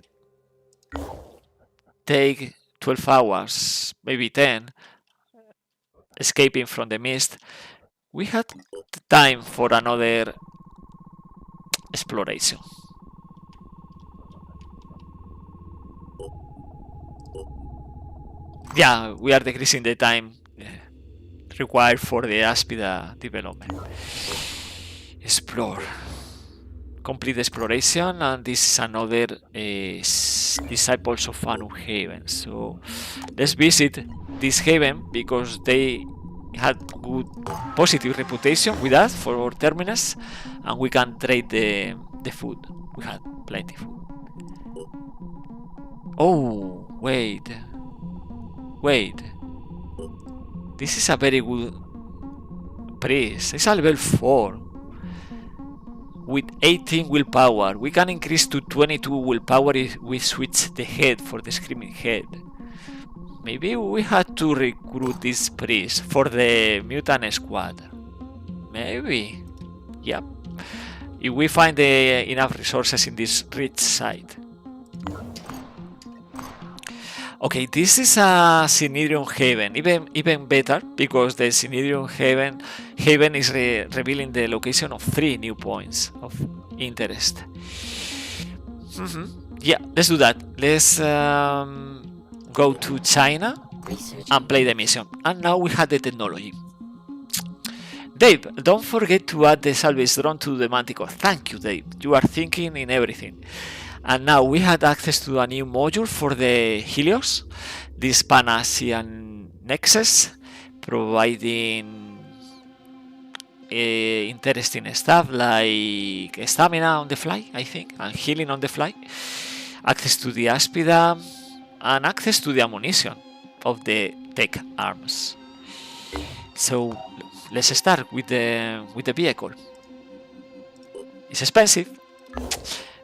take 12 hours, maybe 10, escaping from the mist. We had time for another exploration. Yeah, we are decreasing the time required for the Aspida development. Explore. Complete exploration, and this is another Disciples of Anu Haven. So let's visit this haven because they had good positive reputation with us for our terminus, and we can trade the food. We had plenty food. Oh, wait. This is a very good priest. It's a level 4 with 18 willpower. We can increase to 22 willpower if we switch the head for the screaming head. Maybe we had to recruit this priest for the mutant squad. Maybe. Yep. If we find enough resources in this rich site. Okay, this is a Synedrium Haven, even better, because the Synedrium Haven is revealing the location of 3 new points of interest. Yeah, let's do that. Let's go to China and play the mission. And now we have the technology. Dave, don't forget to add the salvage drone to the Manticore. Thank you, Dave. You are thinking in everything. And now we had access to a new module for the Helios, this Pan-Asian Nexus, providing interesting stuff like stamina on the fly, I think, and healing on the fly, access to the Aspida, and access to the ammunition of the tech arms. So let's start with the vehicle. It's expensive,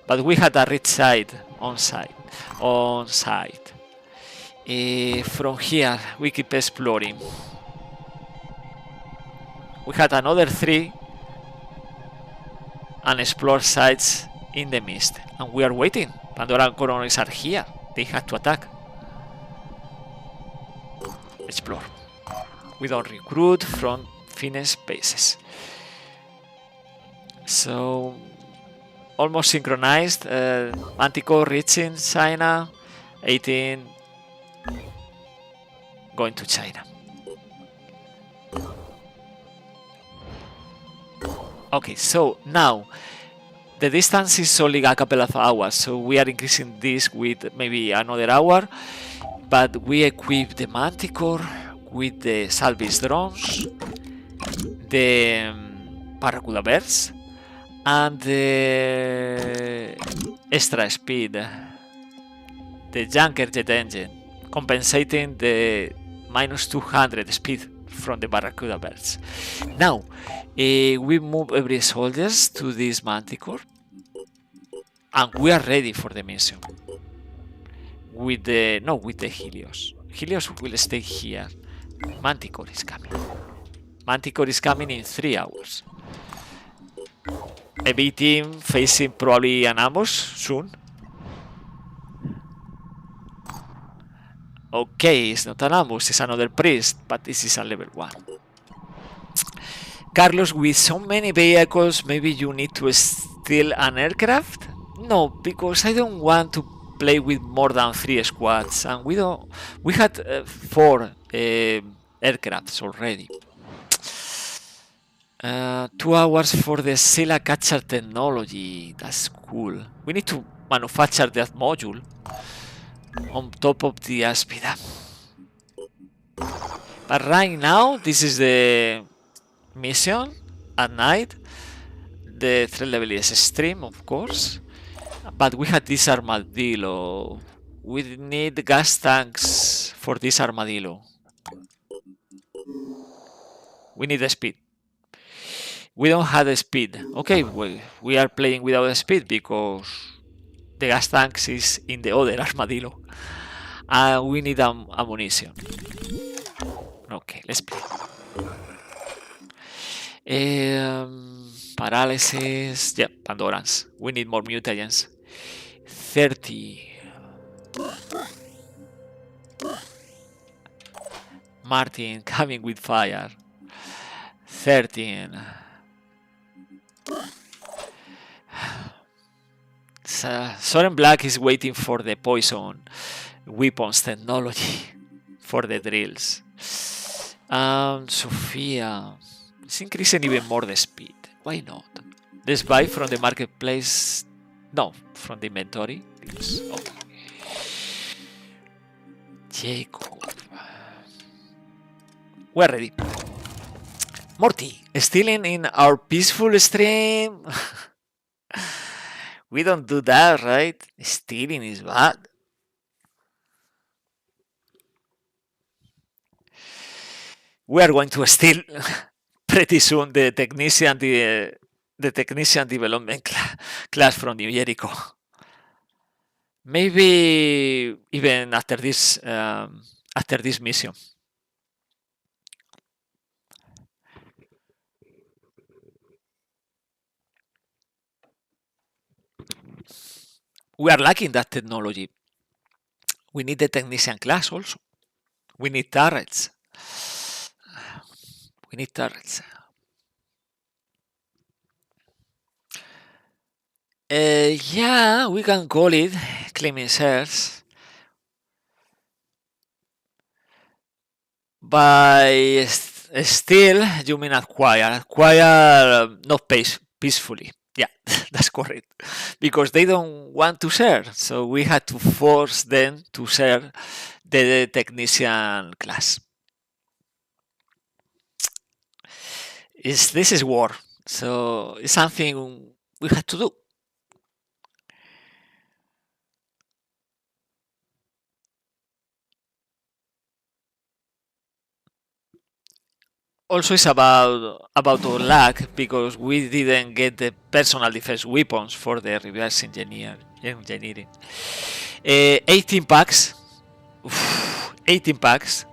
but we had a rich site on site. From here we keep exploring. We had another 3 unexplored sites in the mist, and we are waiting. Pandoran colonies are here. They had to attack. Explore. We don't recruit from finished bases. So almost synchronized. Manticore reaching China. 18 going to China. Okay, so now the distance is only a couple of hours, so we are increasing this with maybe another hour. But we equip the Manticore with the salvage drones, the Barracuda birds, and the extra speed, the Junker jet engine, compensating the minus 200 speed from the Barracuda birds. Now we move every soldiers to this Manticore, and we are ready for the mission. With the Helios. Helios will stay here. Manticore is coming. Manticore is coming in 3 hours. A B team facing probably an ambush soon. Okay, it's not an ambush, it's another priest, but this is a level 1. Carlos, with so many vehicles, maybe you need to steal an aircraft? No, because I don't want to play with more than 3 squads, and we had 4 aircrafts already. 2 hours for the Scylla catcher technology. That's cool. We need to manufacture that module on top of the Aspida. But right now, this is the mission at night. The threat level is extreme, of course. But we had this armadillo. We need gas tanks for this armadillo. We need the speed. We don't have the speed. Okay, we are playing without the speed because the gas tanks is in the other armadillo. And we need ammunition. Okay, let's play. Paralysis. Yeah, Pandorans. We need more mutagens. 30. Martin coming with fire. 13. Soren Black is waiting for the poison weapons technology for the drills. Sophia is increasing even more the speed. Why not? Let's buy from the marketplace. No, from the inventory. Okay. Jacob. We're ready. Morty, stealing in our peaceful stream. We don't do that, right? Stealing is bad. We are going to steal pretty soon the technician development class from New Jericho. Maybe even after this mission. We are lacking that technology. We need the technician class also. We need turrets. We need turrets. Yeah, we can call it claiming shares. By steal, you mean acquire. Acquire not peacefully. Yeah, that's correct. Because they don't want to share. So we had to force them to share the technician class. This is war. So it's something we had to do. Also, it's about our luck because we didn't get the personal defense weapons for the reverse engineering. 18 packs. Oof, 18 packs.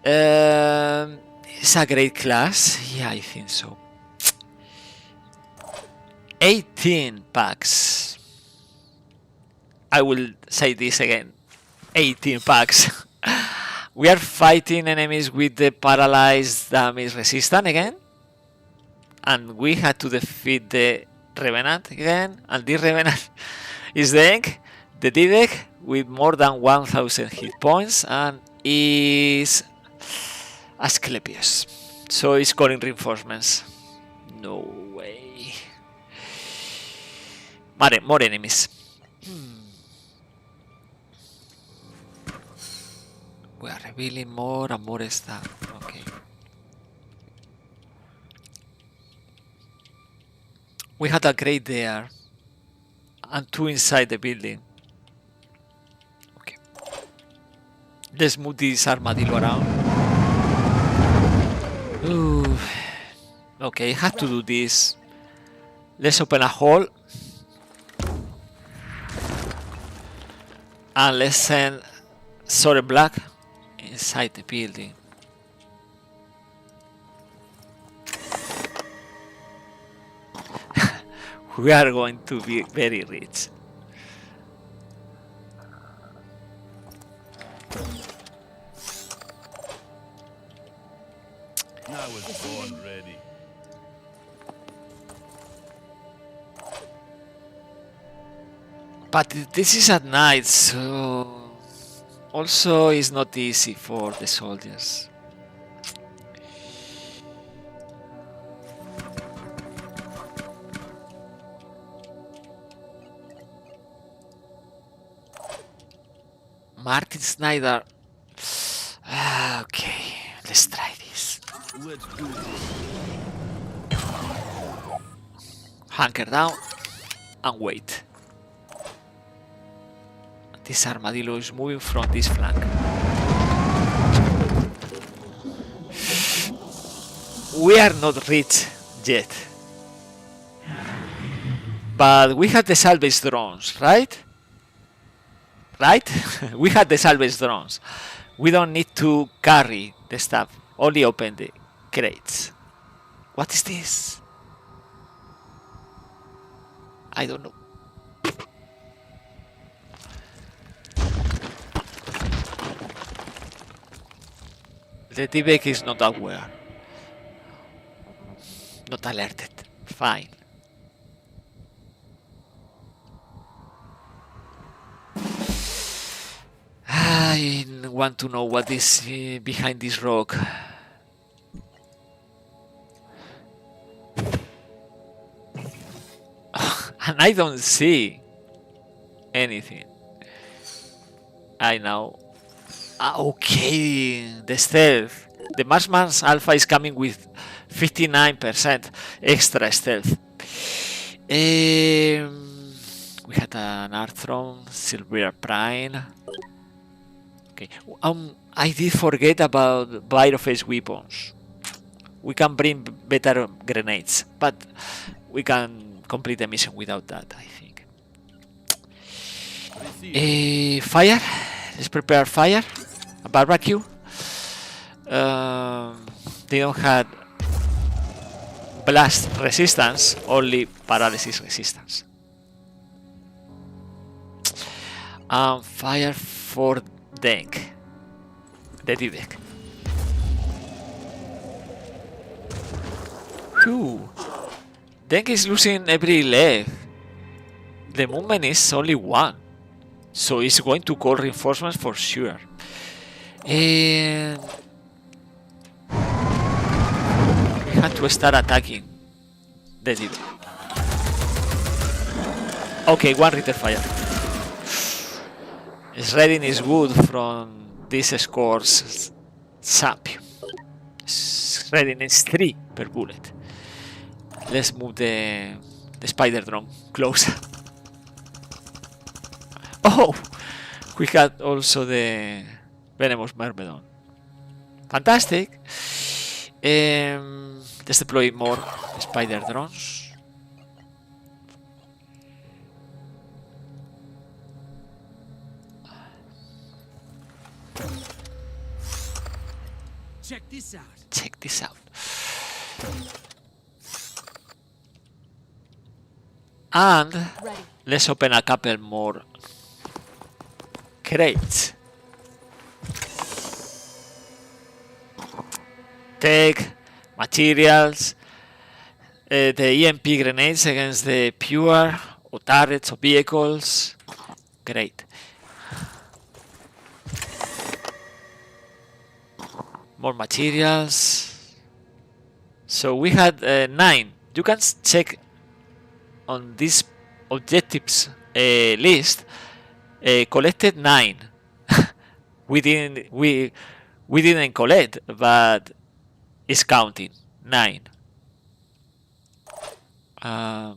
It's a great class. Yeah, I think so. 18 packs. I will say this again. 18 packs. We are fighting enemies with the paralyzed damage resistant again. And we had to defeat the Revenant again. And this Revenant is the deck with more than 1000 hit points and is Asclepius. So it's calling reinforcements. No way. More enemies. We are revealing more and more stuff. Okay. We had a crate there. And 2 inside the building. Okay. Let's move this armadillo around. Ooh. Okay, I have to do this. Let's open a hole. And let's send Sword Black inside the building. We are going to be very rich. I was born ready. But this is at night, so also it's not easy for the soldiers. Martin Snyder. Okay, let's try this. Let's do it. Hunker down and wait. This armadillo is moving from this flank. We are not rich yet. But we have the salvage drones, right? Right? We had the salvage drones. We don't need to carry the stuff. Only open the crates. What is this? I don't know. The T-Bag is not aware. Not alerted. Fine. I want to know what is behind this rock. And I don't see anything. I know. Okay, the stealth. The Marksman's Alpha is coming with 59% extra stealth. We had an Arthron, Silver Prime. Okay. I did forget about Virophage weapons. We can bring better grenades, but we can complete the mission without that, I think. Fire. Let's prepare fire. A barbecue. They don't have blast resistance, only paralysis resistance. Fire for Denk. The deck. Phew. Denk is losing every leg. The movement is only 1. So it's going to call reinforcements for sure. And we have to start attacking the deep. Okay, 1 Ritter fire. Shredding is good from this score's champion. Shredding is 3 per bullet. Let's move the spider drone closer. Oh, we got also the venomous myrmidon. Fantastic. Let's deploy more spider drones. Check this out. Check this out. And Ready. let's open a couple more crates. Take materials, the EMP grenades against the pure or turrets or vehicles. Great. More materials. So we had 9. You can check on this objectives list. Collected 9. we didn't collect, but it's counting 9. Now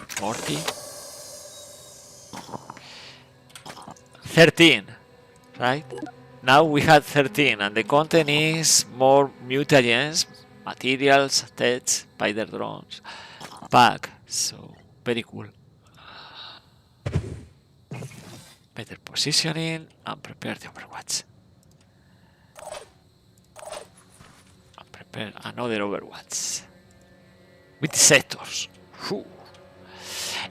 40, 13, right? Now we had 13, and the content is more mutagens, materials, stats, spider drones, pack. So very cool. Better positioning and prepare the Overwatch. And prepare another Overwatch with the sectors.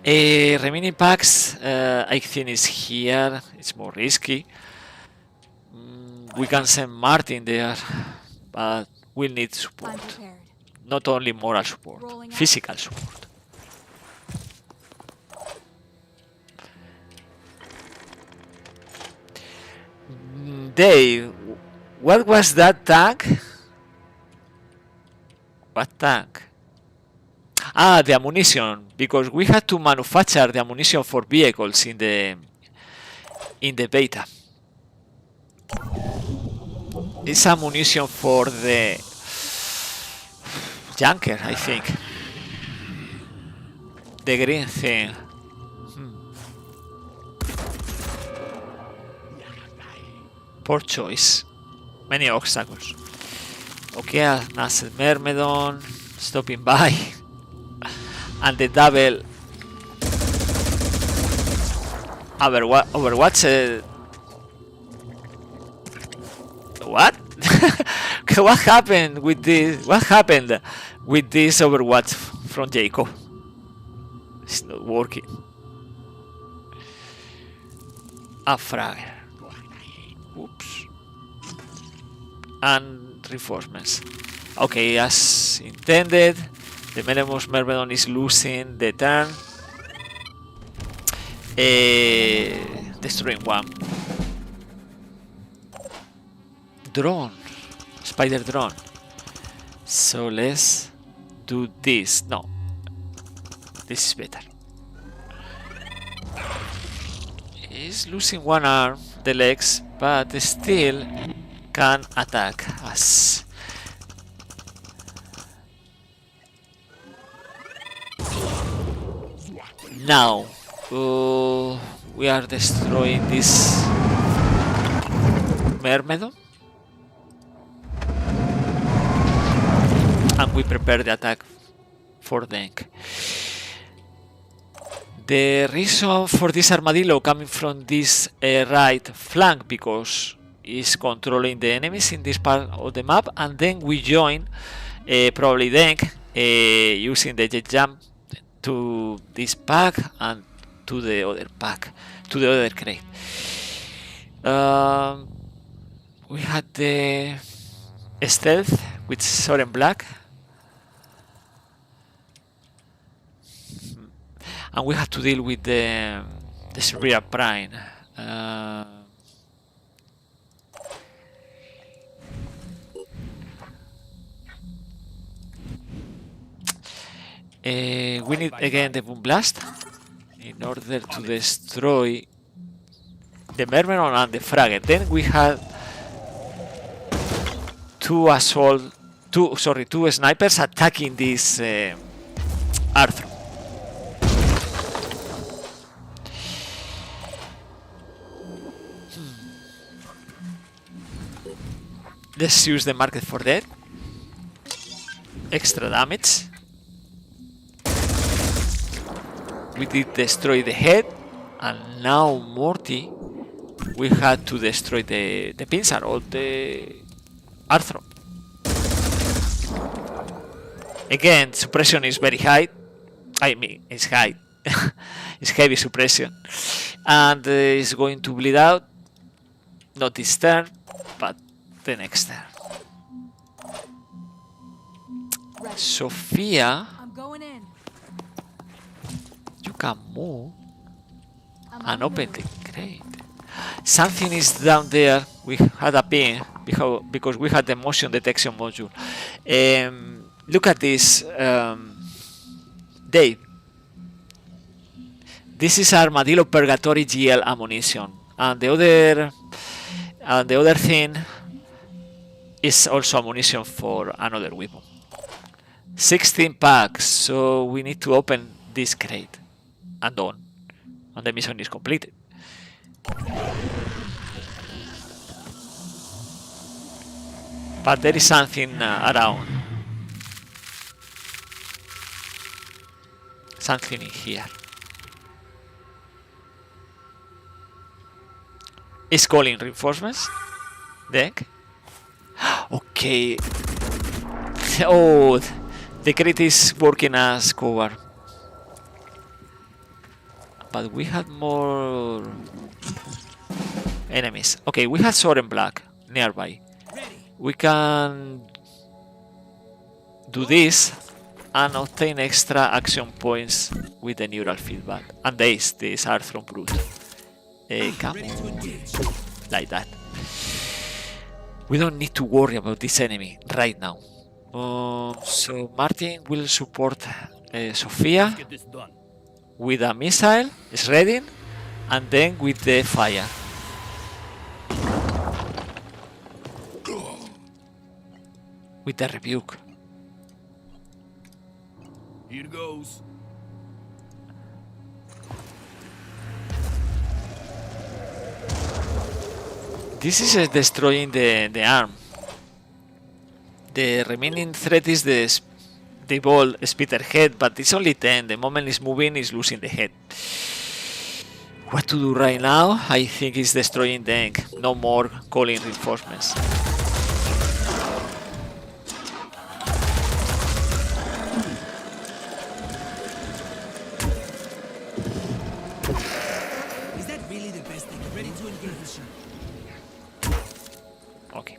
Remaining packs, I think is here. It's more risky. We can send Martin there, but we'll need I'm support. prepared. Not only moral support, Rolling out. physical support. Dave, what was that tank? What tank? Ah, the ammunition, because we had to manufacture the ammunition for vehicles in the beta. It's ammunition for the junker, I think. The green thing. Poor choice. Many obstacles. Okay, Nasser Myrmidon stopping by. And the double Overwatch. What? What happened with this? What happened with this Overwatch from Jacob? It's not working. A fragger. Oops. And reinforcements. Okay, as intended. The Venomous Myrmidon is losing the turn. Destroying 1. Drone. Spider drone. So let's do this. No. This is better. He's losing 1 arm, the legs, but still can attack us. Now we are destroying this Myrmidon, and we prepare the attack for Denk. The reason for this armadillo coming from this right flank because it's controlling the enemies in this part of the map, and then we join probably Denk using the jet jump to this pack and to the other pack, to the other crate. We had the stealth with Soren Black, and we had to deal with the Severe Prime. We need again the Boom Blast in order to destroy the Myrmidon and the Fragger. Then we had two snipers attacking this Arthur. Let's use the Market for Dead. Extra damage. We did destroy the head, and now Morty, we had to destroy the pincer or the Arthro. Again, suppression is very high. I mean, it's high. It's heavy suppression, and it's going to bleed out. Not this turn, but the next turn. Sophia, I'm going in. you can move I'm and on open the the crate. Something is down there. We had a ping because we had the motion detection module. Look at this, Dave. This is Armadillo Purgatory GL ammunition, and the other thing is also ammunition for another weapon. 16 packs, so we need to open this crate and done, and the mission is completed. But there is something around. Something in here. It's calling reinforcements. Deck. Okay. Oh, the crate is working as cover. But we had more enemies. Okay, we had Soren Black nearby. We can do this and obtain extra action points with the neural feedback. And these are from Brute. Come on. Like that. We don't need to worry about this enemy right now. So Martin will support Sophia Get this done. with a missile, shredding, and then with the fire. With the rebuke. Here goes. This is destroying the arm. The remaining threat is the ball spitter head, but it's only 10. The moment it's moving, it's losing the head. What to do right now? I think it's destroying the egg. No more calling reinforcements. Is that really the best thing? Ready to engage. Okay.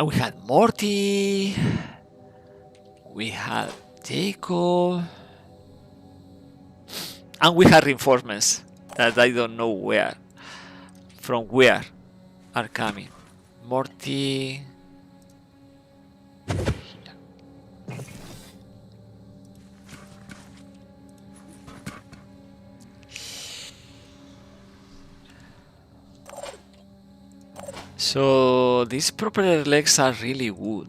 We had Morty. We had Jacob. And we had reinforcements that I don't know where. From where are coming. Morty. So these propeller legs are really good.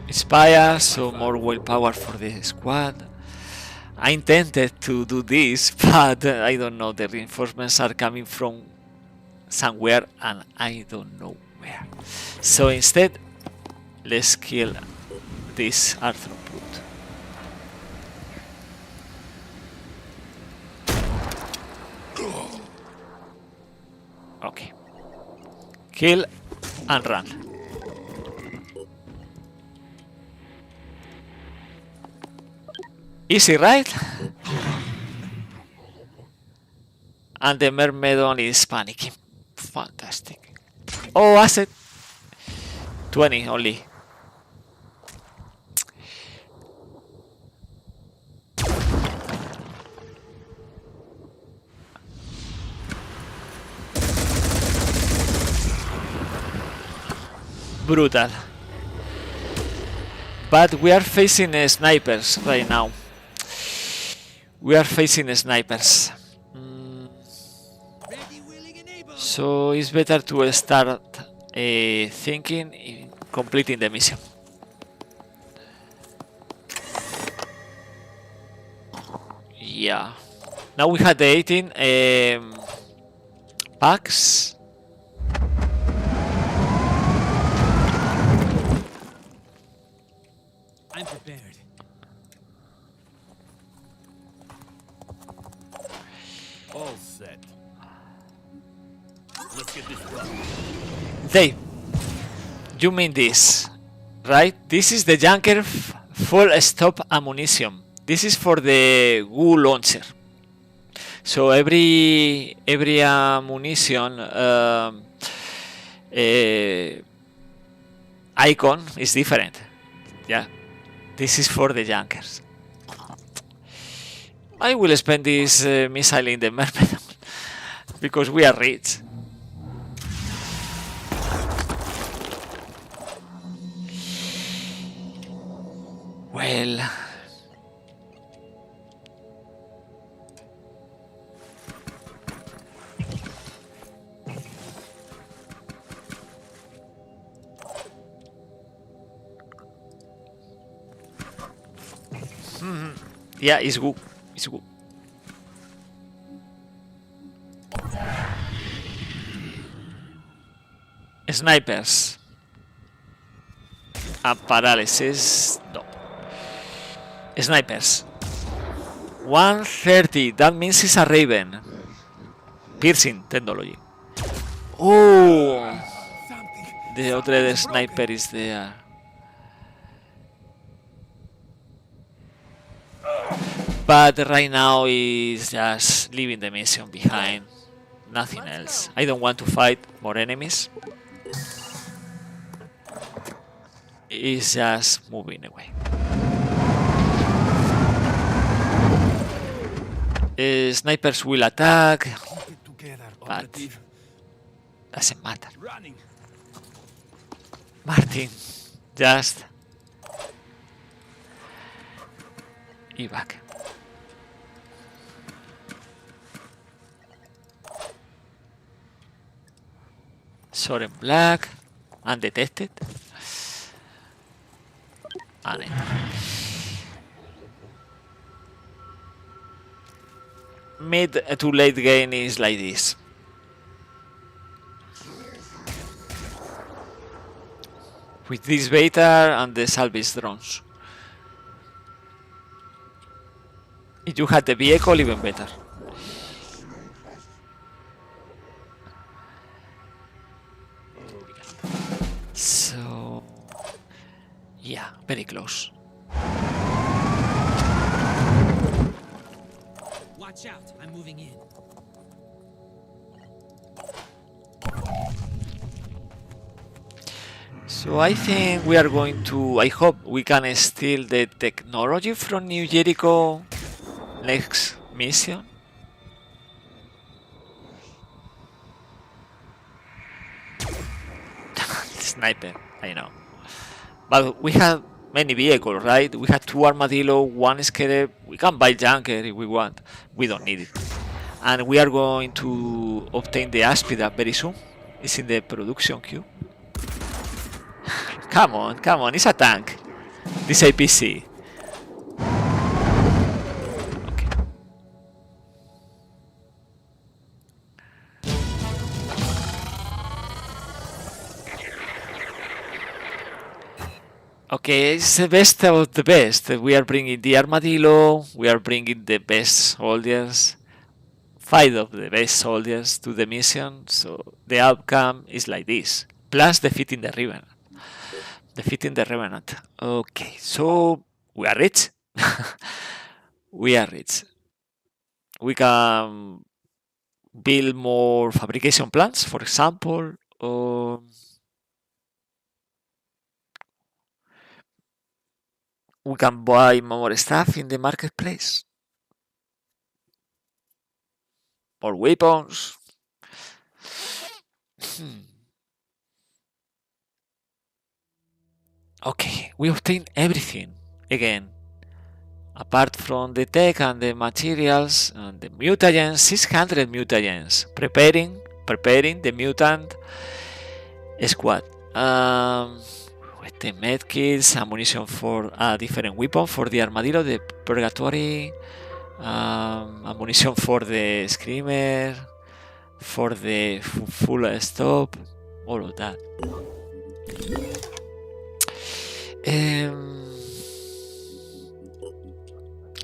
Inspire, so more willpower for the squad. I intended to do this, but I don't know. The reinforcements are coming from somewhere and I don't know where. So instead, let's kill this arthropod. Okay. Kill and run. Easy, right? And the Myrmidon is panicking. Fantastic. Oh, asset. 20 only. Brutal. But we are facing snipers right now. We are facing snipers. Ready, willing, and able. So it's better to start thinking in completing the mission. Yeah. Now we had the 18 packs. I'm prepared. All set. Let's get this done. They. You mean this, right? This is the Junker full stop ammunition. This is for the goo launcher. So every ammunition icon is different. Yeah, this is for the Junkers. I will spend this missile in the Myrmidon because we are rich. Well, yeah, it's good. It's good. Snipers. A paralysis. No. Snipers. 130. That means it's a Raven. Piercing technology. Oh, the other sniper is there. But right now is just leaving the mission behind. Nothing else. I don't want to fight more enemies. It's just moving away. Snipers will attack, Keep it together, but operative. doesn't matter. Running. Martin, just evac. Soren Black, undetected. And mid to late game is like this. With this beta and the salvage drones. If you had the vehicle, even better. So, yeah, very close. Watch out, I'm moving in. So I think we are going to, I hope we can steal the technology from New Jericho next mission. Sniper, I know. But we have many vehicles, right? We have 2 armadillo, 1 skeleton. We can buy junker if we want. We don't need it. And we are going to obtain the Aspida very soon. It's in the production queue. Come on, it's a tank. This APC. Okay. Okay, it's the best of the best. We are bringing the armadillo, we are bringing the best soldiers, 5 of the best soldiers to the mission, so the outcome is like this. Plus defeating the Revenant. Defeating the Revenant. Okay, so we are rich. We are rich. We can build more fabrication plants, for example. We can buy more stuff in the marketplace. Or weapons. Okay, we obtained everything again. Apart from the tech and the materials and the mutagens, 600 mutagens. Preparing the mutant squad. With the medkits, ammunition for a different weapon for the armadillo, the purgatory, ammunition for the screamer, for the full stop, all of that.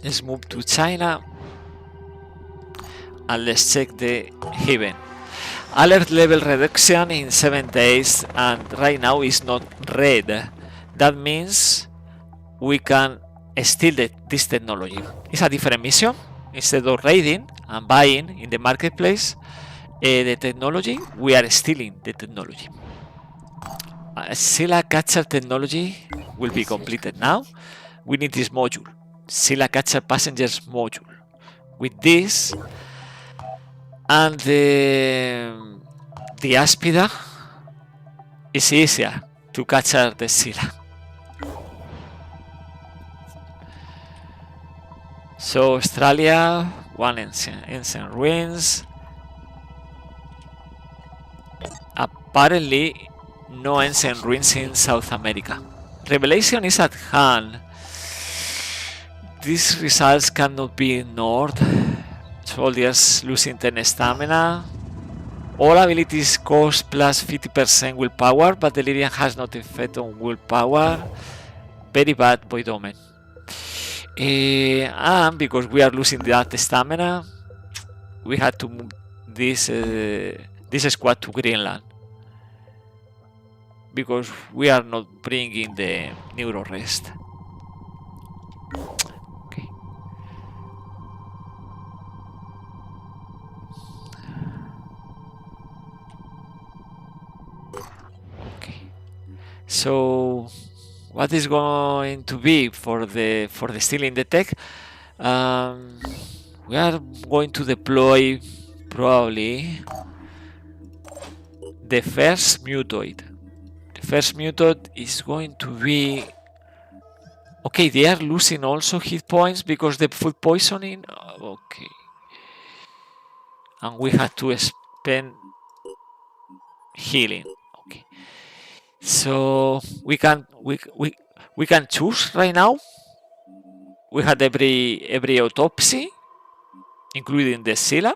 Let's move to China and let's check the heaven. Alert level reduction in 7 days, and right now is not red. That means we can steal this technology. It's a different mission. Instead of raiding and buying in the marketplace the technology, we are stealing the technology. Scylla catcher technology will be completed now. We need this module, Scylla catcher passengers module. With this and the Aspida, it's easier to capture the Scylla. So Australia, 1 ancient ruins. Apparently no ancient ruins in South America. Revelation is at hand. These results cannot be ignored. Soldiers losing 10 stamina. All abilities cost plus 50% willpower, but Delirium has no effect on willpower. Very bad Void Omen. And because we are losing that stamina, we had to move this squad to Greenland. Because we are not bringing the Neuro Rest. Okay. Okay. So what is going to be for the stealing the tech? We are going to deploy probably the first mutoid. The first mutoid is going to be... Okay, they are losing also hit points because the food poisoning. Okay. And we had to spend healing. Okay. So we can choose right now. We had every autopsy, including the Scylla,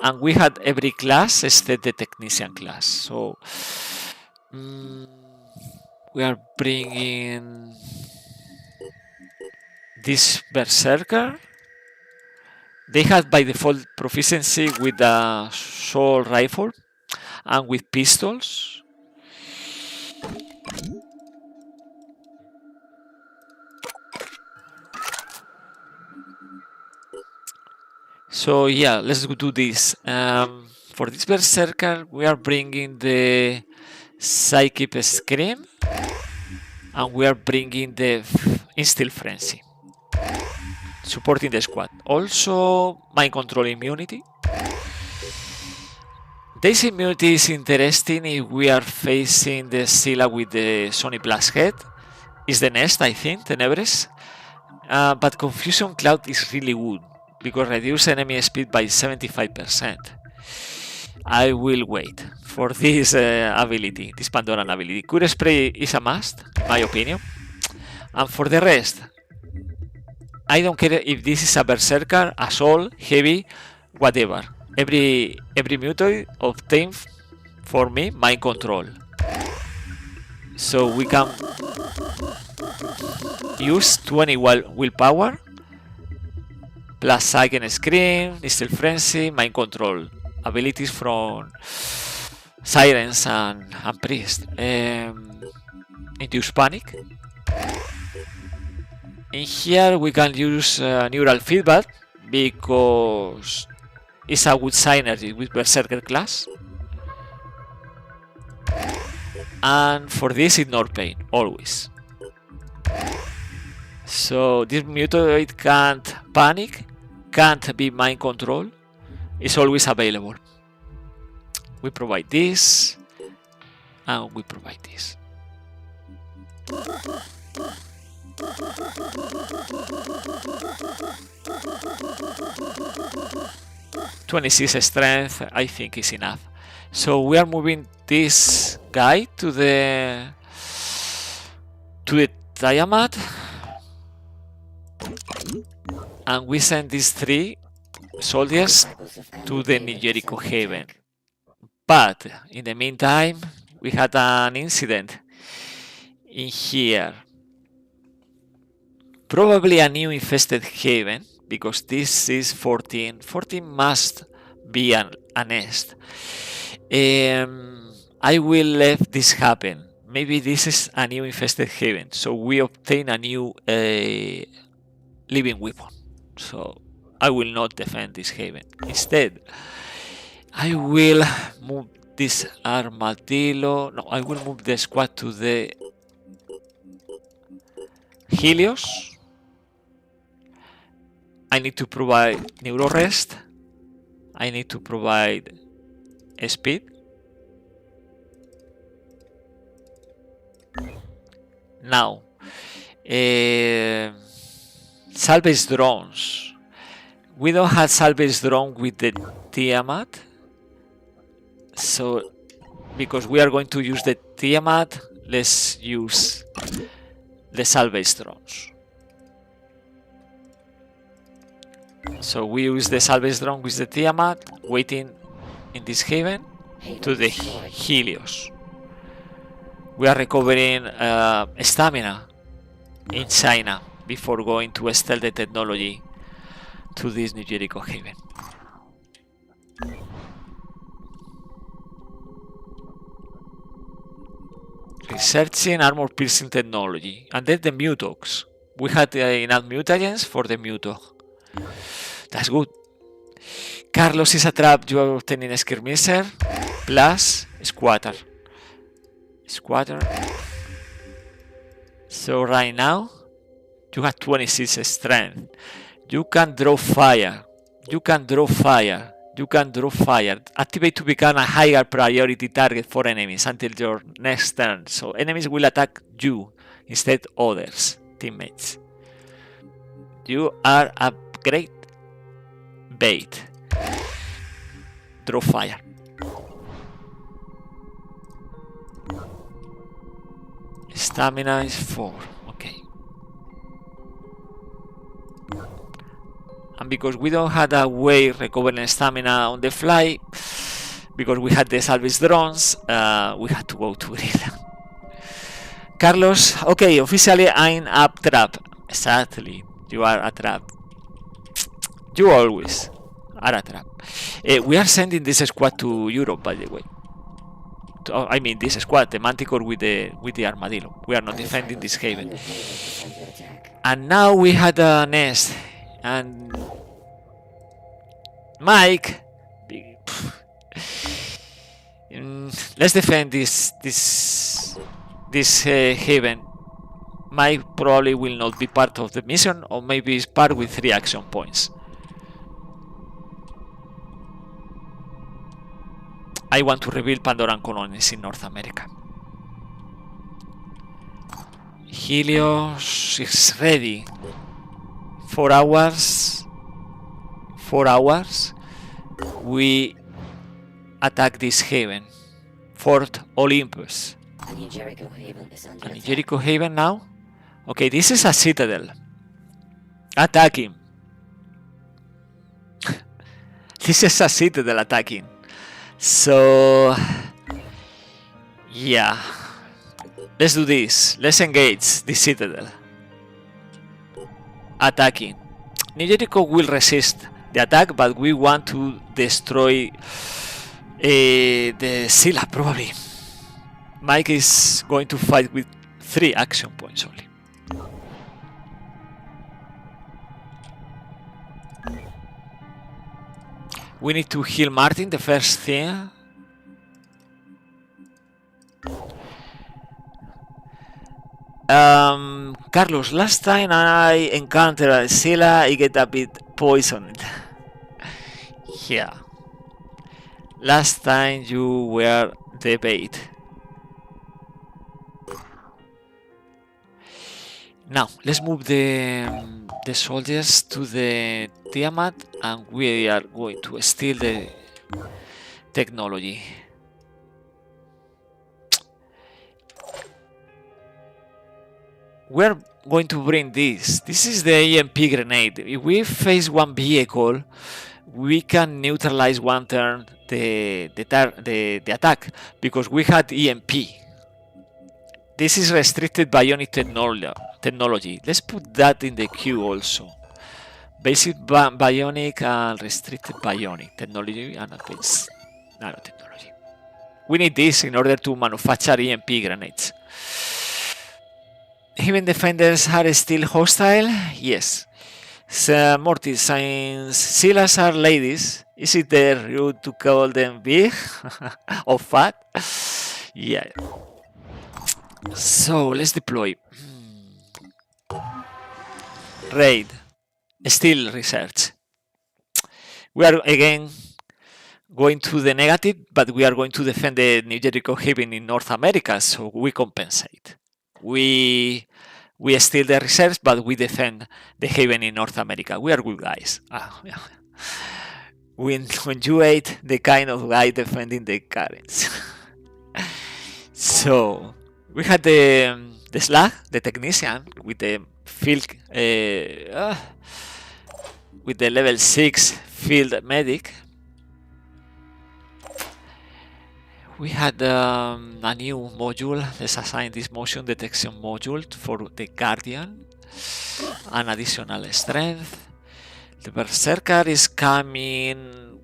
and we had every class except the technician class. So we are bringing this berserker. They had by default proficiency with the assault rifle and with pistols. So yeah, let's do this. For this berserker, we are bringing the Psychic Scream, and we are bringing the Instill Frenzy, supporting the squad. Also, Mind Control Immunity. This immunity is interesting if we are facing the Scylla with the Sonic Blast Head. is the nest, I think, Tenebres. But Confusion Cloud is really good because reduce enemy speed by 75%. I will wait for this ability, this Pandoran ability. Cure Spray is a must, in my opinion. And for the rest, I don't care if this is a Berserker, Assault, Heavy, whatever. Every mutant obtains for me mind control. So we can use 20 willpower plus Silent Scream, Distil Frenzy, mind control abilities from Sirens and Priest. Induce Panic. In here we can use Neural Feedback because it's a good synergy with Berserker class. And for this, Ignore Pain, always. So this mutoid can't panic, can't be mind control, it's always available. We provide this, and we provide this. 26 strength, I think, is enough. So we are moving this guy to the Tiamat, and we send these 3 soldiers to the New Jericho Haven. But in the meantime, we had an incident in here. Probably a new infested haven, because this is 14. 14 must be a nest. I will let this happen. Maybe this is a new infested haven, so we obtain a new living weapon. So I will not defend this haven. Instead, I will move this armadillo. No, I will move the squad to the Helios. I need to provide Neuro Rest. I need to provide speed. Now, salvage drones. We don't have salvage drone with the Tiamat. So, because we are going to use the Tiamat, let's use the salvage drones. So we use the salvage drone with the Tiamat, waiting in this haven to the Helios. We are recovering stamina in China before going to steal the technology to this New Jericho haven. Researching armor piercing technology, and then the Mutox. We had enough mutagens for the Mutok. That's good. Carlos is a trap. You are obtaining a skirmisher plus squatter. So right now you have 26 strength. You can draw fire. You can draw fire. You can draw fire. Activate to become a higher priority target for enemies until your next turn. So enemies will attack you instead others, teammates. You are a great bait. Draw fire. Stamina is 4. Okay. And because we don't have a way recovering stamina on the fly, because we had the salvage drones, we had to go to it. Carlos, okay, officially I'm a trap. Exactly, you are a trap. You always are a trap. We are sending this squad to Europe, by the way. I mean, this squad, the Manticore with the Armadillo. We are not defending this haven. And now we had a nest. And Mike, let's defend this haven. Mike probably will not be part of the mission, or maybe is part with 3 action points. I want to reveal Pandoran colonies in North America. Helios is ready. 4 hours. 4 hours. We attack this haven. Fort Olympus. And Jericho Haven is under And attack. Jericho Haven now. Okay, this is a citadel. Attacking. This is a citadel attacking. So yeah. Let's do this. Let's engage the citadel. Attacking. New Jericho will resist the attack, but we want to destroy the Scylla probably. Mike is going to fight with 3 action points only. We need to heal Martin, the first thing. Carlos, last time I encountered a Scylla, I get a bit poisoned. Yeah. Last time you were the bait. Now, let's move the soldiers to the Tiamat, and we are going to steal the technology. We're going to bring this. This is the EMP grenade. If we face one vehicle, we can neutralize one turn the attack, because we had EMP. This is restricted bionic technology. Let's put that in the queue also. Basic bionic and restricted bionic technology and advanced nanotechnology. We need this in order to manufacture EMP grenades. Even defenders are still hostile? Yes. So, Morty, since Scyllas are ladies, is it rude to call them big or fat? Yeah. So, let's deploy. Raid. Still research. We are again going to the negative, but we are going to defend the New Jericho Haven in North America, so we compensate. We steal the reserves, but we defend the haven in North America. We are good guys. When you hate the kind of guy defending the currents. So we had the Slag, the technician, with the field with the level 6 field medic. We had a new module. Let's assign this motion detection module for the Guardian. An additional strength. The Berserker is coming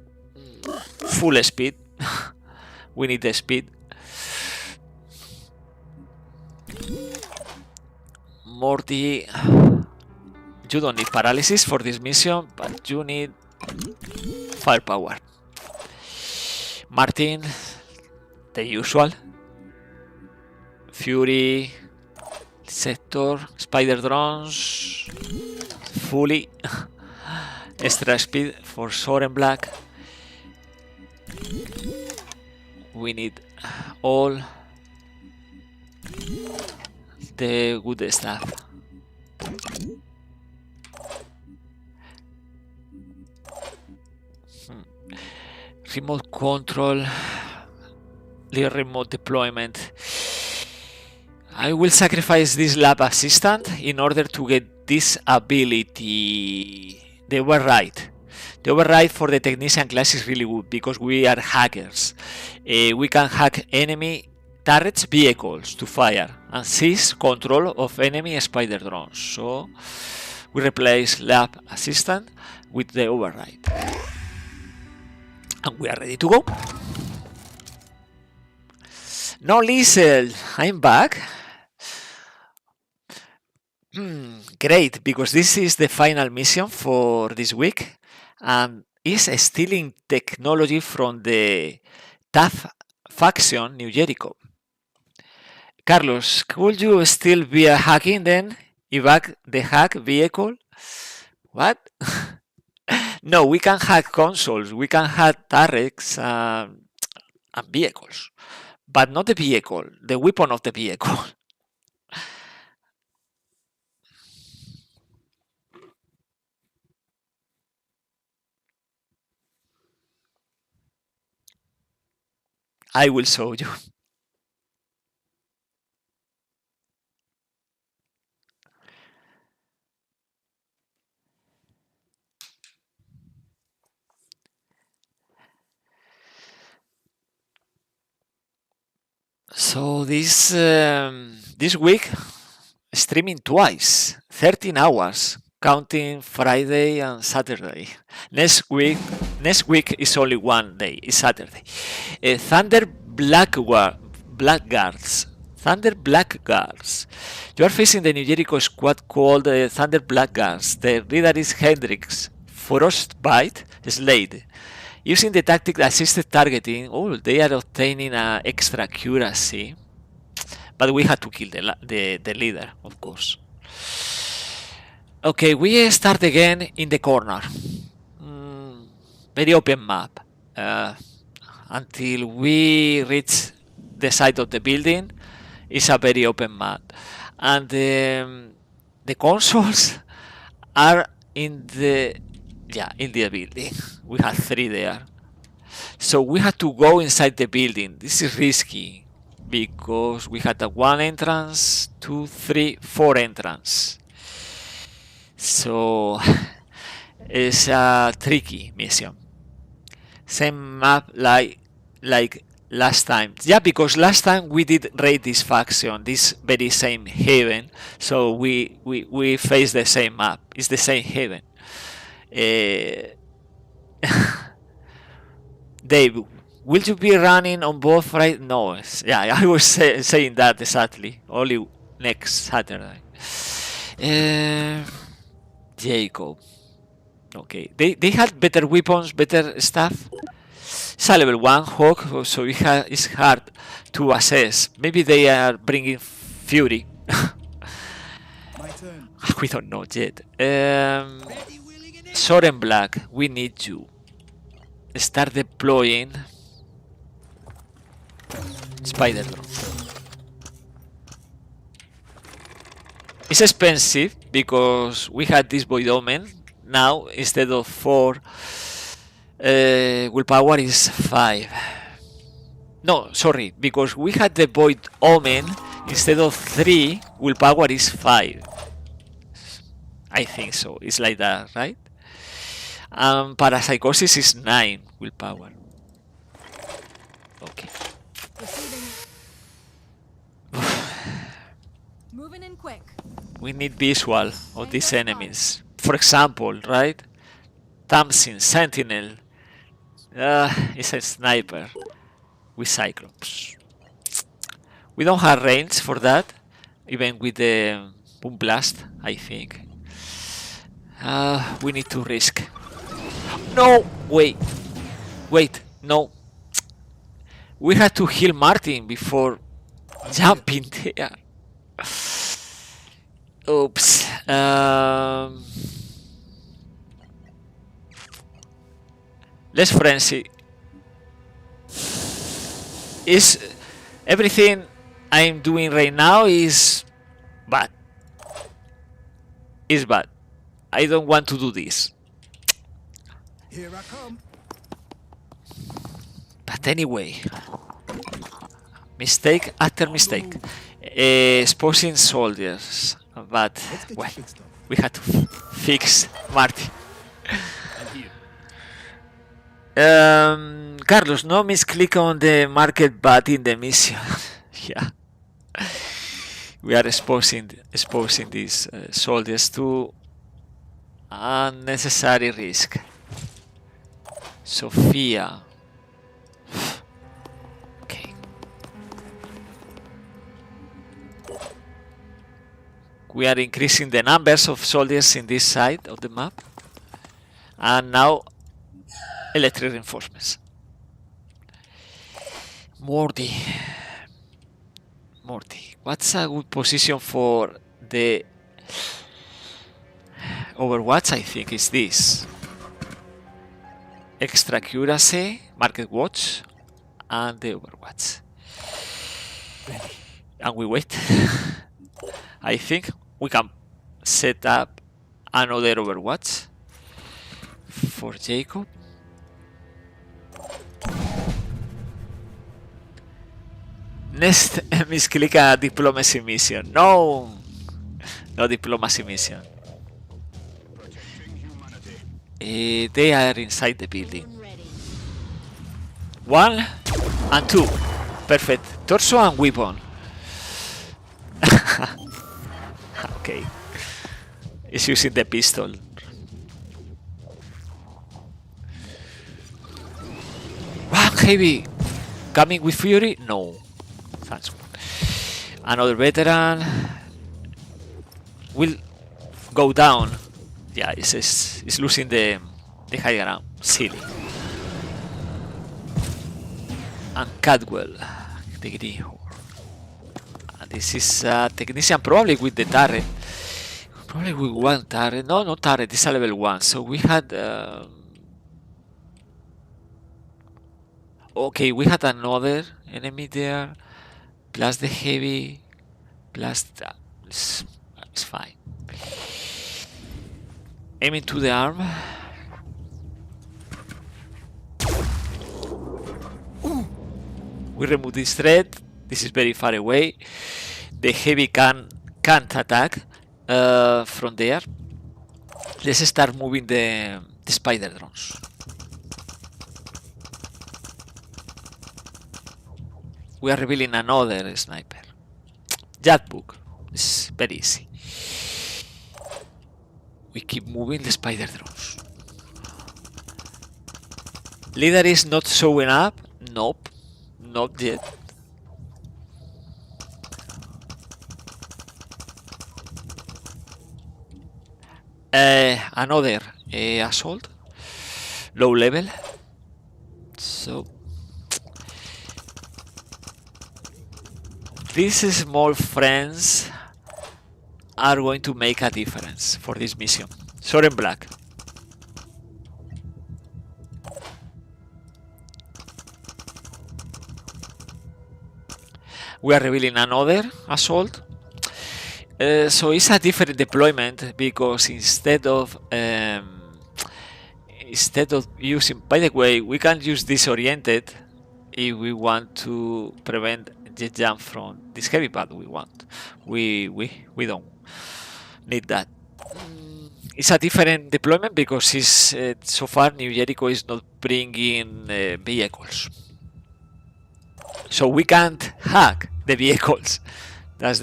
full speed. We need the speed. Morty, you don't need paralysis for this mission, but you need firepower. Martin, the usual. Fury, Sector, Spider Drones, fully. Extra speed for Soren Black. We need all the good stuff. Remote control, the remote deployment. I will sacrifice this lab assistant in order to get this ability. The override. The override for the technician class is really good because we are hackers. We can hack enemy turrets vehicles to fire and seize control of enemy spider drones. So we replace lab assistant with the override. And we are ready to go. No, Liesel, I'm back. Great, because this is the final mission for this week and is stealing technology from the TAF faction New Jericho. Carlos, could you still be a hacking then? Evac the hack vehicle? What? No, we can hack consoles, we can hack turrets and vehicles, but not the vehicle, the weapon of the vehicle. I will show you. So this week streaming twice, 13 hours, counting Friday and Saturday. Next week is only one day, it's Saturday. Thunder Blackguards. Thunder Blackguards. You are facing the New Jericho squad called Thunder Blackguards. The leader is Hendrix. Frostbite Slade. Using the tactic assisted targeting, they are obtaining extra accuracy. But we had to kill the leader, of course. Okay, we start again in the corner. Very open map. Until we reach the side of the building, it's a very open map. And the consoles are in the building. We have 3 there. So we had to go inside the building. This is risky because we had 1 entrance, 2, 3, 4 entrance. So it's a tricky mission. Same map like last time. Yeah, because last time we did raid this faction, this very same haven. So we face the same map. It's the same haven. Dave, will you be running on both right? No, yeah, I was saying that exactly. Only next Saturday. Jacob. Okay, they had better weapons, better stuff. It's a level 1 hawk, so it's hard to assess. Maybe they are bringing Fury. My turn. We don't know yet. Soren Black, we need you. Start deploying Spider Drone. It's expensive because we had this Void Omen. Now instead of 4 willpower is 5. No, sorry, because we had the Void Omen instead of 3 willpower is 5. I think so. It's like that, right? Parapsychosis is 9 willpower. Okay. Moving in quick. We need visual of these enemies. For example, right? Thompson, Sentinel. It's a sniper with Cyclops. We don't have range for that, even with the Boom Blast, I think. We need to risk. No! Wait, no. We had to heal Martin before jumping there. Oops. Let's frenzy. Is everything I'm doing right now is bad. Is bad. I don't want to do this. Here I come. But anyway, mistake after mistake. Exposing soldiers, but Let's get well, you fixed up. we had to fix Marty. And here. Carlos, no misclick on the market but in the mission. Yeah, we are exposing these soldiers to unnecessary risk. Sophia. Okay. We are increasing the numbers of soldiers in this side of the map. And now electric reinforcements. Morty. What's a good position for the Overwatch? I think is this. Extra accuracy, market watch, and the Overwatch. And we wait. I think we can set up another Overwatch for Jacob. Next, misclick a diplomacy mission. No! No diplomacy mission. They are inside the building. Ready. 1 and 2. Perfect. Torso and weapon. Okay. He's using the pistol. One heavy. Coming with fury? No. Thanks. Another veteran. Will go down. Yeah, it's losing the high ground. Silly. And Cadwell. The green horde. This is a technician, probably with the turret. Probably with one turret. No, no turret. This is a level 1. So we had. Okay, we had another enemy there. Plus the heavy. Plus that. It's fine. Aiming to the arm. We remove this threat. This is very far away. The heavy can't attack from there. Let's start moving the spider drones. We are revealing another sniper. Jetbook. It's very easy. We keep moving the spider drones. Leader is not showing up. Nope. Not yet. Another assault. Low level. So these small friends are going to make a difference for this mission. Soren Black. We are revealing another assault. So it's a different deployment because instead of using, by the way, we can use disoriented if we want to prevent jet jump from this heavy, but we don't need that. It's a different deployment because it's so far New Jericho is not bringing vehicles, so we can't hack the vehicles. That's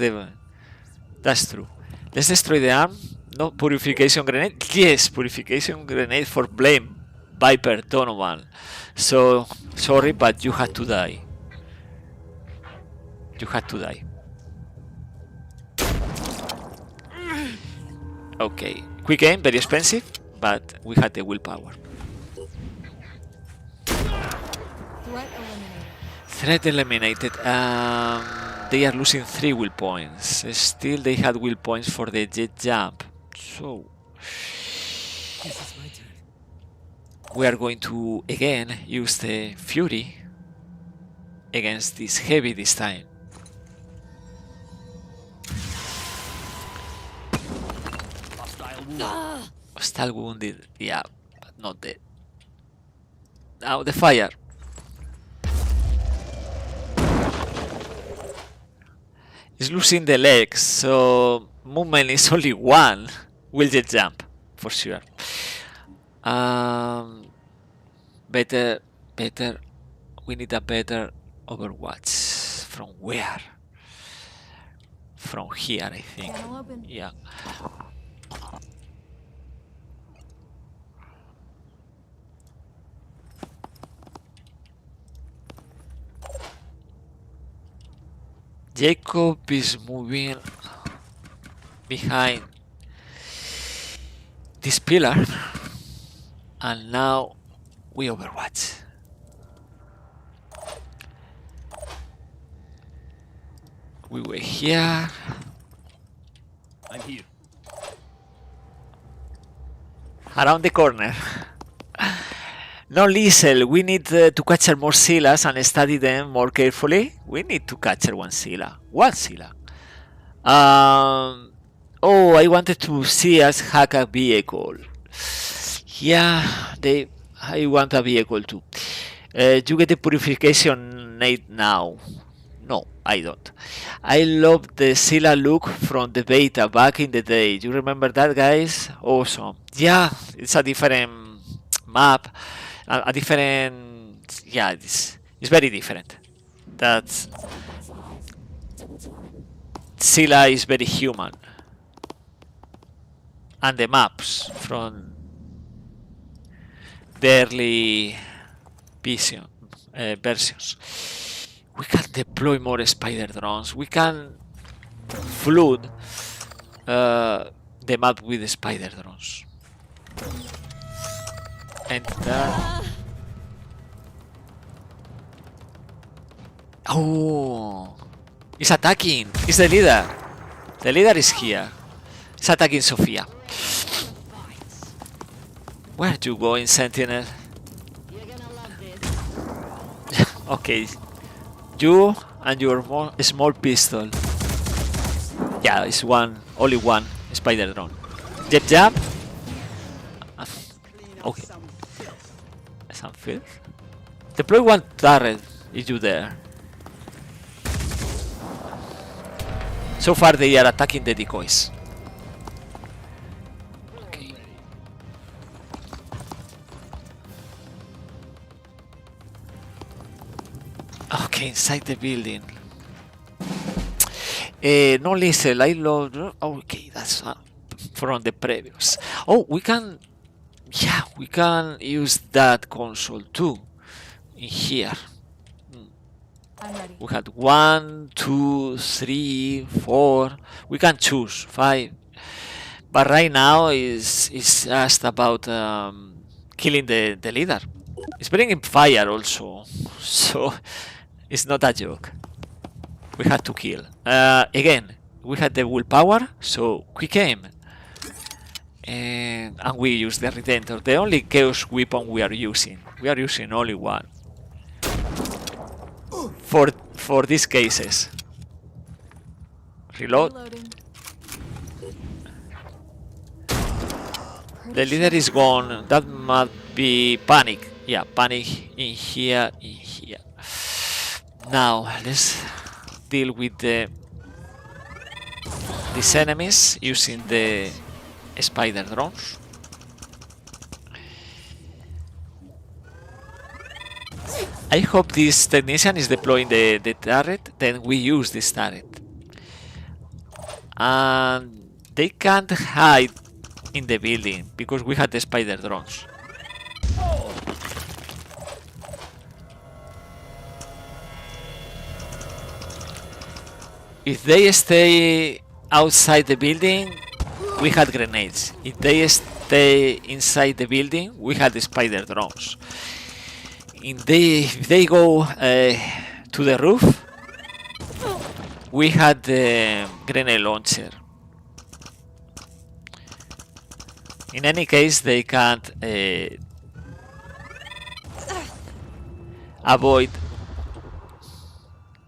true. Let's destroy the arm. No purification grenade. Yes, purification grenade for blame. Viper Donovan. So sorry, but you had to die. You had to die. Okay. Quick aim, very expensive, but we had the willpower. Threat eliminated. Threat eliminated. They are losing 3 will points. Still, they had will points for the jet jump. So This is my turn. we are going to again use the fury against this heavy this time. Hostile wounded, yeah, but not dead. Now the fire. He's losing the legs, so movement is only 1. Will jet jump for sure. Better. We need a better Overwatch. From where? From here, I think. Channel open. Yeah. Jacob is moving behind this pillar, and now we Overwatch. We were here. I'm here. Around the corner. No, Liesel, we need to capture more Silas and study them more carefully. We need to capture one Sila. One Sila. Oh, I wanted to see us hack a vehicle. Yeah, I want a vehicle too. You get the purification nade now. No, I don't. I love the Scylla look from the beta back in the day. You remember that, guys? Awesome. Yeah, it's a different map, a different. Yeah, it's very different. That Scylla is very human, and the maps from the early vision versions. We can deploy more spider drones. We can flood the map with spider drones. And oh, he's attacking. He's the leader. The leader is here. He's attacking Sophia. Where are you going, Sentinel? You're gonna love this. Okay, you and your small pistol. Yeah, it's only one spider drone. Jet jump. Okay. Some filth. Deploy one turret if you there. So far they are attacking the decoys. Okay. Okay, inside the building. No, listen, I love. Okay, that's from the previous. Oh, we can. Yeah, we can use that console too. In here. I'm ready. We had 1, 2, 3, 4. We can choose 5. But right now is just about killing the leader. It's bringing fire also, so it's not a joke. We had to kill. Again, we had the willpower, so quick aim. And we use the Redemptor. The only chaos weapon we are using. We are using only one. For these cases. Reload. Reloading. The leader is gone. That might be panic. Yeah, panic in here, in here. Now let's deal with these enemies using the spider drones. I hope this technician is deploying the turret, then we use this turret. And they can't hide in the building because we had the spider drones. If they stay outside the building, we had grenades. If they stay inside the building, we had the spider drones. If they go to the roof, we had the grenade launcher. In any case, they can't avoid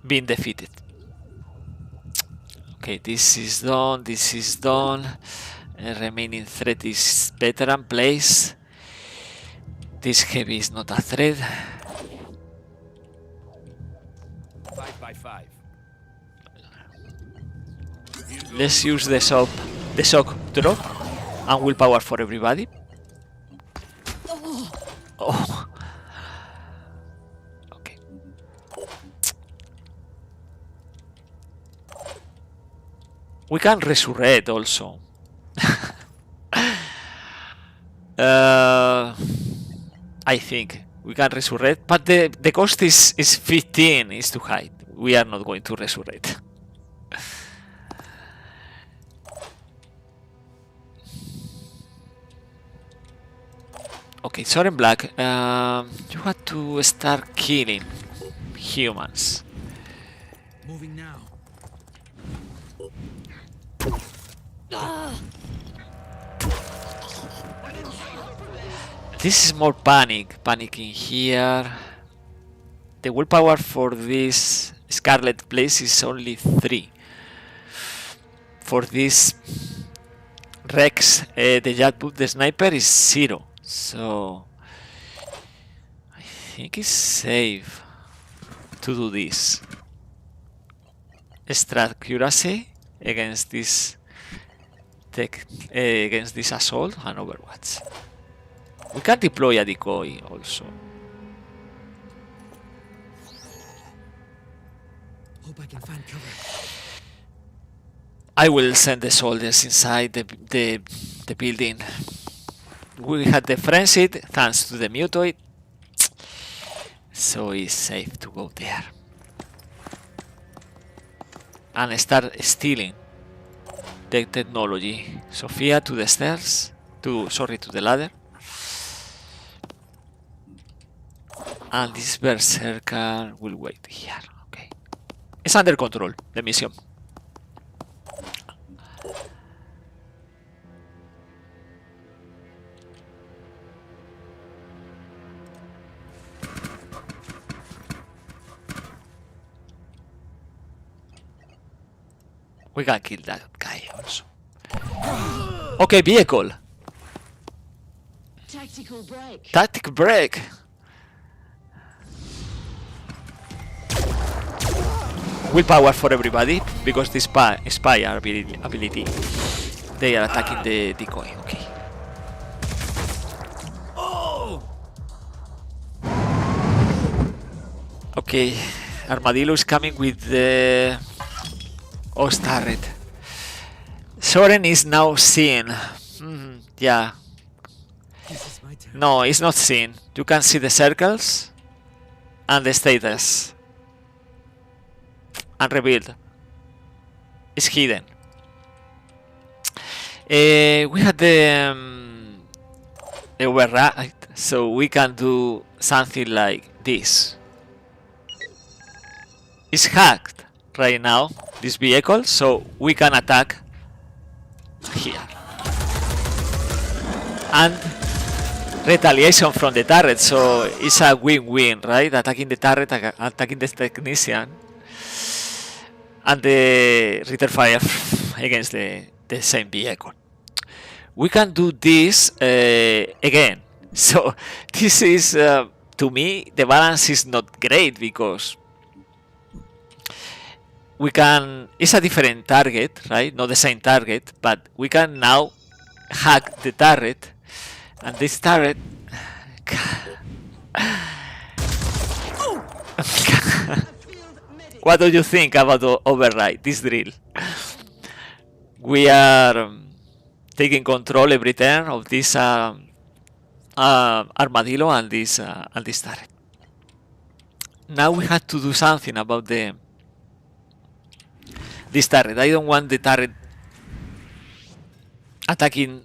being defeated. Okay, this is done, this is done. Remaining threat is veteran place. This heavy is not a threat. 5 by 5. Let's use the shock drop and willpower for everybody. Oh. Okay. We can resurrect also. I think we can resurrect, but the cost is 15, is too high. We are not going to resurrect. Okay, Soren Black, you have to start killing humans. Moving now. This is more panic in here. The willpower for this Scarlet place is only 3. For this Rex, the Jadput, the sniper, is 0. So I think it's safe to do this. extra accuracy against this against this assault and Overwatch. We can deploy a decoy also. Hope I can find cover. I will send the soldiers inside the building. We had the frenzied thanks to the mutoid, so it's safe to go there and start stealing the technology. Sophia to the stairs, to the ladder, and this berserker will wait here. Okay, it's under control, the mission. We can kill that guy also. Okay, vehicle. Tactical break. Tactic break. Willpower for everybody because this spy ability. They are attacking the decoy. Okay. Okay, Armadillo is coming with the Oz turret. Soren is now seen. Yeah. Guess it's my turn. No, it's not seen. You can see the circles and the status. And revealed. It's hidden. We had the override, so we can do something like this. It's hacked right now, this vehicle, so we can attack here. And retaliation from the turret, so it's a win-win, right? Attacking the turret, attacking the technician, and the return fire against the same vehicle. We can do this again. So this is, to me, the balance is not great because we can, it's a different target, right? Not the same target, but we can now hack the turret, and this turret what do you think about the override, this drill? We are taking control every turn of this armadillo and this turret. Now we have to do something about this turret. I don't want the turret attacking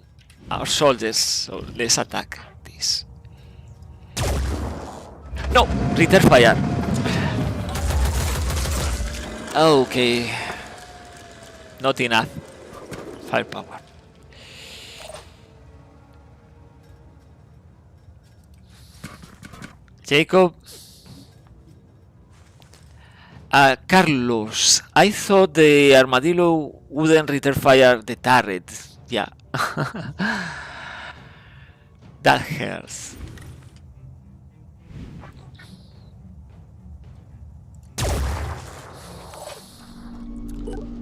our soldiers, so let's attack this. No, return fire. Okay, not enough firepower. Jacob. Carlos, I thought the armadillo wouldn't return fire the turret. Yeah. That hurts.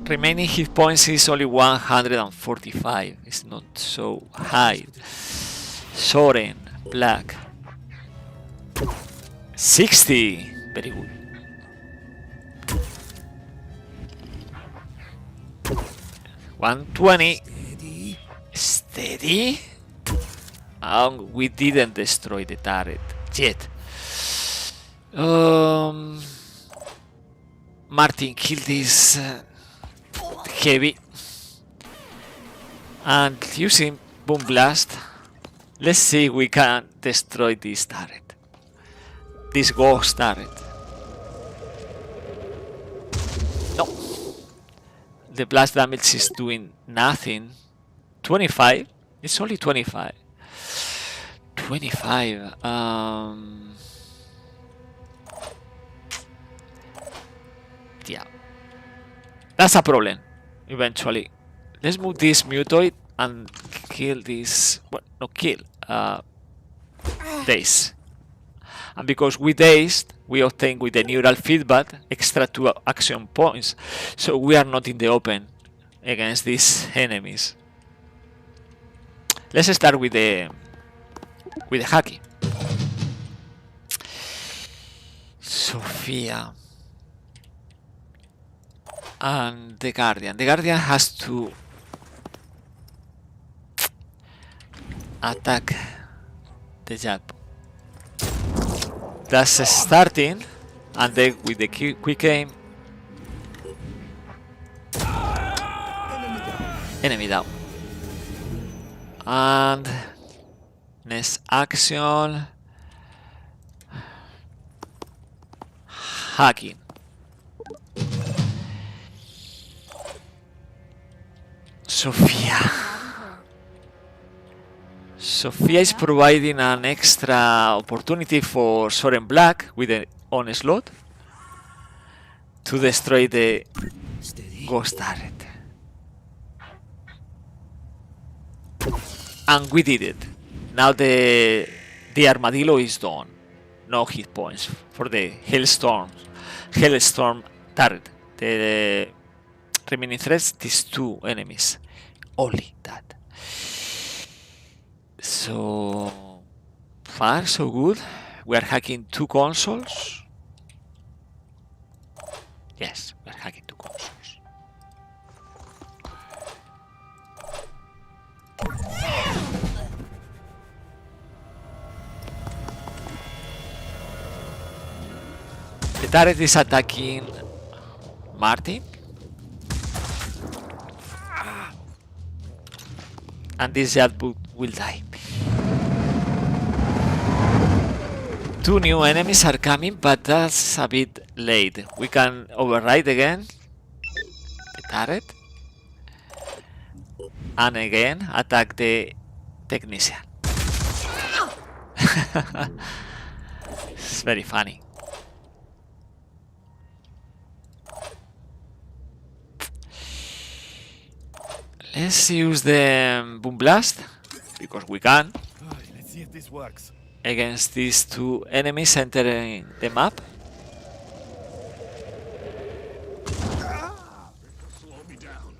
Remaining hit points is only 145. It's not so high. Soren, black. 60. Very good. 120. Steady. We didn't destroy the turret yet. Martin, kill this heavy. And using Boom Blast, let's see if we can destroy this turret. This ghost turret. No. The blast damage is doing nothing. 25? It's only 25. 25. Yeah. That's a problem, eventually. Let's move this mutoid and kill this. Well, no, kill. Daze. And because we dazed, we obtain with the neural feedback extra 2 action points, so we are not in the open against these enemies. Let's start with the hacking. Sophia and the Guardian. The Guardian has to attack the jab. That's starting, and then with the quick aim, enemy down. And next action, hacking. Sophia is providing an extra opportunity for Soren Black with an onslaught to destroy the ghost turret. And we did it. Now the armadillo is done. No hit points for the Hellstorm turret. The remaining threats, these 2 enemies. Only that. So far, so good. We are hacking 2 consoles. Yes, we are hacking 2 consoles. The turret is attacking Martin. And this Jadboot will die. 2 new enemies are coming, but that's a bit late. We can override again the turret and again attack the technician. It's very funny. Let's use the Boom Blast, because we can, Let's see if this works. against these 2 enemies entering the map. Slow me down.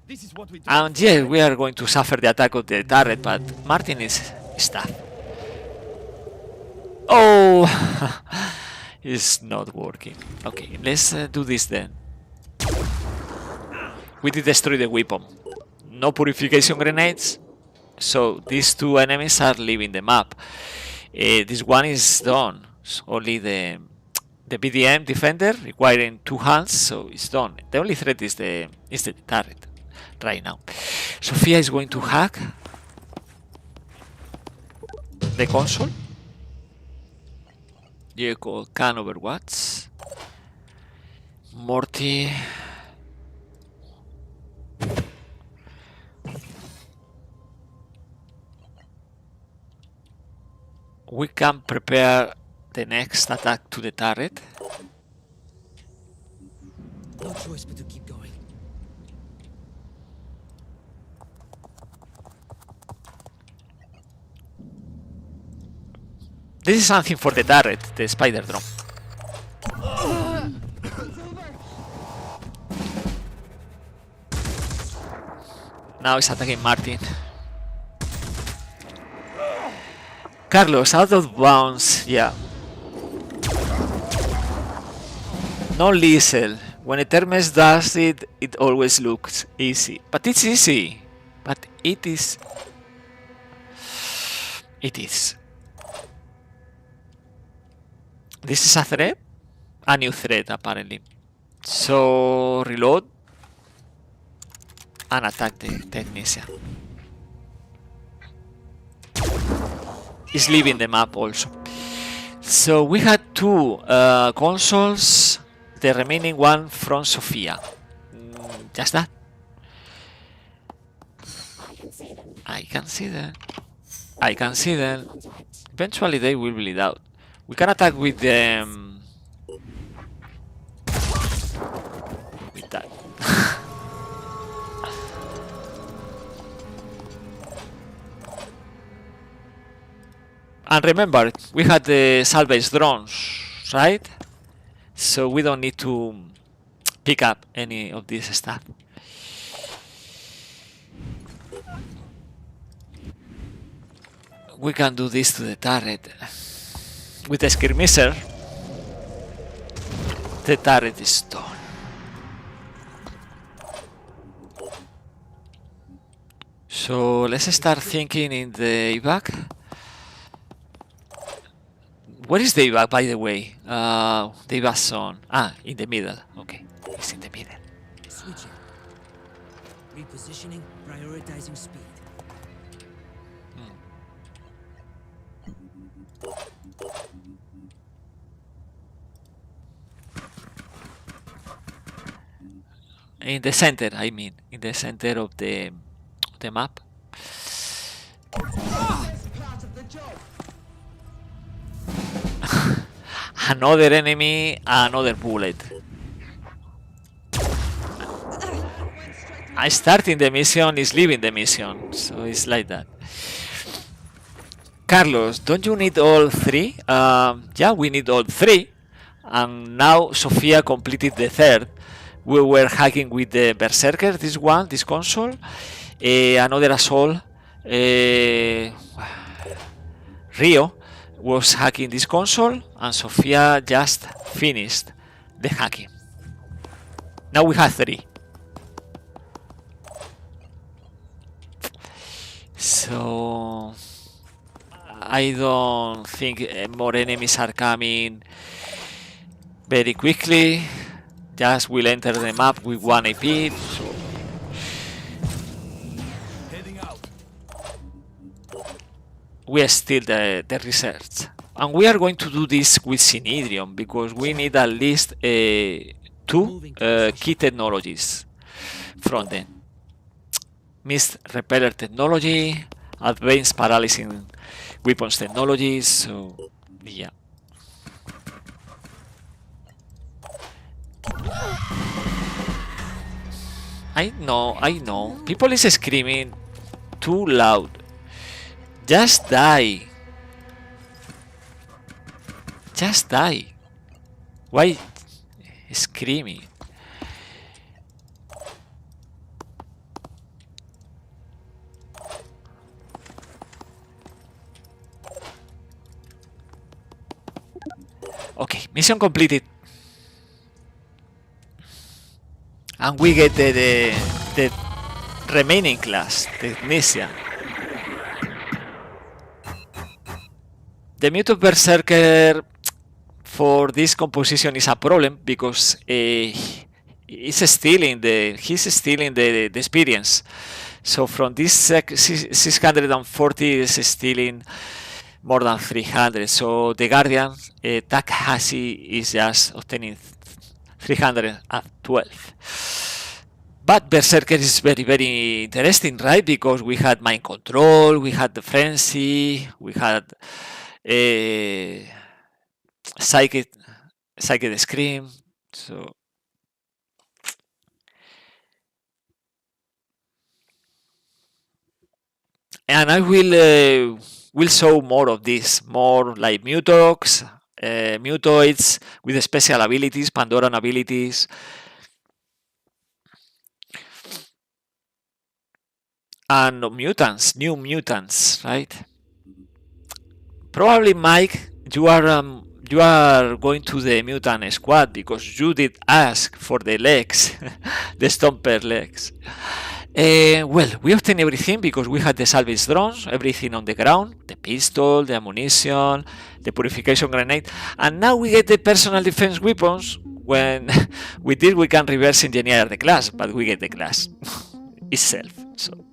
This is what we do. And yeah, we are going to suffer the attack of the turret, but Martin is tough. Oh, it's not working. Okay, let's do this then. We did destroy the weapon. No purification grenades, so these 2 enemies are leaving the map. This one is done. It's only the BDM defender requiring 2 hands, so it's done. The only threat is the turret right now. Sophia is going to hack the console. Diego can overwatch. Morty. We can prepare the next attack to the turret. No choice but to keep going. This is something for the turret, the spider drone. Now it's attacking Martin. Carlos, out of bounds, yeah. No lethal. When Etermes does it, it always looks easy. But it's easy. But it is. It is. This is a threat? A new threat, apparently. So, reload. And attack the technician. Is leaving the map also. So we had 2 consoles, the remaining one from Sophia. Just that. I can see them. I can see them. Eventually they will bleed out. We can attack with them. With that. And remember, we had the salvage drones, right? So we don't need to pick up any of this stuff. We can do this to the turret. With the skirmisher, the turret is done. So let's start thinking in the evac. Where is the evac, by the way? The evac zone. Ah, in the middle. Okay, it's in the middle. Switching. Repositioning, prioritizing speed. In the center, I mean, in the center of the map. Another enemy, another bullet. I starting the mission is leaving the mission, so it's like that. Carlos, don't you need all three? Yeah, we need all three. And now Sofia completed the third. We were hacking with the Berserker, this console. Another assault. Rio was hacking this console, and Sofia just finished the hacking. Now we have three. So I don't think more enemies are coming very quickly. Just will enter the map with 1 AP. So Heading out. we are still the research, and we are going to do this with Synedrium because we need at least 2 key technologies from them. Mist repeller technology, advanced paralyzing weapons technologies. So yeah. I know. People is screaming too loud. Just die. Just die. Why screaming? Okay, mission completed. And we get the remaining class, Technician. The Mutant Berserker for this composition is a problem because he's stealing the experience. So from this 640 is stealing more than 300. So the Guardian Takahashi is just obtaining 312. But Berserker is very, very interesting, right? Because we had mind control, we had the frenzy, we had psychic scream. So and I will show more of this, more like mutox, mutoids with special abilities, Pandoran abilities. And mutants, new mutants, right? Probably, Mike, you are going to the mutant squad because you did ask for the legs, the stomper legs. Well, we obtained everything because we had the salvage drones, everything on the ground, the pistol, the ammunition, the purification grenade, and now we get the personal defense weapons. When we did, we can reverse engineer the class, but we get the class itself. So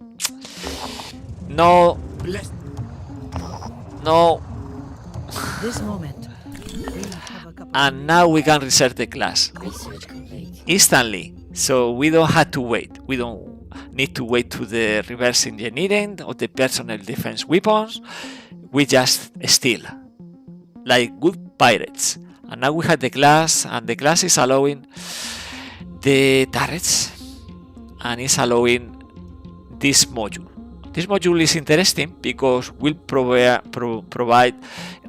no. This moment. We have a couple And now we can reset the class Research complete. instantly, so we don't have to wait. We don't need to wait to the reverse engineering of the personal defense weapons. We just steal like good pirates. And now we have the class, and the class is allowing the turrets, and is allowing this module. This module is interesting because we'll provide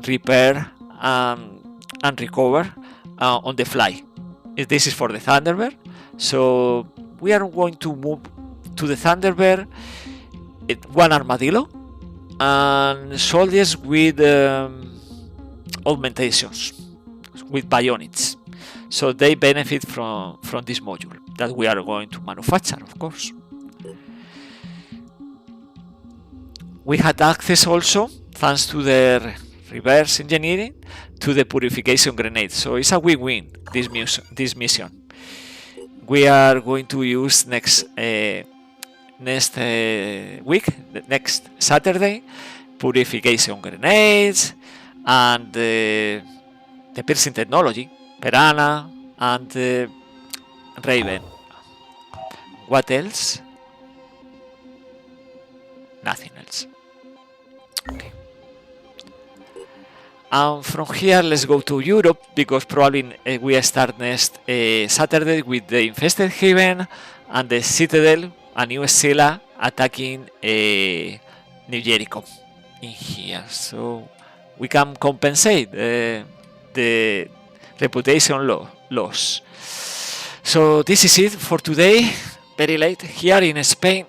repair and recover on the fly. This is for the Thunderbird, so we are going to move to the Thunderbird one armadillo and soldiers with augmentations, with bionics, so they benefit from this module that we are going to manufacture, of course. We had access also, thanks to the reverse engineering, to the purification grenade, so it's a win-win, this mission. We are going to use next week, next Saturday, purification grenades and the piercing technology, Piranha and Raven. What else? Nothing else. Okay. And from here, let's go to Europe, because probably we start next Saturday with the Infested Haven and the Citadel, a new Scylla attacking New Jericho in here. So we can compensate the reputation loss. So this is it for today. Very late here in Spain.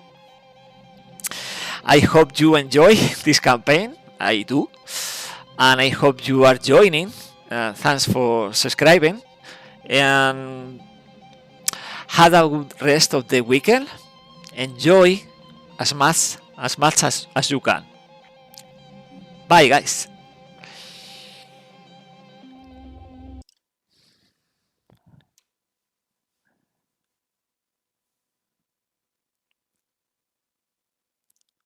I hope you enjoy this campaign. I do. And I hope you are joining. Thanks for subscribing. And have a good rest of the weekend. Enjoy as much as you can. Bye, guys.